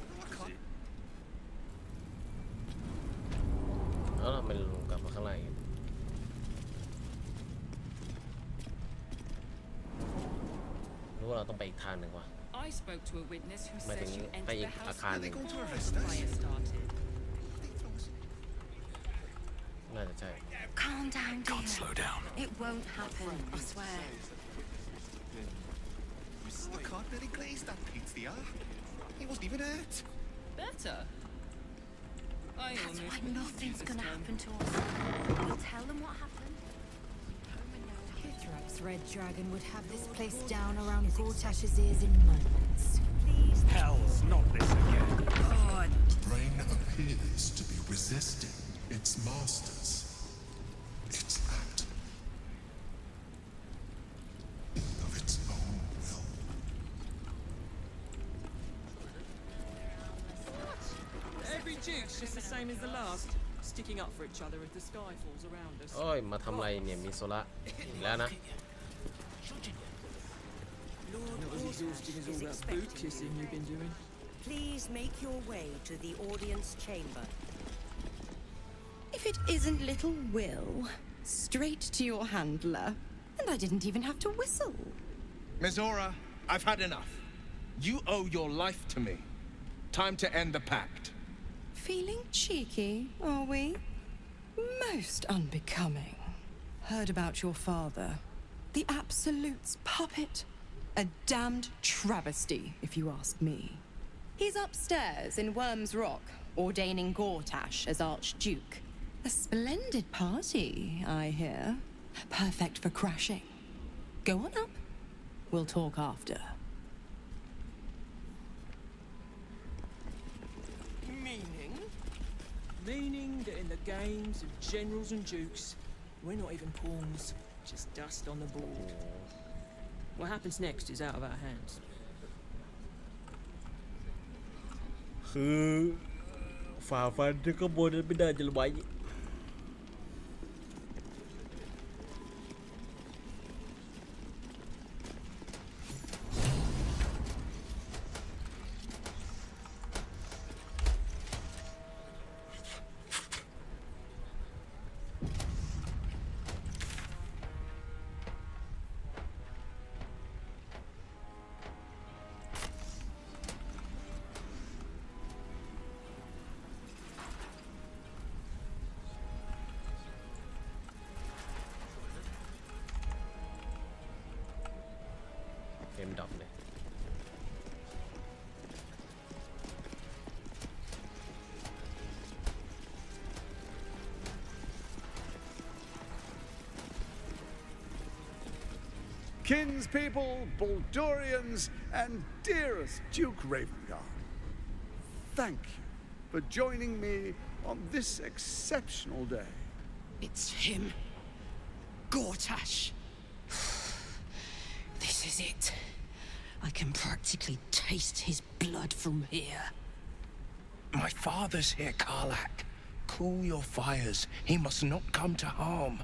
A: ว่าเราต้องไปอีกทางหนึ่งวะ
H: I spoke to a witness who
A: หมายถึ
H: says
A: ง
H: you
A: ไป
H: entered
A: อี
H: the
A: กอา
H: house
A: คารหนึ่ง
H: before the fire started.
A: น่าจะใช่
E: Calm down, dear.
C: Can't slow down.
E: It won't happen, I swear.
C: The card nearly glazed that pizza. He wasn't even hurt.
H: Better. I
E: That's
H: almost
E: why
H: believed you
E: nothing's
H: this
E: gonna
H: time.
E: happen to us. We'll tell them what happened.
O: Hithrap's red dragon would have this place down around Gortash's ears in moments.
M: Hell's not this again.
O: God.
L: Brain appears to be resisting its masters. It's act of its own will.
X: Every Duke's just the same as the last, sticking up for each other as the sky falls around us.
A: โอ้ยมาทำไรเนี่ยมิโซระอีกแล้วนะ
X: Not as exhausting as all that boot kissing you've been doing.
R: Please make your way to the audience chamber. If it isn't little Will, straight to your handler. And I didn't even have to whistle.
V: Mizora, I've had enough. You owe your life to me. Time to end the pact.
R: Feeling cheeky, are we? Most unbecoming. Heard about your father. The Absolute's puppet. A damned travesty, if you ask me. He's upstairs in Worm's Rock, ordaining Gortash as Archduke. A splendid party, I hear. Perfect for crashing. Go on up. We'll talk after.
X: Meaning? Meaning that in the games of generals and dukes, we're not even pawns, just dust on the board. What happens next is out of our hands.
A: คือฝ่าฟันที่ข้างบนนั้นไม่ได้จะไหว เกมดรอปเลย
F: Kinspeople, Baldurians, and dearest Duke Ravengard, thank you for joining me on this exceptional day.
Q: It's him. Gortash. This is it. I can practically taste his blood from here.
C: My father's here, Karlak. Cool your fires. He must not come to harm.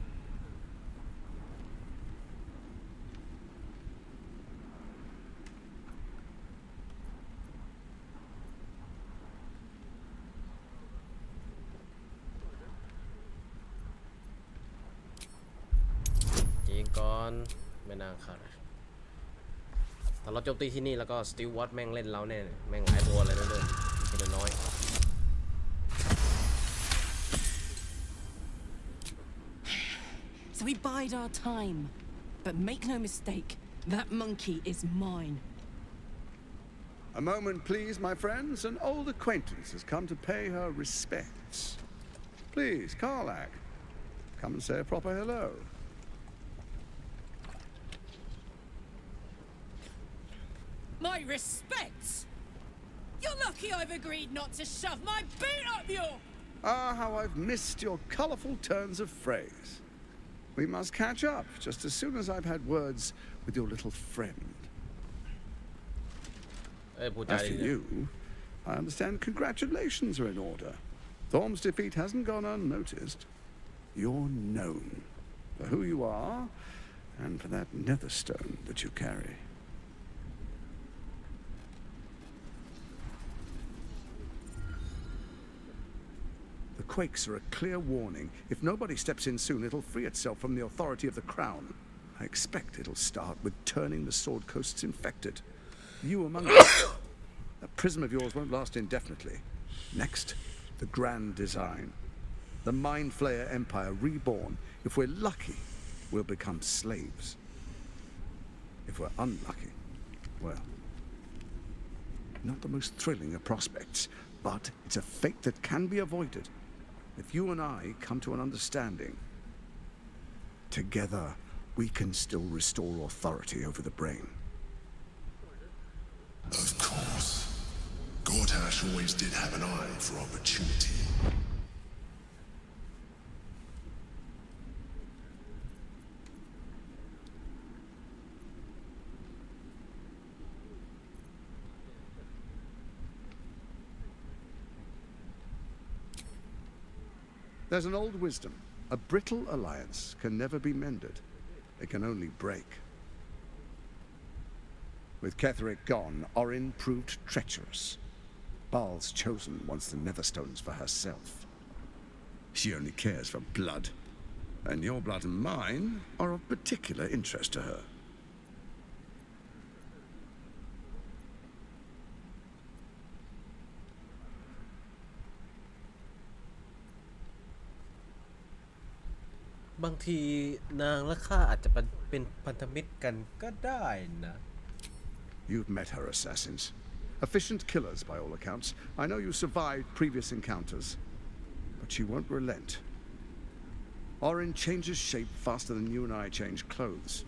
A: ยิงก่อนไม่น่าขาดถ้าเราโจมตีที่นี่แล้วก็สติลวอตแม่งเล่นเราแน่แม่งหลายตัวเลยนะเดินทีละน้อย
R: So we bide our time. But make no mistake, that monkey is mine.
F: A moment, please, my friends. An old acquaintance has come to pay her respects. Please, Karlak, come and say a proper hello.
Q: My respects! You're lucky I've agreed not to shove my boot up your...
F: Ah, how I've missed your colourful turns of phrase. We must catch up just as soon as I've had words with your little friend. As for you, I understand congratulations are in order. Thorm's defeat hasn't gone unnoticed. You're known for who you are and for that netherstone that you carry. The quakes are a clear warning. If nobody steps in soon, it'll free itself from the authority of the crown. I expect it'll start with turning the Sword Coasts infected. You among them. That prism of yours won't last indefinitely. Next, the grand design. The Mind Flayer Empire reborn. If we're lucky, we'll become slaves. If we're unlucky, well, not the most thrilling of prospects, but it's a fate that can be avoided if you and I come to an understanding. Together, we can still restore authority over the brain.
L: Of course. Gortash always did have an eye for opportunity.
F: There's an old wisdom. A brittle alliance can never be mended. It can only break. With Ketheric gone, Orin proved treacherous. Baal's chosen wants the Netherstones for herself. She only cares for blood. And your blood and mine are of particular interest to her.
A: บางทีนางและข้าอาจจะเป็นพันธมิตรกันก็ได้นะ
F: You've met her assassins. Efficient killers, by all accounts. I know you survived previous encounters. But she won't relent. Orin changes shape faster than you and I change clothes.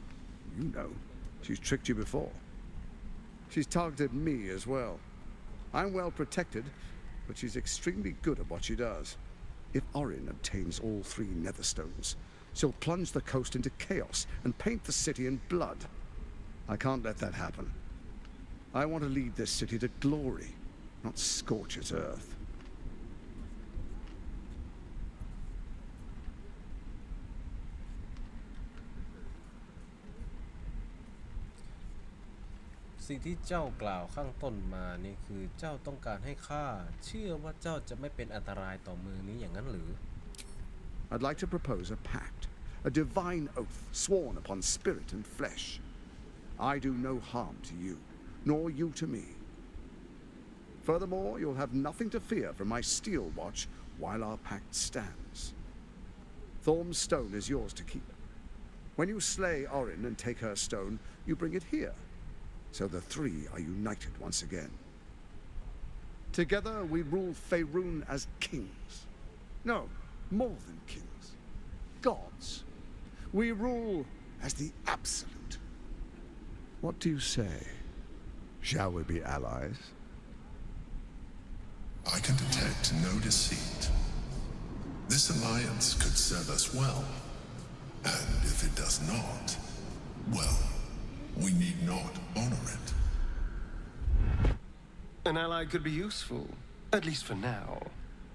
F: You know. She's tricked you before. She's targeted me as well. I'm well protected, but she's extremely good at what she does. If Orin obtains all 3 Netherstones, she'll plunge the coast into chaos and paint the city in blood. I can't let that happen. I want to lead this city to glory, not scorch its earth.
A: สิ่งที่เจ้ากล่าวข้างต้นมานี่คือเจ้าต้องการให้ข้าเชื่อว่าเจ้าจะไม่เป็นอันตรายต่อเมืองนี้อย่างนั้นหรือ
F: I'd like to propose a pact, a divine oath sworn upon spirit and flesh. I do no harm to you, nor you to me. Furthermore, you'll have nothing to fear from my steel watch while our pact stands. Thorm's stone is yours to keep. When you slay Orin and take her stone, you bring it here, so the 3 are united once again. Together we rule Faerun as kings. No, more than kings. Gods. We rule as the absolute. What do you say? Shall we be allies?
L: I can detect no deceit. This alliance could serve us well. And if it does not, well, we need not honor it.
I: An ally could be useful, at least for now.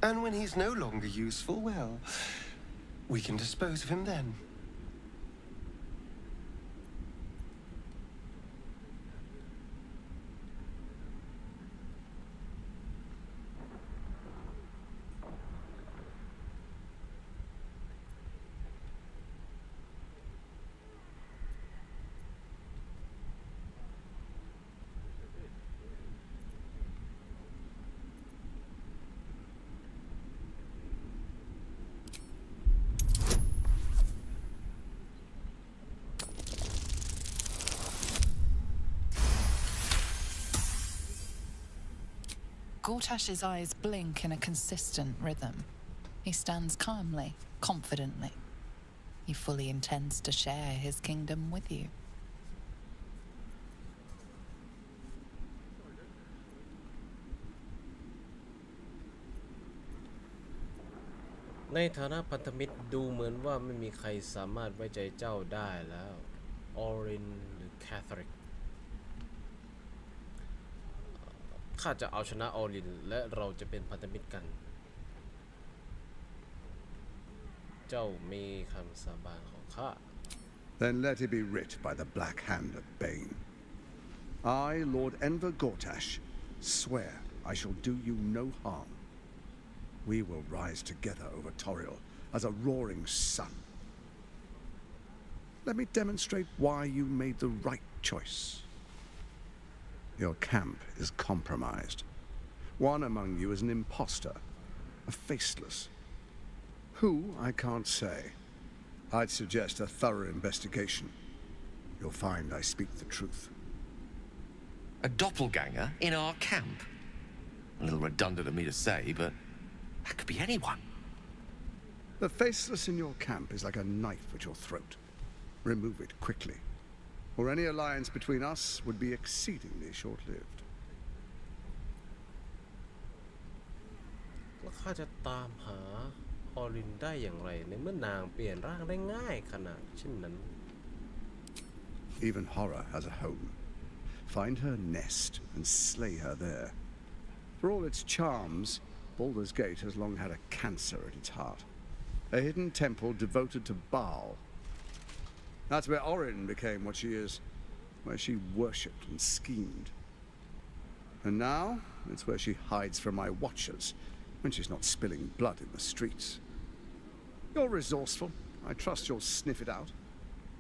I: And when he's no longer useful, well, we can dispose of him then.
D: Gortash's eyes blink in a consistent rhythm. He stands calmly, confidently. He fully intends to share his kingdom with you.
A: ในฐานะพันธมิตรดูเหมือนว่าไม่มีใครสามารถไว้ใจเจ้าได้แล้ว Orin หรือ Ketheric ข้าจะเอาชนะ Orin และเราจะเป็นพันธมิตรกัน เจ้ามีคำสาบานของข้า
F: Then let it be writ by the black hand of Bane. I, Lord Enver Gortash, swear I shall do you no harm. We will rise together over Toriel as a roaring sun. let me demonstrate why you made the right choice. Your camp is compromised. One among you is an imposter, a faceless. Who, I can't say. I'd suggest a thorough investigation. You'll find I speak the truth.
B: A doppelganger in our camp? A little redundant of me to say, but that could be anyone.
F: The faceless in your camp is like a knife at your throat. Remove it quickly, or any alliance between us would be exceedingly short-lived.
A: แล้วข้าจะตามหาออรินได้อย่างไรในเมื่อนางเปลี่ยนร่างได้ง่ายขนาดเช่นนั้น
F: Even horror has a home. Find her nest and slay her there. For all its charms, Baldur's Gate has long had a cancer at its heart. A hidden temple devoted to Baal. That's where Orin became what she is, where she worshipped and schemed. And now, it's where she hides from my watchers when she's not spilling blood in the streets. You're resourceful. I trust you'll sniff it out.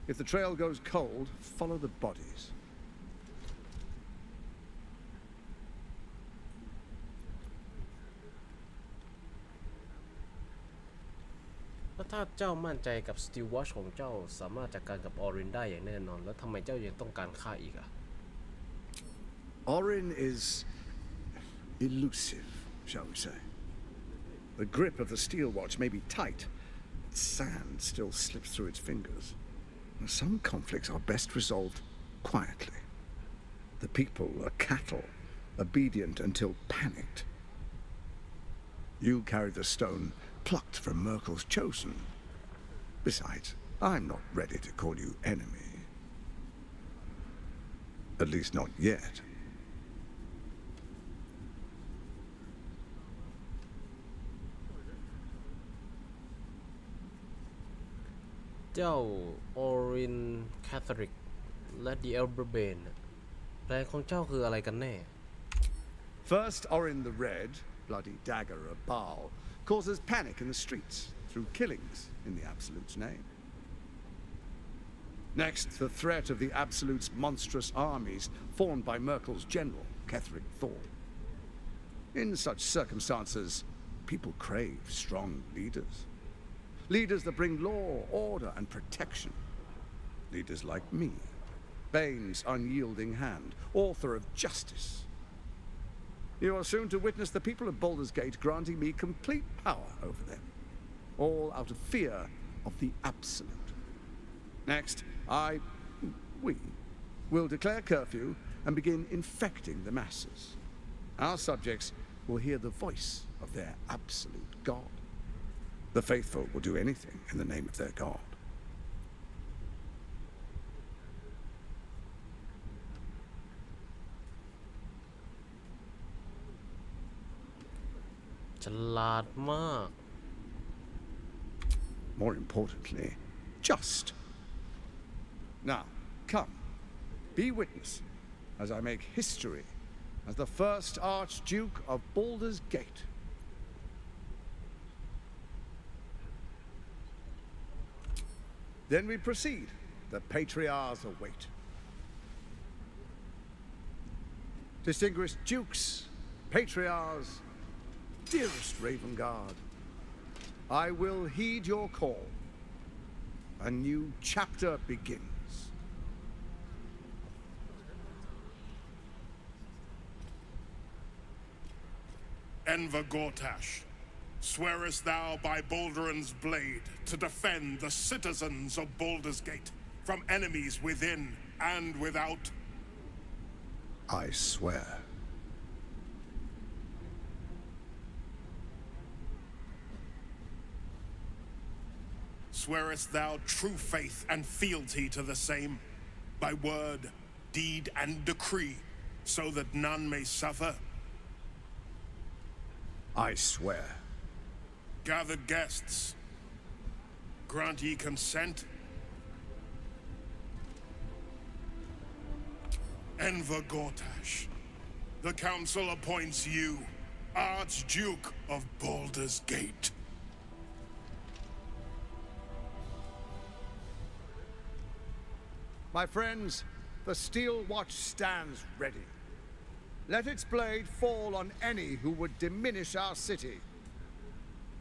F: If the trail goes cold, follow the bodies. แล้วถ้าเจ้ามั่นใจกับ Steel Watch ของเจ้าสามารถจัดการกับออรินได้อย่างแน่นอนแล้วทำไมเจ้ายังต้องการฆ่าอีกอ่ะ Orin is elusive, shall we say. The grip of the Steel Watch may be tight, but sand still slips through its fingers. Some conflicts are best resolved quietly. The people are cattle, obedient until panicked. You carried the stone plucked from Merkel's chosen. Besides, I'm not ready to call you enemy. At least not yet. เจ้าออรินแคทริกและดีเอลเบอร์เบนแปลของเจ้าคืออะไรกันแน่ First, Orin the Red, bloody dagger of Baal, causes panic in the streets through killings in the Absolute's name. Next, the threat of the Absolute's monstrous armies formed by Merkel's general, Ketheric Thorn. In such circumstances, people crave strong leaders. Leaders that bring law, order, and protection. Leaders like me, Bane's unyielding hand, author of justice. You are soon to witness the people of Baldur's Gate granting me complete power over them, all out of fear of the Absolute. Next, we will declare curfew and begin infecting the masses. Our subjects will hear the voice of their absolute God. The faithful will do anything in the name of their God. ฉลาดมาก More importantly, just. Now, come, be witness as I make history as the first Archduke of Baldur's Gate. Then we proceed. The patriarchs await. Distinguished dukes, patriarchs, dearest Raven Guard, I will heed your call. A new chapter begins.
N: Enver Gortash, swearest thou by Balduran's blade to defend the citizens of Baldur's Gate from enemies within and without?
F: I swear.
N: Swearest thou true faith and fealty to the same, by word, deed, and decree, so that none may suffer?
F: I swear.
N: Gathered guests, grant ye consent? Enver Gortash, the council appoints you Archduke of Baldur's Gate.
S: My friends, the Steel Watch stands ready. Let its blade fall on any who would diminish our city.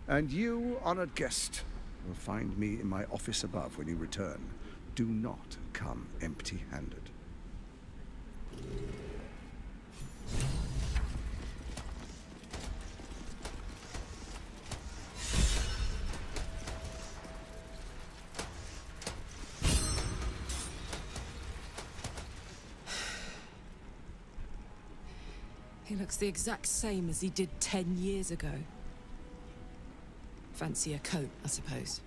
S: And you, honored guest, will find me in my office above when you return. Do not come empty-handed.
Q: He looks the exact same as he did 10 years ago. Fancy a coat, I suppose.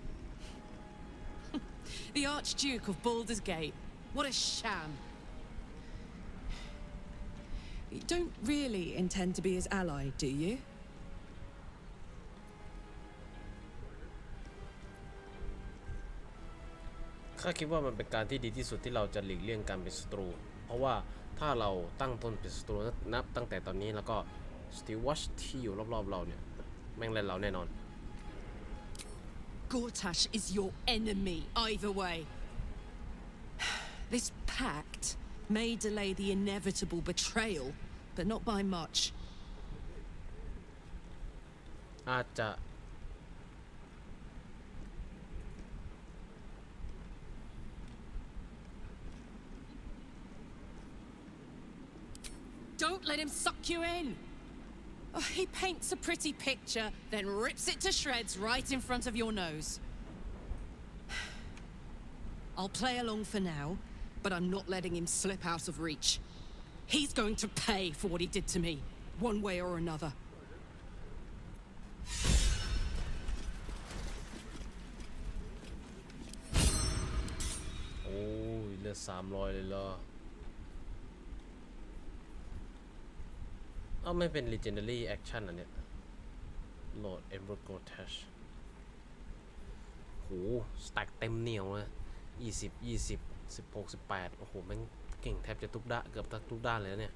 Q: The Archduke of Baldur's Gate. What a sham. You don't really intend to be his ally, do you?
A: ข้าคิดว่ามันเป็นการที่ดีที่สุดที่เราจะหลีกเลี่ยงการเป็นศัตรูเพราะว่าถ้าเราตั้งต้นเป็นศัตรูนับตั้งแต่ตอนนี้แล้วก็ Steel Watch ที่อยู่รอบๆเราเนี่ยแม่งเล่นเราแน่นอน
Q: Gortash is your enemy, either way. This pact may delay the inevitable betrayal, but not by much.
A: อาจจะ
Q: Don't let him suck you in. Oh, he paints a pretty picture, then rips it to shreds right in front of your nose. I'll play along for now, but I'm not letting him slip out of reach. He's going to pay for what he did to me, one way or another.
A: โอ้ยเลือด300เลยเหรอไม่เป็น legendary action อันเนี้ย Lord Emperor Gortash โหสแต็กเต็มเหนียวเลย20 16 18โอ้โหแม่งเก่งแทบจะทุกด้านเกือบทุกด้านเลยนะเนี่ย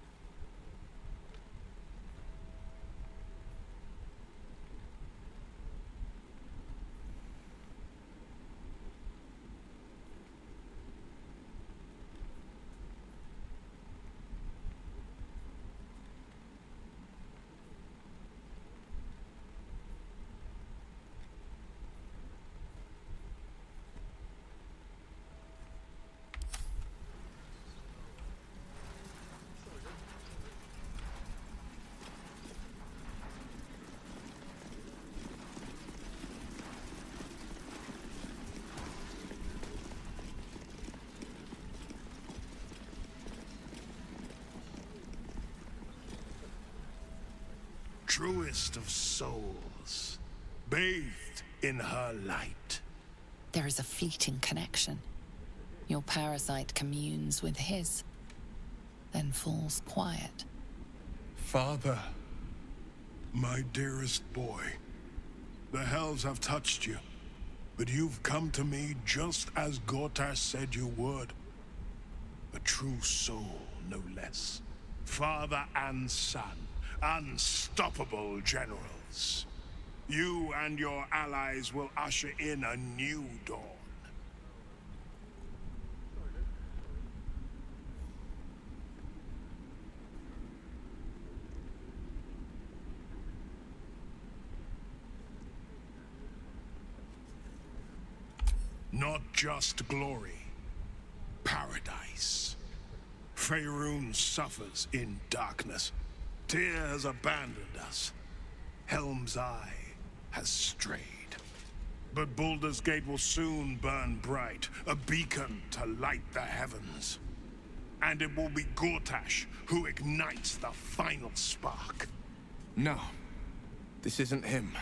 N: Truest of souls, bathed in her light.
D: There is a fleeting connection. Your parasite communes with his, then falls quiet.
N: Father, my dearest boy, the hells have touched you, but you've come to me just as Gortash said you would. A true soul, no less. Father and son. Unstoppable generals. You and your allies will usher in a new dawn. Not just glory, paradise. Faerun suffers in darkness. Tyr has abandoned us. Helm's Eye has strayed. But Baldur's Gate will soon burn bright, a beacon to light the heavens. And it will be Gortash who ignites the final spark.
V: No. This isn't him.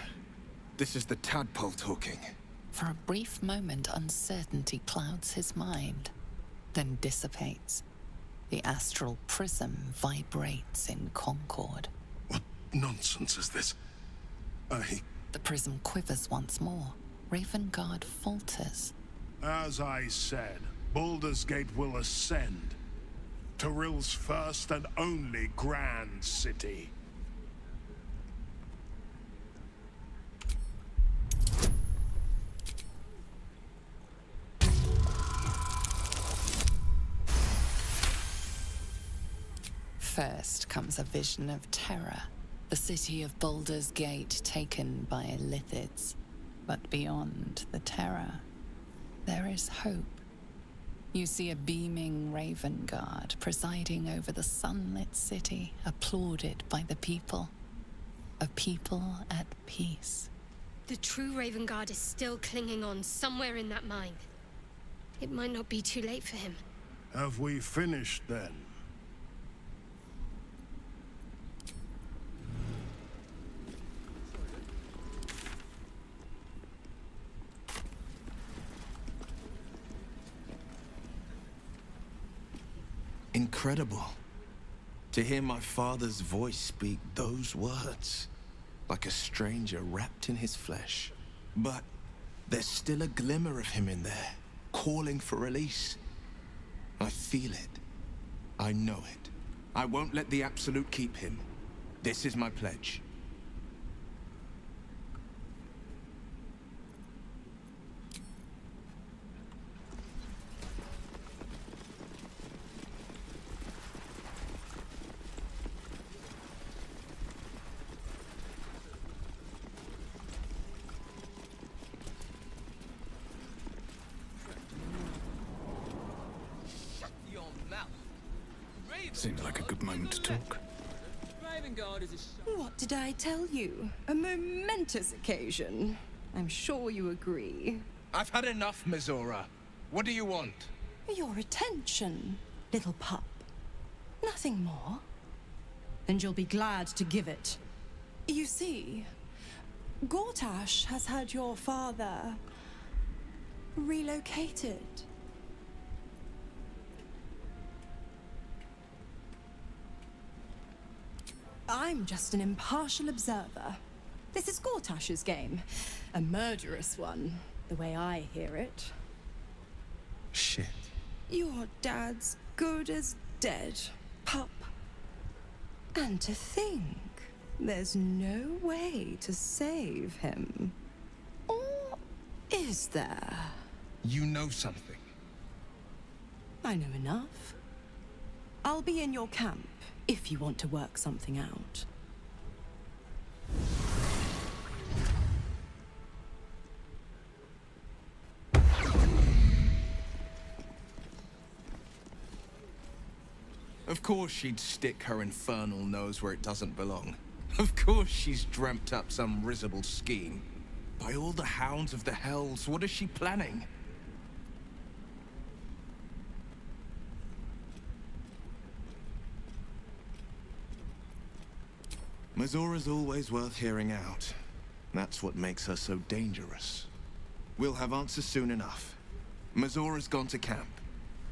V: This is the tadpole talking.
D: For a brief moment, uncertainty clouds his mind, then dissipates. The astral prism vibrates in concord.
N: What nonsense is this?
D: The prism quivers once more. Ravengard falters.
N: As I said, Baldur's Gate will ascend. Tyrill's first and only grand city.
D: First comes a vision of terror, the city of Baldur's Gate taken by lithids. But beyond the terror, there is hope. You see a beaming raven guard presiding over the sunlit city, applauded by the people. A people at peace.
K: The true Raven Guard is still clinging on somewhere in that mine. It might not be too late for him.
N: Have we finished then?
V: Incredible. To hear my father's voice speak those words, like a stranger wrapped in his flesh. But there's still a glimmer of him in there, calling for release. I feel it. I know it. I won't let the Absolute keep him. This is my pledge.
C: Seems like a good moment to talk.
X: Raven Guard is a
R: What did I tell you? A momentous occasion. I'm sure you agree.
V: I've had enough, Mizora. What do you want?
R: Your attention, little pup. Nothing more. And you'll be glad to give it. You see, Gortash has had your father relocated. I'm just an impartial observer. This is Gortash's game. A murderous one, the way I hear it.
V: Shit.
R: Your dad's good as dead, pup. And to think, there's no way to save him. Or is there?
V: You know something.
R: I know enough. I'll be in your camp if you want to work something out.
V: Of course she'd stick her infernal nose where it doesn't belong. Of course she's dreamt up some risible scheme. By all the hounds of the hells, what is she planning? Mizora's always worth hearing out. That's what makes her so dangerous. We'll have answers soon enough. Mizora's gone to camp.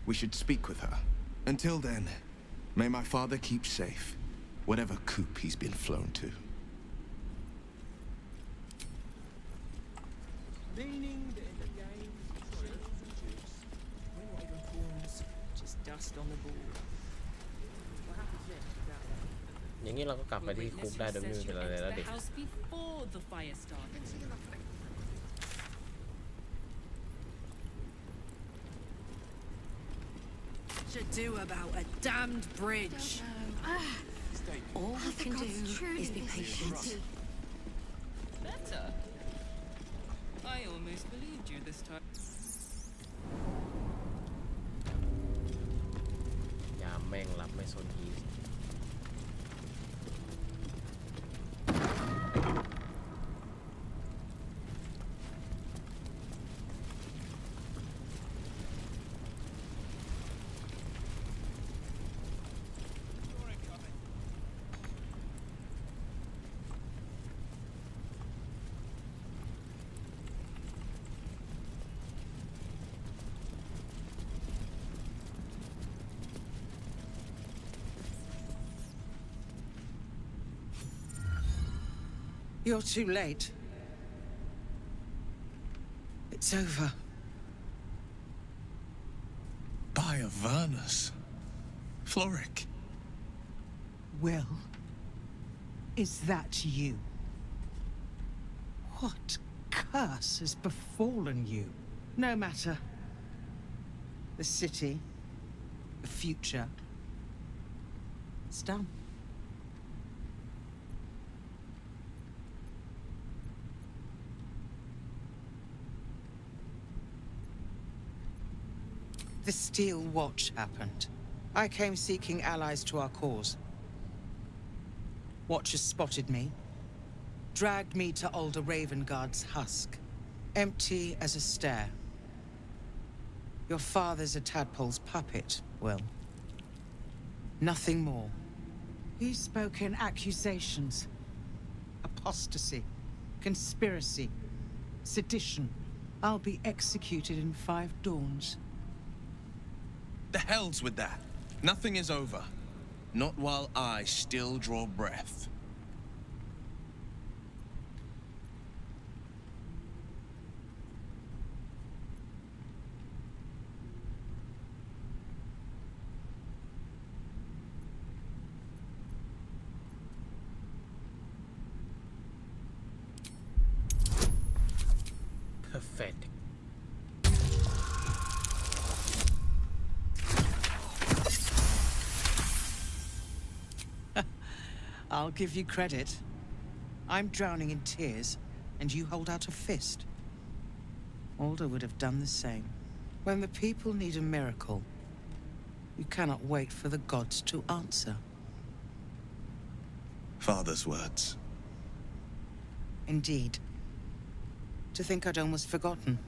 V: We should speak with her. Until then, may my father keep safe, whatever coop he's been flown to.
X: meaning that in the games, generals and dukes, we're not even pawns, just dust on the board. What happens next is out of that.
A: อย่างนี้เราก็กลับไปที่คุกได้โดยไม่มีเป็นอะไรแล้วดิ
H: The house before the fire started.
Q: Should do about a damned bridge.
K: All we can do is be patient.
H: Better. I almost believed you this time.
A: ยามแม่งรับไม่สนที
T: You're too late. It's over.
V: By Avernus. Floric.
T: Will, is that you? What curse has befallen you? No matter. The city, the future, it's done.
J: The Steel Watch happened. I came seeking allies to our cause. Watchers spotted me, dragged me to Alder Ravengard's husk, empty as a stair. Your father's a tadpole's puppet, Will. Nothing more.
T: He's spoken accusations. Apostasy, conspiracy, sedition. I'll be executed in 5 dawns.
V: The hell's with that. Nothing is over. Not while I still draw breath.
A: Perfect.
J: I'll give you credit. I'm drowning in tears, and you hold out a fist. Alder would have done the same. When the people need a miracle, you cannot wait for the gods to answer.
V: Father's words.
J: Indeed. To think I'd almost forgotten.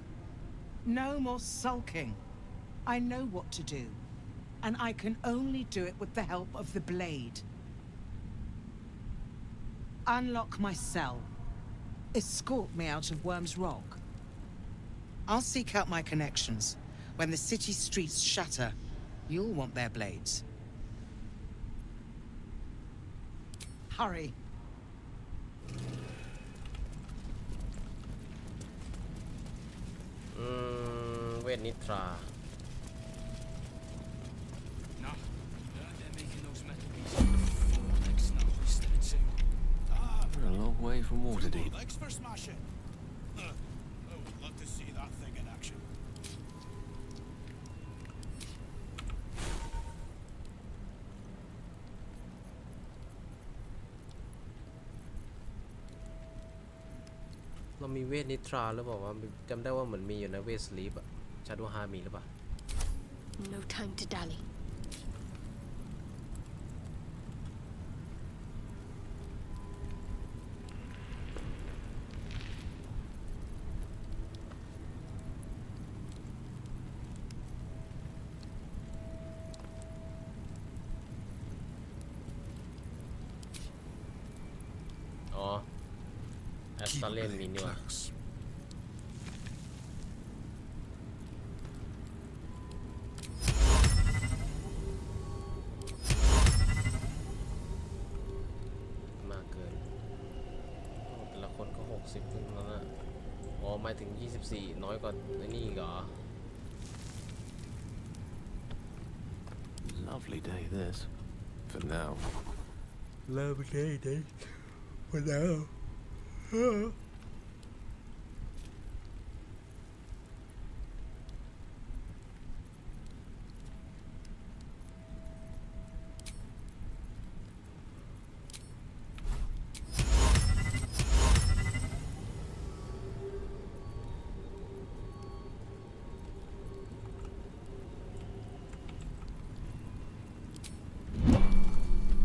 T: No more sulking. I know what to do, and I can only do it with the help of the blade. Unlock my cell. Escort me out of Worm's Rock.
J: I'll seek out my connections. When the city streets shatter, you'll want their blades.
T: Hurry.
A: Wait, Nitra.
M: No, they're making those metal pieces with 4 legs now instead of 2.
B: We're a long way from Waterdeep.
N: Legs for smashing. I would love to see that thing in action.
A: เรามีเวทนิทราหรือเปล่าวะจำได้ว่าเหมือนมีอยู่นะเวทสลีปอะชาโดว์ฮามีหรือเปล่า
K: No time to dally.
A: อ๋อแอสตาเลนมีนี่วะมากเกินแต่ละคนก็60ขึ้นแล้วนะอ๋อหมายถึง24น้อยกว่าไอ้นี่อีกเหรอ
B: Lovely day, this. For now.
A: Lovely day. For now.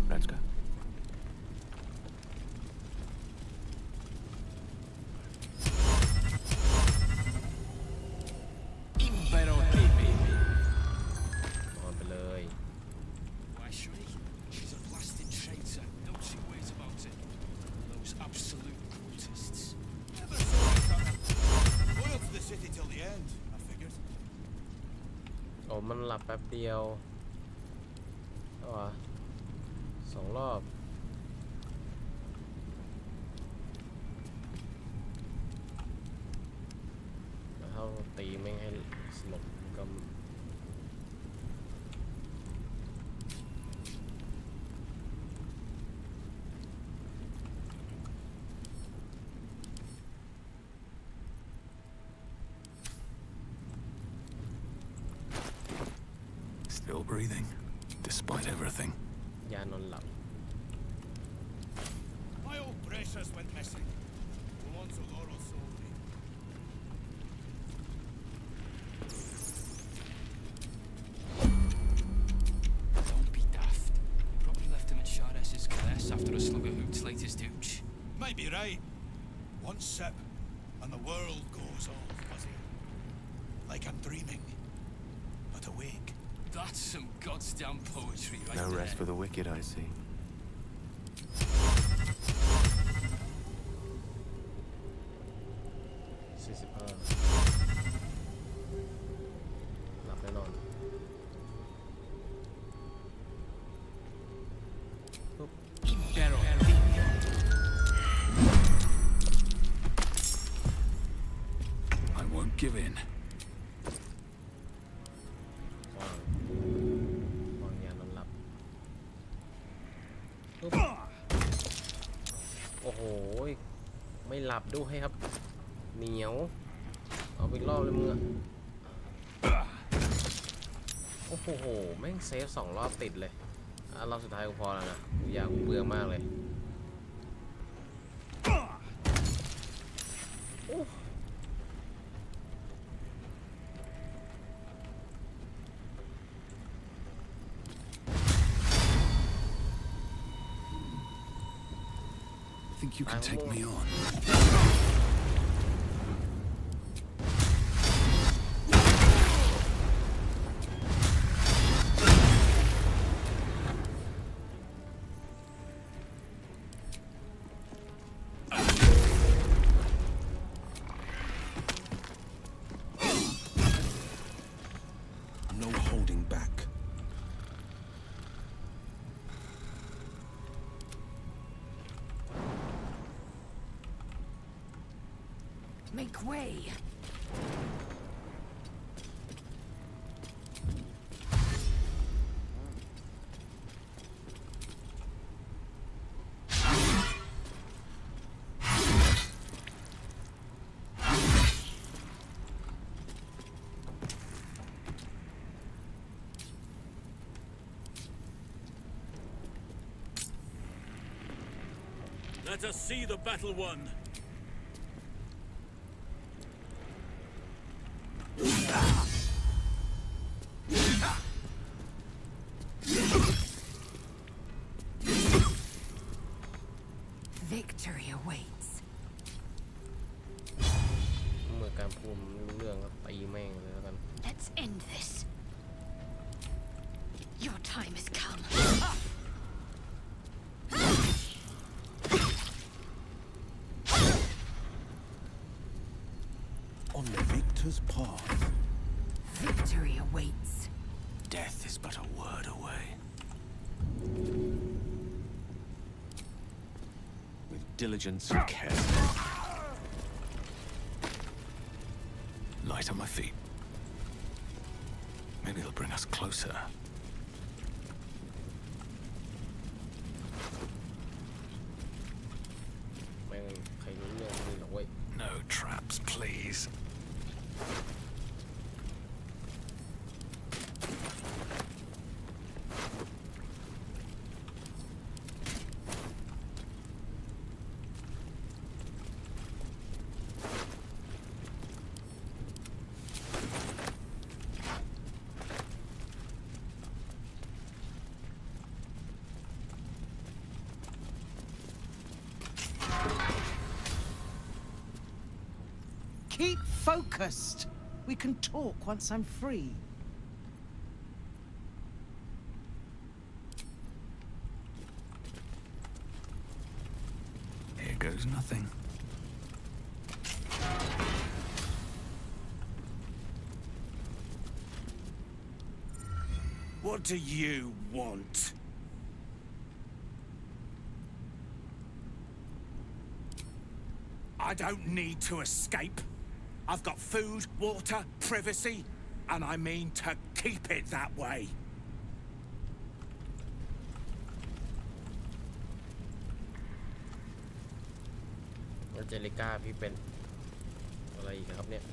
B: Let's go.
M: Pero baby.
A: นอนไปเลย
M: Why, Shri? She's a blasted traitor. No 2 ways about it. Those absolute cultists.
N: Never saw it coming. Loyal to the city till the end, I figured.
A: โอ้มันหลับแป๊บเดียวเอาวะ2 รอบแล้วเขาตีแม่งให้สลบก็
V: Still breathing, despite everything.
A: ยานอนหลับ
C: My old precious went missing. Once a laurel sold me.
G: Don't be daft. You probably left him at Shardess's class after a slug of Hoot's latest hooch.
C: Might be right. One sip, and the world goes all fuzzy. Like I'm dreaming, but awake.
G: That's some goddamn poetry right
B: No
G: there.
B: rest for the wicked, I see.
A: หลับแน่นอนปุ๊บ
M: I won't give in.
A: วางยานอนหลับปุ๊บโอ้โหไม่หลับด้วยครับเหนียวเอาไปรอบเลยมึงอะโอ้โหแม่งเซฟ2 รอบติดเลยรอบสุดท้ายกูพอแล้วนะกูอยากเบื่อมากเลยโอ้
M: Think you can take me on? No holding back.
O: Make way.
P: Let us see the battle won.
O: Victory awaits.
A: เมื่อการพูดไม่รู้เรื่องก็ตีแม่งเลยแล้วกัน
K: Let's end this. Your time has come.
M: On the victor's path.
O: Victory awaits.
M: Death is but a word away.
B: With diligence and care.
M: Light on my feet. Maybe it'll bring us closer.
A: แม่งใครรู้เรื่องนี่หรอกเว้ย
M: No traps, please.
T: Keep focused. We can talk once I'm free.
M: Here goes nothing.
C: What do you want? I don't need to escape. I've got food, water, privacy, and I mean to keep it that way.
A: แล้วเจลิก้าพี่เป็นอะไรอีกครับเนี่ย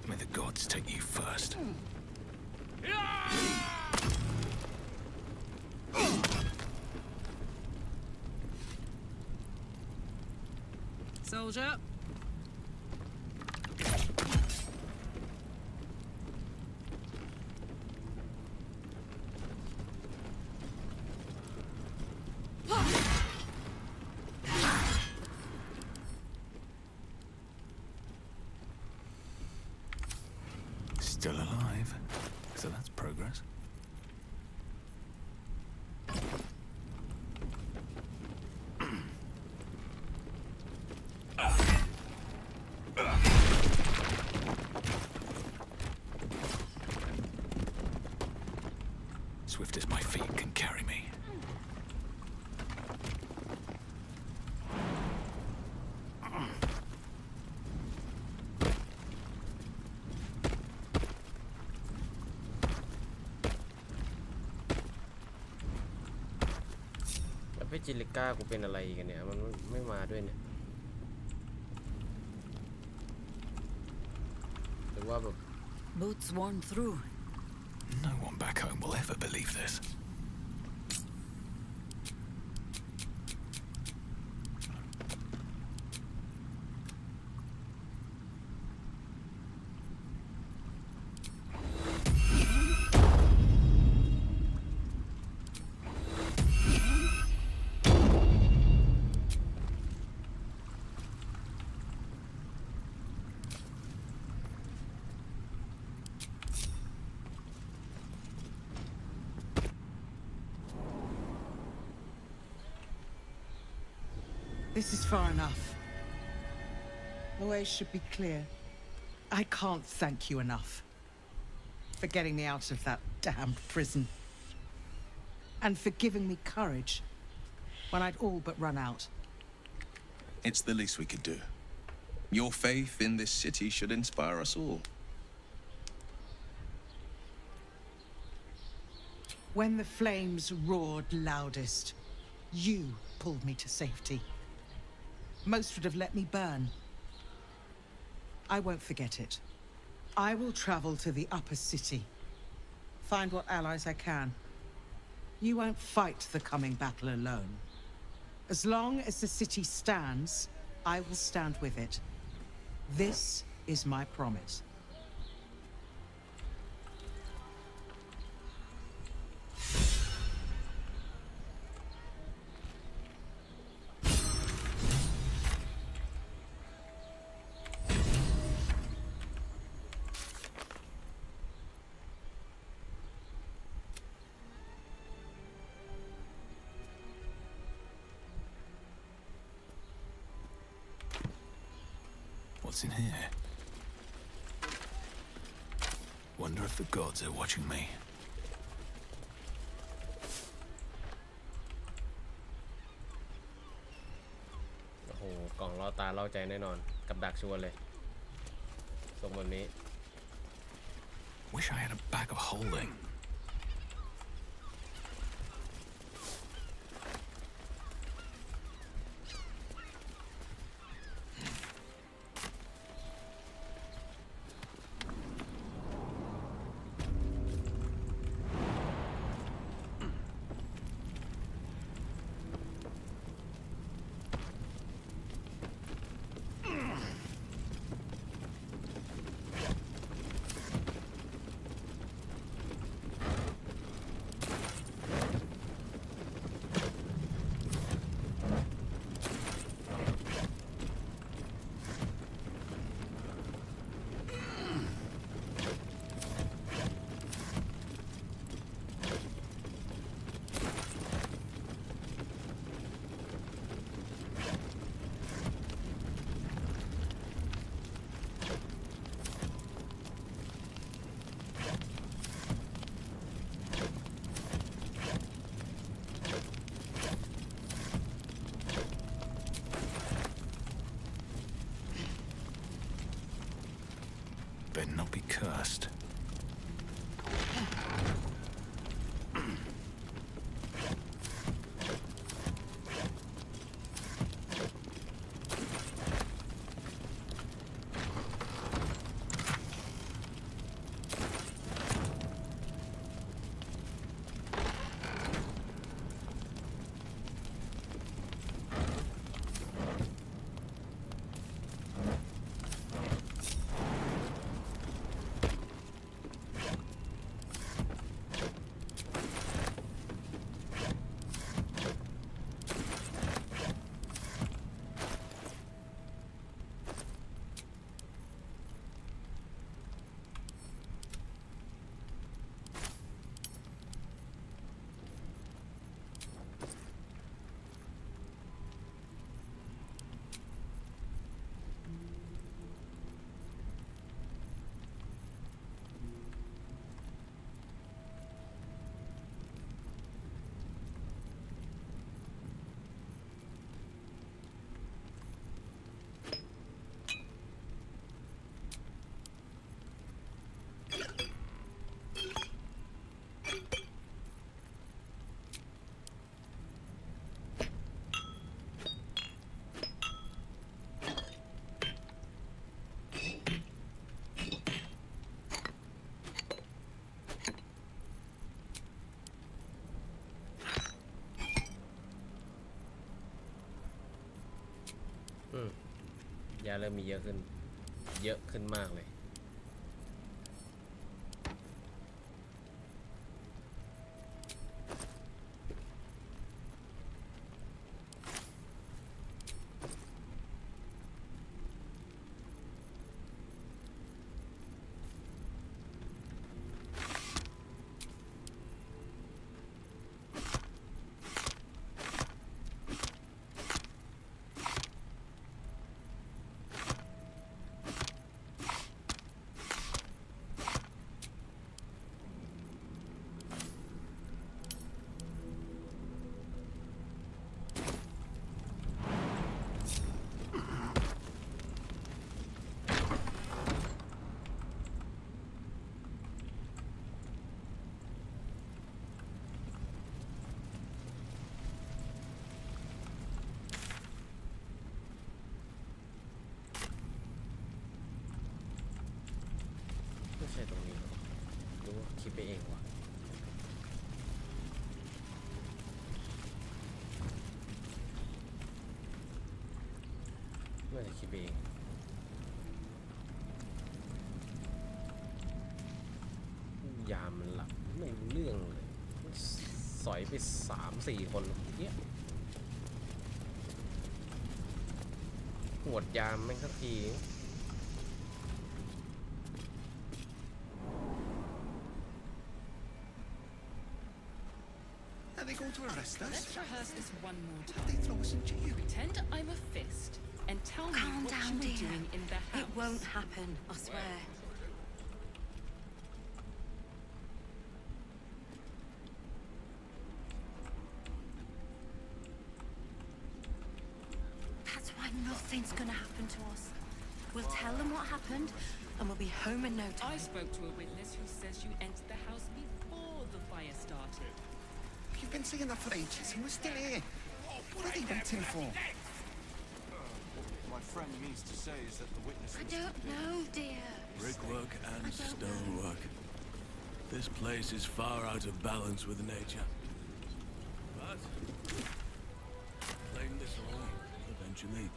M: May the gods take you first.
Q: Soldier.
M: Still alive, so that's progress. Swift as my feet can carry me.
A: พี่จิลิก้ากูเป็นอะไรกันเนี่ยมันไม่มาด้วยเนี่ยหรือว่าแบบ
O: Boots worn through.
M: No one back home will ever believe this.
T: This is far enough. The way should be clear. I can't thank you enough for getting me out of that damned prison. And for giving me courage when I'd all but run out.
V: It's the least we could do. Your faith in this city should inspire us all.
T: When the flames roared loudest, you pulled me to safety. Most would have let me burn. I won't forget it. I will travel to the upper city. Find what allies I can. You won't fight the coming battle alone. As long as the city stands, I will stand with it. This is my promise.
M: What's in here? Wonder if the gods are watching me.
A: โอ้โหกล่องล่อตาล่อใจแน่นอนกับดักชัวร์เลยทรงแบบนี้
M: Wish I had a bag of holding.
G: better not be cursed.
A: ยาเริ่มมีเยอะขึ้นมากเลยไม่ใช่ตรงนี้หรอหรือว่าคิดไปเองวะน่าจะคิดไปเองยามมันหลับไม่รู้เรื่องเลยสอยไป3-4 คนเนี่ยหวดยามแม่งสักที
B: Are they going to arrest us?
H: Let's rehearse this one more
B: They
H: time.
B: throw us in jail.
H: Pretend I'm a fist and tell me
O: Calm
H: what
O: down,
H: you were
O: dear.
H: doing in the house.
O: It won't happen, I swear. That's why nothing's gonna happen to us. We'll tell them what happened, and we'll be home in no time.
H: I spoke to a witness who says you entered the house before the fire started.
B: You've been saying that for ages, and we're still here. What are they waiting for?
E: My friend means to say is that the witness.
O: I don't know, dear.
P: Brickwork and stonework. This place is far out of balance with nature. But claim this all eventually.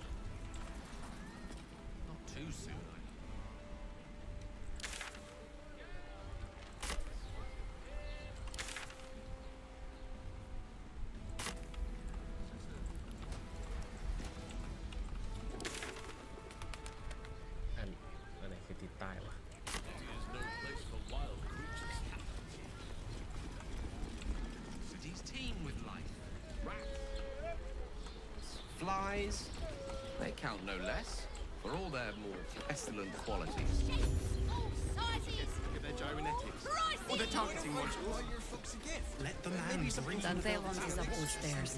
E: Not too soon.
A: อะไรคือติดใต้วะ
P: Is no place for wild creatures.
B: Cities teem with life. Rats, flies. They count no less, for all their more pestilent qualities.
E: Their gyrometics. Or their targeting modules.
B: Let the man bring
U: Danvelant is up those stairs.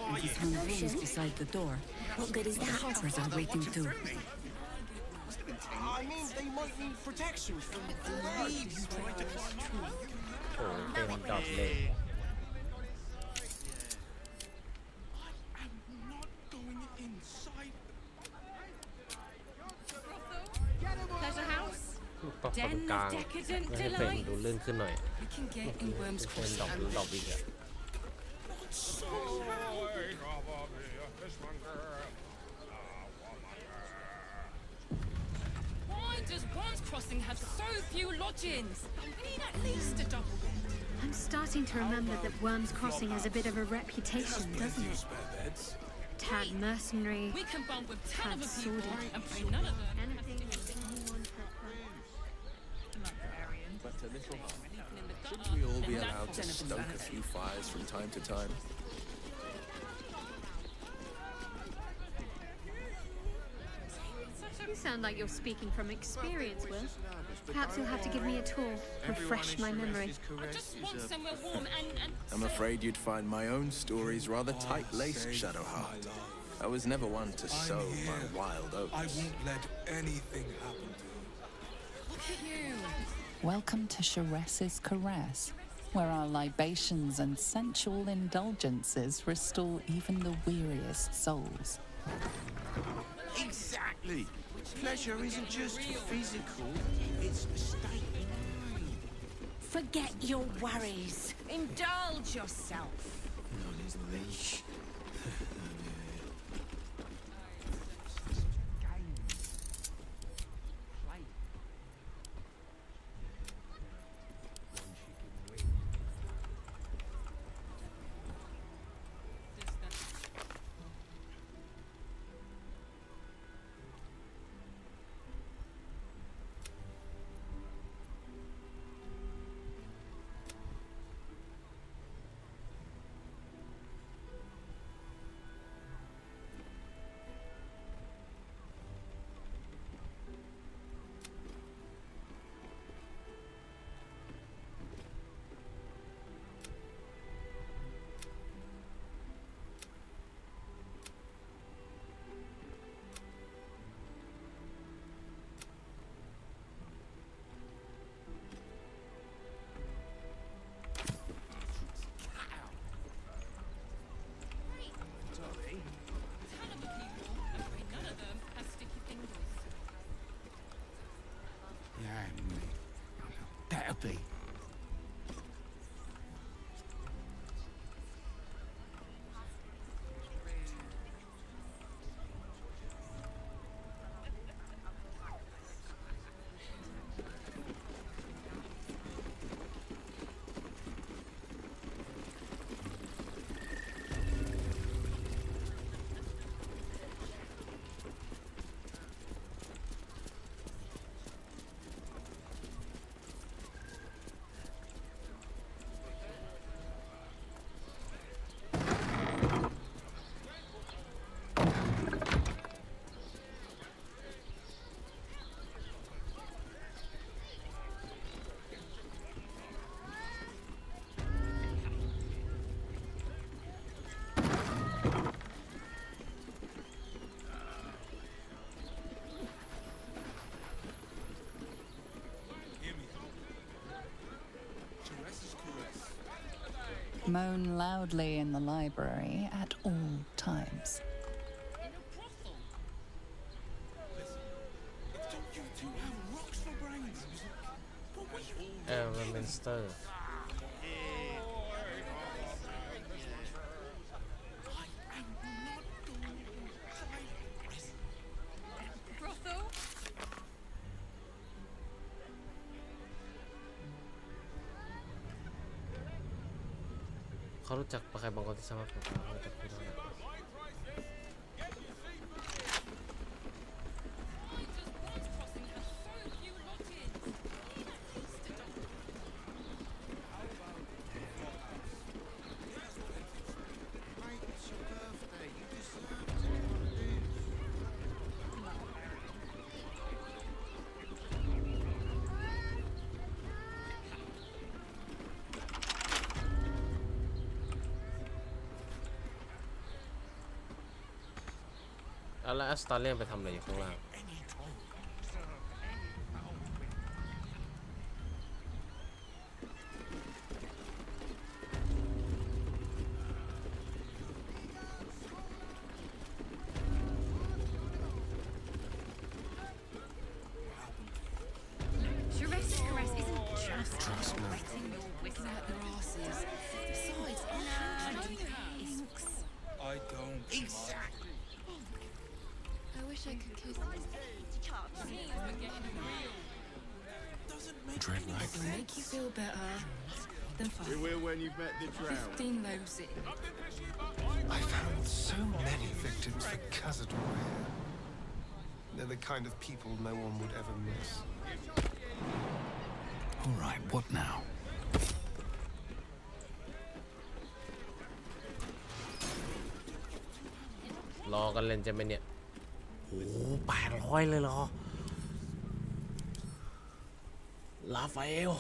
U: And his hung rooms beside the door. What good is that? Coppers are waiting too.
E: I mean, they might need protection from the leaves you tried to climb through.
A: โอ้เป็นดอกเลย
H: Pleasure house.
A: ตกตรงกลางไม่ให้เฟรมดูลื่นขึ้นหน่อย
H: We can get in Worm's
A: เป็น
H: Crossing.
A: ดอกวิกอะ
H: Why does Worm's Crossing have so few lodgings? We need at least a double bed.
K: I'm starting to remember that Worm's Crossing has a bit of a reputation, doesn't it? Tad mercenary,
H: We can bunk with 10
K: tad
H: other people
K: sordid.
H: and pay none of them.
K: Anything and anyone for
P: But a little harm.
H: Sleeping in the gutter.
P: Shouldn't we all be
H: and that
P: allowed to
H: Jennifer's
P: stoke a
H: vanity.
P: few fires from time to time?
K: You sound like you're speaking from experience, Will. Perhaps you'll have to give me a tour, refresh my memory.
H: I just want somewhere warm and
P: I'm afraid you'd find my own stories rather tight-laced, Shadowheart. I was never one to sow my wild oats.
M: I won't let anything happen to you.
H: look at you.
D: Welcome to Sharess's Caress, where our libations and sensual indulgences restore even the weariest souls.
E: Exactly. Pleasure isn't just physical, it's a state of mind.
O: Forget your worries. Indulge yourself.
E: On his leash.
C: Better be.
D: Moan loudly in the library at all times.
A: Elminster.
H: Brothel?
A: เขารู้จักใครบางคนที่สามารถพูดได้ แล้วแอสตาเลียนไปทำอะไรอยู่ข้างล่าง
E: Exactly.
H: I wish I could kiss
G: Dreadnought.
H: It'll make you feel better than fun.
E: You will when you've met the drowned.
H: 15 loaves in.
F: I found so many victims for Cazador. They're the kind of people no one would ever miss.
M: All right, what now?
A: รอกันเล่นจะไหมเนี่ยโอ้800เลยเหรอลาฟาเอล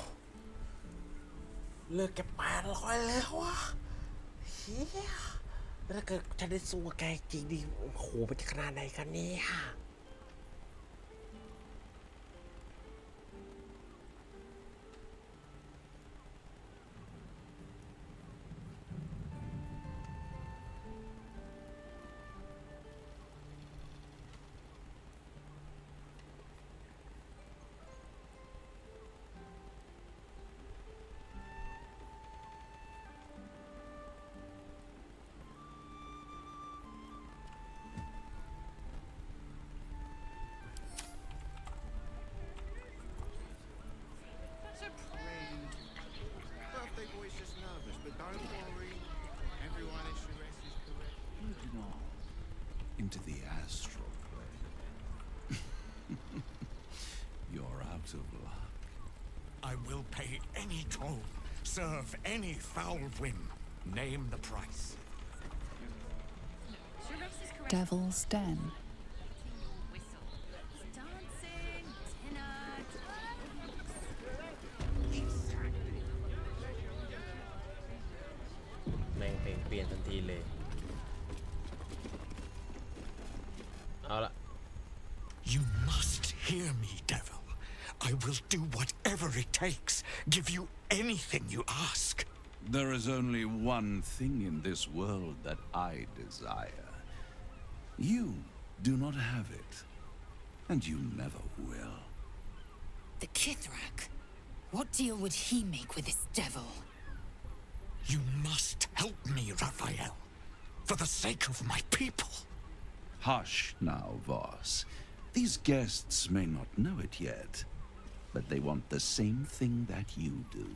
A: เลือกแก800แล้ววะเฮียแล้วถ้าเกิดจะได้สู้กับแกจริงดิโอ้โหมันจะขนาดไหนกันเนี่ย
E: Birthday boy's just nervous, but don't worry. Everyone at Shiraz is correct.
M: Moving on into the astral plane. You're out of luck.
C: I will pay any toll, serve any foul whim. Name the price.
D: Devil's Den.
O: Dancing, dinner.
A: แม่งเพลงเปลี่ยนทันทีเลยเอาละ
C: You must hear me, devil. I will do whatever it takes. Give you anything you ask.
M: There is only one thing in this world that I desire. You do not have it, and you never will.
I: The Kithrak? What deal would he make with this devil?
C: You must help me, Raphael, for the sake of my people.
M: Hush now, Voss. These guests may not know it yet, but they want the same thing that you do.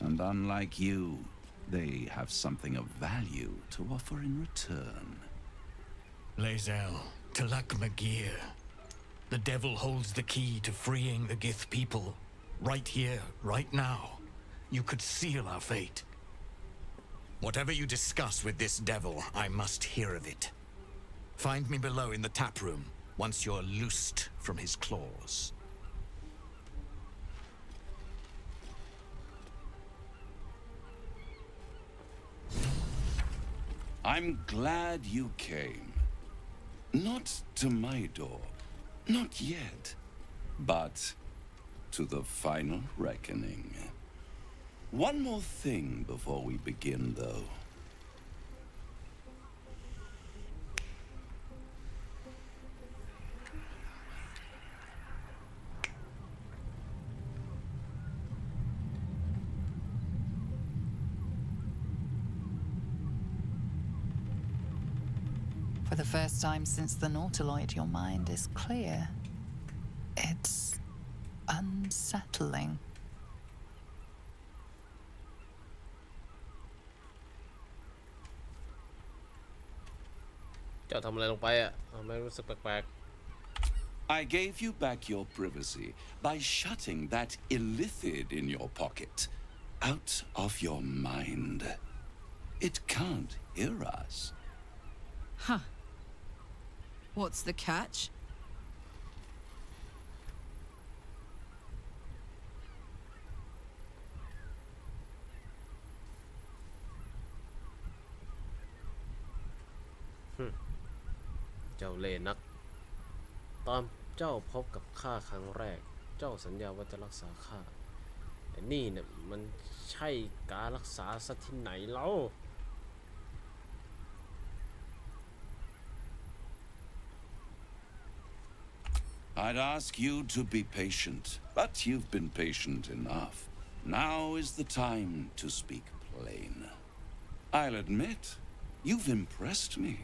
M: And unlike you, they have something of value to offer in return.
C: Lae'zel, Talak Magir. The devil holds the key to freeing the Gith people. Right here, right now. You could seal our fate. Whatever you discuss with this devil, I must hear of it. Find me below in the tap room once you're loosed from his claws.
M: I'm glad you came. Not to my door, not yet, but to the final reckoning. One more thing before we begin, though.
D: For the first time since the Nautiloid, your mind is clear. It's unsettling.
A: เจ้าทำอะไรลงไปอ่ะทำไมรู้สึกแปลก
M: I gave you back your privacy by shutting that illithid in your pocket out of your mind. It can't hear us.
Q: Huh. What's the catch?
A: ๆเจ้าเล่ห์นักตอนเจ้าพบกับข้าครั้งแรกเจ้าสัญญาว่าจะรักษาข้าแต่นี่เนี่ยมันใช่การรักษาซะที่ไหนเล่า
M: I'd ask you to be patient, but you've been patient enough. Now is the time to speak plain. I'll admit, you've impressed me,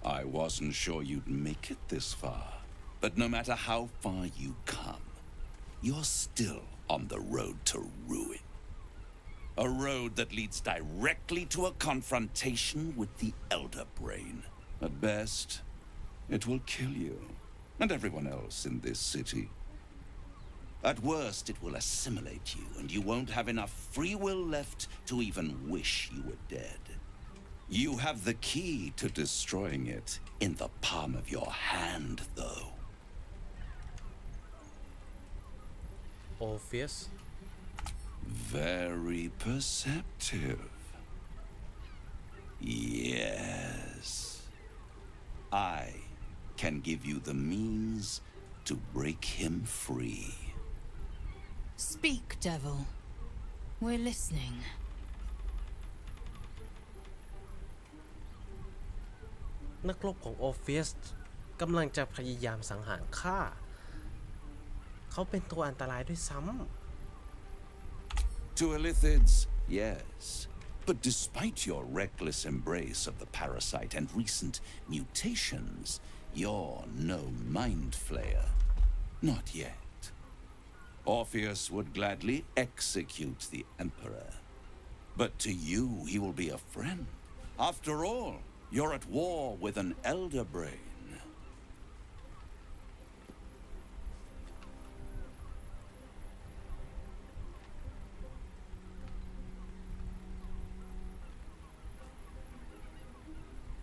M: I wasn't sure you'd make it this far, but no matter how far you come, you're still on the road to ruin. A road that leads directly to a confrontation with the Elder Brain. At best, it will kill you and everyone else in this city. At worst, it will assimilate you, and you won't have enough free will left to even wish you were dead. You have the key to destroying it in the palm of your hand, though.
A: Orpheus?
M: Very perceptive. Yes. I can give you the means to break him free.
I: Speak, devil. We're listening.
A: นักรบของโอเฟียสกำลังจะพยายามสังหารข้าเขาเป็นตัวอันตรายด้วยซ้ำ
M: To Illithids, yes. But despite your reckless embrace of the parasite and recent mutations, you're no mind flayer. Not yet. Orpheus would gladly execute the Emperor. But to you, he will be a friend. After all, you're at war with an Elder Brain.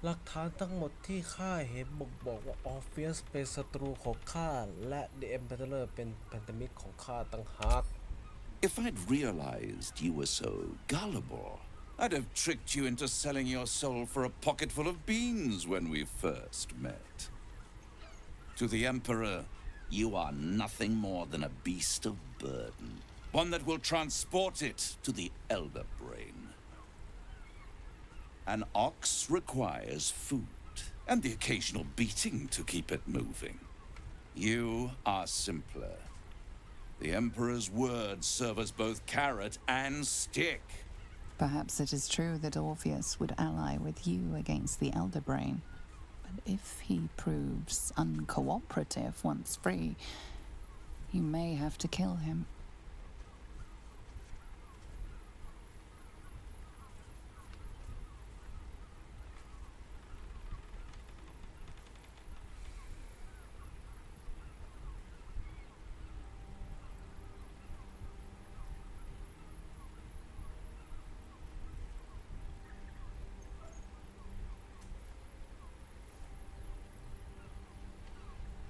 A: หลักฐานทั้งหมดที่ข้าเห็นบอกว่าออร์เฟียสเป็นศัตรูของข้าและ The Emperor เป็นพันธมิตรของข้าต่างหาก
M: If I'd realized you were so gullible, I'd have tricked you into selling your soul for a pocketful of beans when we first met. To the Emperor, you are nothing more than a beast of burden, one that will transport it to the Elder Brain. An ox requires food, and the occasional beating to keep it moving. You are simpler. The Emperor's words serve as both carrot and stick.
D: Perhaps it is true that Orpheus would ally with you against the Elder Brain. But if he proves uncooperative once free, you may have to kill him.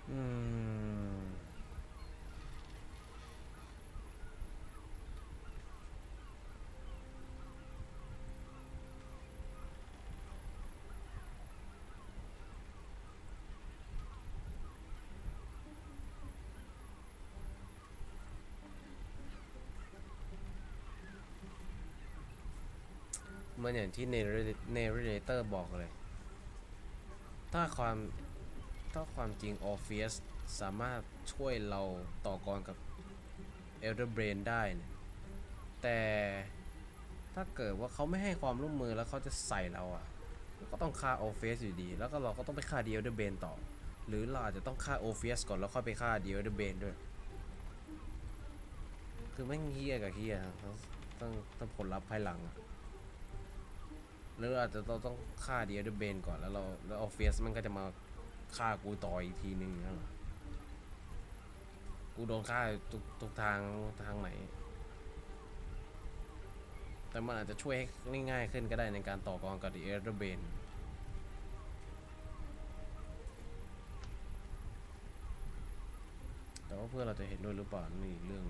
A: Hmm. เหมือนอย่างที่เนเรเตอร์บอกเลยถ้าความจริงออร์เฟียสสามารถช่วยเราต่อกรกับ Elder Brain ได้เนี่ยแต่ถ้าเกิดว่าเขาไม่ให้ความร่วมมือแล้วเขาจะใส่เราอ่ะก็ต้องฆ่าออร์เฟียสอยู่ดีแล้วก็เราก็ต้องไปฆ่า Elder Brain ต่อหรือเราอาจจะต้องฆ่าออร์เฟียสก่อนแล้วค่อยไปฆ่า Elder Brain ด้วยคือไม่เฮี้ยกับเฮี้ยต้องผลลัพธ์ภายหลังหรืออาจจะเราต้องฆ่า Elder Brain ก่อนแล้วออร์เฟียสมันก็จะมาฆ่ากูต่ออีกทีนึงนะกูโดนฆ่าทุกทางไหนแต่มันอาจจะช่วยให้ง่ายขึ้นก็ได้ในการต่อกรกับ The Elder Brain แต่ว่าเพื่อนเราจะเห็นด้วยหรือเปล่านี่เรื่อง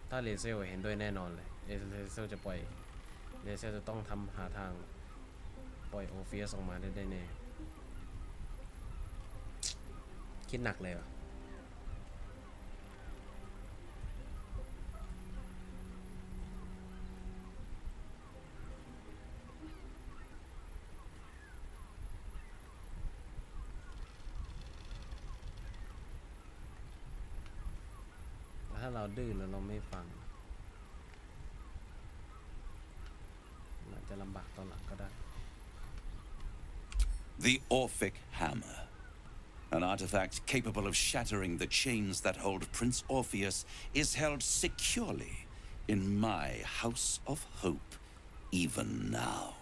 A: ถ้าเลเซลเห็นด้วยแน่นอนเลยเลเซลจะปล่อยเลเซลจะต้องหาทางปล่อยโอเฟียสออกมาได้แน่คิดหนักเลยว่ะถ้าเราดื้อแล้วเราไม่ฟังอาจจะลำบากตอนหลังก็ได้
M: The Orphic Hammer. An artifact capable of shattering the chains that hold Prince Orpheus is held securely in my House of Hope, even now.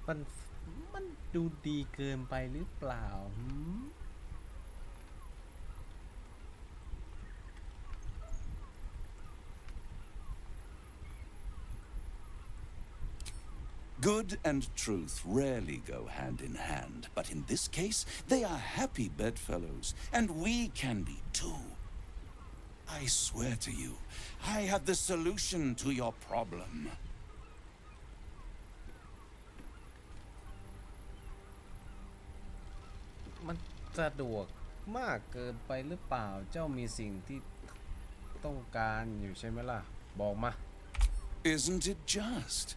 A: มันดูดีเกินไปหรือเปล่า
M: Good and truth rarely go hand in hand, but in this case, they are happy bedfellows, and we can be too. I swear to you, I have the solution to your problem.
A: มันสะดวกมากเกินไปหรือเปล่า เจ้ามีสิ่งที่ต้องการอยู่ใช่ไหมล่ะ บอกมา
M: Isn't it just?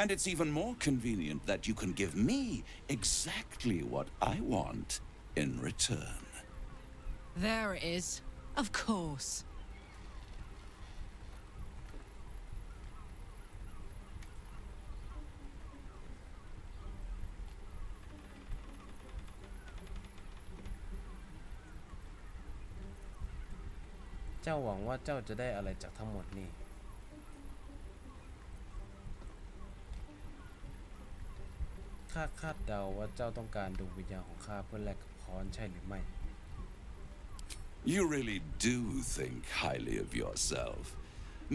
M: And it's even more convenient that you can give me exactly what I want in return.
Q: There it is. Of course. เจ้าหวังว่าเจ้าจะได้อะไรจากทั้งหมดนี้ ข้าคาดเดาว่าเจ้าต้องการดวงวิญญาณของข้าเพื่อแลกกับค้อนใช่หรือไม่
M: You really do think highly of yourself.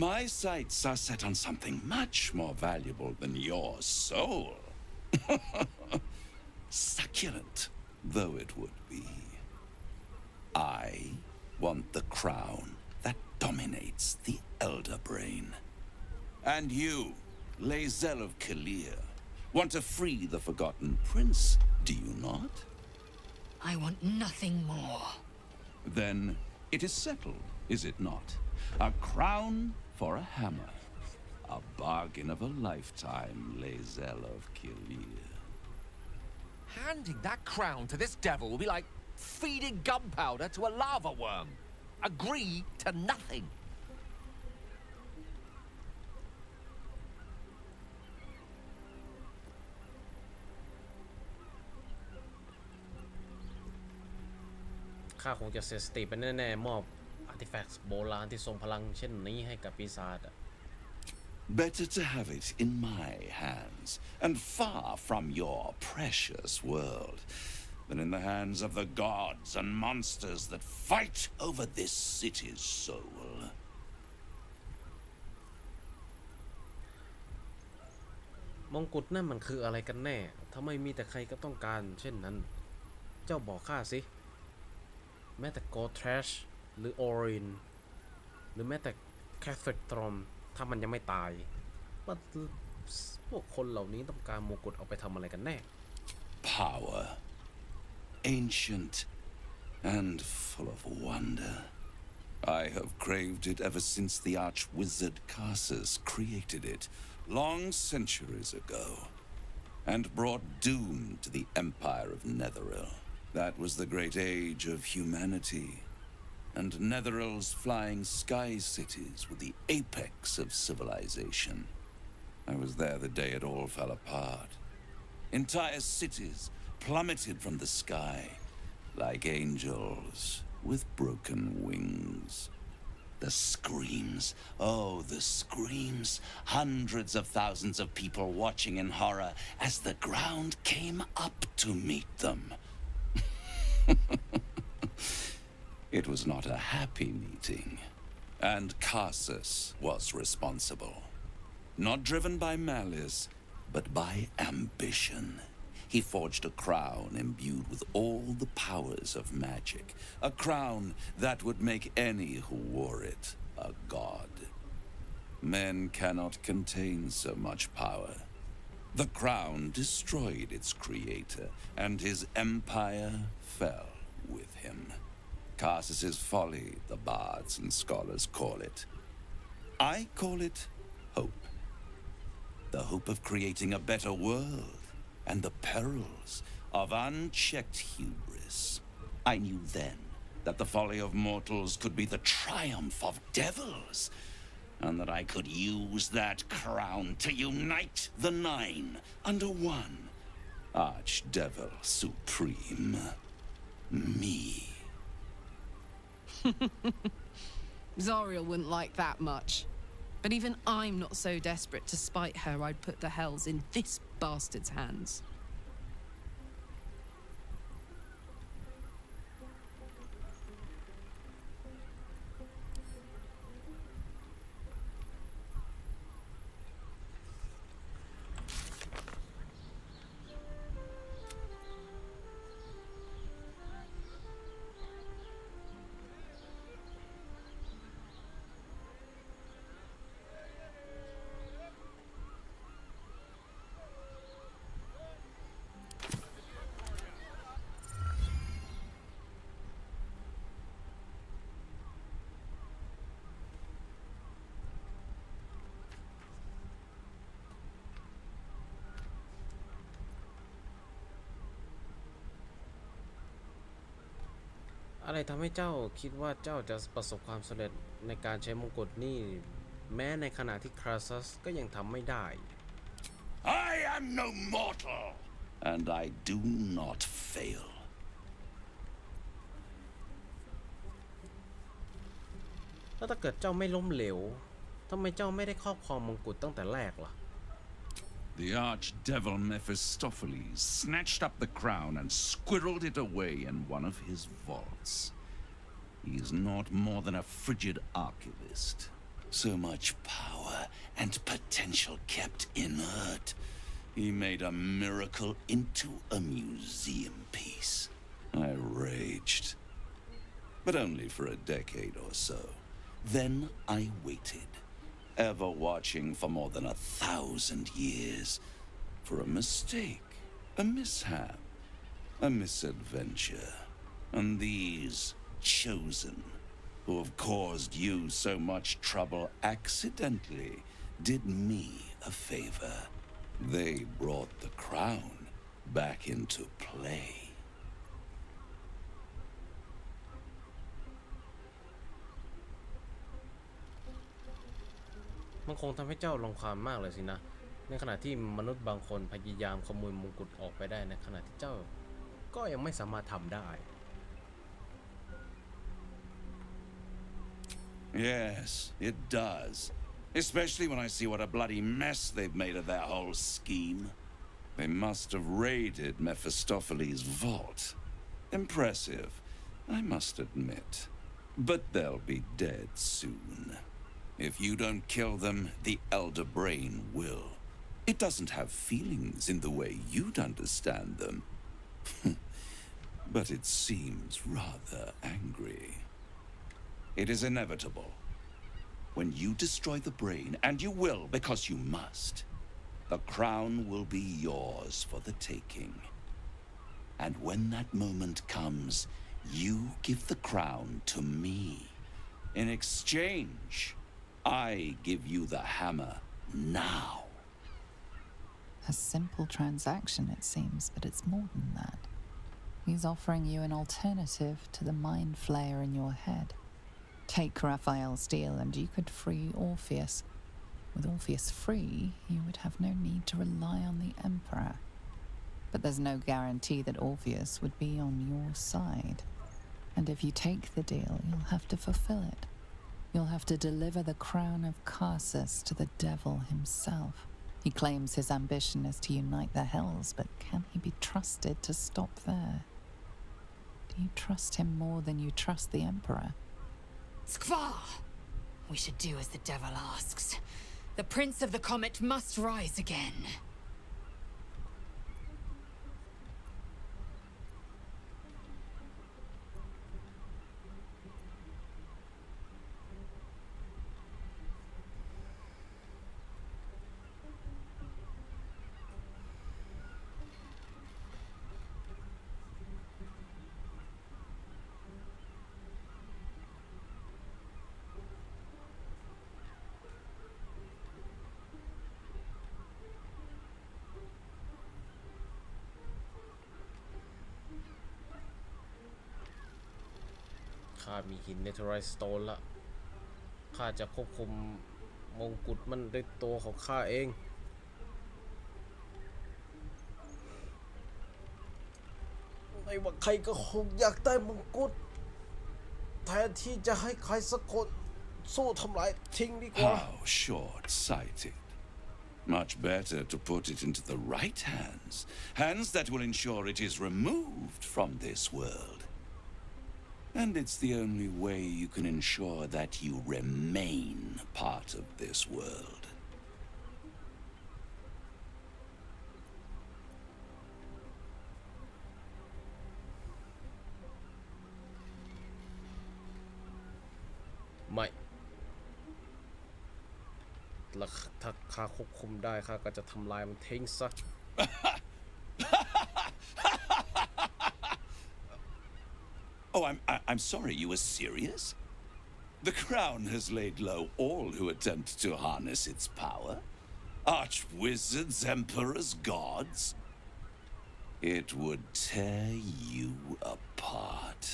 M: My sights are set on something much more valuable than your soul. Succulent though it would be. I want the crown that dominates the Elder Brain. And you, Lae'zel of Kalir, want to free the Forgotten Prince, do you not?
I: I want nothing more.
M: Then it is settled, is it not? A crown for a hammer. A bargain of a lifetime, Lae'zel of Kalir.
L: Handing that crown to this devil will be like feeding gunpowder to a lava worm. Agree to nothing. ข้าคงจะเสียสติไปแน่ๆมอบอาร์ติแฟกต์โบราณที่ทรงพลังเช่นนี้ให้กับปีศาจ
M: Better to have it in my hands and far from your precious world than in the hands of the gods and monsters that fight over this city's soul.
A: มงกุฎนั่นมันคืออะไรกันแน่ทำไมมีแต่ใครก็ต้องการเช่นนั้น เจ้าบอกข้าสิ แม้แต่โกทรัชหรือออรินหรือแม้แต่แคทเฟกตรอมถ้ามันยังไม่ตายว่าพวกคนเหล่านี้ต้องการมงกุฎเอาไปทำอะไรกันแน่
M: Power, ancient and full of wonder. I have craved it ever since the arch-wizard Karsus created it long centuries ago and brought doom to the empire of Netheril. That was the great age of humanity, and Netheril's flying sky cities were the apex of civilization. I was there the day it all fell apart. Entire cities plummeted from the sky like angels with broken wings. The screams, oh, the screams. Hundreds of thousands of people watching in horror as the ground came up to meet them. It was not a happy meeting, and Karsus was responsible. Not driven by malice, but by ambition. He forged a crown imbued with all the powers of magic, a crown that would make any who wore it a god. Men cannot contain so much power. The crown destroyed its creator, and his empire fell with him. Karsus's folly, the bards and scholars call it. I call it hope. The hope of creating a better world, and the perils of unchecked hubris. I knew then that the folly of mortals could be the triumph of devils. and that I could use that crown to unite the Nine under one Archdevil Supreme. Me.
Q: Zariel wouldn't like that much. But even I'm not so desperate to spite her I'd put the hells in this bastard's hands.
A: อะไรทำให้เจ้าคิดว่าเจ้าจะประสบความสำเร็จในการใช้มงกุฎนี่แม้ในขณะที่คราซัสก็ยังทำไม่ได้
M: I am no mortal, and I do not fail.
A: แล้วถ้าเกิดเจ้าไม่ล้มเหลวทำไมเจ้าไม่ได้ครอบครองมงกุฎตั้งแต่แรกล่ะ
M: The archdevil Mephistopheles snatched up the crown and squirreled it away in one of his vaults. He is not more than a frigid archivist. So much power and potential kept inert. He made a miracle into a museum piece. I raged. But only for a decade or so. Then I waited. Ever watching for more than 1,000 years for a mistake, a mishap, a misadventure. And these chosen, who have caused you so much trouble accidentally, did me a favor. They brought the crown back into play.
A: มันคงทำให้เจ้าลงความมากเลยสินะในขณะที่มนุษย์บางคนพยายามขโมยมงกุฎออกไปได้ในขณะที่เจ้าก็ยังไม่สามารถทำได้
M: Yes, it does. Especially when I see what a bloody mess they've made of their whole scheme. They must have raided Mephistopheles' vault. Impressive, I must admit. But they'll be dead soon. If you don't kill them, the Elder Brain will. It doesn't have feelings in the way you'd understand them. But it seems rather angry. It is inevitable. When you destroy the brain, and you will because you must, the crown will be yours for the taking. And when that moment comes, you give the crown to me. In exchange, I give you the hammer now.
D: A simple transaction, it seems, but it's more than that. He's offering you an alternative to the mind flayer in your head. Take Raphael's deal and you could free Orpheus. With Orpheus free, you would have no need to rely on the Emperor. But there's no guarantee that Orpheus would be on your side. And if you take the deal, you'll have to fulfill it. You'll have to deliver the crown of Carsus to the devil himself. He claims his ambition is to unite the hells, but can he be trusted to stop there? Do you trust him more than you trust the Emperor?
I: Skvar! We should do as the devil asks. The Prince of the Comet must rise again.
A: ข้ามีหินเนเธอไรต์สโตนละข้าจะควบคุม มงกุฎมันด้วยตัวของข้าเองไม่ว่าใครก็คงอยากได้มงกุฎแทนที่จะให้ใครสักคนสู้ทำลายทิ้งดีกว่า
M: How short-sighted. Much better to put it into the right hands. Hands that will ensure it is removed from this world. And it's the only way you can ensure that you remain part of this world.
A: ไม่แล้วถ้าข้าควบคุมได้ข้าก็จะทำลายมันทิ้งซะ
M: Oh, I'm sorry, you were serious? The crown has laid low all who attempt to harness its power. Archwizards, emperors, gods. It would tear you apart.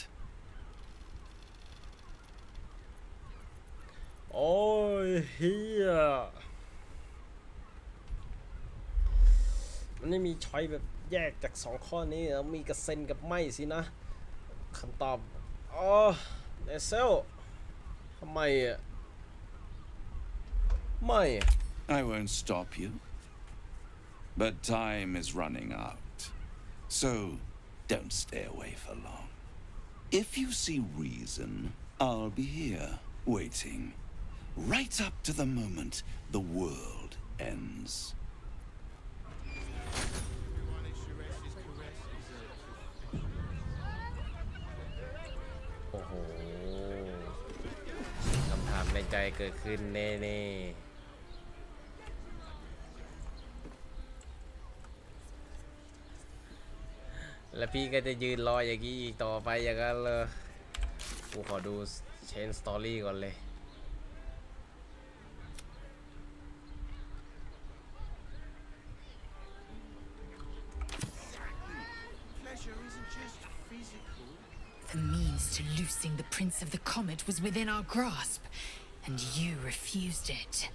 A: โอ้ยเฮียมันไม่มีช้อยแบบแยกจาก2ข้อนี้มีกระเซ็นกับไม่สินะคำตอบอ๋อเนเซลทำไมอ่ะไม่
M: I won't stop you. But time is running out. So don't stay away for long. If you see reason, I'll be here, waiting. Right up to the moment the world ends.
A: โอ้โหคำถามในใจเกิดขึ้นแน่ๆแล้วพี่ก็จะยืนรออย่างนี้อีกต่อไปอย่างนั้นเลยกูขอดูเชนสตอรี่ก่อนเลย
I: The means to loosing the Prince of the Comet was within our grasp, and you refused it.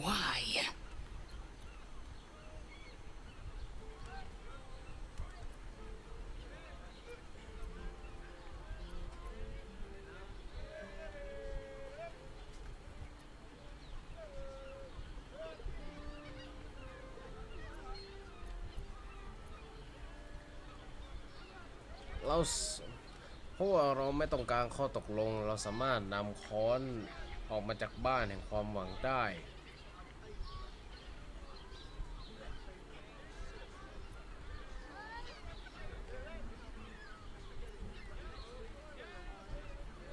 I: Why?
A: เพราะว่าเราไม่ต้องการข้อตกลงเราสามารถนำค้อนออกมาจากบ้านแห่งความหวังได้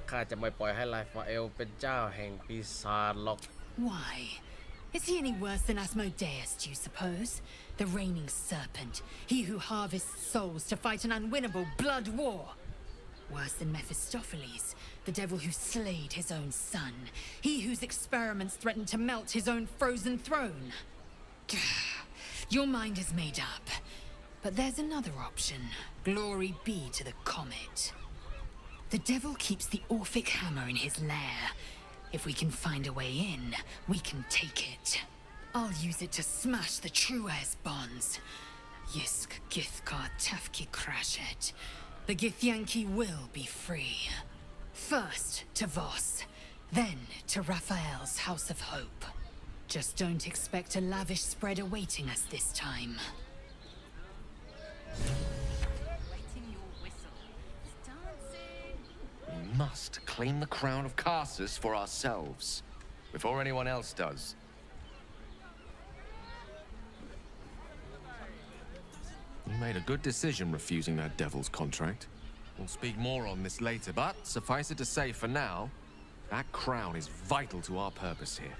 A: ข้าจะไม่ปล่อยให้ไลฟาเอลเป็นเจ้าแห่งปีศาจหรอก
I: Why? Is he any worse than Asmodeus, do you suppose? The reigning serpent, he who harvests souls to fight an unwinnable blood war? Worse than Mephistopheles, the devil who slayed his own son, he whose experiments threatened to melt his own frozen throne. Your mind is made up, but there's another option. Glory be to the comet. The devil keeps the Orphic hammer in his lair. If we can find a way in, we can take it. I'll use it to smash the true heirs' bonds. Yisk Githkar Tafki Crashet. The Githyanki will be free. First to Voss, then to Raphael's House of Hope. Just don't expect a lavish spread awaiting us this time.
L: We must claim the crown of Carsus for ourselves, before anyone else does. You made a good decision refusing that devil's contract. We'll speak more on this later, but suffice it to say for now, that crown is vital to our purpose here.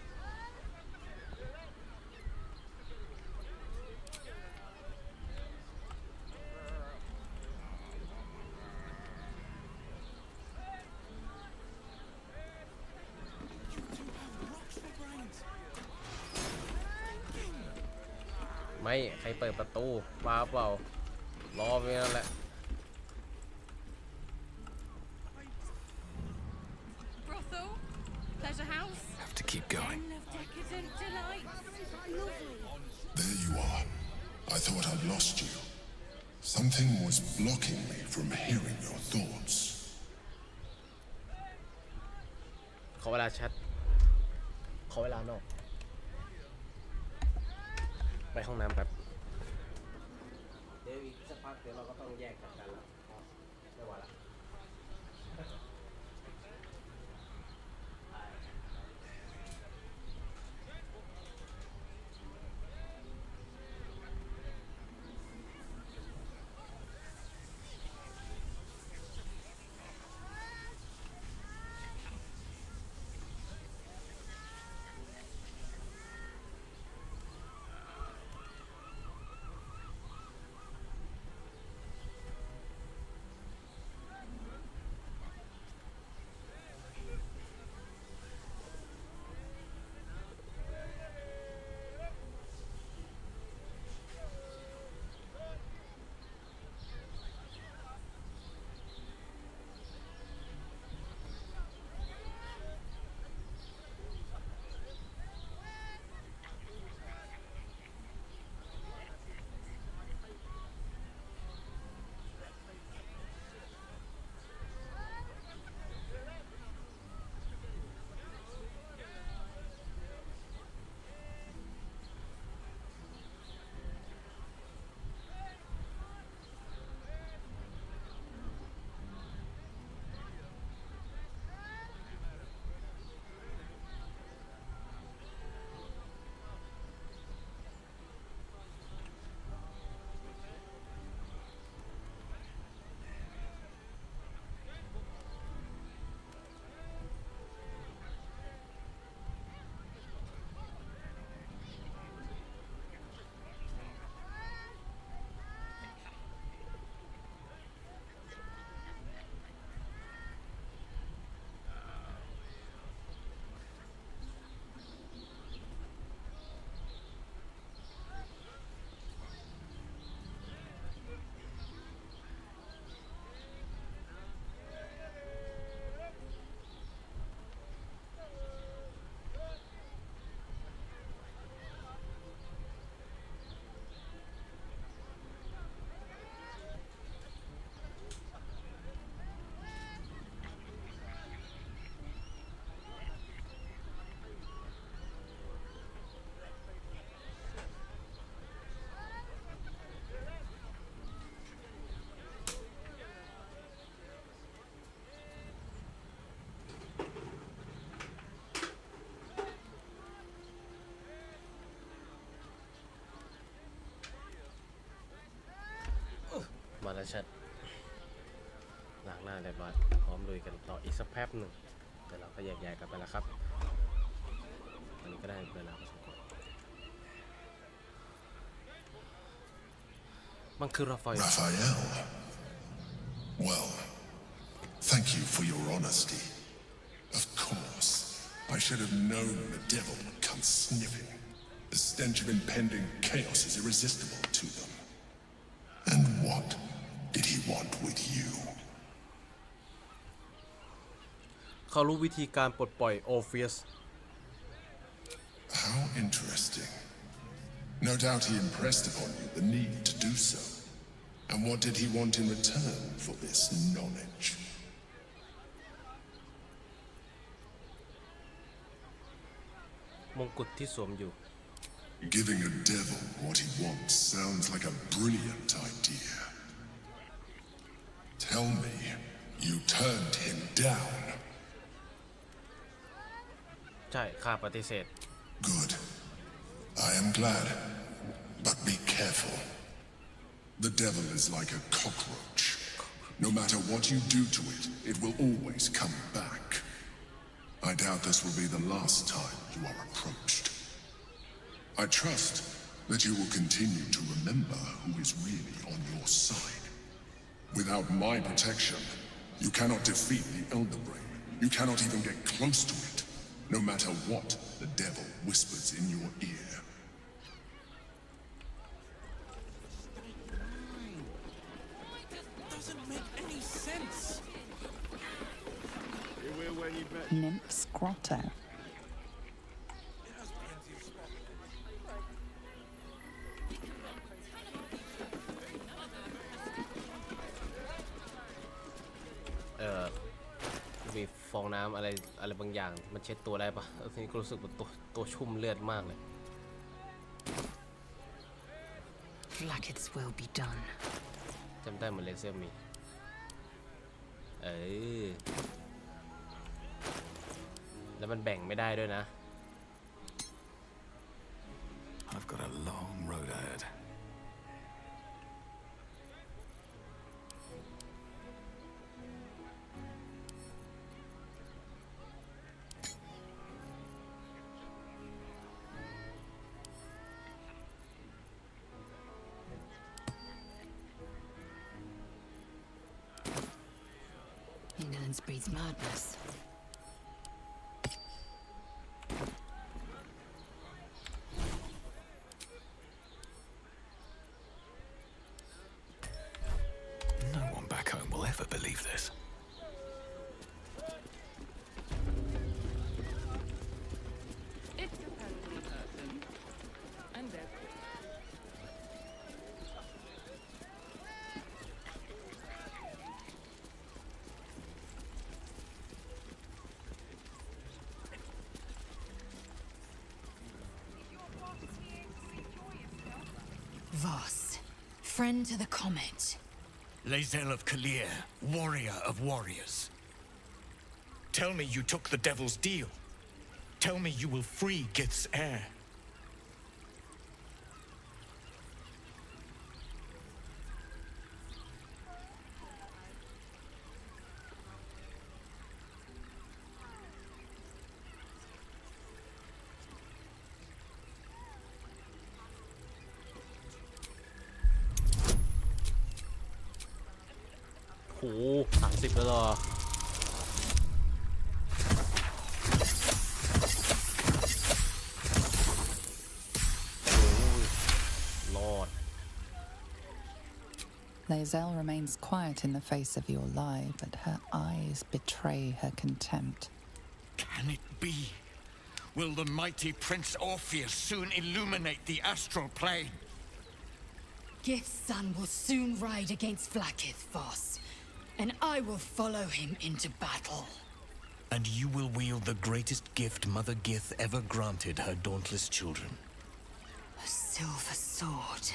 A: Mày, ใครเปิดประตูมาเปล่ารอไปนั่นแหละ
H: Brothel, pleasure house.
C: Have to keep going.
N: I thought I'd lost you. Something was blocking me from hearing your thoughts.
A: ขอเวลาแชทขอเวลานอกไปห้องน้ำแป๊บเดี๋ยวอีกสักพักเดี๋ยวเราก็ต้องแยกจากกันแล้วไม่ไหวละ มาแล้วชัดล้างหน้าเรียบร้อยพร้อมลุยกันต่ออีกสักแป๊บหนึ่งเดี๋ยวเราก็แยกย้ายกันไปแล้วครับอันนี้ก็ได้เวลาพอสมควรมันคือราฟาเอล
N: Raphael. Well, thank you for your honesty. Of course, I should have known the devil would come sniffing. The stench of impending chaos is irresistible to them. And what did he want with you?
A: เขารู้วิธีการปลดปล่อยโอเฟียส
N: How interesting. No doubt he impressed upon you the need to do so. And what did he want in return for this knowledge?
A: มงกุฎที่สวมอยู่
N: Giving a devil what he wants sounds like a brilliant idea. Tell me, you turned him down.
A: ใช่ข้าปฏิเสธ
N: Good. I am glad. But be careful. The devil is like a cockroach. No matter what you do to it, it will always come back. I doubt this will be the last time you are approached. I trust that you will continue to remember who is really on your side. Without my protection, you cannot defeat the Elder Brain. You cannot even get close to it, no matter what the devil whispers in your ear.
P: Doesn't make any sense.
D: Nymph's Grotto.
A: องน้ำอะไรบางอย่างมันเช็ดตัวได้ปะทีนี้ก็รู้สึกว่าตัวชุ่มเลือดมากเลย
I: Blacketh's will be done.
A: จำได้เหมือนเลเซอร์มีแล้วมันแบ่งไม่ได้ด้วยนะ
P: I've got a long road ahead.
I: England's breeds madness.
P: No one back home will ever believe this.
H: It's apparently urgent. And therefore.
I: Voss, friend to the comet.
C: Lae'zel of Kalir, warrior of warriors. Tell me you took the devil's deal. Tell me you will free Gith's heir.
A: Oh, 30แล้วเหรอLord.
D: Lae'zel remains quiet in the face of your lie, but her eyes betray her contempt.
C: Can it be? Will the mighty Prince Orpheus soon illuminate the astral plane?
I: Gith's son will soon ride against Blacketh, Voss, and I will follow him into battle.
C: And you will wield the greatest gift Mother Gith ever granted her dauntless children.
I: A silver sword.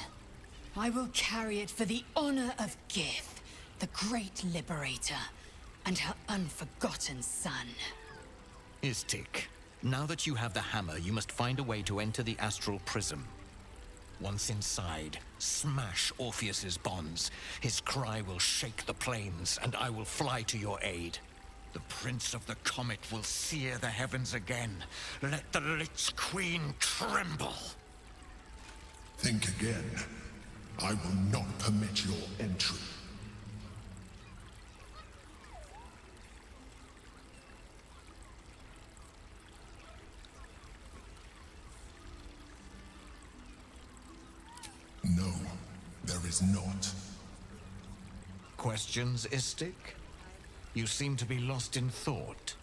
I: I will carry it for the honor of Gith, the great liberator, and her unforgotten son.
C: Istik, now that you have the hammer, you must find a way to enter the astral prism. Once inside, smash Orpheus's bonds. His cry will shake the plains, and I will fly to your aid. The Prince of the Comet will sear the heavens again. Let the Lich Queen tremble.
N: Think again. I will not permit your entry. No, there is not.
C: Questions, Istik? You seem to be lost in thought.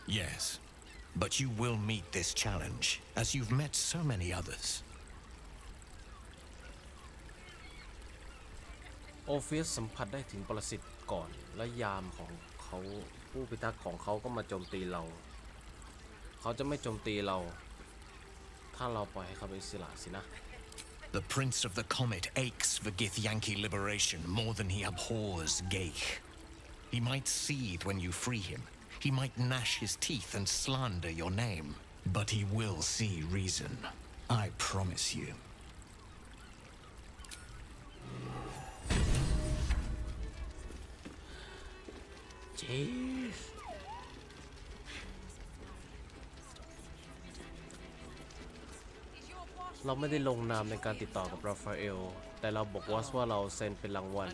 C: Yes, but you will meet this challenge, as you've met so many others.
A: Orpheus สัมผัสได้ถึงปรสิตก่อนและยามของเขาผู้พิทักษ์ของเขาก็มาโจมตีเราเขาจะไม่โจมตีเราถ้าเราปล่อยให้เขาเป็นอิสระสินะ
C: The Prince of the Comet aches for Githyanki liberation more than he abhors Geich. He might seethe when you free him. He might gnash his teeth and slander your name. But he will see reason. I promise you.
A: Jeez. เราไม่ได้ลงนามในการติดต่อกับราฟาเอลแต่เราบอกว่าเราเซ็นเป็นรางวัล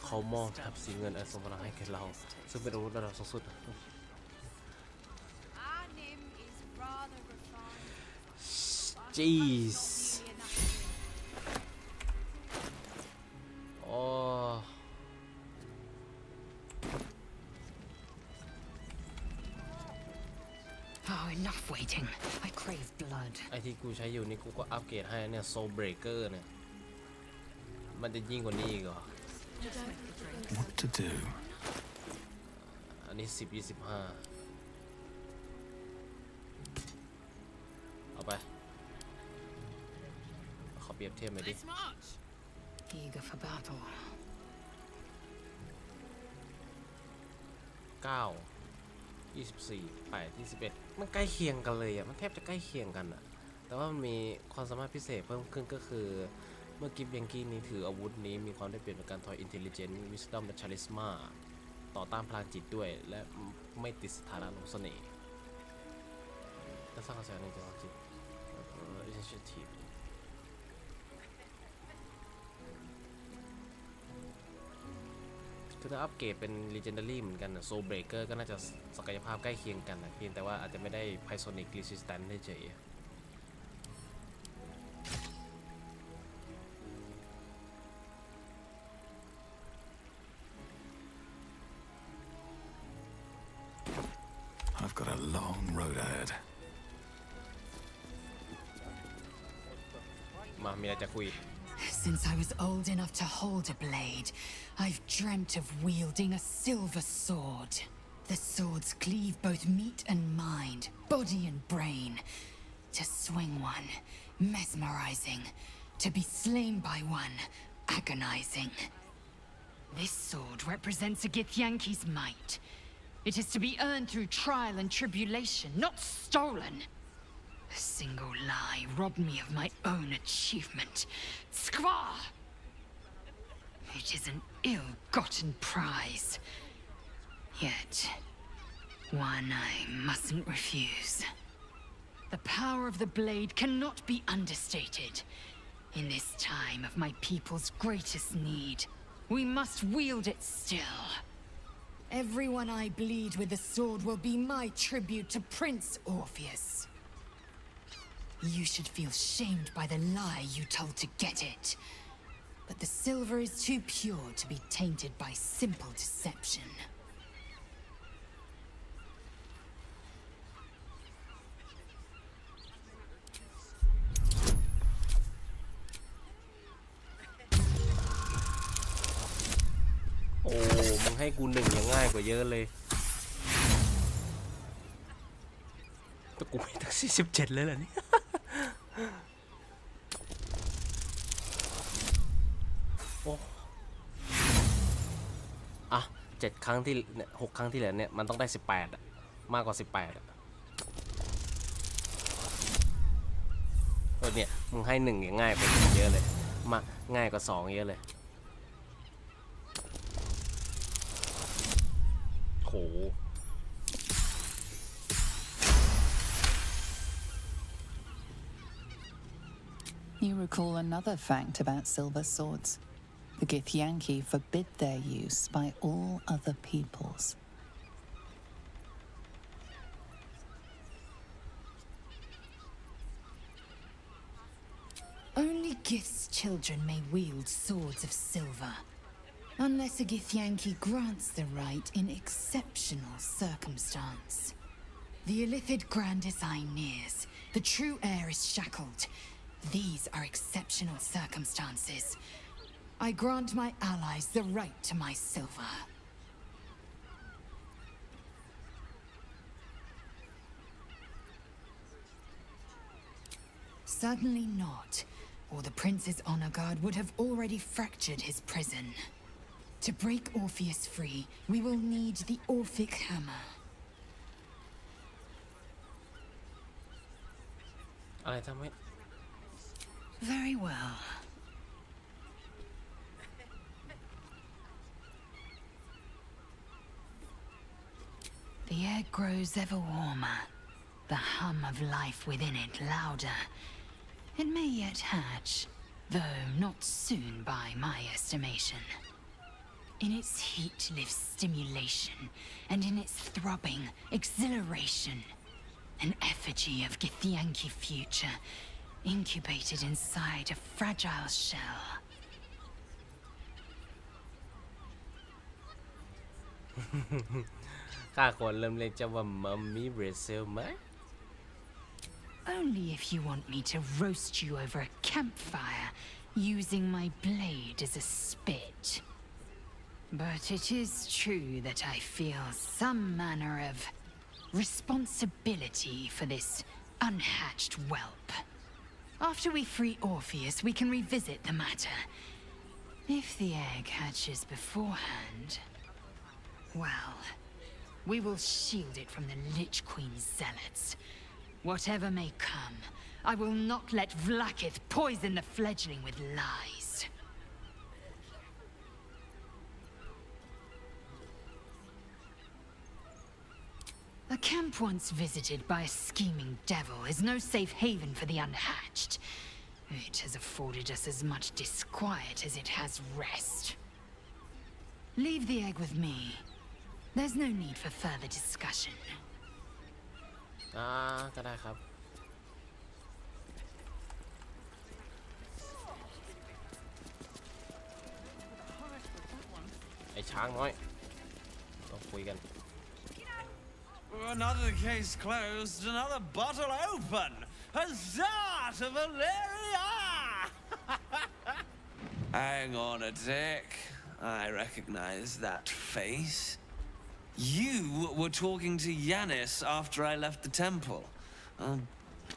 A: เขามอบทับสีเงินอันทรงพลังให้แก่เราซึ่งเป็นอาวุธระดับสูงสุดจีสโอ้
I: Oh, enough waiting. I crave blood.
A: ไอที่กูใช้อยู่นี่กูก็อัปเกรดให้เนี่ยโซเบรเกอร์เนี่ยมันจะยิ่งกว่านี้อีกเหรอ
P: What to do?
A: อันนี้10 25เอาไปขอเปรียบเทียบหน่อยดิ
I: Eager for battle.
A: 9 24 8 21มันใกล้เคียงกันเลยอ่ะมันแทบจะใกล้เคียงกันอ่ะแต่ว่ามันมีความสามารถพิเศษเพิ่มขึ้นก็คือเมื่อกิฟยังกี้นี้ถืออาวุธนี้มีความได้เปรียบในการถอย Intelligence Wisdom และ Charisma ต่อต้านพลังจิตด้วยและไม่ติดสถานะลงเสน่ห์และสร้างกระแสในจังหวะจิต Initiative คือถ้าอัปเกรดเป็น Legendary เหมือนกันนะ Soul Breaker ก็น่าจะศักยภาพใกล้เคียงกันนะเพียงแต่ว่าอาจจะไม่ได้ Psionic Resistance ได้เฉย
P: I've got a long road ahead.
A: มามีอะไรจะคุย
I: Since I was old enough to hold a blade, I've dreamt of wielding a silver sword. The swords cleave both meat and mind, body and brain. To swing one, mesmerizing. To be slain by one, agonizing. This sword represents a Githyanki's might. It is to be earned through trial and tribulation, not stolen. A single lie robbed me of my own achievement. Skwa! It is an ill-gotten prize. Yet, one I mustn't refuse. The power of the blade cannot be understated. In this time of my people's greatest need, we must wield it still. Everyone I bleed with the sword will be my tribute to Prince Orpheus. You should feel shamed by the lie you told to get it. But the silver is too pure to be tainted by simple deception.
A: Oh, มึงให้กู1ยังง่ายกว่าเยอะเลยแต่กูไม่ตั้ง47เลยเหรอเนี่ย โอ้อะ7 ครั้งที่เนี่ย6 ครั้งที่เหลือเนี่ยมันต้องได้18อะมากกว่า18อะเนี่ยมึงให้1อย่างง่ายกว่าเยอะเลยมาง่ายกว่า2เยอะเลยโห
D: You recall another fact about silver swords. The Githyanki forbid their use by all other peoples.
I: Only Gith's children may wield swords of silver, unless a Githyanki grants the right in exceptional circumstance. The Illithid Grand Design nears. The true heir is shackled. These are exceptional circumstances. I grant my allies the right to my silver. Certainly not, or the Prince's honor guard would have already fractured his prison. To break Orpheus free, we will need the Orphic Hammer.
A: อะไรทำให้
I: Very well. The air grows ever warmer, the hum of life within it louder. It may yet hatch, though not soon by my estimation. In its heat lives stimulation, and in its throbbing, exhilaration. An effigy of Githyanki future, incubated inside a fragile shell.
A: ข้าควรเริ่มเรียกเจ้าว่ามัมมี่เบรเซลไหม
I: Only if you want me to roast you over a campfire, using my blade as a spit. But it is true that I feel some manner of responsibility for this unhatched whelp. After we free Orpheus, we can revisit the matter. If the egg hatches beforehand, well, we will shield it from the Lich Queen's zealots. Whatever may come, I will not let Vlaakith poison the fledgling with lies. A camp once visited by a scheming devil is no safe haven for the unhatched. It has afforded us as much disquiet as it has rest. Leave the egg with me. There's no need for further discussion.
A: ก็ได้ครับไอ้ช้างน้อยต้องคุยกัน
R: Another case closed, another bottle open. Huzzah to Valeria! Hang on a tick. I recognize that face. You were talking to Yanis after I left the temple. I'll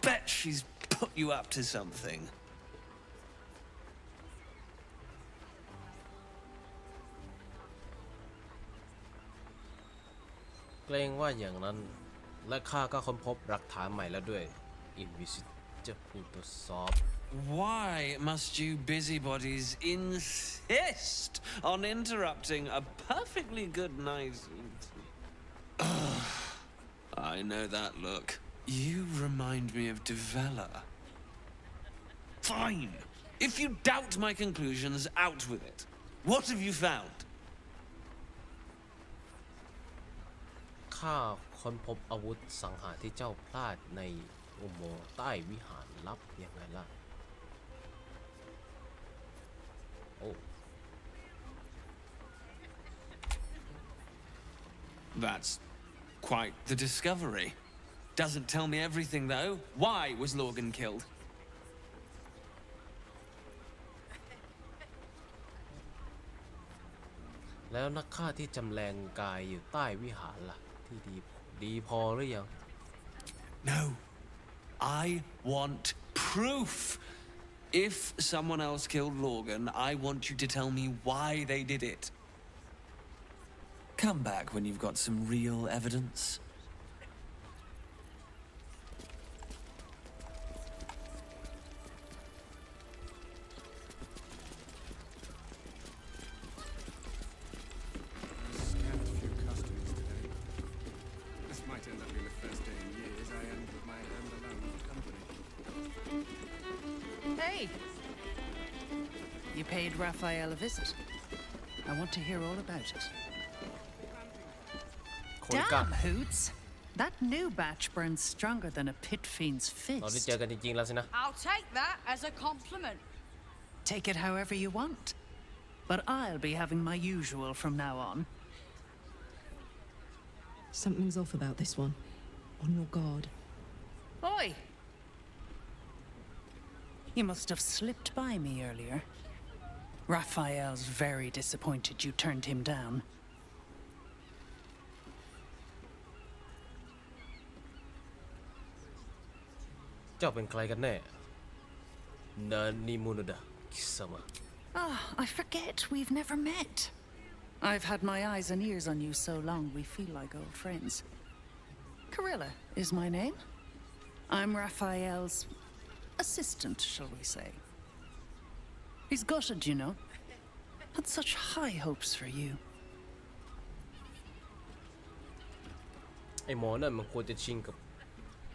R: bet she's put you up to something.
A: เกรงว่าอย่างนั้นและข้าก็ค้นพบหลักฐานใหม่แล้วด้วย Invisible Soft
R: Why must you busybodies insist on interrupting a perfectly good night? I know that look. You remind me of Devella. Fine. If you doubt my conclusions, out with it. What have you found?
A: ข้าค้นพบอาวุธสังหารที่เจ้าพลาดในอุโมงค์ใต้วิหารลับยังไงล่ะโอ้
R: That's quite the discovery. Doesn't tell me everything, though. Why was Lorgan killed?
A: แล้วนักฆ่าที่จำแรงกายอยู่ใต้วิหารล่ะที่ดีพอหรือยัง
R: No. I want proof. If someone else killed Lorgan, I want you to tell me why they did it. Come back when you've got some real evidence.
J: Hey! You paid Raphael a visit. I want to hear all about it. Damn, Hoots! That new batch burns stronger than a pit fiend's
A: เราได้
J: fist.
A: เจอกันจริงๆแล้วสินะ
U: I'll take that as a compliment.
J: Take it however you want. But I'll be having my usual from now on.
Q: Something's off about this one. On your guard.
J: Oi! You must have slipped by me earlier. Raphael's very disappointed you turned him down.
A: เจ้าเป็นใครกันแน่นานิมุนดะคิสมา
J: Ah, I forget we've never met. I've had my eyes and ears on you so long we feel like old friends. Carilla is my name. I'm Raphael's assistant, shall we say. He's gutted, you know. Had such high hopes for you.
A: ไอ้หมอนั่นมันควรจะชิงกับ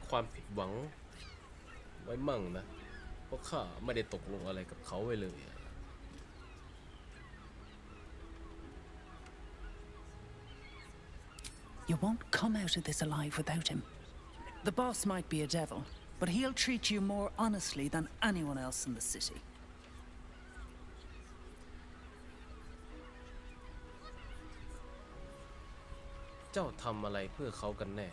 A: ความผิดหวังไว้มั่งนะ เพราะข้าไม่ได้ตกลงอะไรกับเขาไว้เลยอะ
S: You won't come out of this alive without him. The boss might be a devil, but he'll treat you more honestly than anyone else in the city.
A: เจ้าทำอะไรเพื่อเขากันแน่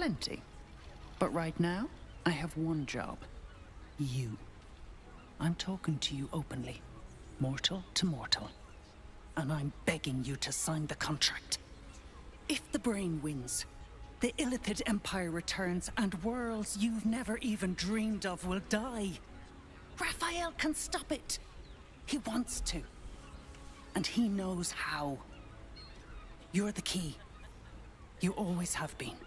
S: Plenty. But right now, I have one job. You. I'm talking to you openly, mortal to mortal. And I'm begging you to sign the contract. If the brain wins, the Illithid Empire returns and worlds you've never even dreamed of will die. Raphael can stop it. He wants to. And he knows how. You're the key. You always have been.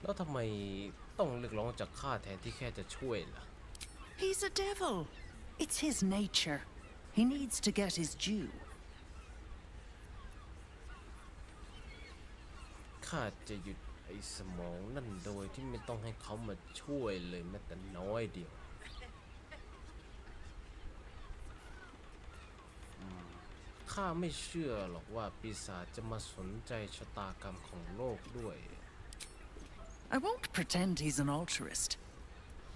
A: แล้วทำไมต้องเรียกร้องจากข้าแทนที่แค่จะช่วยล่ะ
S: He's a devil. It's his nature. He needs to get his due.
A: ข้าจะหยุดไอ้สมองนั่นโดยที่ไม่ต้องให้เขามาช่วยเลยแม้แต่น้อยเดียวข้าไม่เชื่อหรอกว่าปีศาจจะมาสนใจชะตากรรมของโลกด้วย
S: I won't pretend he's an altruist,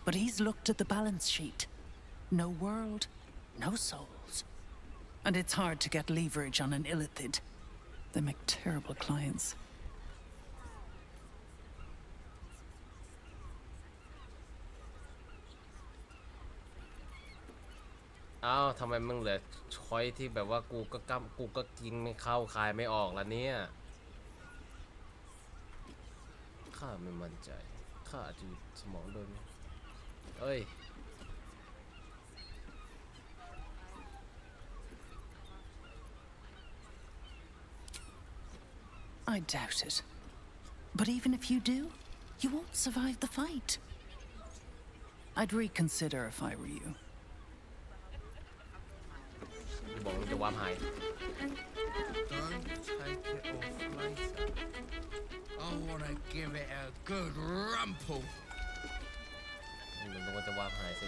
S: but he's looked at the balance sheet. No world, no souls. And it's hard to get leverage on an illithid. They make terrible clients.
A: อ้าวทำไมมึงเหลือช้อยที่แบบว่ากูก็กินไม่เข้าคายไม่ออกละเนี่ยข้าไม่มั่นใจข้าอาจจะหยุดสมองโดยเอ้ย
S: I doubt it. But even if you do, you won't survive the fight. I'd reconsider if I were you.
A: บอกมันจะวาร์ปหาย
E: Don't take it off later. I want to give it a good rumple.
A: มันบอกว่าจะวาร์ปหายสิ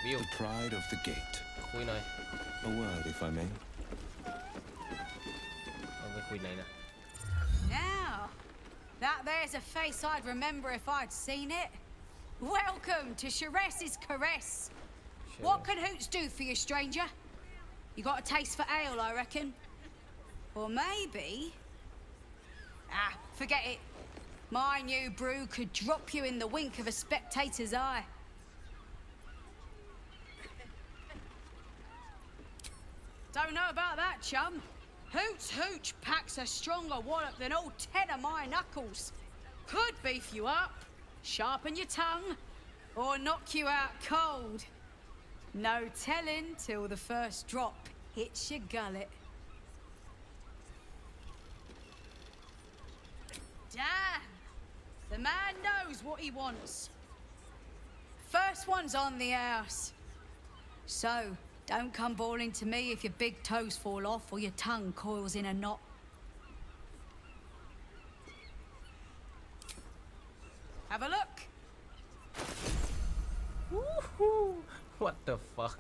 A: วิว
V: The pride of the gate.
A: คุยหน่อย
V: A word, if I may.
A: เอาไปคุยไหนนะ
U: Now, that there's a face I'd remember if I'd seen it. Welcome to Sharess's Caress. What can Hoots do for you, stranger? You got a taste for ale, I reckon. Or maybe... Ah, forget it. My new brew could drop you in the wink of a spectator's eye. Don't know about that, chum. Hoots Hooch packs a stronger wallop than all 10 of my knuckles. Could beef you up, sharpen your tongue, or knock you out cold. No telling till the first drop hits your gullet. Damn! The man knows what he wants. First one's on the house. So, don't come bawling to me if your big toes fall off or your tongue coils in a knot. Have a look.
A: Woohoo! What the fuck?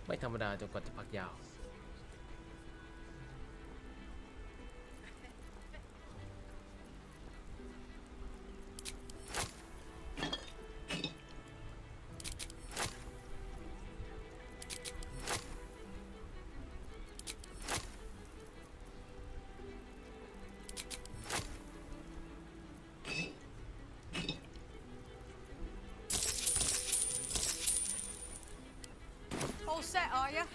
A: ไม่ธรรมดาจนกว่าจะพักยาว
U: All set, are you?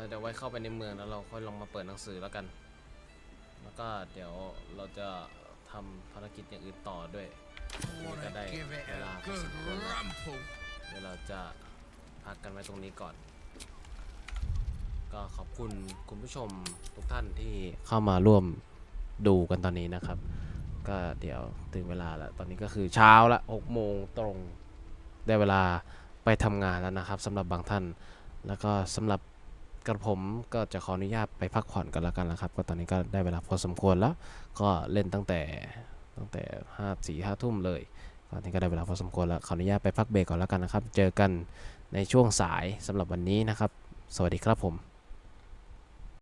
A: เดี๋ยวไว้เข้าไปในเมืองแล้วเราค่อยลองมาเปิดหนังสือแล้วกันแล้วก็เดี๋ยวเราจะทำภารกิจอย่างอื่นต่อด้วยนี่ก็ได้เวลาพอสมควรแล้วเดี๋ยวเราจะพักกันไว้ตรงนี้ก่อนก็ขอบคุณคุณผู้ชมทุกท่านที่เข้ามาร่วมดูกันตอนนี้นะครับก็เดี๋ยวถึงเวลาแล้วตอนนี้ก็คือเช้าละ6 โมงตรงได้เวลาไปทำงานแล้วนะครับสำหรับบางท่านแล้วก็สำหรับกระผมก็จะขออนุญาตไปพักผ่อนกันแล้วกันนะครับก็ตอนนี้ก็ได้เวลาพอสมควรแล้วก็เล่นตั้งแต่5 ทุ่มเลยตอนนี้ก็ได้เวลาพอสมควรแล้วขออนุญาตไปพักเบรกก่อนแล้วกันนะครับเจอกันในช่วงสายสำหรับวันนี้นะครับสวัสดีครับผม